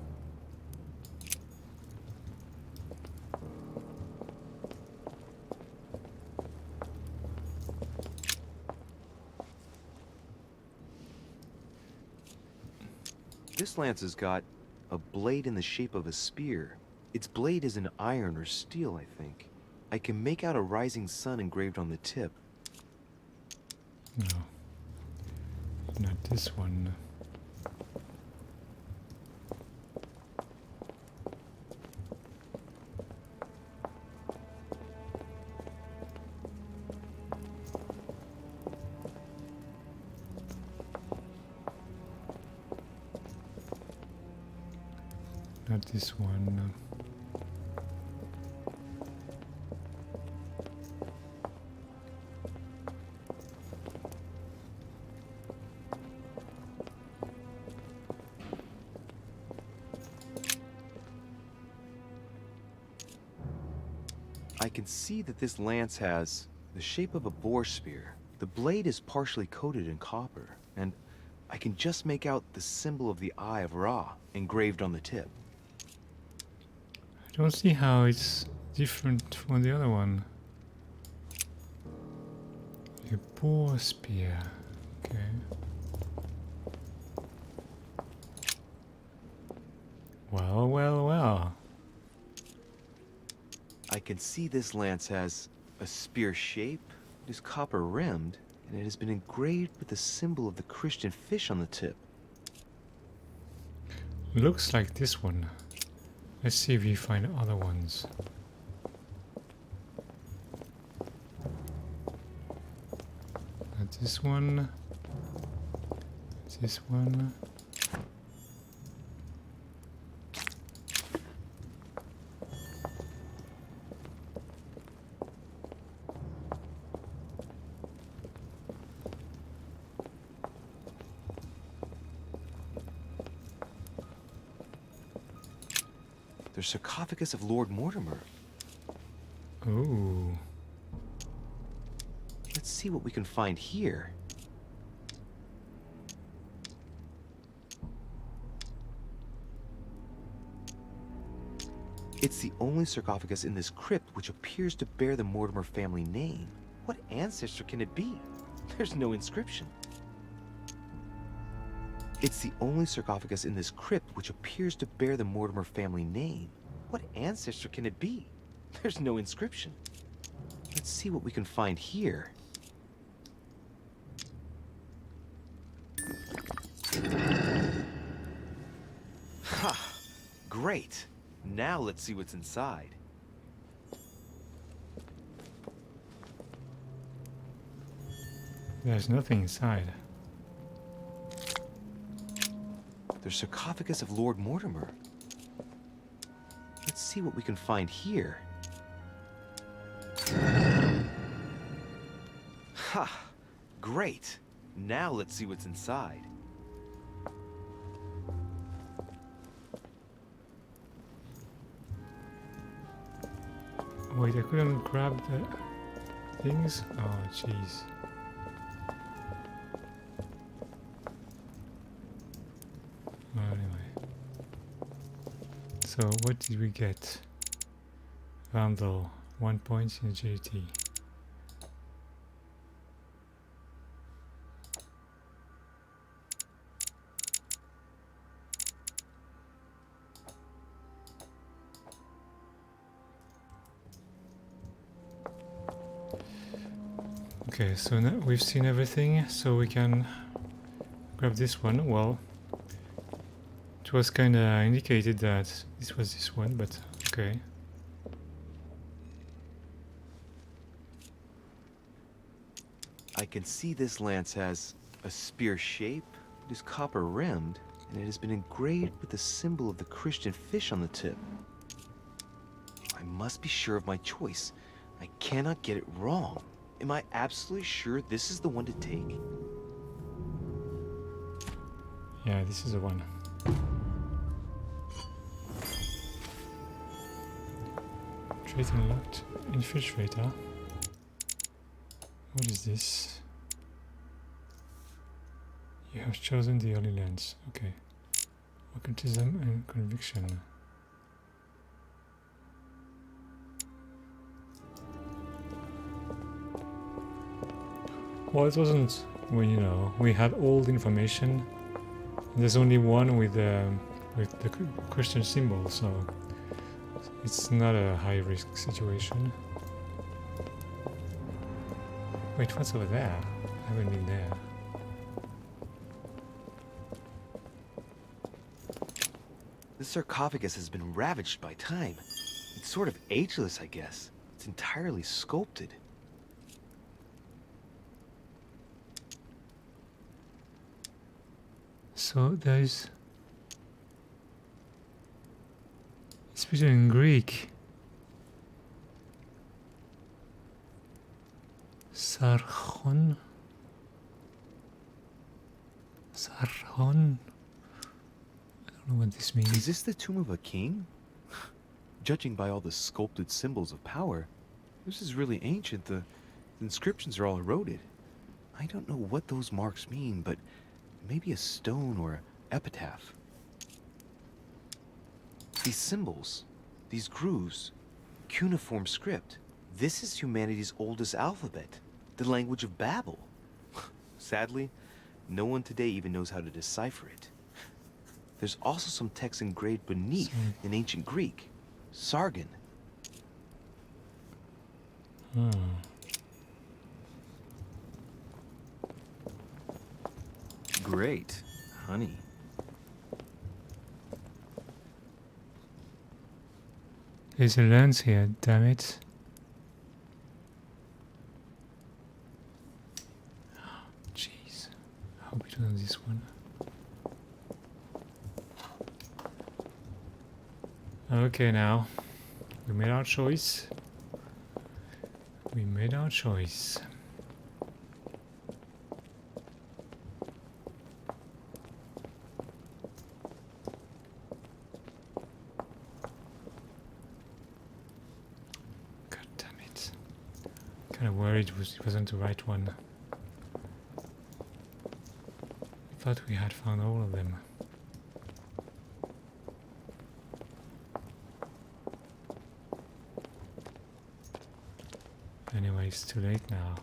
This lance has got a blade in the shape of a spear. Its blade is in iron or steel, I think. I can make out a rising sun engraved on the tip. No. Not this one. Not this one. I can see that this lance has the shape of a boar spear. The blade is partially coated in copper, and I can just make out the symbol of the Eye of Ra engraved on the tip. I don't see how it's different from the other one. A boar spear. Okay. Well, well, well. I can see this lance has a spear shape, it is copper rimmed, and it has been engraved with the symbol of the Christian fish on the tip. Looks like this one. Let's see if we find other ones. Not this one. This one. The sarcophagus of Lord Mortimer. Ooh. Let's see what we can find here. It's the only sarcophagus in this crypt which appears to bear the Mortimer family name. What ancestor can it be? There's no inscription. It's the only sarcophagus in this crypt which appears to bear the Mortimer family name. What ancestor can it be? There's no inscription. Let's see what we can find here. Ha! Great! Now let's see what's inside. There's nothing inside. The sarcophagus of Lord Mortimer. Let's see what we can find here. Ha! Great! Now let's see what's inside. Wait, I couldn't grab the things? Oh, jeez. Anyway. So, what did we get? Vandal, 1 point in GT. Okay, so now we've seen everything, so we can grab this one. Well, it was kinda indicated that this was this one, but okay. I can see this lance has a spear shape, it is copper rimmed, and it has been engraved with the symbol of the Christian fish on the tip. I must be sure of my choice. I cannot get it wrong. Am I absolutely sure this is the one to take? Yeah, this is the one. Trait unlocked. Infiltrator. What is this? You have chosen the Holy Lands. Okay. Occultism and conviction. Well, it wasn't, well, you know, we had all the information. There's only one with the Christian symbol, so it's not a high risk situation. Wait, what's over there? I haven't been there. This sarcophagus has been ravaged by time. It's sort of ageless, I guess. It's entirely sculpted. So there's... It's written in Greek. Sarchon. Sarchon. I don't know what this means. Is this the tomb of a king? Judging by all the sculpted symbols of power, this is really ancient. The inscriptions are all eroded. I don't know what those marks mean, but maybe a stone or an epitaph. These symbols, these grooves, cuneiform script. This is humanity's oldest alphabet, the language of Babel. Sadly, no one today even knows how to decipher it. There's also some text engraved beneath in ancient Greek, Sargon. Great, honey. There's a lens here, damn it. Jeez. I hope we don't have this one. Okay, now. We made our choice. We made our choice. God damn it. Kind of worried it wasn't the right one. I thought we had found all of them. Anyway, it's too late now.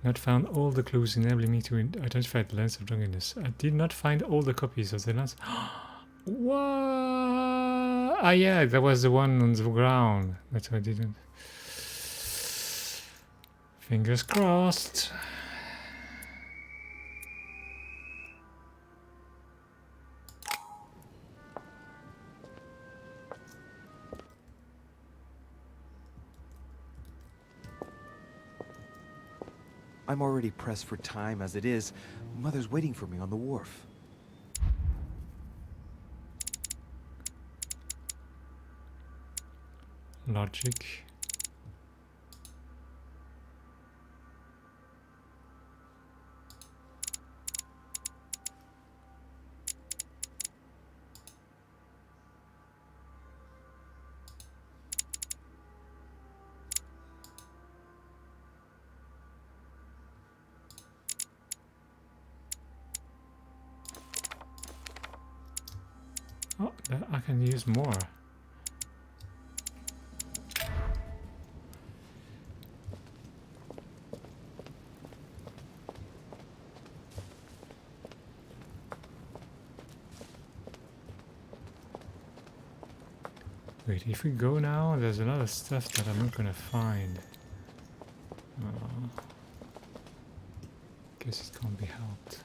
Not found all the clues enabling me to identify the Lens of Drunkenness. I did not find all the copies of the Lens. What? Ah, yeah, that was the one on the ground. That's why I didn't. Fingers crossed. I'm already pressed for time as it is. Mother's waiting for me on the wharf. Logic. Oh, I can use more. Wait, if we go now, there's a lot of stuff that I'm not gonna find. Guess it can't be helped.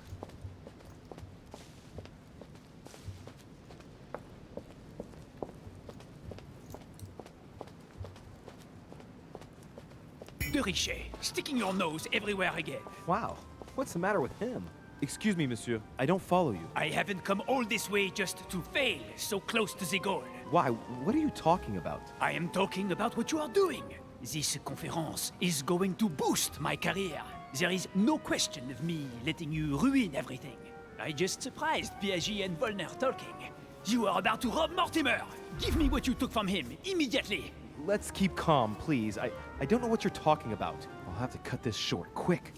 De Richet, sticking your nose everywhere again. Wow, what's the matter with him? Excuse me, monsieur, I don't follow you. I haven't come all this way just to fail so close to the goal. Why? What are you talking about? I am talking about what you are doing. This conference is going to boost my career. There is no question of me letting you ruin everything. I just surprised Piaget and Volner talking. You are about to rob Mortimer. Give me what you took from him, immediately. Let's keep calm, please. I don't know what you're talking about. I'll have to cut this short, quick.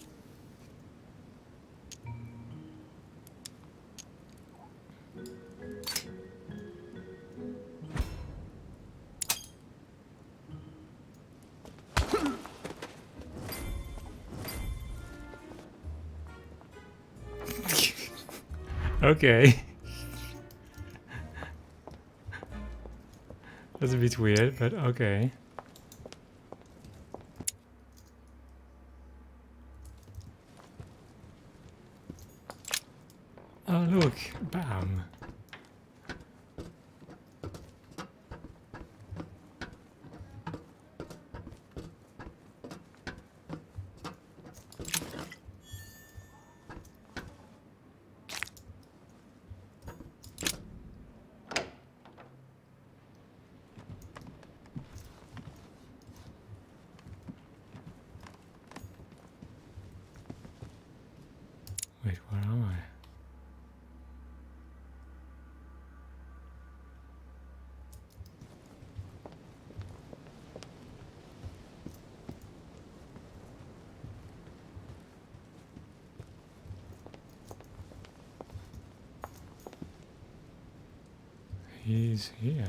Okay. That's a bit weird, but okay. Oh look, bam. Wait, where am I? He's here.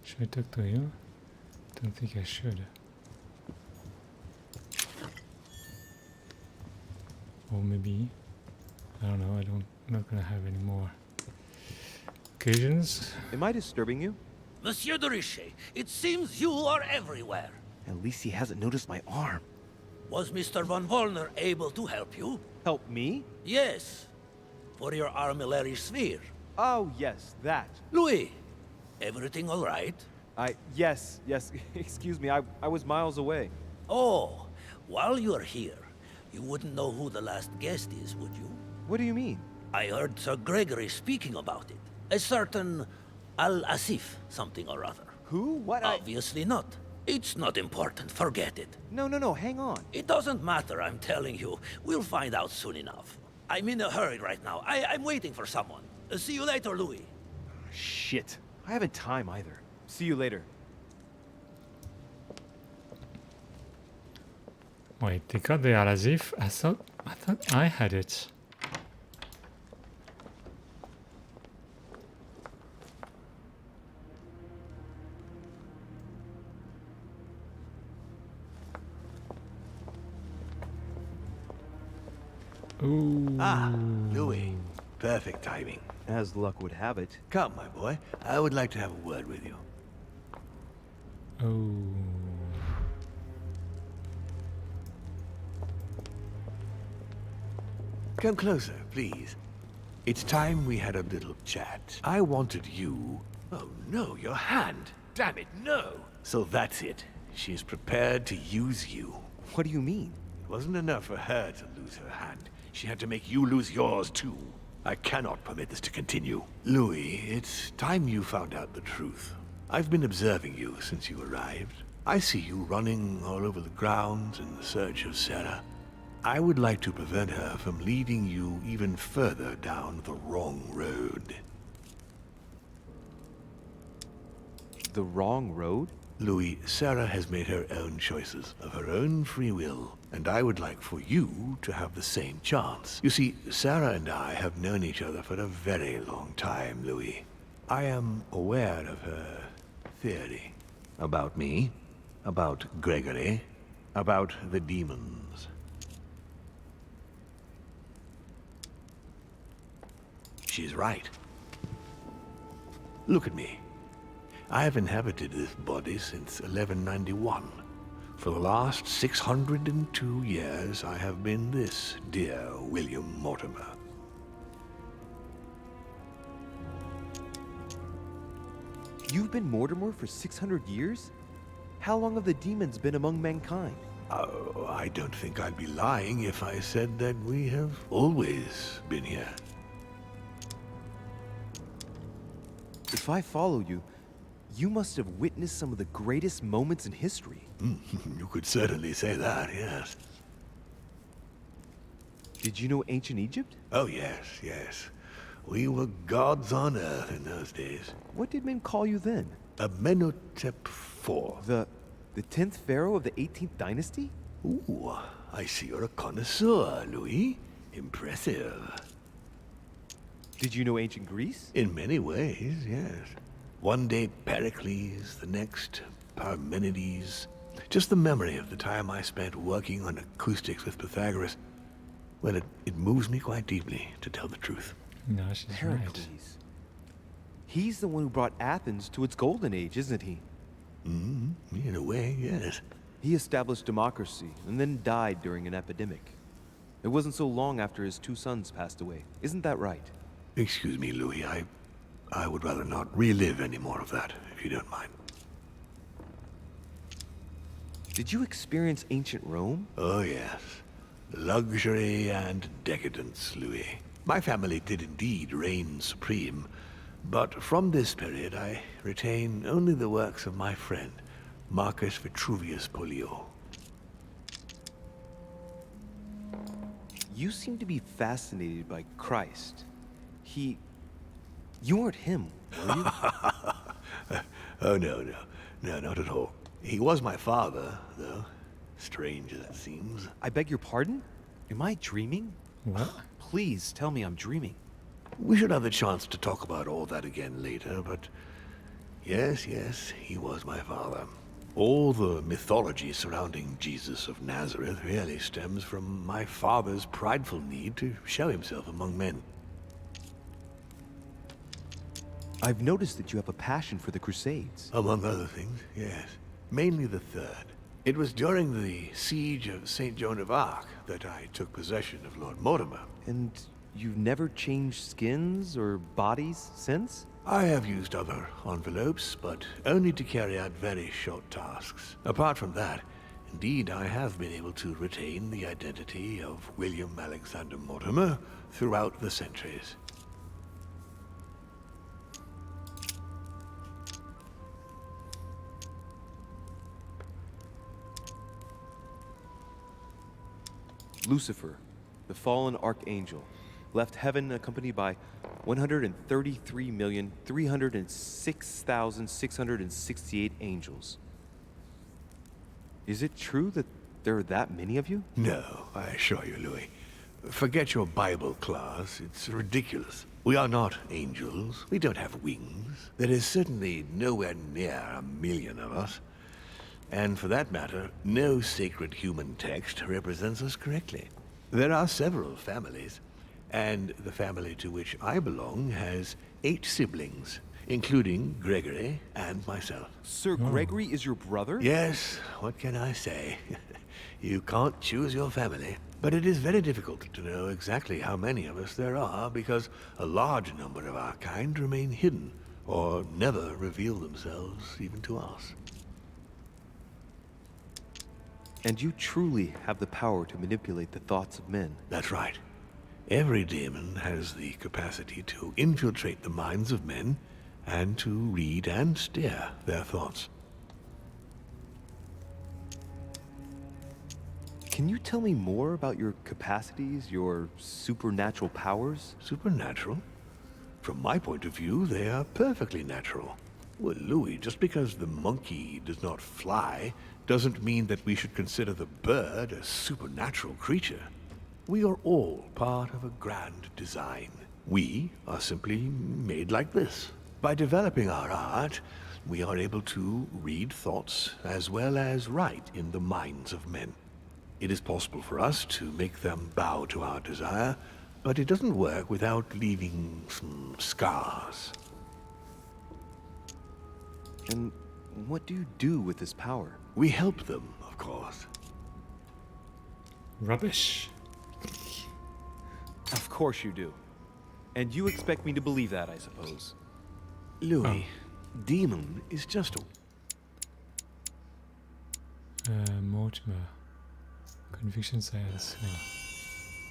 Should I talk to him? Don't think I should. Or maybe, I don't know, I'm not gonna have any more occasions. Am I disturbing you? Monsieur de Richet, it seems you are everywhere. At least he hasn't noticed my arm. Was Mr. von Wollner able to help you? Help me? Yes. For your armillary sphere. Oh, yes, that. Louis, everything all right? Yes. Excuse me, I was miles away. Oh, while you're here, you wouldn't know who the last guest is, would you? What do you mean? I heard Sir Gregory speaking about it. A certain Al-Asif something or other. Who? What? Obviously not. It's not important, forget it. No, hang on. It doesn't matter, I'm telling you. We'll find out soon enough. I'm in a hurry right now. I'm waiting for someone. See you later, Louis. Shit. I haven't time either. See you later. Wait, they got the Al-Asif? I thought I had it. Ooh. Ah, Louis. Perfect timing. As luck would have it. Come, my boy. I would like to have a word with you. Oh. Come closer, please. It's time we had a little chat. I wanted you... Oh no, your hand. Damn it, no. So that's it. She's prepared to use you. What do you mean? It wasn't enough for her to lose her hand. She had to make you lose yours too. I cannot permit this to continue. Louis, it's time you found out the truth. I've been observing you since you arrived. I see you running all over the grounds in the search of Sarah. I would like to prevent her from leading you even further down the wrong road. The wrong road? Louis, Sarah has made her own choices of her own free will, and I would like for you to have the same chance. You see, Sarah and I have known each other for a very long time, Louis. I am aware of her theory. About me, about Gregory, about the demons. She's right. Look at me. I have inhabited this body since 1191. For the last 602 years, I have been this dear William Mortimer. You've been Mortimer for 600 years? How long have the demons been among mankind? Oh, I don't think I'd be lying if I said that we have always been here. If I follow you, you must have witnessed some of the greatest moments in history. You could certainly say that, yes. Did you know ancient Egypt? Oh, yes. We were gods on earth in those days. What did men call you then? Amenhotep IV. The 10th pharaoh of the 18th dynasty? Ooh, I see you're a connoisseur, Louis. Impressive. Did you know ancient Greece? In many ways, yes. One day Pericles, the next Parmenides. Just the memory of the time I spent working on acoustics with Pythagoras, well, it moves me quite deeply, to tell the truth. No, she's right. Heracles. He's the one who brought Athens to its golden age, isn't he? In a way, yes. He established democracy and then died during an epidemic. It wasn't so long after his 2 sons passed away. Isn't that right? Excuse me, Louis. I would rather not relive any more of that, if you don't mind. Did you experience ancient Rome? Oh, yes. Luxury and decadence, Louis. My family did indeed reign supreme, but from this period I retain only the works of my friend, Marcus Vitruvius Pollio. You seem to be fascinated by Christ. You weren't him, were you? Oh, no, not at all. He was my father, though. Strange as it seems. I beg your pardon? Am I dreaming? What? Please tell me I'm dreaming. We should have the chance to talk about all that again later, but yes, he was my father. All the mythology surrounding Jesus of Nazareth really stems from my father's prideful need to show himself among men. I've noticed that you have a passion for the Crusades. Among other things, yes. Mainly the third. It was during the siege of St. Joan of Arc that I took possession of Lord Mortimer. And you've never changed skins or bodies since? I have used other envelopes, but only to carry out very short tasks. Apart from that, indeed, I have been able to retain the identity of William Alexander Mortimer throughout the centuries. Lucifer, the fallen archangel, left heaven accompanied by 133,306,668 angels. Is it true that there are that many of you? No, I assure you, Louis. Forget your Bible class. It's ridiculous. We are not angels. We don't have wings. There is certainly nowhere near 1 million of us. And for that matter, no sacred human text represents us correctly. There are several families, and the family to which I belong has 8 siblings, including Gregory and myself. Sir Gregory is your brother? Yes, what can I say? You can't choose your family. But it is very difficult to know exactly how many of us there are, because a large number of our kind remain hidden, or never reveal themselves even to us. And you truly have the power to manipulate the thoughts of men. That's right. Every demon has the capacity to infiltrate the minds of men and to read and steer their thoughts. Can you tell me more about your capacities, your supernatural powers? Supernatural? From my point of view, they are perfectly natural. Well, Louis, just because the monkey does not fly doesn't mean that we should consider the bird a supernatural creature. We are all part of a grand design. We are simply made like this. By developing our art, we are able to read thoughts as well as write in the minds of men. It is possible for us to make them bow to our desire, but it doesn't work without leaving some scars. And what do you do with this power? We help them, of course. Rubbish. Of course you do. And you expect me to believe that, I suppose. Louis, demon is just a... Mortimer. Conviction science. Yeah.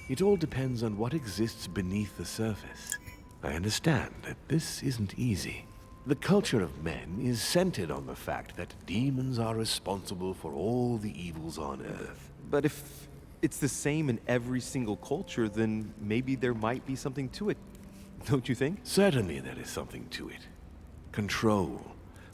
It all depends on what exists beneath the surface. I understand that this isn't easy. The culture of men is centered on the fact that demons are responsible for all the evils on Earth. But if it's the same in every single culture, then maybe there might be something to it, don't you think? Certainly there is something to it. Control.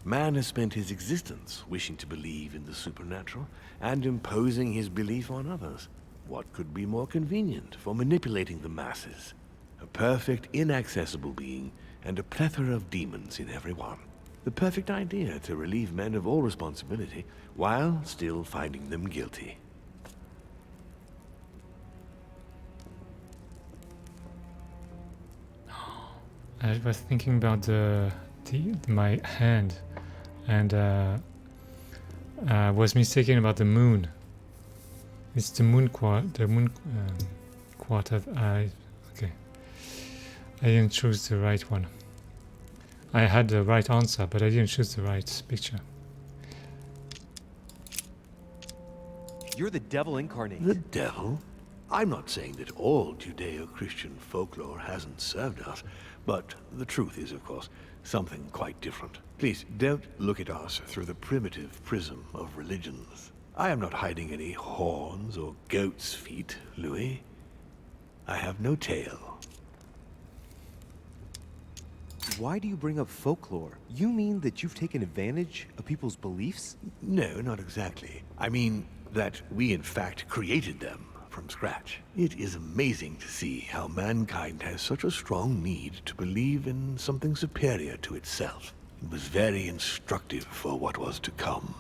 Man has spent his existence wishing to believe in the supernatural and imposing his belief on others. What could be more convenient for manipulating the masses? A perfect, inaccessible being and a plethora of demons in every one. The perfect idea to relieve men of all responsibility while still finding them guilty. I was thinking about my hand, and was mistaken about the moon. It's the moon quarter. Okay. I didn't choose the right one. I had the right answer, but I didn't choose the right picture. You're the devil incarnate. The devil? I'm not saying that all Judeo-Christian folklore hasn't served us, but the truth is, of course, something quite different. Please, don't look at us through the primitive prism of religions. I am not hiding any horns or goat's feet, Louis. I have no tail. Why do you bring up folklore? You mean that you've taken advantage of people's beliefs? No, not exactly. I mean that we in fact created them from scratch. It is amazing to see how mankind has such a strong need to believe in something superior to itself. It was very instructive for what was to come.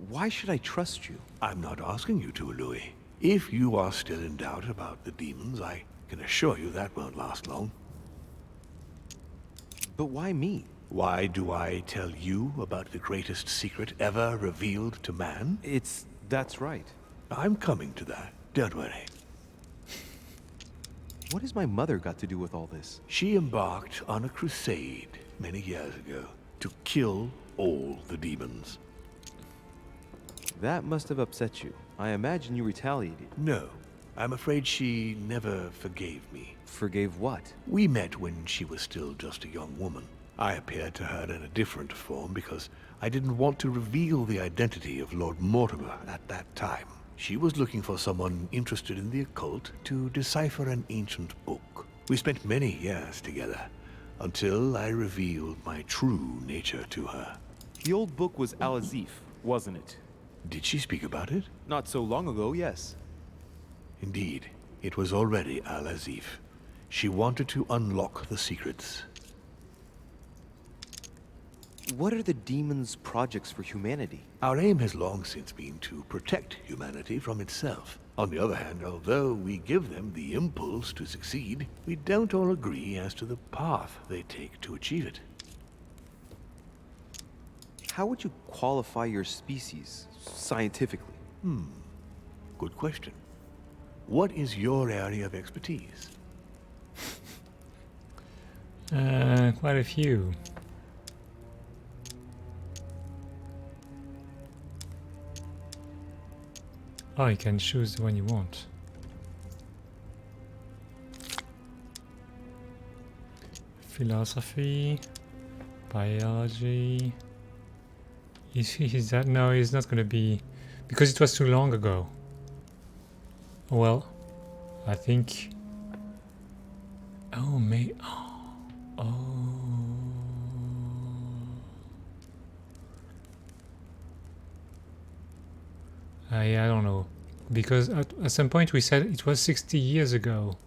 Why should I trust you? I'm not asking you to, Louis. If you are still in doubt about the demons, I can assure you that won't last long. But why me? Why do I tell you about the greatest secret ever revealed to man? That's right. I'm coming to that. Don't worry. What has my mother got to do with all this? She embarked on a crusade many years ago to kill all the demons. That must have upset you. I imagine you retaliated. No. I'm afraid she never forgave me. Forgave what? We met when she was still just a young woman. I appeared to her in a different form because I didn't want to reveal the identity of Lord Mortimer at that time. She was looking for someone interested in the occult to decipher an ancient book. We spent many years together, until I revealed my true nature to her. The old book was Al-Azif, wasn't it? Did she speak about it? Not so long ago, yes. Indeed, it was already Al-Azif. She wanted to unlock the secrets. What are the demons' projects for humanity? Our aim has long since been to protect humanity from itself. On the other hand, although we give them the impulse to succeed, we don't all agree as to the path they take to achieve it. How would you qualify your species, scientifically? Good question. What is your area of expertise? Quite a few. Oh, you can choose the one you want. Philosophy, biology. Is that? No, it's not going to be, because it was too long ago. Well, I think. Oh, yeah, I don't know, because at some point we said it was 60 years ago,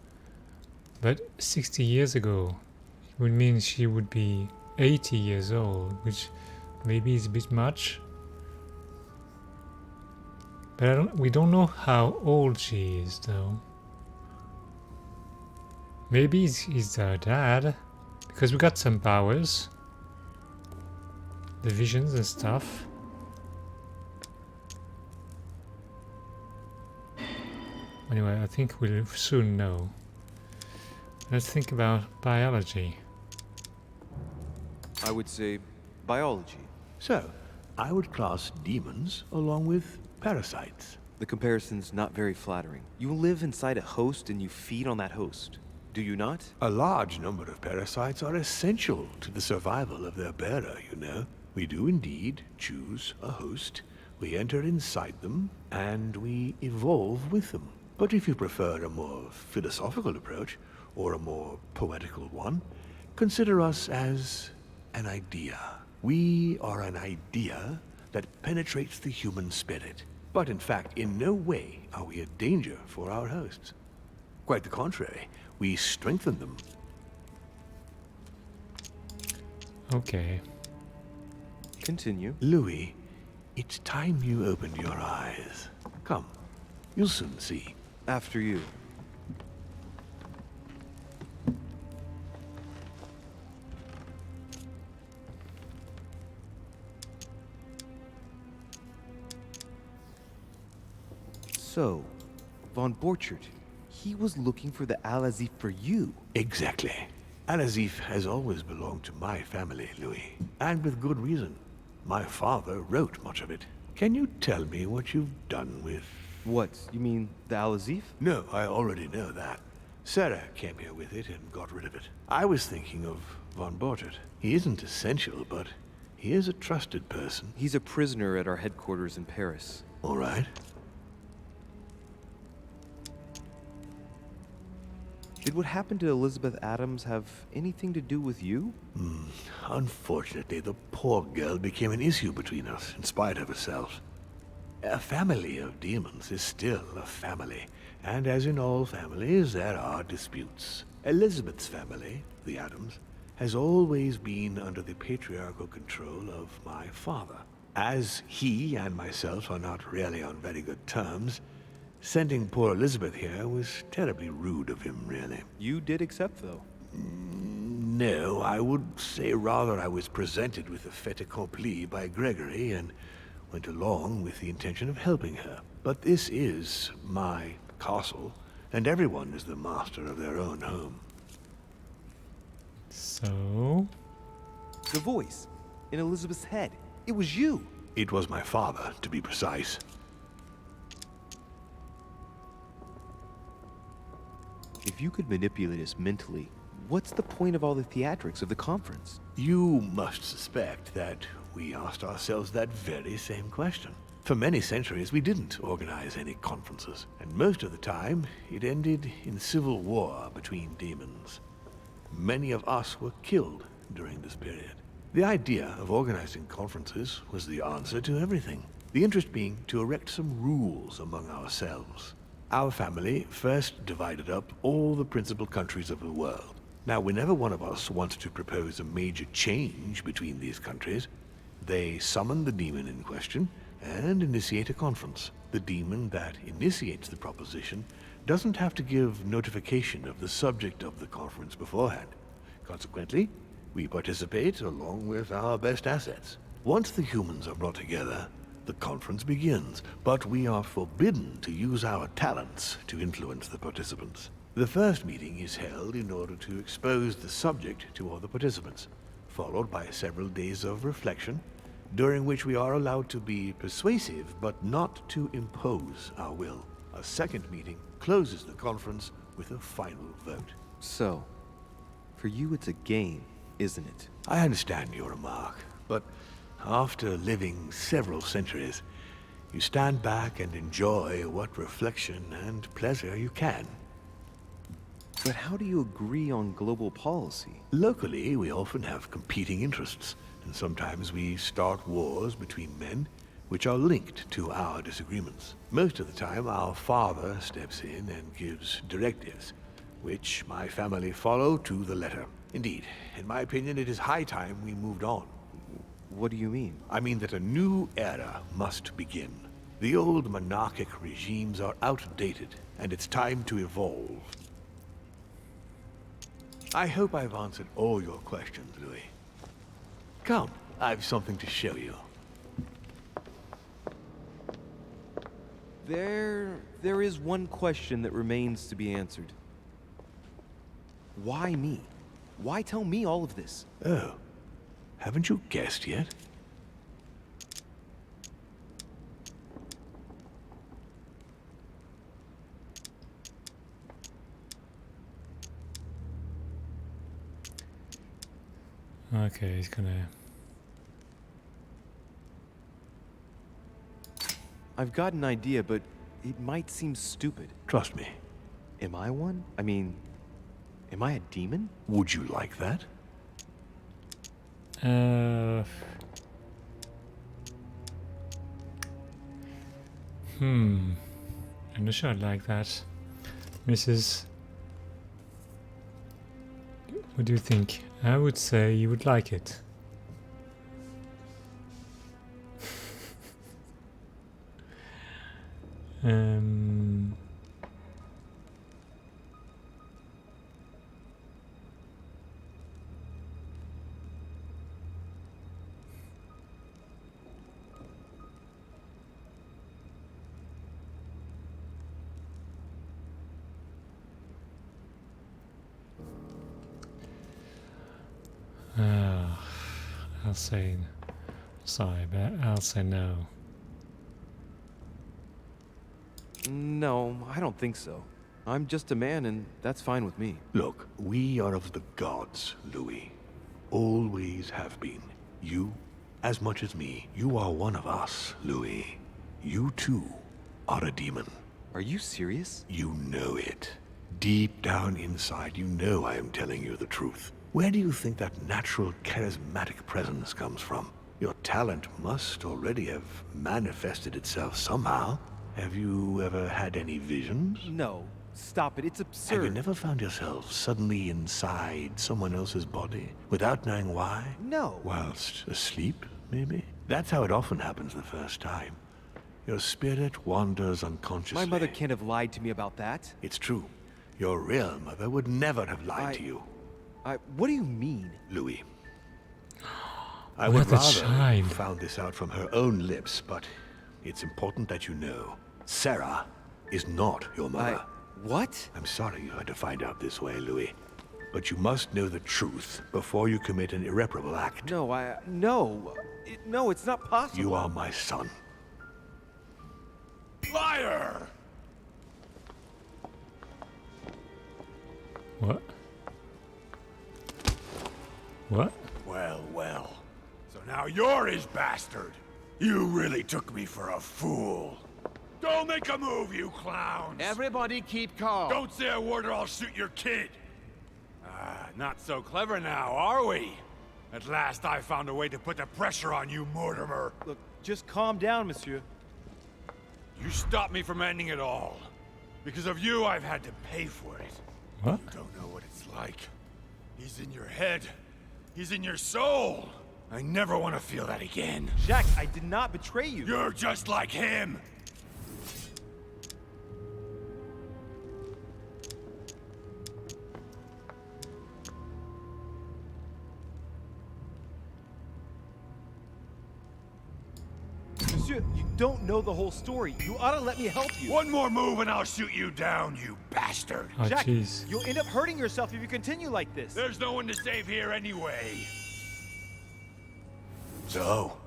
but 60 years ago would mean she would be 80 years old, which maybe is a bit much. But we don't know how old she is, though. Maybe he's her dad, because we got some powers, the visions and stuff. Anyway, I think we'll soon know. Let's think about biology. I would say biology. So, I would class demons along with parasites. The comparison's not very flattering. You live inside a host and you feed on that host. Do you not? A large number of parasites are essential to the survival of their bearer, you know. We do indeed choose a host. We enter inside them, and we evolve with them. But if you prefer a more philosophical approach, or a more poetical one, consider us as an idea. We are an idea that penetrates the human spirit. But in fact, in no way are we a danger for our hosts. Quite the contrary, we strengthen them. Okay. Continue. Louis, it's time you opened your eyes. Come, you'll soon see. After you. So, von Borchert, he was looking for the Al-Azif for you. Exactly. Al-Azif has always belonged to my family, Louis. And with good reason. My father wrote much of it. Can you tell me what you've done with... What? You mean the Al-Azif? No, I already know that. Sarah came here with it and got rid of it. I was thinking of von Borchert. He isn't essential, but he is a trusted person. He's a prisoner at our headquarters in Paris. All right. Did what happened to Elizabeth Adams have anything to do with you? Unfortunately, the poor girl became an issue between us, in spite of herself. A family of demons is still a family, and as in all families, there are disputes. Elizabeth's family, the Adams, has always been under the patriarchal control of my father. As he and myself are not really on very good terms, sending poor Elizabeth here was terribly rude of him, really. You did accept, though. No, I would say rather I was presented with a fait accompli by Gregory and went along with the intention of helping her. But this is my castle, and everyone is the master of their own home. So? The voice in Elizabeth's head. It was you. It was my father, to be precise. If you could manipulate us mentally, what's the point of all the theatrics of the conference? You must suspect that we asked ourselves that very same question. For many centuries, we didn't organize any conferences, and most of the time, it ended in civil war between demons. Many of us were killed during this period. The idea of organizing conferences was the answer to everything. The interest being to erect some rules among ourselves. Our family first divided up all the principal countries of the world. Now, whenever one of us wants to propose a major change between these countries, they summon the demon in question and initiate a conference. The demon that initiates the proposition doesn't have to give notification of the subject of the conference beforehand. Consequently, we participate along with our best assets. Once the humans are brought together, the conference begins, but we are forbidden to use our talents to influence the participants. The first meeting is held in order to expose the subject to all the participants, followed by several days of reflection, during which we are allowed to be persuasive but not to impose our will. A second meeting closes the conference with a final vote. So, for you it's a game, isn't it? I understand your remark, but after living several centuries, you stand back and enjoy what reflection and pleasure you can. But how do you agree on global policy? Locally, we often have competing interests, and sometimes we start wars between men which are linked to our disagreements. Most of the time, our father steps in and gives directives, which my family follow to the letter. Indeed, in my opinion, it is high time we moved on. What do you mean? I mean that a new era must begin. The old monarchic regimes are outdated, and it's time to evolve. I hope I've answered all your questions, Louis. Come, I've something to show you. There is one question that remains to be answered. Why me? Why tell me all of this? Oh, haven't you guessed yet? Okay, he's gonna... I've got an idea, but it might seem stupid. Trust me. Am I one? I mean, am I a demon? Would you like that? I'm not sure I'd like that. Mrs. What do you think? I would say you would like it. I'll say sorry, but I'll say no. No, I don't think so. I'm just a man, and that's fine with me. Look, we are of the gods, Louis. Always have been. You, as much as me, you are one of us, Louis. You too are a demon. Are you serious? You know it. Deep down inside, you know I am telling you the truth. Where do you think that natural, charismatic presence comes from? Your talent must already have manifested itself somehow. Have you ever had any visions? No. Stop it. It's absurd. Have you never found yourself suddenly inside someone else's body without knowing why? No. Whilst asleep, maybe? That's how it often happens the first time. Your spirit wanders unconsciously. My mother can't have lied to me about that. It's true. Your real mother would never have lied to you. What do you mean? Louis. I What would a rather child. have found this out from her own lips, but it's important that you know. Sarah is not your mother. What? I'm sorry you had to find out this way, Louis. But you must know the truth before you commit an irreparable act. No, no, it's not possible. You are my son. Liar! What? What? Well, well. So now you're his bastard. You really took me for a fool. Don't make a move, you clowns! Everybody keep calm. Don't say a word or I'll shoot your kid! Not so clever now, are we? At last I found a way to put the pressure on you, Mortimer. Look, just calm down, monsieur. You stopped me from ending it all. Because of you, I've had to pay for it. What? You don't know what it's like. He's in your head. He's in your soul. I never want to feel that again. Jack, I did not betray you. You're just like him. Monsieur, you don't know the whole story. You ought to let me help you. One more move and I'll shoot you down, you bastard. Oh, Jack, jeez. you'll end up hurting yourself if you continue like this. There's no one to save here anyway. So,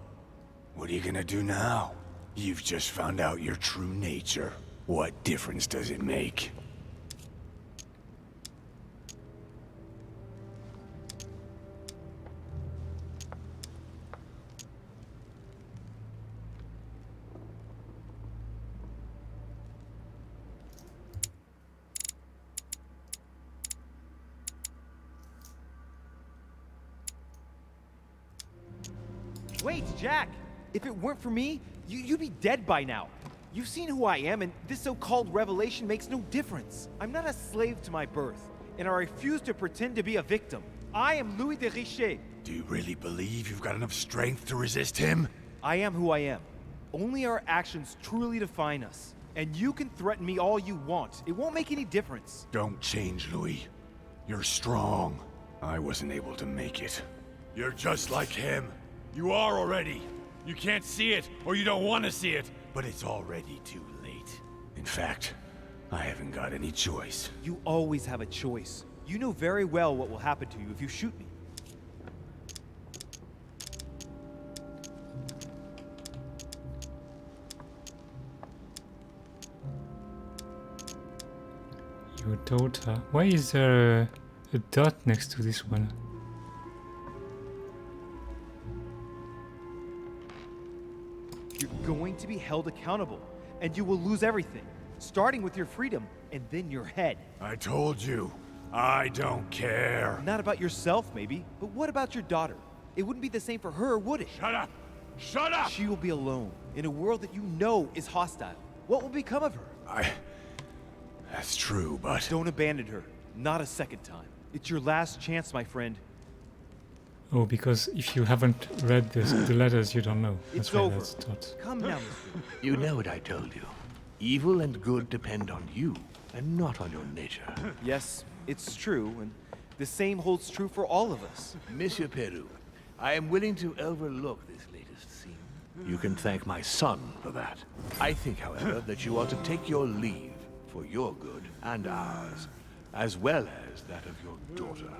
what are you gonna do now? You've just found out your true nature. What difference does it make? Wait, Jack! If it weren't for me, you'd be dead by now. You've seen who I am, and this so-called revelation makes no difference. I'm not a slave to my birth, and I refuse to pretend to be a victim. I am Louis de Richet. Do you really believe you've got enough strength to resist him? I am who I am. Only our actions truly define us. And you can threaten me all you want. It won't make any difference. Don't change, Louis. You're strong. I wasn't able to make it. You're just like him. You are already. You can't see it, or you don't want to see it, but it's already too late. In fact, I haven't got any choice. You always have a choice. You know very well what will happen to you if you shoot me. Your daughter. Why is there a dot next to this one? You're going to be held accountable, and you will lose everything, starting with your freedom and then your head. I told you, I don't care. Not about yourself, maybe, but what about your daughter? It wouldn't be the same for her, would it? Shut up! Shut up! She will be alone, in a world that you know is hostile. What will become of her? That's true, but... Don't abandon her. Not a second time. It's your last chance, my friend. Oh, because if you haven't read the letters, you don't know. That's It's why over. that's dot. Come now, mister. You know what I told you. Evil and good depend on you, and not on your nature. Yes, it's true, and the same holds true for all of us. Monsieur Peru, I am willing to overlook this latest scene. You can thank my son for that. I think, however, that you ought to take your leave for your good and ours, as well as that of your daughter.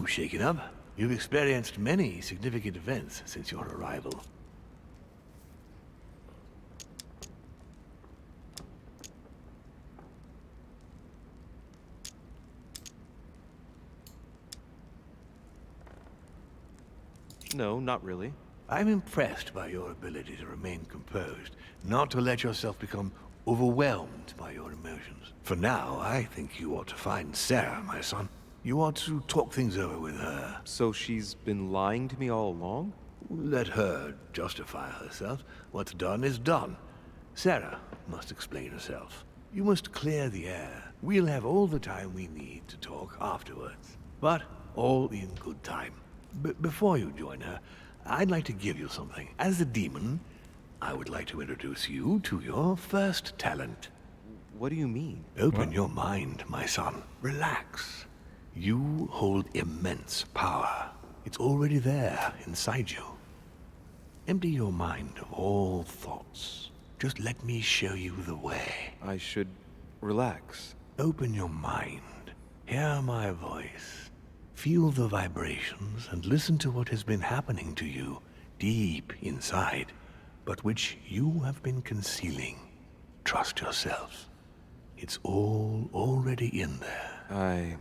shaken up. You've experienced many significant events since your arrival. No, not really. I'm impressed by your ability to remain composed, not to let yourself become overwhelmed by your emotions. For now, I think you ought to find Sarah, my son. You ought to talk things over with her. So she's been lying to me all along? Let her justify herself. What's done is done. Sarah must explain herself. You must clear the air. We'll have all the time we need to talk afterwards. But all in good time. Before you join her, I'd like to give you something. As a demon, I would like to introduce you to your first talent. What do you mean? Open your mind, my son. Relax. You hold immense power. It's already there inside you. Empty your mind of all thoughts. Just let me show you the way. I should relax. Open your mind. Hear my voice. Feel the vibrations and listen to what has been happening to you deep inside, but which you have been concealing. Trust yourself. It's all already in there.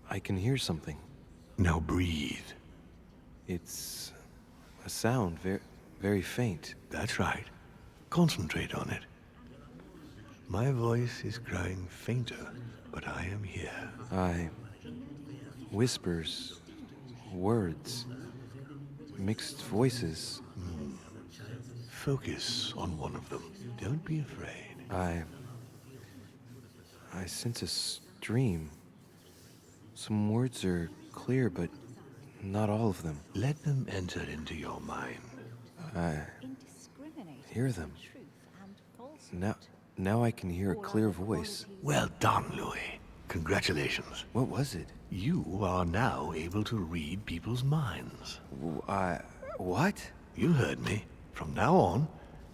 I can hear something. Now breathe. It's a sound, very faint. That's right. Concentrate on it. My voice is growing fainter, but I am here. Whispers, words, mixed voices. Focus on one of them. Don't be afraid. I sense a stream. Some words are clear, but not all of them. Let them enter into your mind. I hear them. Now I can hear a clear voice. Well done, Louis. Congratulations. What was it? You are now able to read people's minds. What? You heard me. From now on,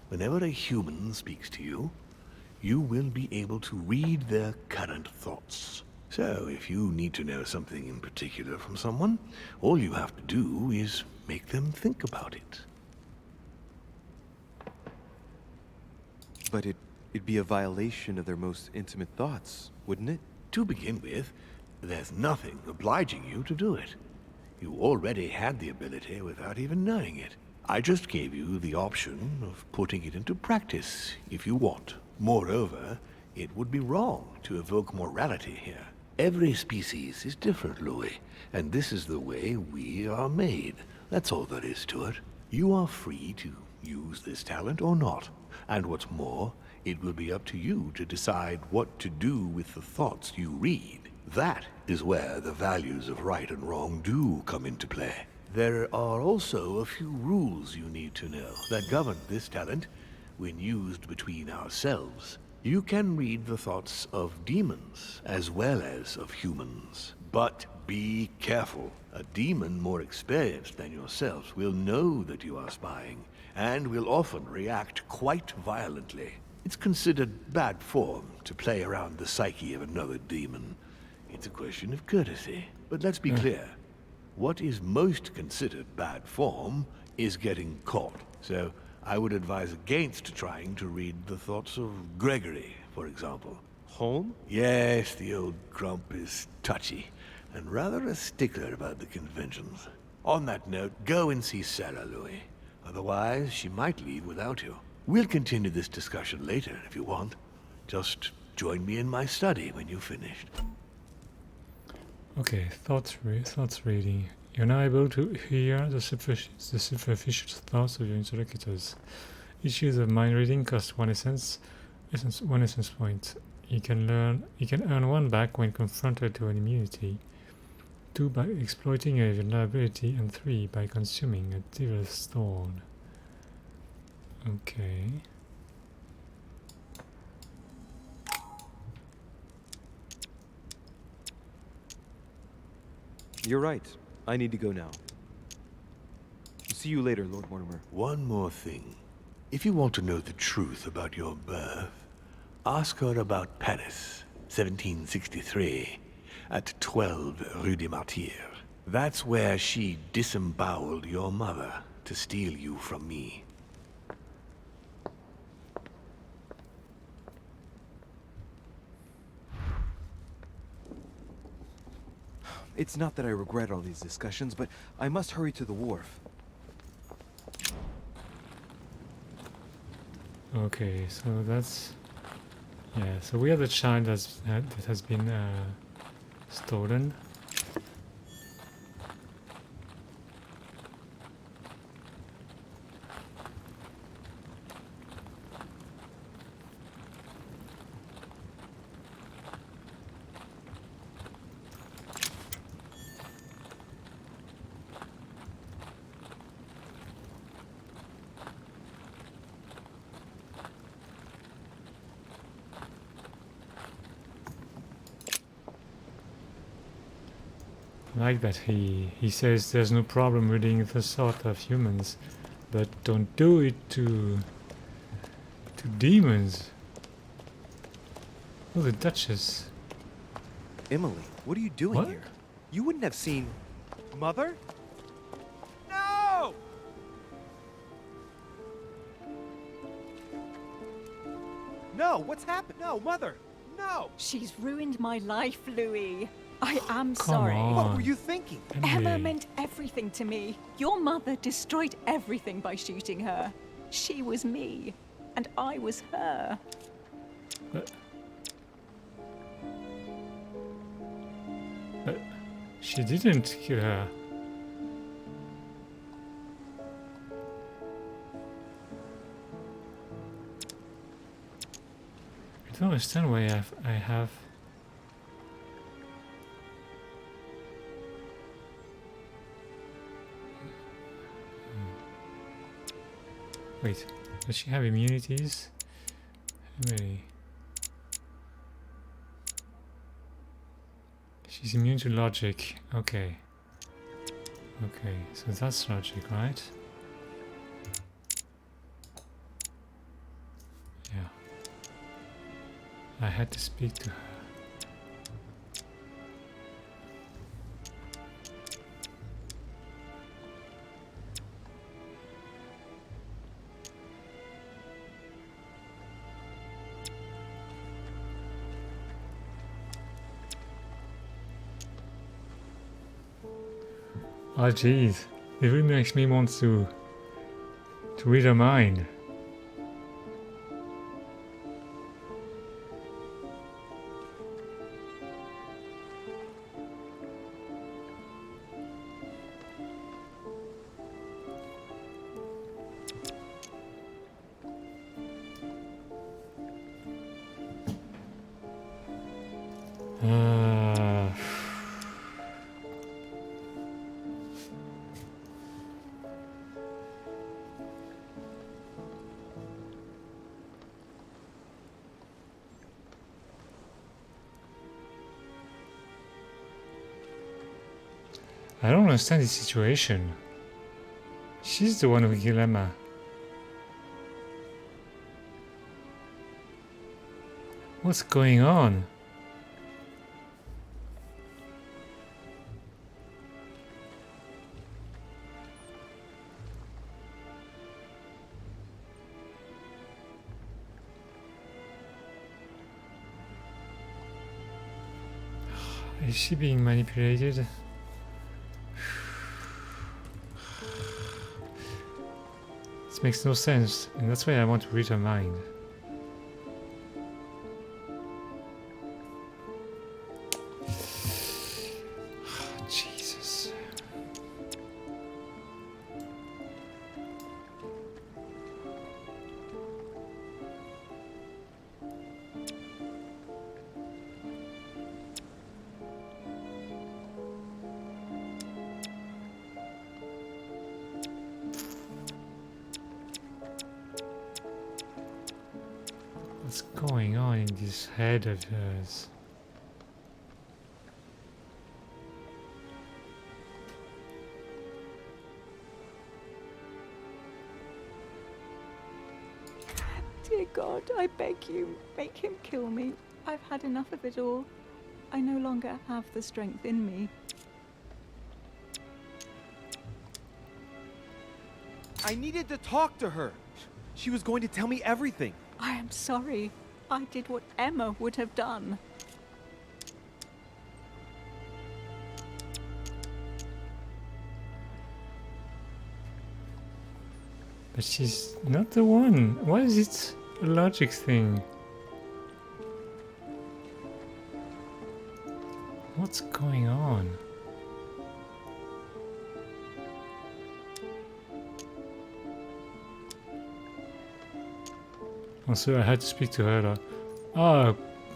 whenever a human speaks to you, you will be able to read their current thoughts. So, if you need to know something in particular from someone, all you have to do is make them think about it. But it'd be a violation of their most intimate thoughts, wouldn't it? To begin with, there's nothing obliging you to do it. You already had the ability without even knowing it. I just gave you the option of putting it into practice if you want. Moreover, it would be wrong to evoke morality here. Every species is different, Louis, and this is the way we are made. That's all there is to it. You are free to use this talent or not. And what's more, it will be up to you to decide what to do with the thoughts you read. That is where the values of right and wrong do come into play. There are also a few rules you need to know that govern this talent when used between ourselves. You can read the thoughts of demons as well as of humans. But be careful. A demon more experienced than yourself will know that you are spying and will often react quite violently. It's considered bad form to play around the psyche of another demon. It's a question of courtesy. But let's be clear. What is most considered bad form is getting caught. So I would advise against trying to read the thoughts of Gregory, for example. Holm? Yes, the old grump is touchy and rather a stickler about the conventions. On that note, go and see Sarah, Louis. Otherwise, she might leave without you. We'll continue this discussion later if you want. Just join me in my study when you've finished. Okay, thoughts reading. You're now able to hear the superficial thoughts of your interlocutors. Each use of mind reading costs one essence point. You can earn one back when confronted to an immunity, 2 by exploiting a vulnerability, and 3 by consuming a devil's thorn. Okay. You're right. I need to go now. See you later, Lord Mortimer. One more thing. If you want to know the truth about your birth, ask her about Paris, 1763, at 12 Rue des Martyrs. That's where she disemboweled your mother to steal you from me. It's not that I regret all these discussions, but I must hurry to the wharf. Okay, so that's... Yeah, so we are the child that has been stolen. Like that he says there's no problem reading the thought of humans, but don't do it to demons. Oh, the Duchess. Emily, what are you doing What? here? You wouldn't have seen... Mother? No! No, what's happened? No, Mother! No! She's ruined my life, Louis. I am Come sorry. on. What were you thinking? Emma meant everything to me. Your mother destroyed everything by shooting her. She was me, and I was her. But she didn't kill her. I don't understand why I have... Wait, does she have immunities? Emily. She's immune to logic. Okay. Okay, so that's logic, right? Yeah. I had to speak to her. Oh jeez, it really makes me want to read her mind. I don't understand this situation. She's the one who killed Emma. What's going on? Is she being manipulated? This makes no sense, and that's why I want to read her mind. Jesus. What's going on in this head of hers? Dear God, I beg you, make him kill me. I've had enough of it all. I no longer have the strength in me. I needed to talk to her. She was going to tell me everything. I am sorry. I did what Emma would have done. But she's not the one. Why is it a logic thing? What's going on? Also, I had to speak to her. Like, oh,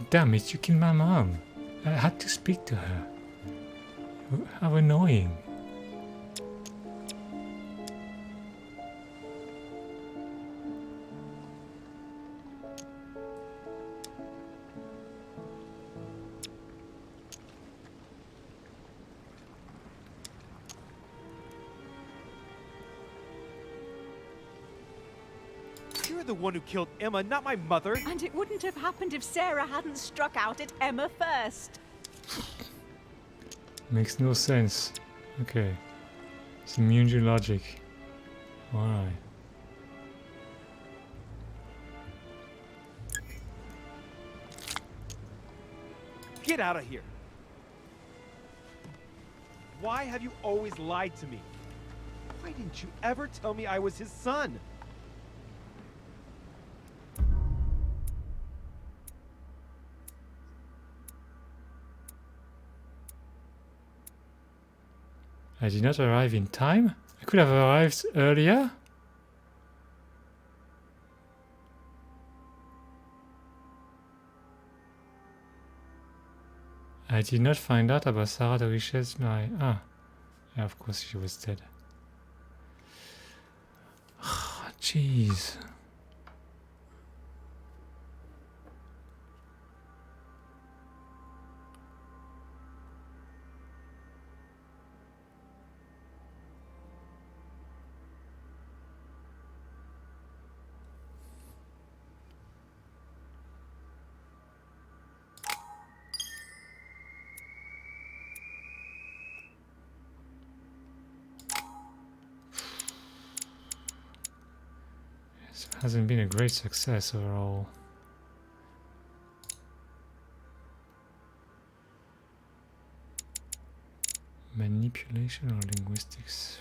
damn it, you killed my mom. I had to speak to her. How annoying. You're the one who killed Emma, not my mother. And it wouldn't have happened if Sarah hadn't struck out at Emma first. Makes no sense. Okay. It's immune to logic. Alright. Get out of here. Why have you always lied to me? Why didn't you ever tell me I was his son? I did not arrive in time? I could have arrived earlier? I did not find out about Sarah de Richet's lie. Ah, yeah, of course she was dead. Jeez. Hasn't been a great success overall. Manipulation or linguistics?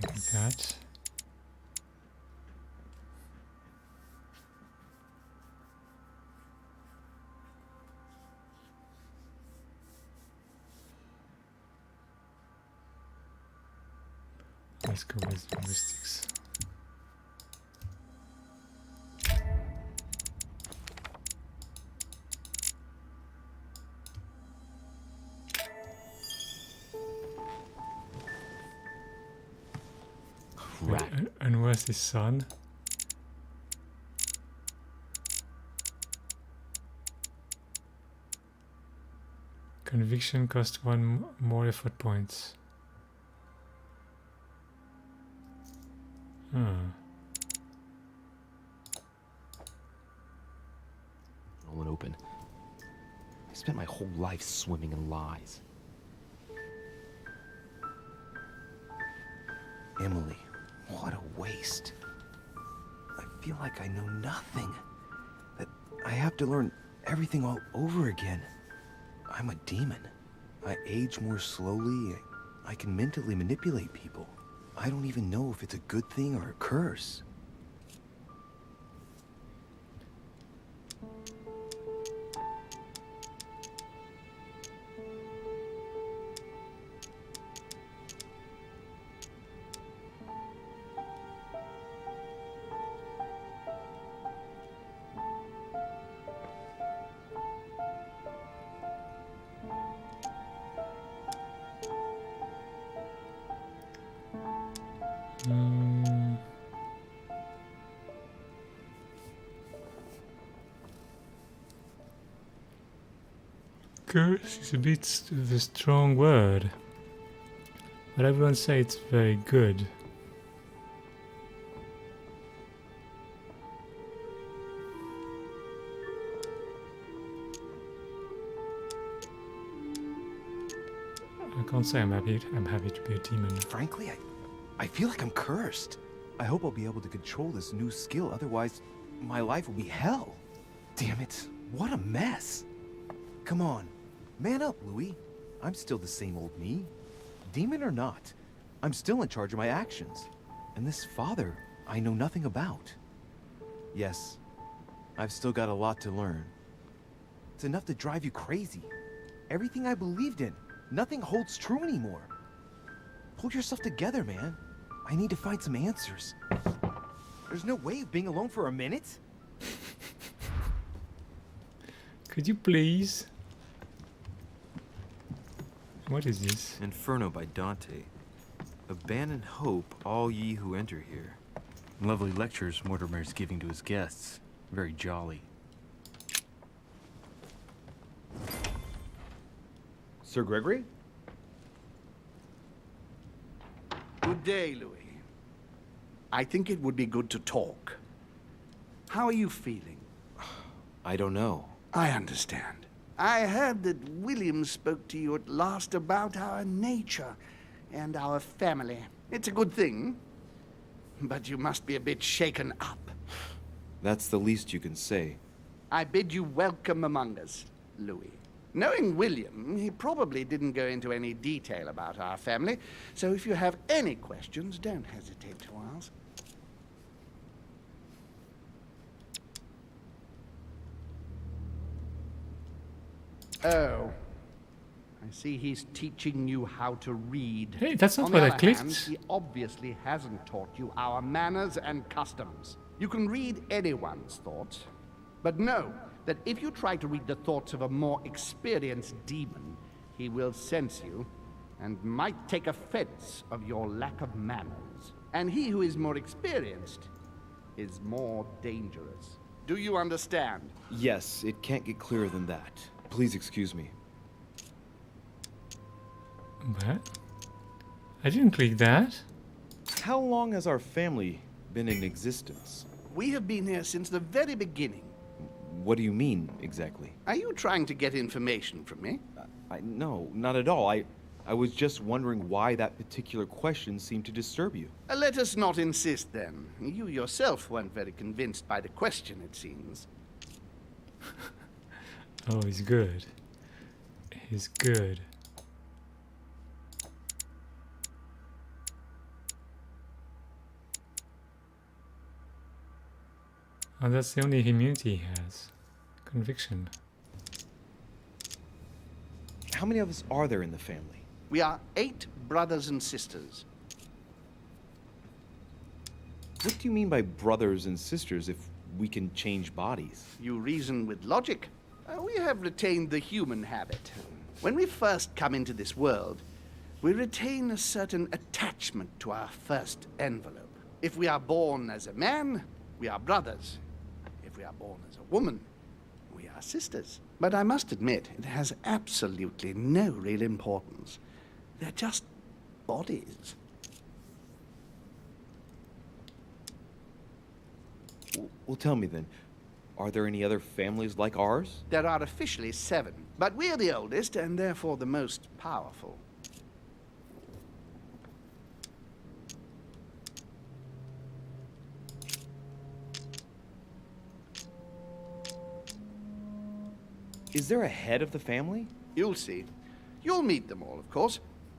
Like that. Let's go with linguistics. Rat. And where's his son? Conviction cost 1 more effort points. Roland open. I spent my whole life swimming in lies. Emily, what a waste. I feel like I know nothing. That I have to learn everything all over again. I'm a demon. I age more slowly. I can mentally manipulate people. I don't even know if it's a good thing or a curse. Curse is a bit of a strong word. But everyone say it's very good. I can't say I'm happy to be a demon. Frankly, I feel like I'm cursed. I hope I'll be able to control this new skill, otherwise my life will be hell. Damn it, what a mess. Come on, man up, Louis. I'm still the same old me. Demon or not, I'm still in charge of my actions. And this father, I know nothing about. Yes, I've still got a lot to learn. It's enough to drive you crazy. Everything I believed in, nothing holds true anymore. Pull yourself together, man. I need to find some answers. There's no way of being alone for a minute. Could you please? What is this? Inferno by Dante. Abandon hope, all ye who enter here. Lovely lectures Mortimer's giving to his guests. Very jolly. Sir Gregory? Good day, Louis. I think it would be good to talk. How are you feeling? I don't know. I understand. I heard that William spoke to you at last about our nature and our family. It's a good thing, but you must be a bit shaken up. That's the least you can say. I bid you welcome among us, Louis. Knowing William, he probably didn't go into any detail about our family, so if you have any questions, don't hesitate to ask. Oh. I see he's teaching you how to read. Hey, that's not On what the I other clicked. hand, he obviously hasn't taught you our manners and customs. You can read anyone's thoughts, but know that if you try to read the thoughts of a more experienced demon, he will sense you and might take offense of your lack of manners. And he who is more experienced is more dangerous. Do you understand? Yes, it can't get clearer than that. Please excuse me. What? I didn't click that. How long has our family been in existence? We have been here since the very beginning. What do you mean, exactly? Are you trying to get information from me? No, not at all. I was just wondering why that particular question seemed to disturb you. Let us not insist, then. You yourself weren't very convinced by the question, it seems. Oh, he's good. He's good. Oh, that's the only immunity he has. Conviction. How many of us are there in the family? We are 8 brothers and sisters. What do you mean by brothers and sisters if we can change bodies? You reason with logic. We have retained the human habit. When we first come into this world, we retain a certain attachment to our first envelope. If we are born as a man, we are brothers. If we are born as a woman, we are sisters. But I must admit, it has absolutely no real importance. They're just bodies. Well, tell me then, are there any other families like ours? There are officially 7, but we're the oldest and therefore the most powerful. Is there a head of the family? You'll see. You'll meet them all, of course,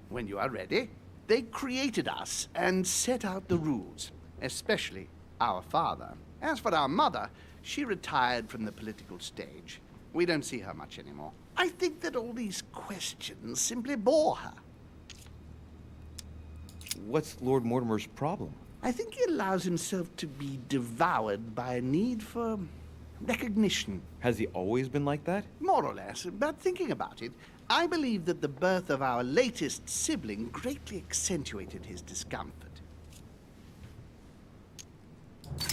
when you are ready. They created us and set out the rules, especially our father. As for our mother, she retired from the political stage. We don't see her much anymore. I think that all these questions simply bore her. What's Lord Mortimer's problem? I think he allows himself to be devoured by a need for recognition. Has he always been like that? More or less, but thinking about it, I believe that the birth of our latest sibling greatly accentuated his discomfort.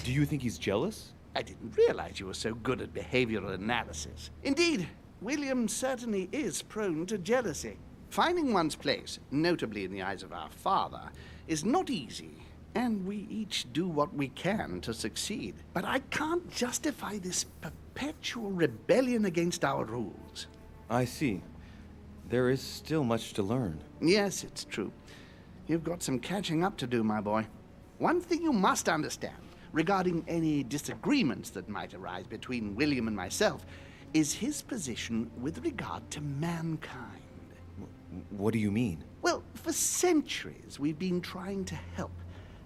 Do you think he's jealous? I didn't realize you were so good at behavioral analysis. Indeed, William certainly is prone to jealousy. Finding one's place, notably in the eyes of our father, is not easy, and we each do what we can to succeed. But I can't justify this perpetual rebellion against our rules. I see. There is still much to learn. Yes, it's true. You've got some catching up to do, my boy. One thing you must understand, regarding any disagreements that might arise between William and myself, is his position with regard to mankind. What do you mean? Well, for centuries we've been trying to help,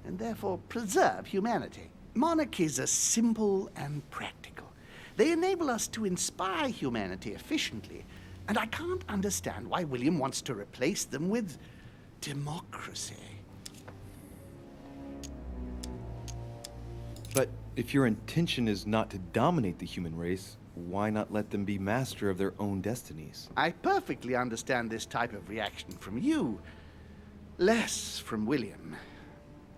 and therefore preserve humanity. Monarchies are simple and practical. They enable us to inspire humanity efficiently, and I can't understand why William wants to replace them with democracy. But if your intention is not to dominate the human race, why not let them be master of their own destinies? I perfectly understand this type of reaction from you, less from William.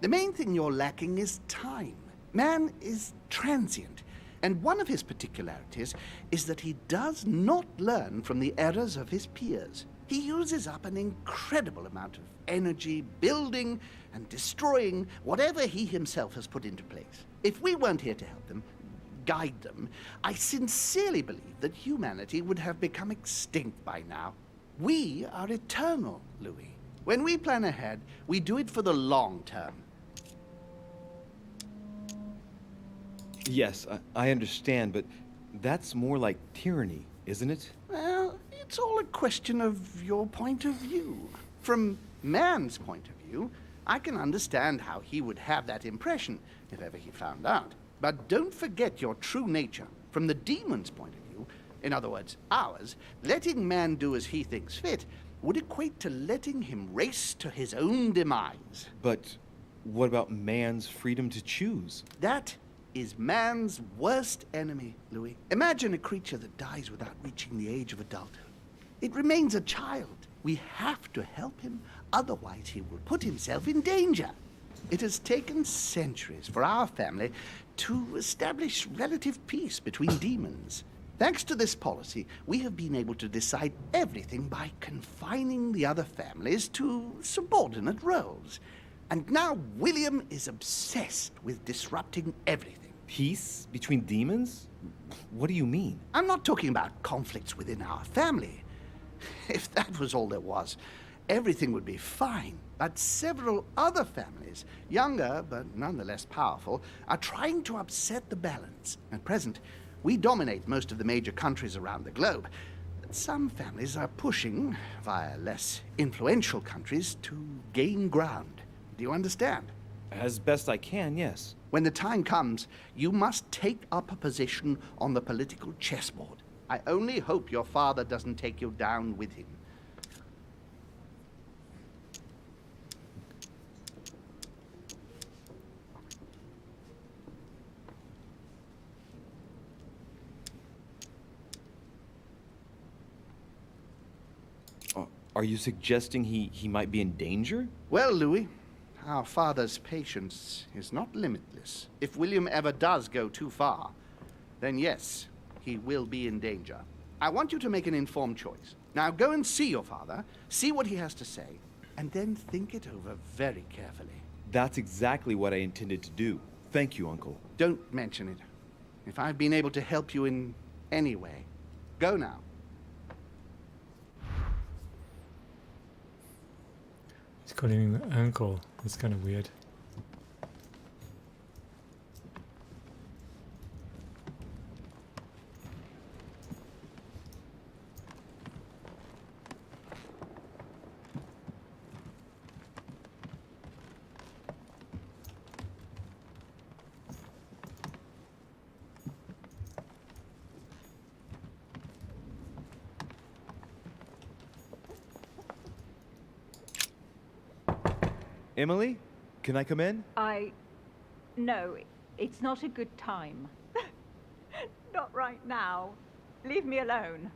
The main thing you're lacking is time. Man is transient, and one of his particularities is that he does not learn from the errors of his peers. He uses up an incredible amount of energy building and destroying whatever he himself has put into place. If we weren't here to help them, guide them, I sincerely believe that humanity would have become extinct by now. We are eternal, Louis. When we plan ahead, we do it for the long term. Yes, I understand, but that's more like tyranny, isn't it? Well, it's all a question of your point of view. From man's point of view, I can understand how he would have that impression if ever he found out. But don't forget your true nature. From the demon's point of view, in other words, ours, letting man do as he thinks fit would equate to letting him race to his own demise. But what about man's freedom to choose? That is man's worst enemy, Louis. Imagine a creature that dies without reaching the age of adulthood. It remains a child. We have to help him, otherwise he will put himself in danger. It has taken centuries for our family to establish relative peace between demons. Thanks to this policy, we have been able to decide everything by confining the other families to subordinate roles. And now William is obsessed with disrupting everything. Peace between demons? What do you mean? I'm not talking about conflicts within our family. If that was all there was, everything would be fine. But several other families, younger but nonetheless powerful, are trying to upset the balance. At present, we dominate most of the major countries around the globe. Some families are pushing, via less influential countries, to gain ground. Do you understand? As best I can, yes. When the time comes, you must take up a position on the political chessboard. I only hope your father doesn't take you down with him. Are you suggesting he might be in danger? Well, Louis, our father's patience is not limitless. If William ever does go too far, then yes, he will be in danger. I want you to make an informed choice. Now go and see your father, see what he has to say, and then think it over very carefully. That's exactly what I intended to do. Thank you, Uncle. Don't mention it. If I've been able to help you in any way, go now. He's calling him uncle. That's kind of weird. Emily, can I come in? No, it's not a good time. Not right now. Leave me alone.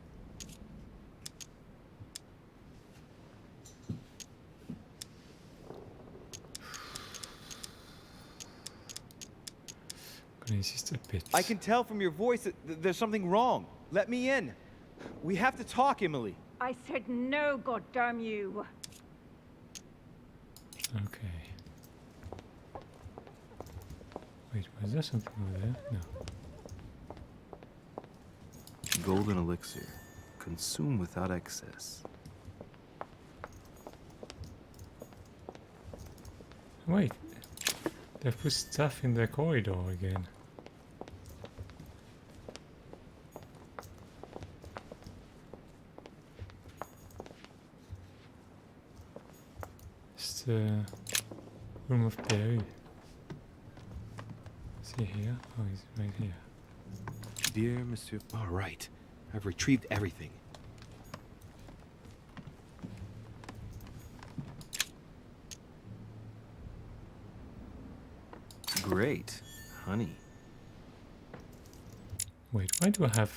Gonna insist a bit. I can tell from your voice that there's something wrong. Let me in. We have to talk, Emily. I said no, goddamn you. Okay. Wait, was there something over there? No. Golden elixir. Consume without excess. Wait. They've put stuff in the corridor again. It's the room of Perry. Is he here? Oh, he's right here. Dear Monsieur... All right. I've retrieved everything. Great. Honey. Wait, why do I have...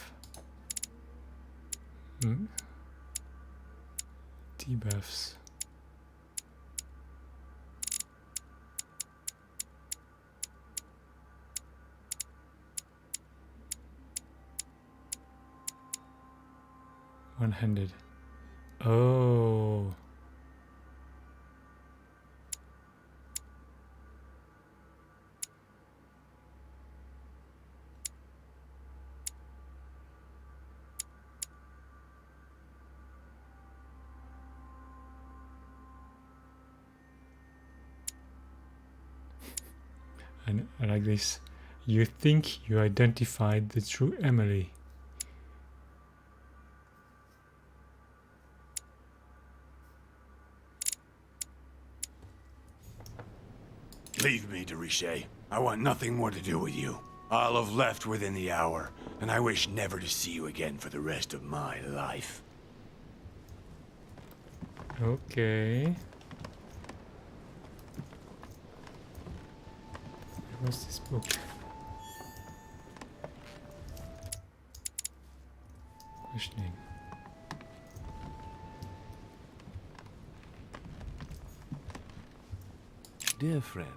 debuffs? One-handed. Oh. And I like this. You think you identified the true Emily. Leave me, de Richet. I want nothing more to do with you. I'll have left within the hour, and I wish never to see you again for the rest of my life. Okay. What's this book? Questioning. Dear friend,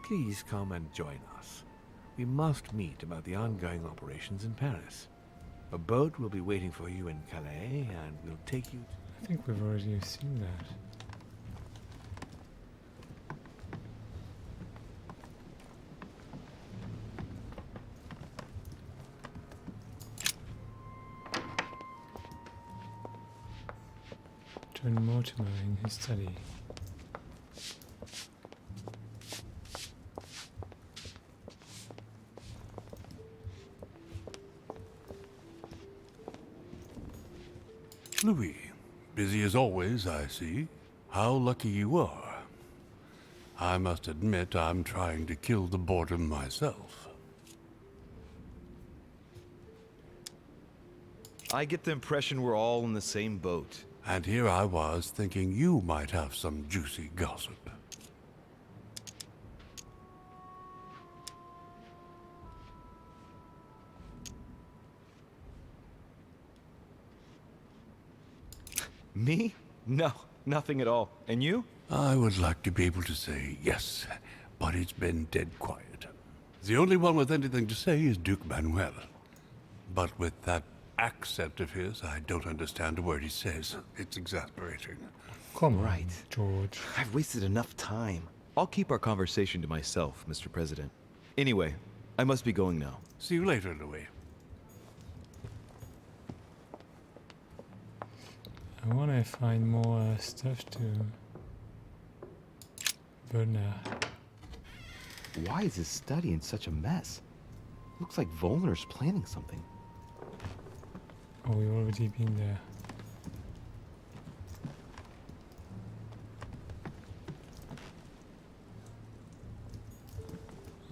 please come and join us. We must meet about the ongoing operations in Paris. A boat will be waiting for you in Calais, and we'll take you... I think we've already seen that. John Mortimer in his study. Louis, busy as always, I see. How lucky you are. I must admit I'm trying to kill the boredom myself. I get the impression we're all in the same boat. And here I was thinking you might have some juicy gossip. Me? No, nothing at all. And you? I would like to be able to say yes, but it's been dead quiet. The only one with anything to say is Duke Manuel. But with that accent of his, I don't understand a word he says. It's exasperating. Come right, George. I've wasted enough time. I'll keep our conversation to myself, Mr. President. Anyway, I must be going now. See you later, Louis. I want to find more stuff to Werner. Why is his study in such a mess? Looks like Volner's planning something. Oh, we've already been there.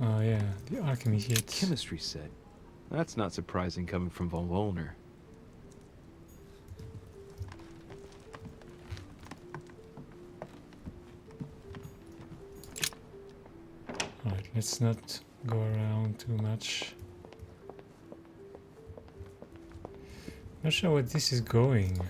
Oh yeah, the alchemy hit. Chemistry set. That's not surprising coming from von Volner. Alright, let's not go around too much. Not sure where this is going.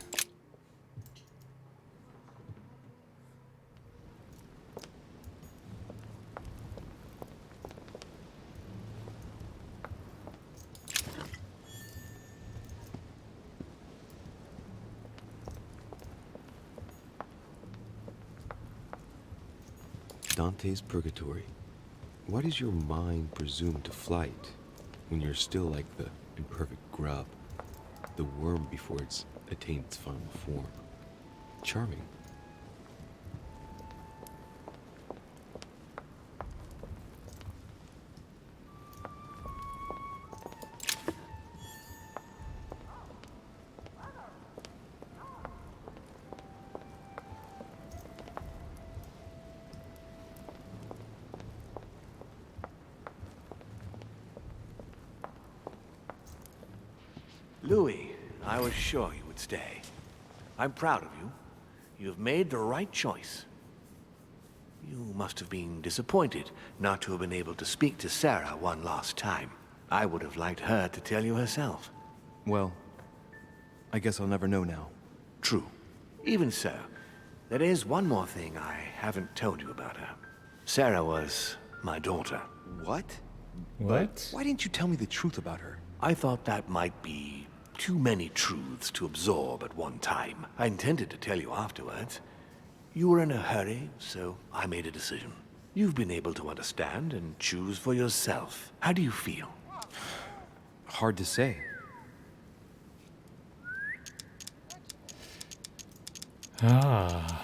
Dante's Purgatory. Why does your mind presume to flight when you're still like the imperfect grub, the worm before it's attained its final form? Charming. Louis, I was sure you would stay. I'm proud of you. You have made the right choice. You must have been disappointed not to have been able to speak to Sarah one last time. I would have liked her to tell you herself. Well, I guess I'll never know now. True. Even so, there is one more thing I haven't told you about her. Sarah was my daughter. What? What? Why didn't you tell me the truth about her? I thought that might be too many truths to absorb at one time. I intended to tell you afterwards. You were in a hurry, so I made a decision. You've been able to understand and choose for yourself. How do you feel? Hard to say. Ah.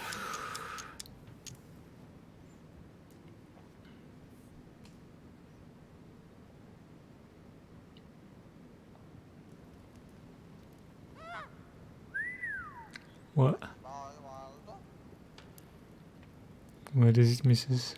What? What is it, Mrs.?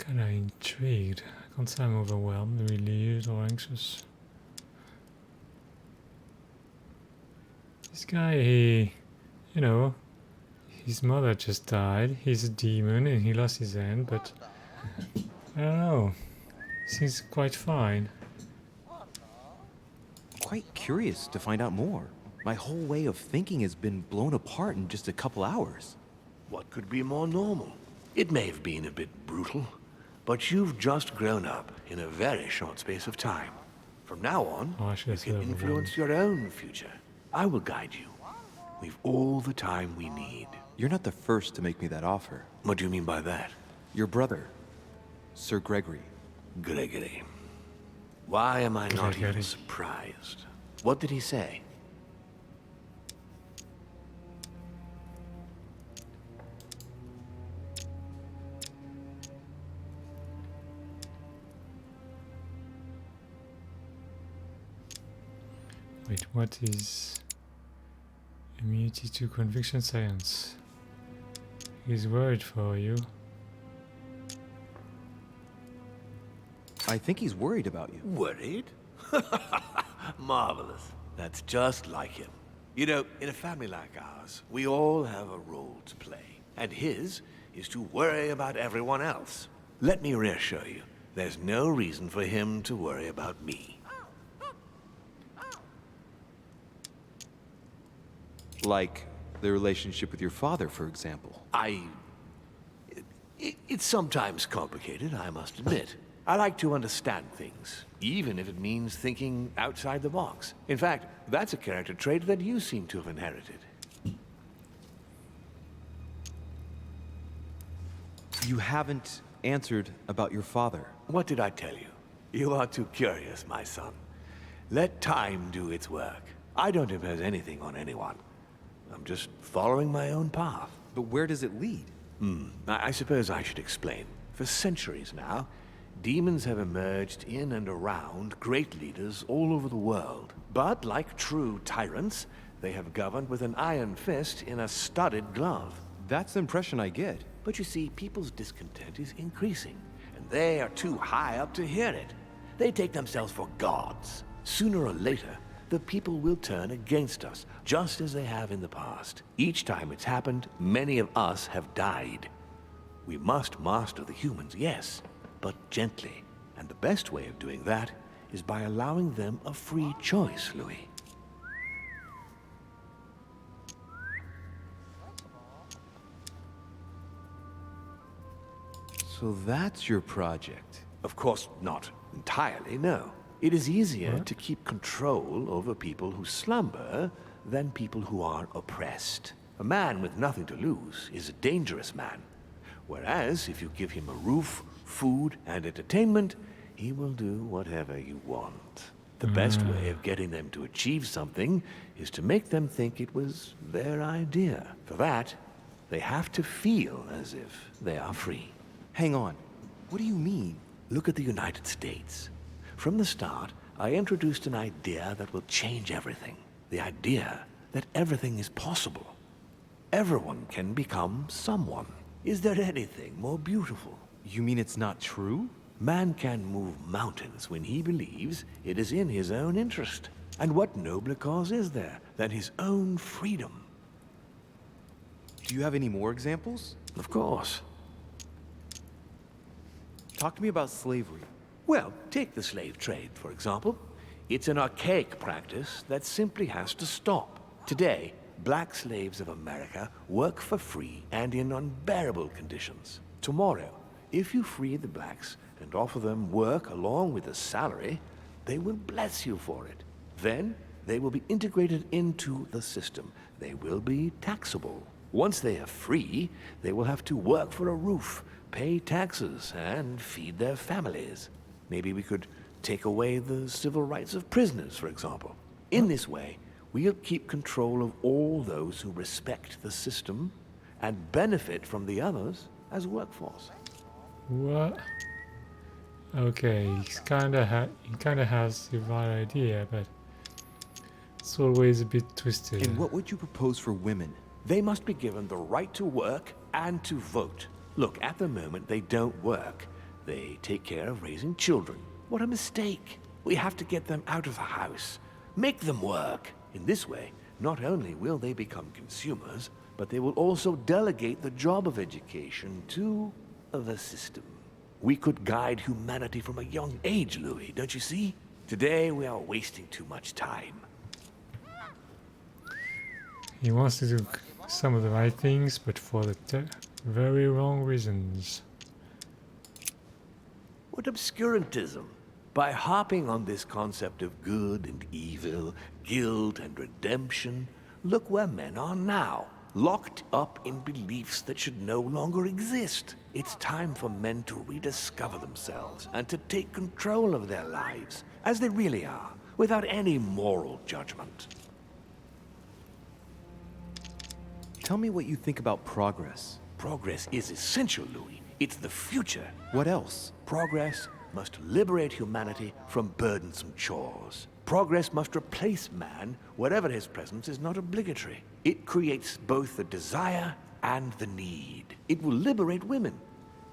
Kinda intrigued. I can't say I'm overwhelmed, relieved, or anxious. This guy, you know, his mother just died. He's a demon and he lost his hand, but I don't know. Seems quite fine. Quite curious to find out more. My whole way of thinking has been blown apart in just a couple hours. What could be more normal? It may have been a bit brutal, but you've just grown up in a very short space of time. From now on, you can influence your own future. I will guide you. We've all the time we need. You're not the first to make me that offer. What do you mean by that? Your brother, Sir Gregory. Gregory. Why am I not even surprised? What did he say? Wait, what is immunity to conviction science? He's worried for you. I think he's worried about you. Worried? Marvelous. That's just like him. You know, in a family like ours, we all have a role to play. And his is to worry about everyone else. Let me reassure you, there's no reason for him to worry about me. Like the relationship with your father, for example. It's sometimes complicated, I must admit. I like to understand things, even if it means thinking outside the box. In fact, that's a character trait that you seem to have inherited. You haven't answered about your father. What did I tell you? You are too curious, my son. Let time do its work. I don't impose anything on anyone. I'm just following my own path. But where does it lead? I suppose I should explain. For centuries now, demons have emerged in and around great leaders all over the world. But like true tyrants, they have governed with an iron fist in a studded glove. That's the impression I get. But you see, people's discontent is increasing, and they are too high up to hear it. They take themselves for gods. Sooner or later, the people will turn against us, just as they have in the past. Each time it's happened, many of us have died. We must master the humans, yes, but gently. And the best way of doing that is by allowing them a free choice, Louis. So that's your project. Of course, not entirely, no. It is easier to keep control over people who slumber than people who are oppressed. A man with nothing to lose is a dangerous man. Whereas, if you give him a roof, food, and entertainment, he will do whatever you want. The best way of getting them to achieve something is to make them think it was their idea. For that, they have to feel as if they are free. Hang on. What do you mean? Look at the United States. From the start, I introduced an idea that will change everything. The idea that everything is possible. Everyone can become someone. Is there anything more beautiful? You mean it's not true? Man can move mountains when he believes it is in his own interest. And what nobler cause is there than his own freedom? Do you have any more examples? Of course. Talk to me about slavery. Well, take the slave trade, for example. It's an archaic practice that simply has to stop. Today, black slaves of America work for free and in unbearable conditions. Tomorrow, if you free the blacks and offer them work along with a salary, they will bless you for it. Then, they will be integrated into the system. They will be taxable. Once they are free, they will have to work for a roof, pay taxes, and feed their families. Maybe we could take away the civil rights of prisoners, for example. In this way, we'll keep control of all those who respect the system and benefit from the others as workforce. What? Okay, he kind of has the right idea, but it's always a bit twisted. And what would you propose for women? They must be given the right to work and to vote. Look, at the moment they don't work. They take care of raising children. What a mistake. We have to get them out of the house. Make them work. In this way, not only will they become consumers, but they will also delegate the job of education to the system. We could guide humanity from a young age, Louis, don't you see? Today we are wasting too much time. He wants to do some of the right things, but for the very wrong reasons. What obscurantism! By harping on this concept of good and evil, guilt and redemption, look where men are now, locked up in beliefs that should no longer exist. It's time for men to rediscover themselves and to take control of their lives, as they really are, without any moral judgment. Tell me what you think about progress. Progress is essential, Louis. It's the future. What else? Progress must liberate humanity from burdensome chores. Progress must replace man wherever his presence is not obligatory. It creates both the desire and the need. It will liberate women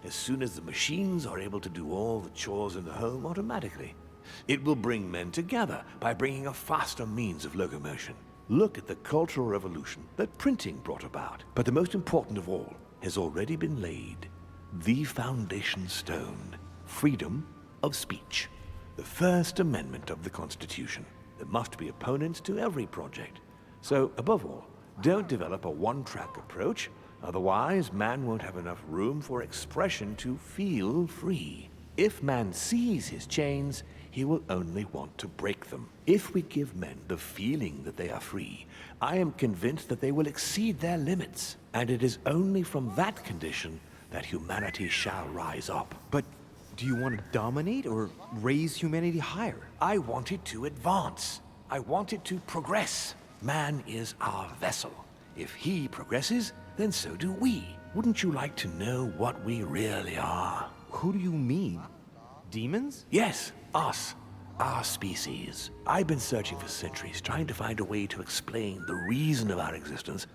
as soon as the machines are able to do all the chores in the home automatically. It will bring men together by bringing a faster means of locomotion. Look at the Cultural Revolution that printing brought about. But the most important of all has already been laid. The foundation stone. Freedom of speech. The First Amendment of the Constitution. There must be opponents to every project. So, above all, don't develop a one-track approach. Otherwise, man won't have enough room for expression to feel free. If man sees his chains, he will only want to break them. If we give men the feeling that they are free, I am convinced that they will exceed their limits. And it is only from that condition that humanity shall rise up. But do you want to dominate or raise humanity higher? I want it to advance. I want it to progress. Man is our vessel. If he progresses, then so do we. Wouldn't you like to know what we really are? Who do you mean? Demons? Yes, us. Our species. I've been searching for centuries, trying to find a way to explain the reason of our existence.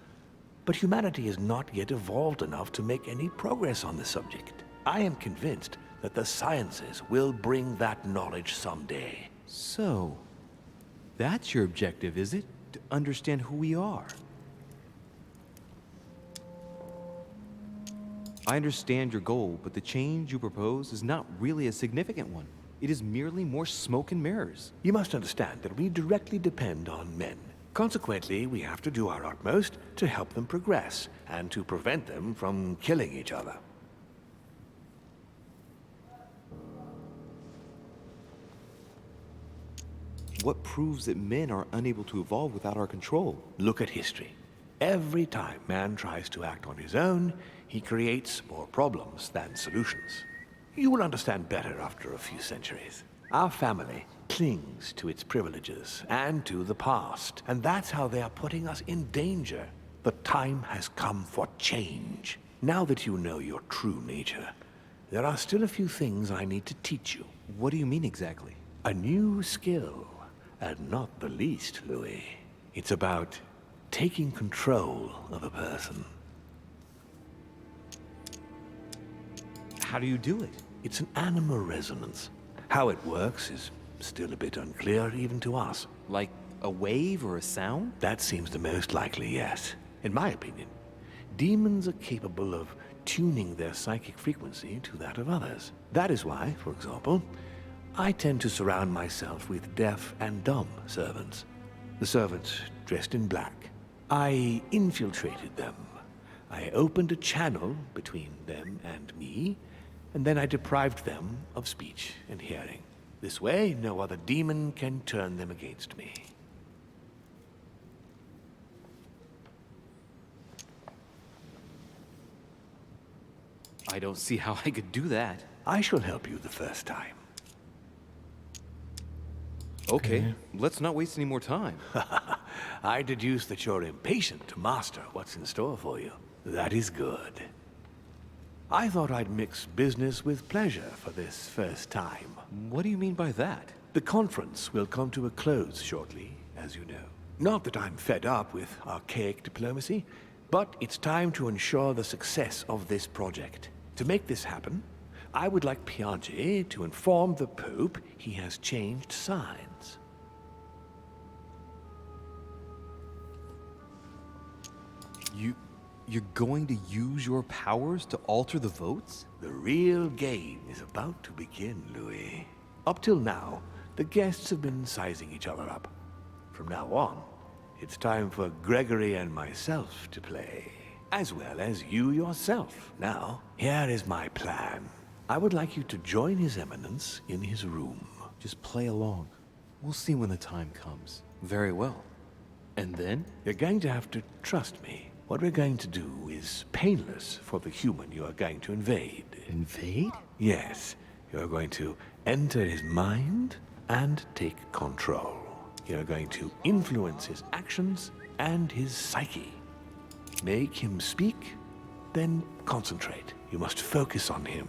But humanity has not yet evolved enough to make any progress on the subject. I am convinced that the sciences will bring that knowledge someday. So, that's your objective, is it? To understand who we are? I understand your goal, but the change you propose is not really a significant one. It is merely more smoke and mirrors. You must understand that we directly depend on men. Consequently, we have to do our utmost to help them progress and to prevent them from killing each other. what proves that men are unable to evolve without our control? Look at history. Every time man tries to act on his own, he creates more problems than solutions. You will understand better after a few centuries. Our family clings to its privileges and to the past, and that's how they are putting us in danger. The time has come for change. Now that you know your true nature, there are still a few things I need to teach you. What do you mean exactly? A new skill, and not the least, Louis. It's about taking control of a person. How do you do it? It's an animal resonance. How it works is still a bit unclear even to us. Like a wave or a sound? That seems the most likely, yes. In my opinion, demons are capable of tuning their psychic frequency to that of others. That is why, for example, I tend to surround myself with deaf and dumb servants. The servants dressed in black. I infiltrated them. I opened a channel between them and me, and then I deprived them of speech and hearing. This way, no other demon can turn them against me. I don't see how I could do that. I shall help you the first time. Okay, let's not waste any more time. I deduce that you're impatient to master what's in store for you. That is good. I thought I'd mix business with pleasure for this first time. What do you mean by that? The conference will come to a close shortly, as you know. Not that I'm fed up with archaic diplomacy, but it's time to ensure the success of this project. To make this happen, I would like Piaggi to inform the Pope he has changed sides. You're going to use your powers to alter the votes? The real game is about to begin, Louis. Up till now, the guests have been sizing each other up. From now on, it's time for Gregory and myself to play, as well as you yourself. Now, here is my plan. I would like you to join His Eminence in his room. Just play along. We'll see when the time comes. Very well. And then? You're going to have to trust me. What we're going to do is painless for the human you are going to invade. Invade? Yes. You're going to enter his mind and take control. You're going to influence his actions and his psyche. Make him speak, then concentrate. You must focus on him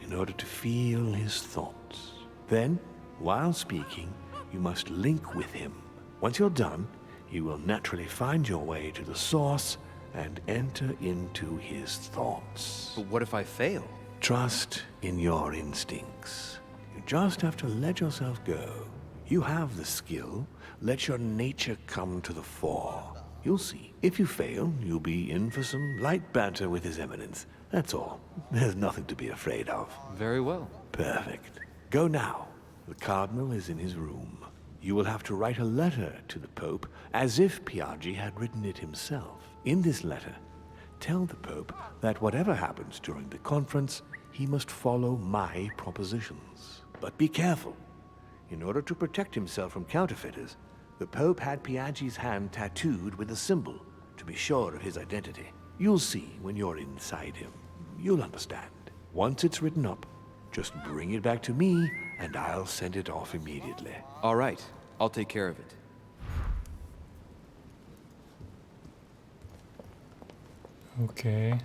in order to feel his thoughts. Then, while speaking, you must link with him. Once you're done, you will naturally find your way to the source and enter into his thoughts. But what if I fail? Trust in your instincts. You just have to let yourself go. You have the skill. Let your nature come to the fore. You'll see. If you fail, you'll be in for some light banter with His Eminence. That's all. There's nothing to be afraid of. Very well. Perfect. Go now. The Cardinal is in his room. You will have to write a letter to the Pope as if Piaggi had written it himself. In this letter, tell the Pope that whatever happens during the conference, he must follow my propositions. But be careful. In order to protect himself from counterfeiters, the Pope had Piaggi's hand tattooed with a symbol to be sure of his identity. You'll see when you're inside him. You'll understand. Once it's written up, just bring it back to me, and I'll send it off immediately. All right. I'll take care of it. Okay.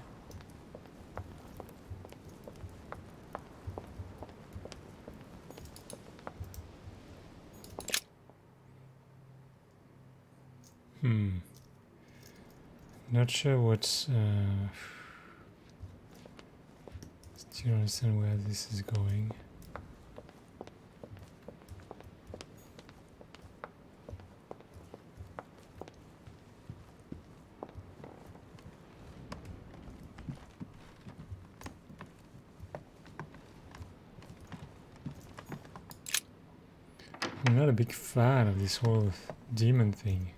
Not sure what's still understand where this is going. I'm not a big fan of this whole demon thing.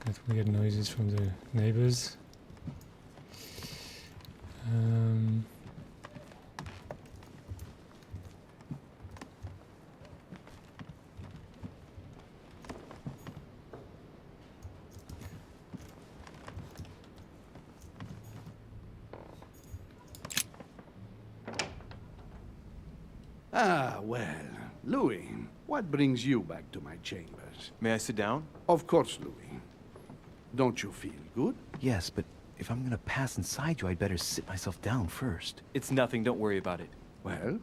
That weird noises from the neighbors. Ah, well, Louis, what brings you back to my chambers? May I sit down? Of course, Louis. Don't you feel good? Yes, but if I'm gonna pass inside you, I'd better sit myself down first. It's nothing, don't worry about it. Well,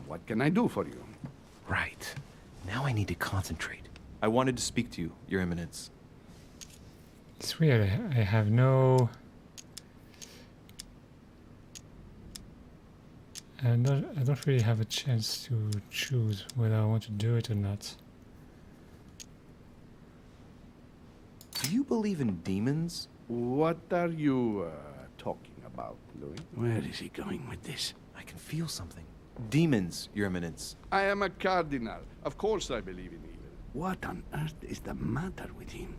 what can I do for you? Right. Now I need to concentrate. I wanted to speak to you, Your Eminence. It's weird. I have no. I don't really have a chance to choose whether I want to do it or not. Do you believe in demons? What are you talking about, Louis? Where is he going with this? I can feel something. Demons, Your Eminence. I am a cardinal. Of course I believe in evil. What on earth is the matter with him?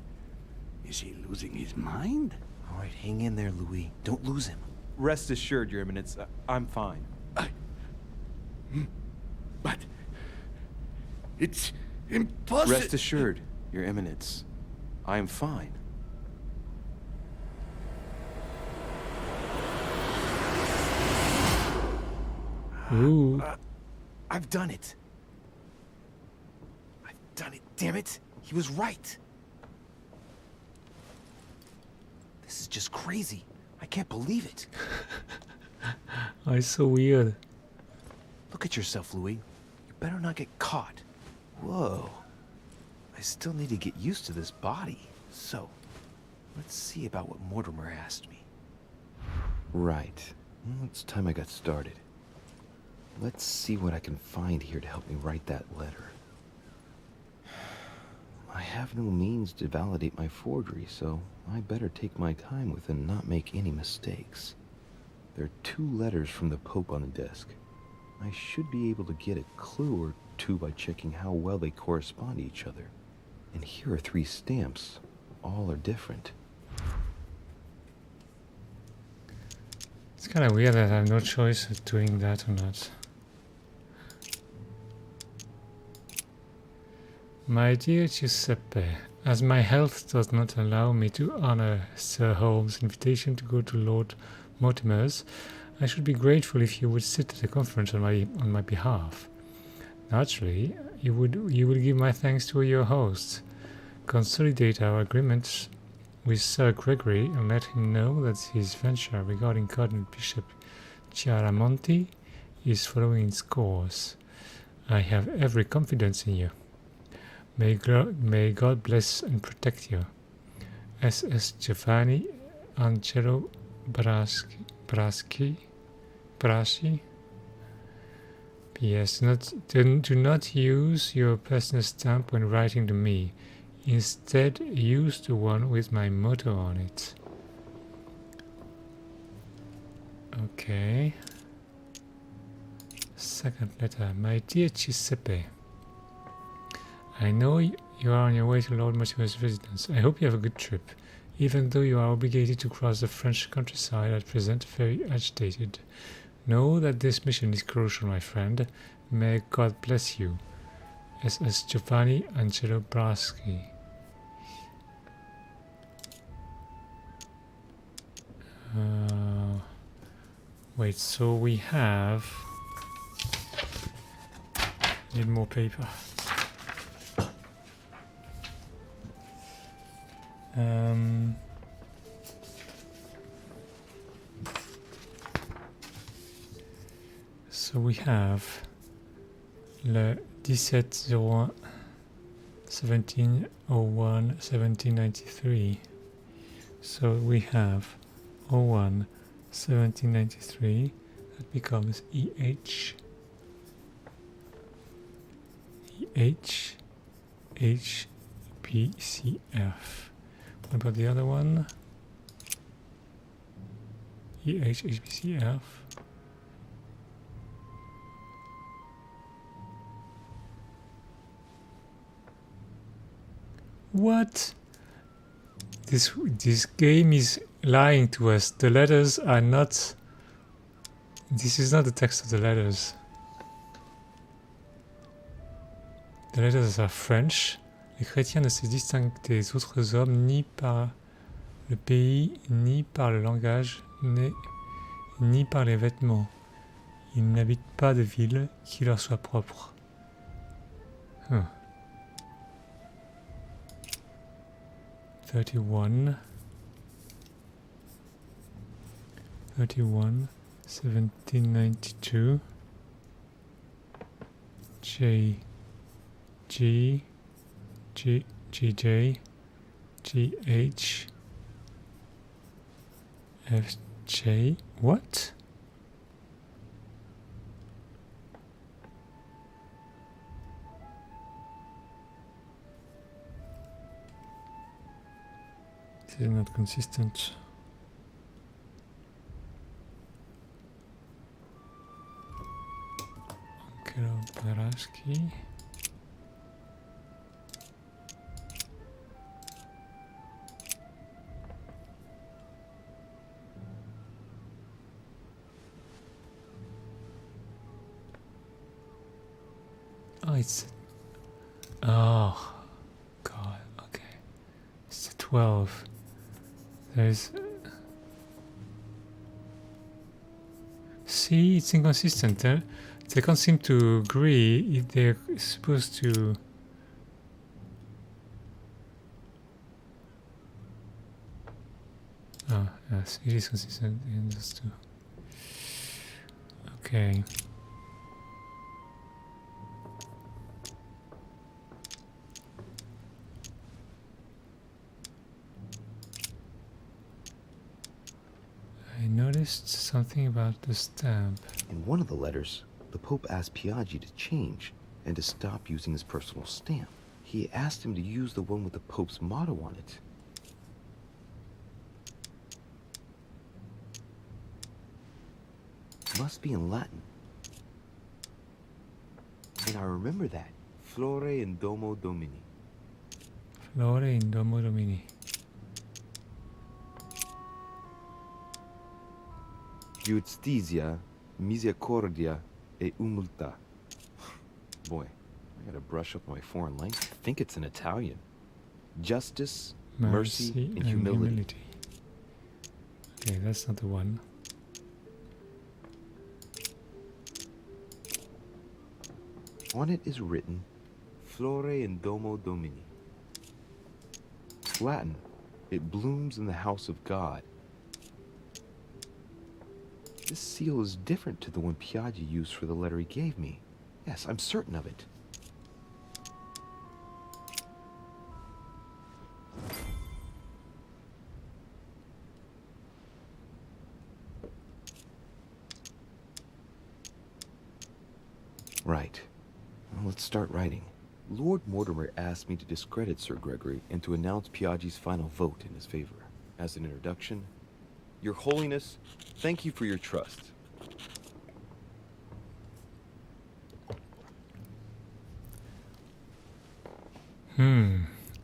Is he losing his mind? All right, hang in there, Louis. Don't lose him. Rest assured, Your Eminence, I'm fine. But it's impossible. Rest assured, Your Eminence, I am fine. Ooh. I've done it. I've done it, damn it. He was right. This is just crazy. I can't believe it. Oh, it's so weird. Look at yourself, Louis. You better not get caught. Whoa. I still need to get used to this body. So, let's see about what Mortimer asked me. Right. Well, it's time I got started. Let's see what I can find here to help me write that letter. I have no means to validate my forgery, so I better take my time with it and not make any mistakes. There are 2 letters from the Pope on the desk. I should be able to get a clue or 2 by checking how well they correspond to each other. And here are 3 stamps. All are different. It's kind of weird that I have no choice of doing that or not. My dear Giuseppe, as my health does not allow me to honor Sir Holmes' invitation to go to Lord Mortimer's, I should be grateful if you would sit at a conference on my behalf. Naturally, you would give my thanks to your host. Consolidate our agreements with Sir Gregory and let him know that his venture regarding Cardinal Bishop Chiaramonti is following its course. I have every confidence in you. May God bless and protect you. S.S. Giovanni Angelo Braschi. P.S. Do not use your personal stamp when writing to me. Instead, use the one with my motto on it. Okay. Second letter. My dear Giuseppe, I know you are on your way to Lord Mortimer's residence. I hope you have a good trip. Even though you are obligated to cross the French countryside at present very agitated. Know that this mission is crucial, my friend. May God bless you. S.S. Giovanni Angelo Braschi. Wait, so we have... Need more paper. So we have le 17-01 1793. So we have 01 1793. That becomes EH HBCF. What about the other one? HBCF. What? This game is lying to us. The letters are not. This is not the text of the letters. The letters are French. Les chrétiens ne se distinguent des autres hommes ni par le pays, ni par le langage, ni par les vêtements. Ils n'habitent pas de ville qui leur soit propre. Huh. 31, 1792, J, G, G, GJ, GH, FJ, what? This is not consistent. Paraski. Oh, it's. Oh, God. Okay. It's a 12. There's. See, it's inconsistent. They can't seem to agree if they're supposed to. Ah, yes, it is consistent in those two. Okay. I noticed something about the stamp. In one of the letters, the Pope asked Piaggi to change and to stop using his personal stamp. He asked him to use the one with the Pope's motto on it. Must be in Latin. And I remember that. Flore in Domo Domini. Flore in Domo Domini. Justizia, misericordia, e umiltà. Boy, I gotta brush up my foreign language. I think it's in Italian. Justice, mercy and humility. Okay, that's not the one. On it is written, Flore in Domo Domini. Latin, it blooms in the house of God. This seal is different to the one Piaggi used for the letter he gave me. Yes, I'm certain of it. Right. Well, let's start writing. Lord Mortimer asked me to discredit Sir Gregory and to announce Piaggi's final vote in his favor. As an introduction, Your Holiness, thank you for your trust.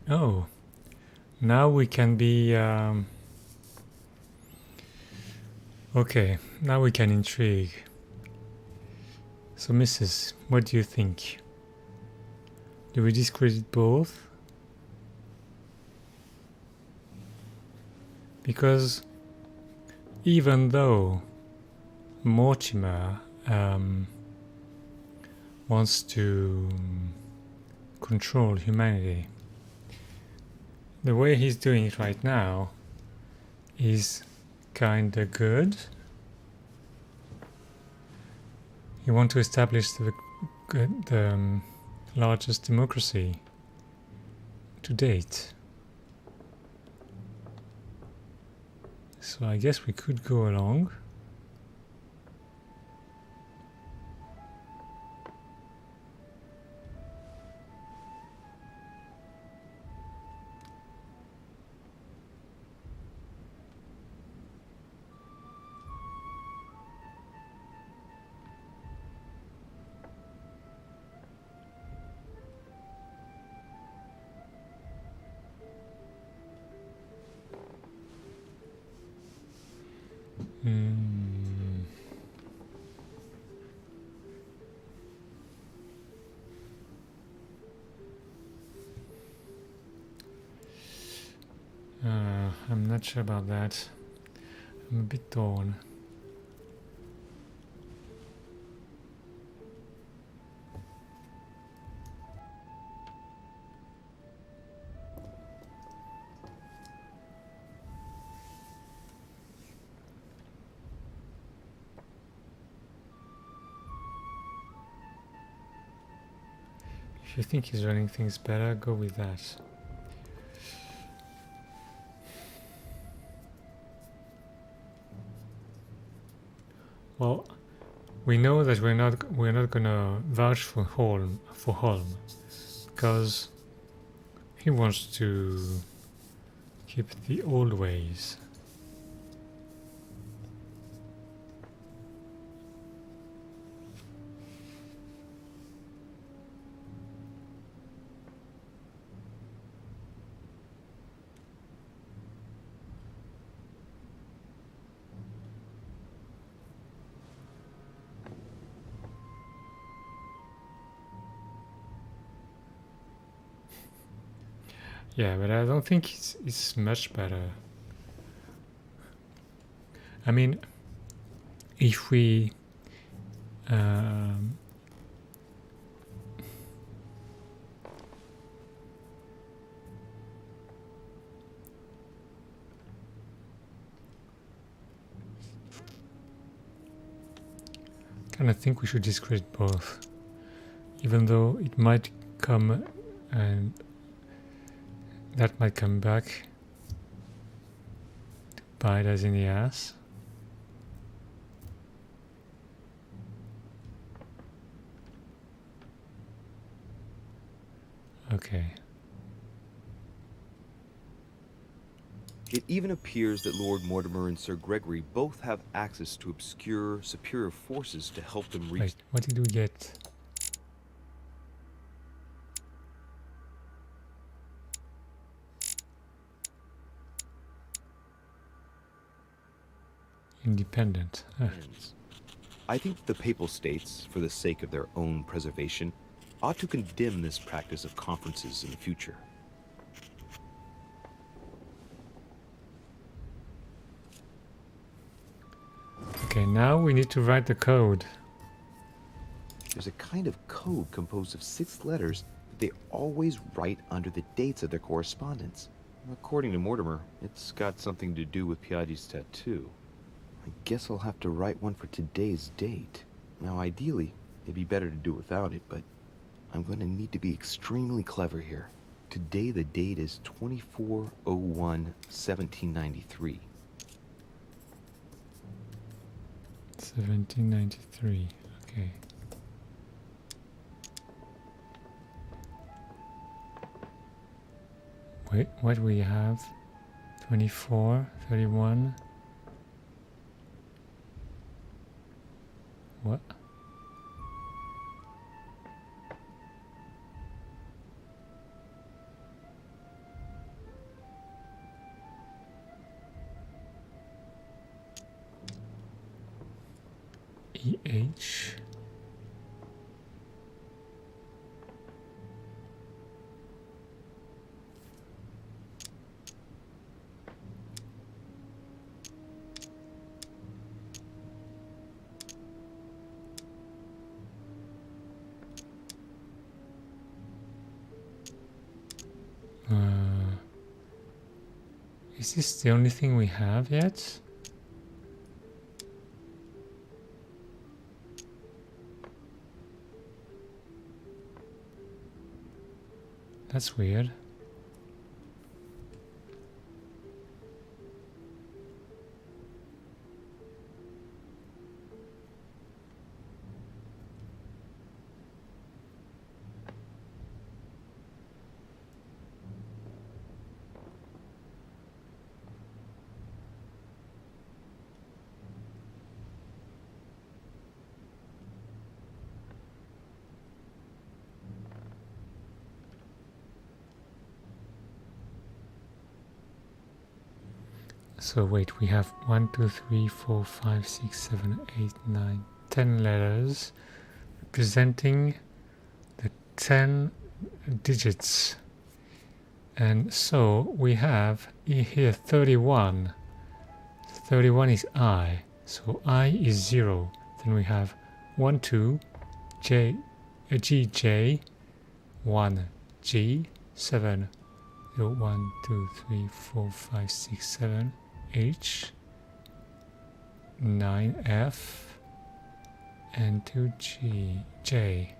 Oh. Now we can be... Okay, now we can intrigue. So, Mrs., what do you think? Do we discredit both? Because even though Mortimer wants to control humanity, the way he's doing it right now is kinda good. He wants to establish the largest democracy to date. So I guess we could go along. Hmm. I'm not sure about that. I'm a bit torn. If you think he's running things better, go with that. Well, we know that we're not gonna vouch for Holm because he wants to keep the old ways. Yeah, but I don't think it's much better. I mean, if we kind of think we should discredit both, even though it might come and that might come back to bite us in the ass. Okay. It even appears that Lord Mortimer and Sir Gregory both have access to obscure, superior forces to help them reach... Wait, what did we get? Independent. I think the Papal States, for the sake of their own preservation, ought to condemn this practice of conferences in the future. Okay, now we need to write the code. There's a kind of code composed of 6 letters that they always write under the dates of their correspondence. According to Mortimer, it's got something to do with Piaggi's tattoo. I guess I'll have to write one for today's date. Now, ideally, it'd be better to do without it, but I'm going to need to be extremely clever here. Today, the date is 24/01/1793. 1793. Okay. Wait, what do we have? 24, 31. What? EH. Is this the only thing we have yet? That's weird. So wait, we have 1, 2, 3, 4, 5, 6, 7, 8, 9, 10 letters representing the 10 digits. And so we have here 31. 31 is I. So I is 0. Then we have 1, 2, G, J, 1, G, 7, 0, 1, 2, 3, 4, 5, 6, 7, H, 9, F, and 2, J.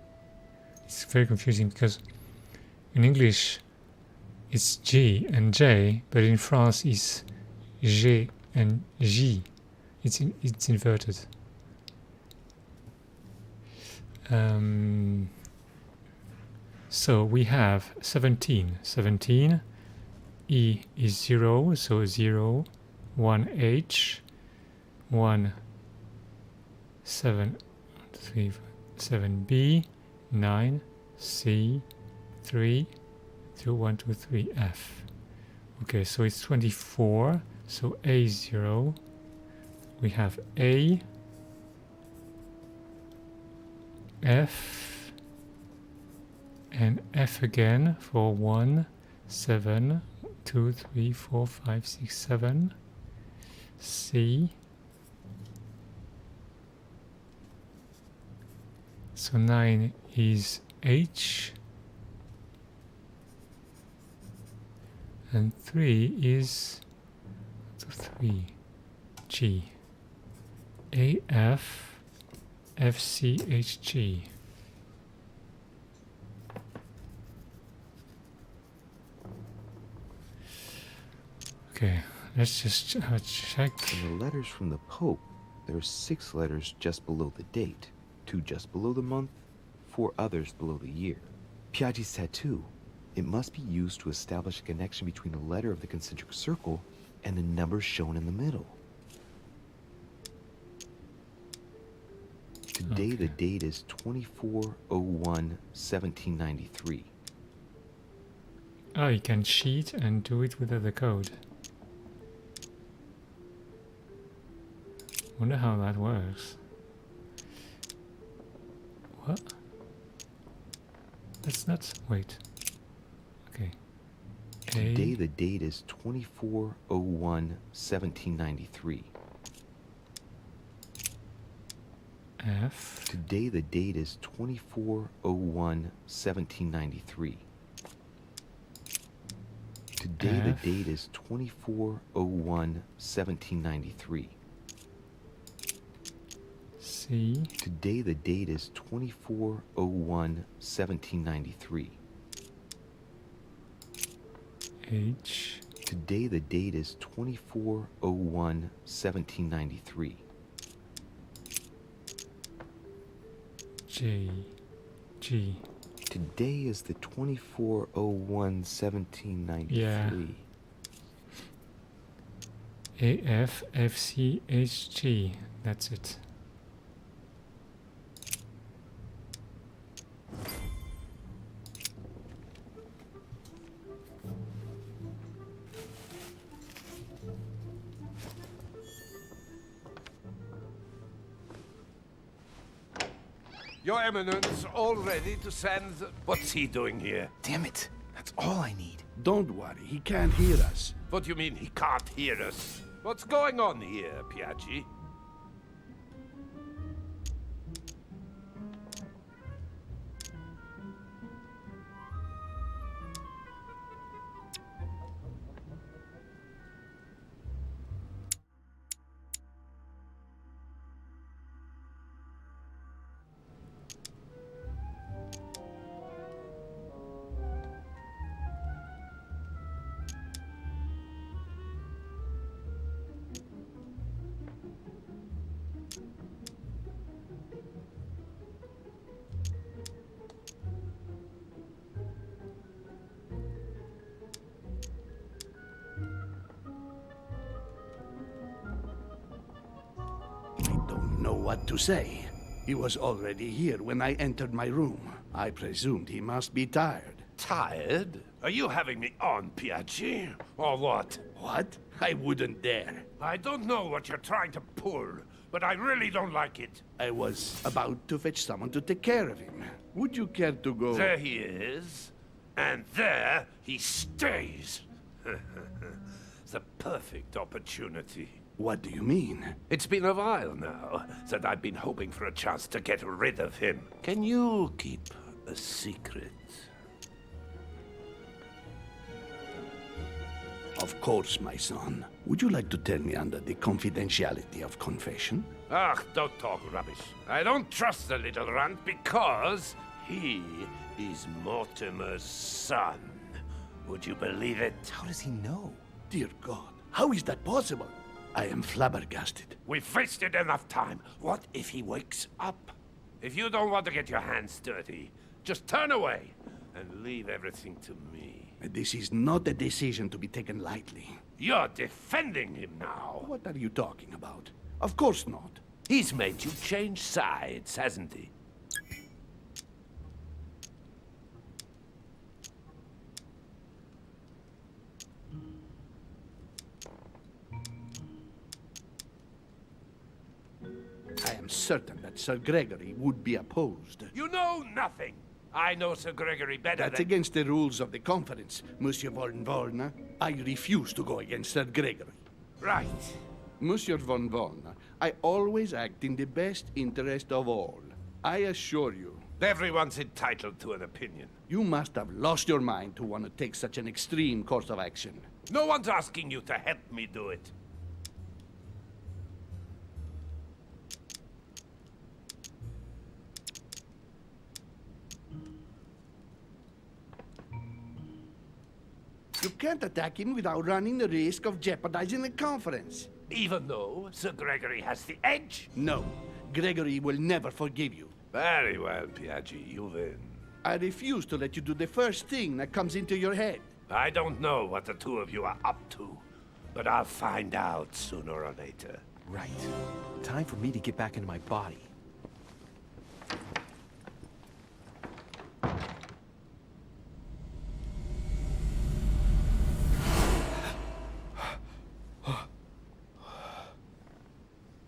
It's very confusing because in English it's G and J, but in France it's G and J. It's inverted. So we have 17. 17. E is 0, so 0, 1 H, 1 7 3 7 B, 9 C, 3 2 1 2 3 F. Okay, so it's 24. So A is 0. We have A, F, and F again for 1, 7, 2, 3, 4, 5, 6, 7. C. So 9 is H. And 3 is 3, G. A, F, F, C, H, G. Okay, let's just have a check. In the letters from the Pope, there are 6 letters just below the date, 2 just below the month, 4 others below the year. Piaggi's tattoo. It must be used to establish a connection between the letter of the concentric circle and the numbers shown in the middle. Today the date is 24/01/1793. Oh, you can cheat and do it without the code. Wonder how that works. What? That's not... Wait. Okay. Today the date is 24/01/1793. F. Today the date is 24/01/1793. Today the date is 24/01/1793. C. Today the date is 24/01/1793. H. Today the date is 24/01/1793. J. G. Today is the 24/01/1793. Yeah. A, F, F, C, H, G. That's it. Your Eminence, all ready to send... What's he doing here? Damn it. That's all I need. Don't worry, he can't hear us. What do you mean he can't hear us? What's going on here, Piaggi? What to say. He was already here when I entered my room. I presumed he must be tired. Tired? Are you having me on, Piaggi? Or what? What? I wouldn't dare. I don't know what you're trying to pull, but I really don't like it. I was about to fetch someone to take care of him. Would you care to go? There he is. And there he stays. The perfect opportunity. What do you mean? It's been a while now that I've been hoping for a chance to get rid of him. Can you keep a secret? Of course, my son. Would you like to tell me under the confidentiality of confession? Ah, don't talk rubbish. I don't trust the little runt because he is Mortimer's son. Would you believe it? How does he know? Dear God, how is that possible? I am flabbergasted. We've wasted enough time. What if he wakes up? If you don't want to get your hands dirty, just turn away and leave everything to me. This is not a decision to be taken lightly. You're defending him now. What are you talking about? Of course not. He's made you change sides, hasn't he? I am certain that Sir Gregory would be opposed. You know nothing. I know Sir Gregory better That's than... against the rules of the conference, Monsieur von Volna. I refuse to go against Sir Gregory. Right. Monsieur von Volna, I always act in the best interest of all. I assure you. Everyone's entitled to an opinion. You must have lost your mind to want to take such an extreme course of action. No one's asking you to help me do it. You can't attack him without running the risk of jeopardizing the conference. Even though Sir Gregory has the edge? No. Gregory will never forgive you. Very well, Piaggi, you win. I refuse to let you do the first thing that comes into your head. I don't know what the two of you are up to, but I'll find out sooner or later. Right. Time for me to get back into my body.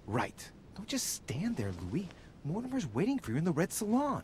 Right. Don't just stand there, Louis. Mortimer's waiting for you in the Red Salon.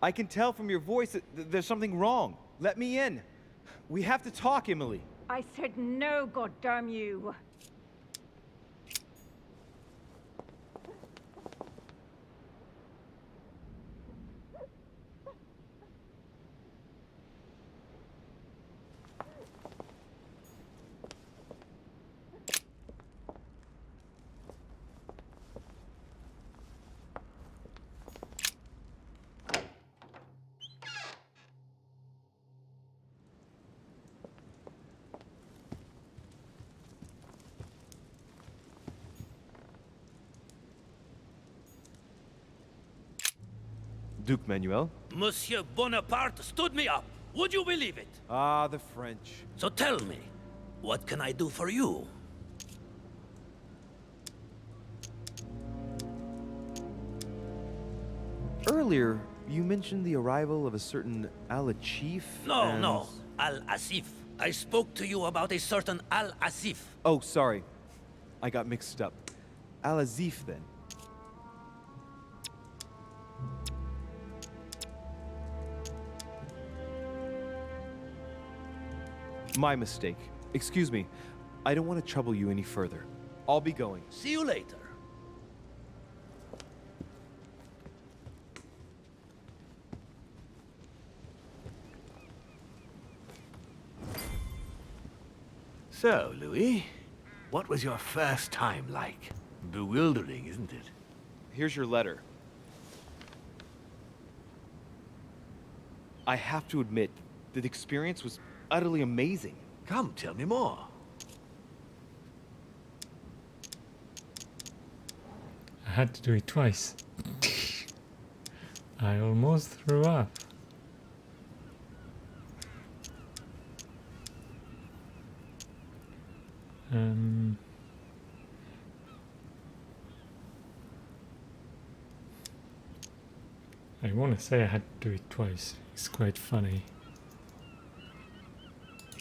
I can tell from your voice that there's something wrong. Let me in. We have to talk, Emily. I said no, goddamn you. Duke Manuel? Monsieur Bonaparte stood me up. Would you believe it? Ah, the French. So tell me, what can I do for you? Earlier, you mentioned the arrival of a certain Al-Chief. No, Al-Asif. I spoke to you about a certain Al-Asif. Oh, sorry. I got mixed up. Al-Azif, then. My mistake. Excuse me. I don't want to trouble you any further. I'll be going. See you later. So, Louis, What was your first time like? Bewildering, isn't it? Here's your letter. I have to admit, the experience was utterly amazing. Come, tell me more. I had to do it twice. I almost threw up. I want to say I had to do it twice. It's quite funny.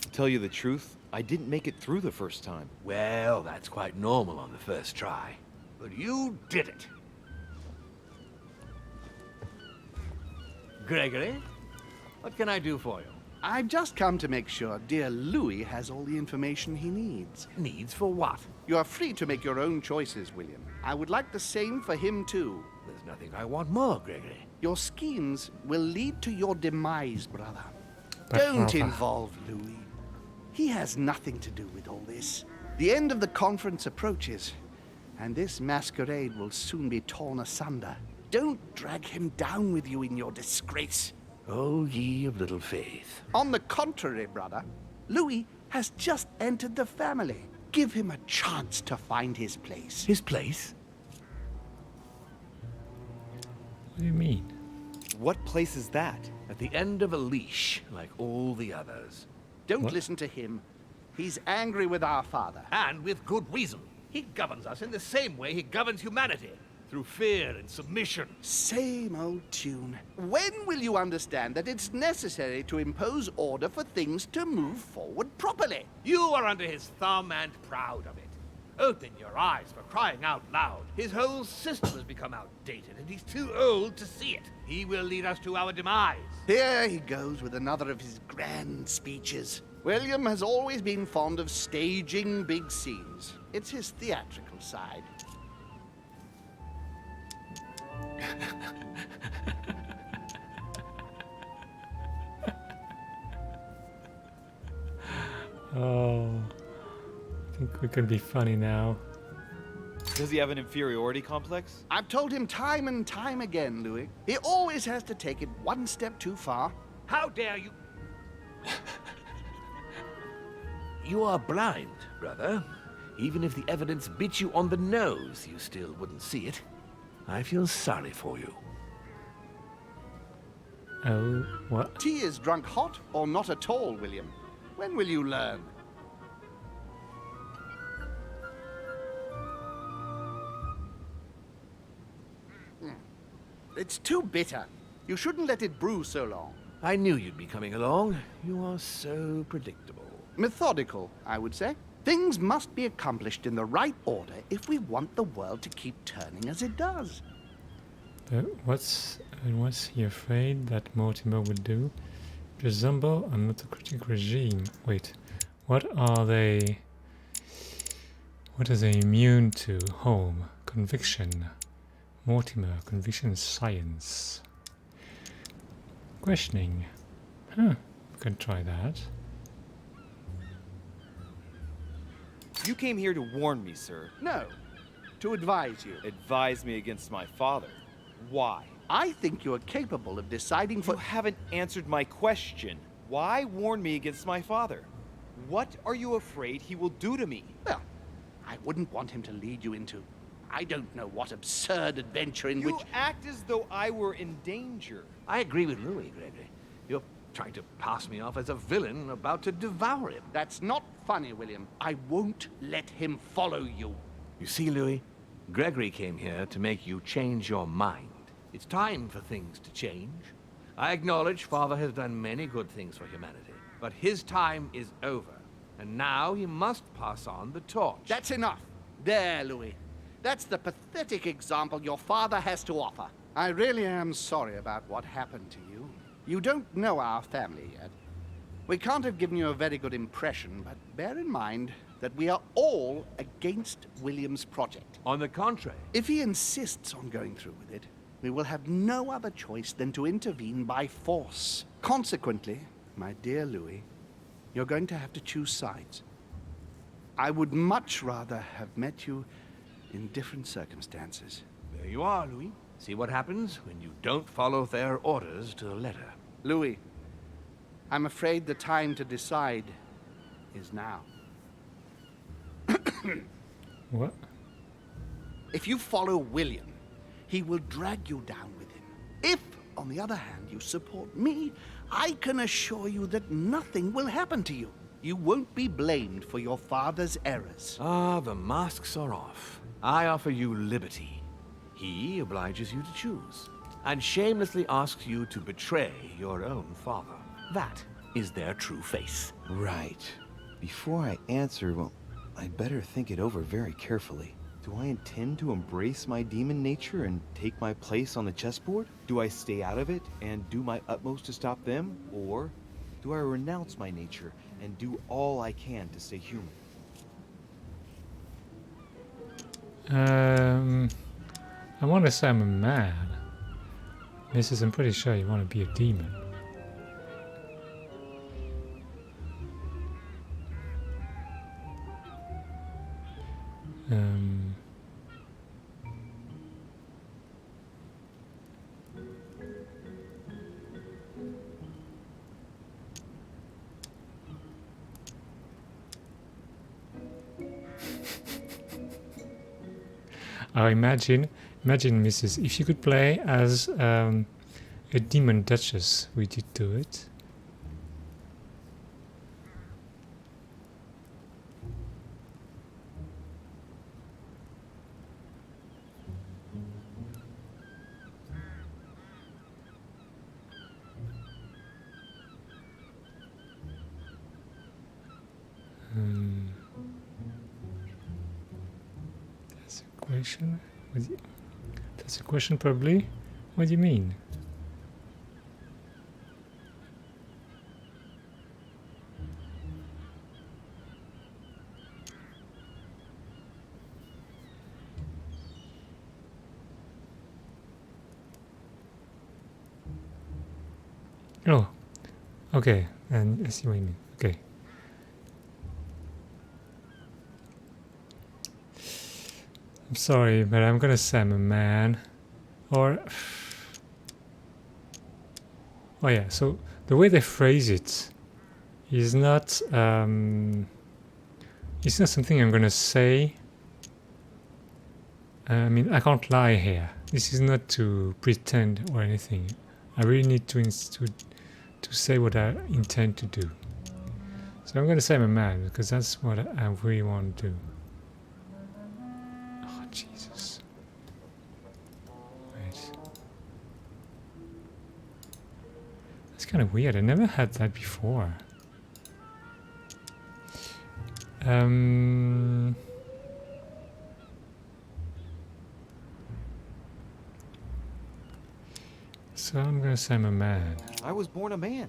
To tell you the truth, I didn't make it through the first time. Well, that's quite normal on the first try. But you did it. Gregory, what can I do for you? I've just come to make sure dear Louis has all the information he needs. Needs for what? You are free to make your own choices, William. I would like the same for him, too. There's nothing I want more, Gregory. Your schemes will lead to your demise, brother. But Don't brother. involve Louis. He has nothing to do with all this. The end of the conference approaches, and this masquerade will soon be torn asunder. Don't drag him down with you in your disgrace. Oh, ye of little faith. On the contrary, brother, Louis has just entered the family. Give him a chance to find his place. His place? What do you mean? What place is that? At the end of a leash, like all the others. Don't What? listen to him. He's angry with our father. And with good reason. He governs us in the same way he governs humanity. Through fear and submission. Same old tune. When will you understand that it's necessary to impose order for things to move forward properly? You are under his thumb and proud of it. Open your eyes, for crying out loud. His whole system has become outdated, and he's too old to see it. He will lead us to our demise. Here he goes with another of his grand speeches. William has always been fond of staging big scenes. It's his theatrical side. Oh, I think we can be funny now. Does he have an inferiority complex? I've told him time and time again, Louis. He always has to take it one step too far. How dare you? You are blind, brother. Even if the evidence bit you on the nose, you still wouldn't see it. I feel sorry for you. Oh, what? Tea is drunk hot or not at all, William. When will you learn? It's too bitter. You shouldn't let it brew so long. I knew you'd be coming along. You are so predictable. Methodical, I would say. Things must be accomplished in the right order if we want the world to keep turning as it does. But was he afraid that Mortimer would do? Resemble an autocratic regime. Wait, what are they immune to? Home, conviction. Mortimer, conviction, science. Questioning. Huh, we can try that. You came here to warn me, sir. No, to advise you. Advise me against my father. Why? I think you are capable of deciding for... You haven't answered my question. Why warn me against my father? What are you afraid he will do to me? Well, I wouldn't want him to lead you into... I don't know what absurd adventure in You which... act as though I were in danger. I agree with Louis, Gregory. You're trying to pass me off as a villain about to devour him. That's not funny, William. I won't let him follow you. You see, Louis, Gregory came here to make you change your mind. It's time for things to change. I acknowledge Father has done many good things for humanity, but his time is over, and now he must pass on the torch. That's enough. There, Louis. That's the pathetic example your father has to offer. I really am sorry about what happened to you. You don't know our family yet. We can't have given you a very good impression, but bear in mind that we are all against William's project. On the contrary. If he insists on going through with it, we will have no other choice than to intervene by force. Consequently, my dear Louis, you're going to have to choose sides. I would much rather have met you in different circumstances. There you are, Louis. See what happens when you don't follow their orders to the letter. Louis, I'm afraid the time to decide is now. What? If you follow William, he will drag you down with him. If, on the other hand, you support me, I can assure you that nothing will happen to you. You won't be blamed for your father's errors. Ah, the masks are off. I offer you liberty. He obliges you to choose, and shamelessly asks you to betray your own father. That is their true face. Right. Before I answer, well, I'd better think it over very carefully. Do I intend to embrace my demon nature and take my place on the chessboard? Do I stay out of it and do my utmost to stop them? Or do I renounce my nature and do all I can to stay human? I want to say I'm a man. Mrs. I'm pretty sure you want to be a demon. Oh, imagine Mrs. If you could play as a demon duchess, would you do it? That's a question. That's a question, probably. What do you mean? Oh, okay, and I see what you mean. Okay. I'm sorry, but I'm gonna say I'm a man. Or... Oh yeah, so the way they phrase it is not... it's not something I'm gonna say. I mean, I can't lie here. This is not to pretend or anything. I really need to say what I intend to do. So I'm gonna say I'm a man, because that's what I really want to do. Oh, Jesus. Wait. That's kind of weird. I never had that before. So I'm gonna say I'm a man. I was born a man.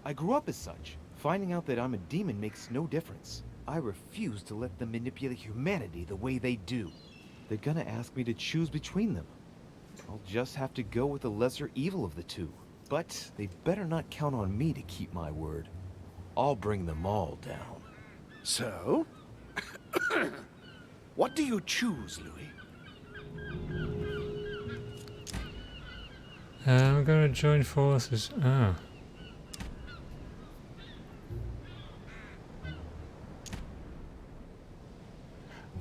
I grew up as such. Finding out that I'm a demon makes no difference. I refuse to let them manipulate humanity the way they do. They're gonna ask me to choose between them. I'll just have to go with the lesser evil of the two. But they better not count on me to keep my word. I'll bring them all down. So? What do you choose, Louis? I'm gonna join forces. Ah.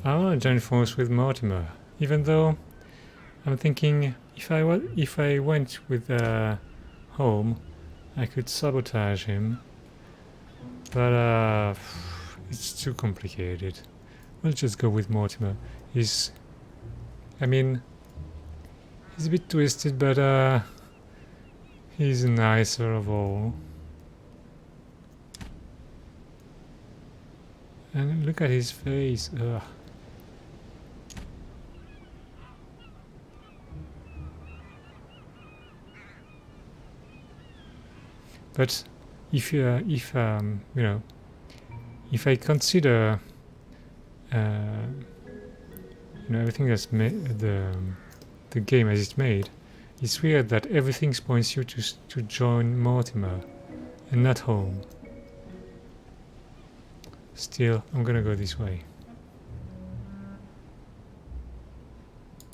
I want to join forces with Mortimer, even though I'm thinking if I went with Home, I could sabotage him, but it's too complicated. We'll just go with Mortimer. He's a bit twisted, but he's nicer of all. And look at his face. Ugh. But if I consider everything that's made, the game as it's made, it's weird that everything points you to join Mortimer and not Home. Still, I'm gonna go this way.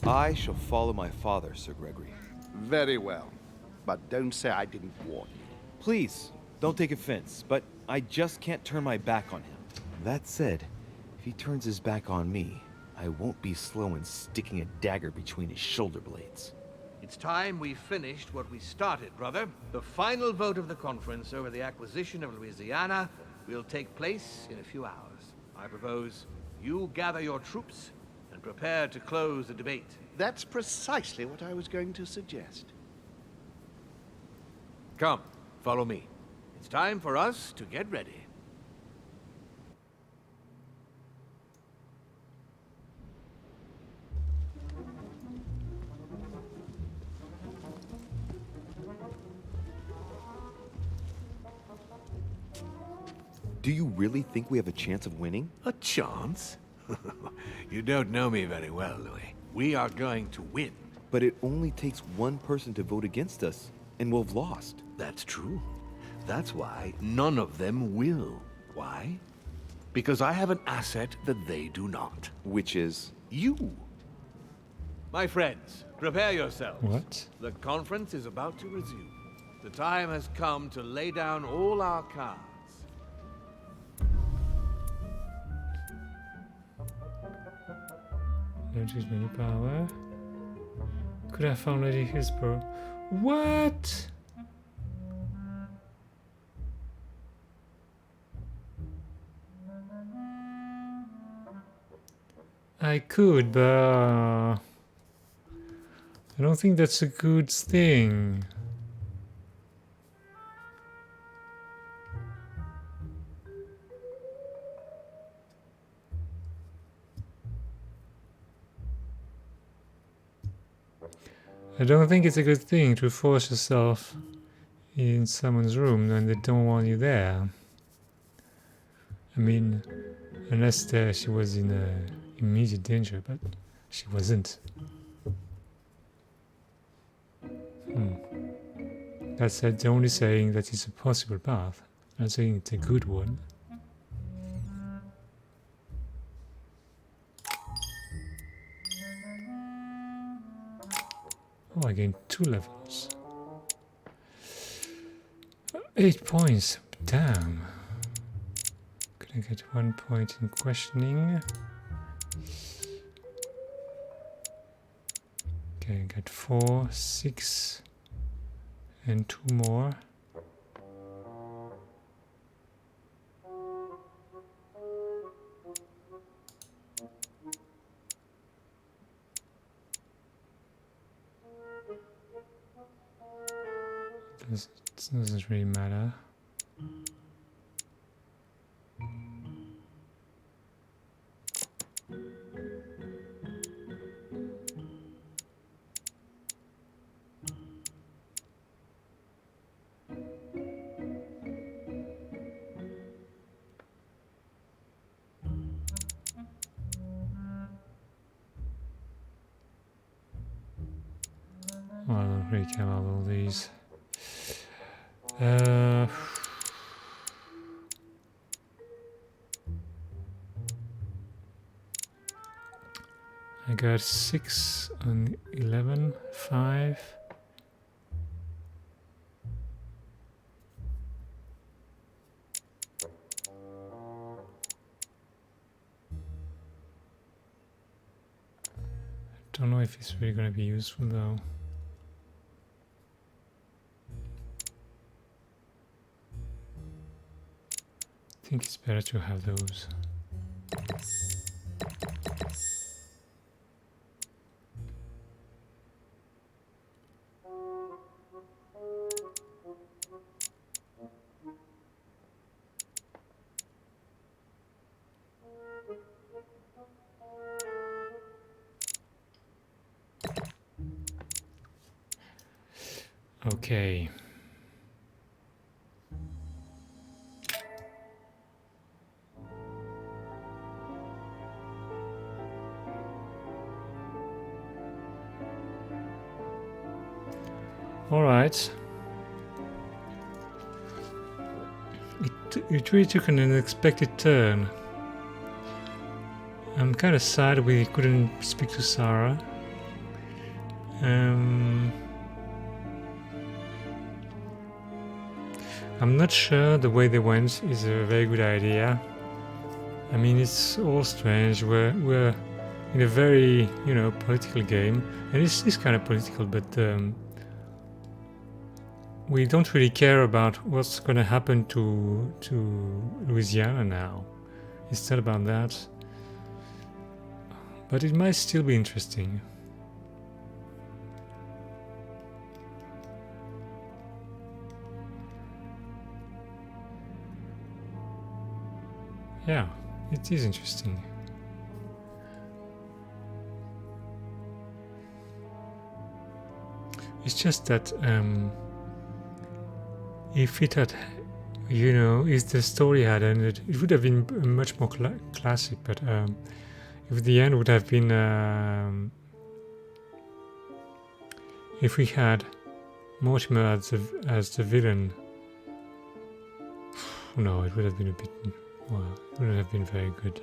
I shall follow my father, Sir Gregory. Very well. But don't say I didn't warn you. Please, don't take offense, but I just can't turn my back on him. That said, if he turns his back on me, I won't be slow in sticking a dagger between his shoulder blades. It's time we finished what we started, brother. The final vote of the conference over the acquisition of Louisiana will take place in a few hours. I propose you gather your troops and prepare to close the debate. That's precisely what I was going to suggest. Come, follow me. It's time for us to get ready. Do you really think we have a chance of winning? A chance? You don't know me very well, Louis. We are going to win. But it only takes one person to vote against us, and we'll have lost. That's true. That's why none of them will. Why? Because I have an asset that they do not. Which is? You. My friends, prepare yourselves. What? The conference is about to resume. The time has come to lay down all our cards. Don't use many power. Could have found Lady Hillsborough. What? I could, but I don't think that's a good thing. I don't think it's a good thing to force yourself in someone's room when they don't want you there. I mean, unless she was in immediate danger, but she wasn't. That's the only saying that it's a possible path. I'm not saying it's a good one. Oh, I gained 2 levels. 8 points. Damn. Could I get 1 point in questioning? Okay, I got 4, 6, and 2 more. It doesn't really matter. Well, I don't really care about all these. I got 6 on 11, 5. I don't know if it's really going to be useful though. I think it's better to have those. Okay. All right. It really took an unexpected turn. I'm kind of sad we couldn't speak to Sarah. I'm not sure the way they went is a very good idea. I mean, it's all strange. We're in a very, political game, and it's kind of political, but we don't really care about what's going to happen to Louisiana now. It's not about that, but it might still be interesting. Yeah, it is interesting. It's just that if it had, if the story had ended, it would have been much more classic. But if the end would have been, if we had Mortimer as the villain, no, it would have been a bit. Well, it wouldn't have been very good.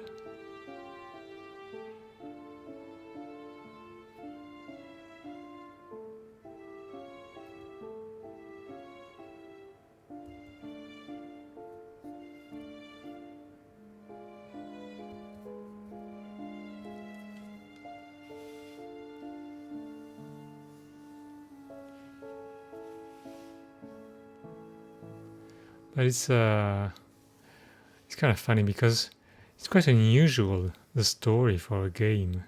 But it's kind of funny because it's quite unusual, the story for a game.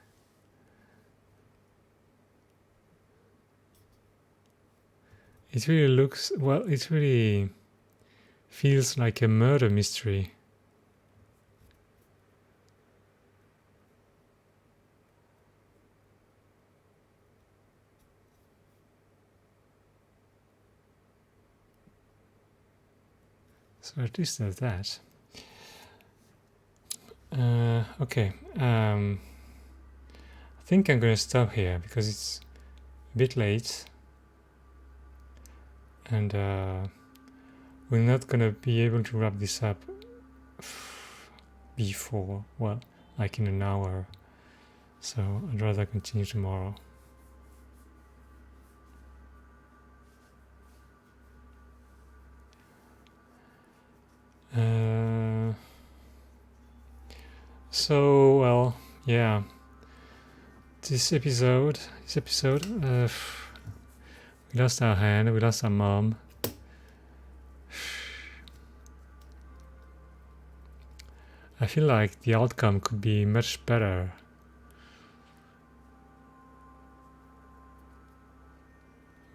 It really looks, well, it really feels like a murder mystery. So at least there's that. Okay, I think I'm going to stop here because it's a bit late and we're not going to be able to wrap this up before, well, like in an hour, so I'd rather continue tomorrow. So, well, yeah, this episode, we lost our hand, we lost our mom. I feel like the outcome could be much better.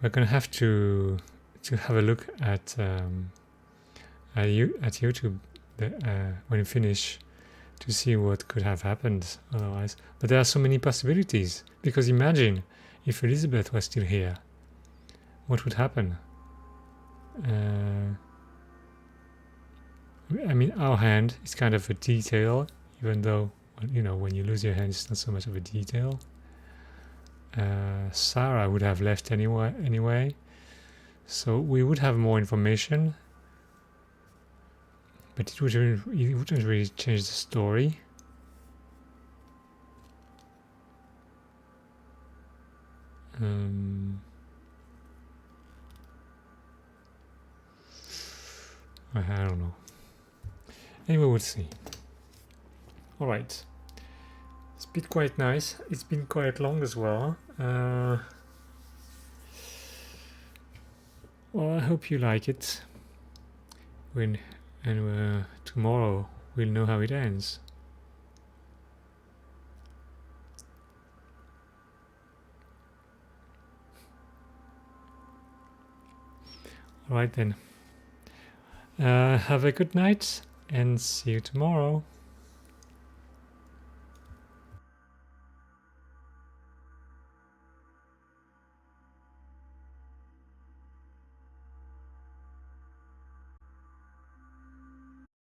We're gonna have to have a look at YouTube when we finish, to see what could have happened otherwise. But there are so many possibilities, because imagine if Elizabeth was still here, what would happen? I mean, our hand is kind of a detail, even though, when you lose your hand, it's not so much of a detail. Sarah would have left anyway, so we would have more information. But it wouldn't really change the story. I don't know. Anyway, we'll see. Alright. It's been quite nice. It's been quite long as well. Well, I hope you like it. And tomorrow we'll know how it ends. Alright then. Have a good night and see you tomorrow.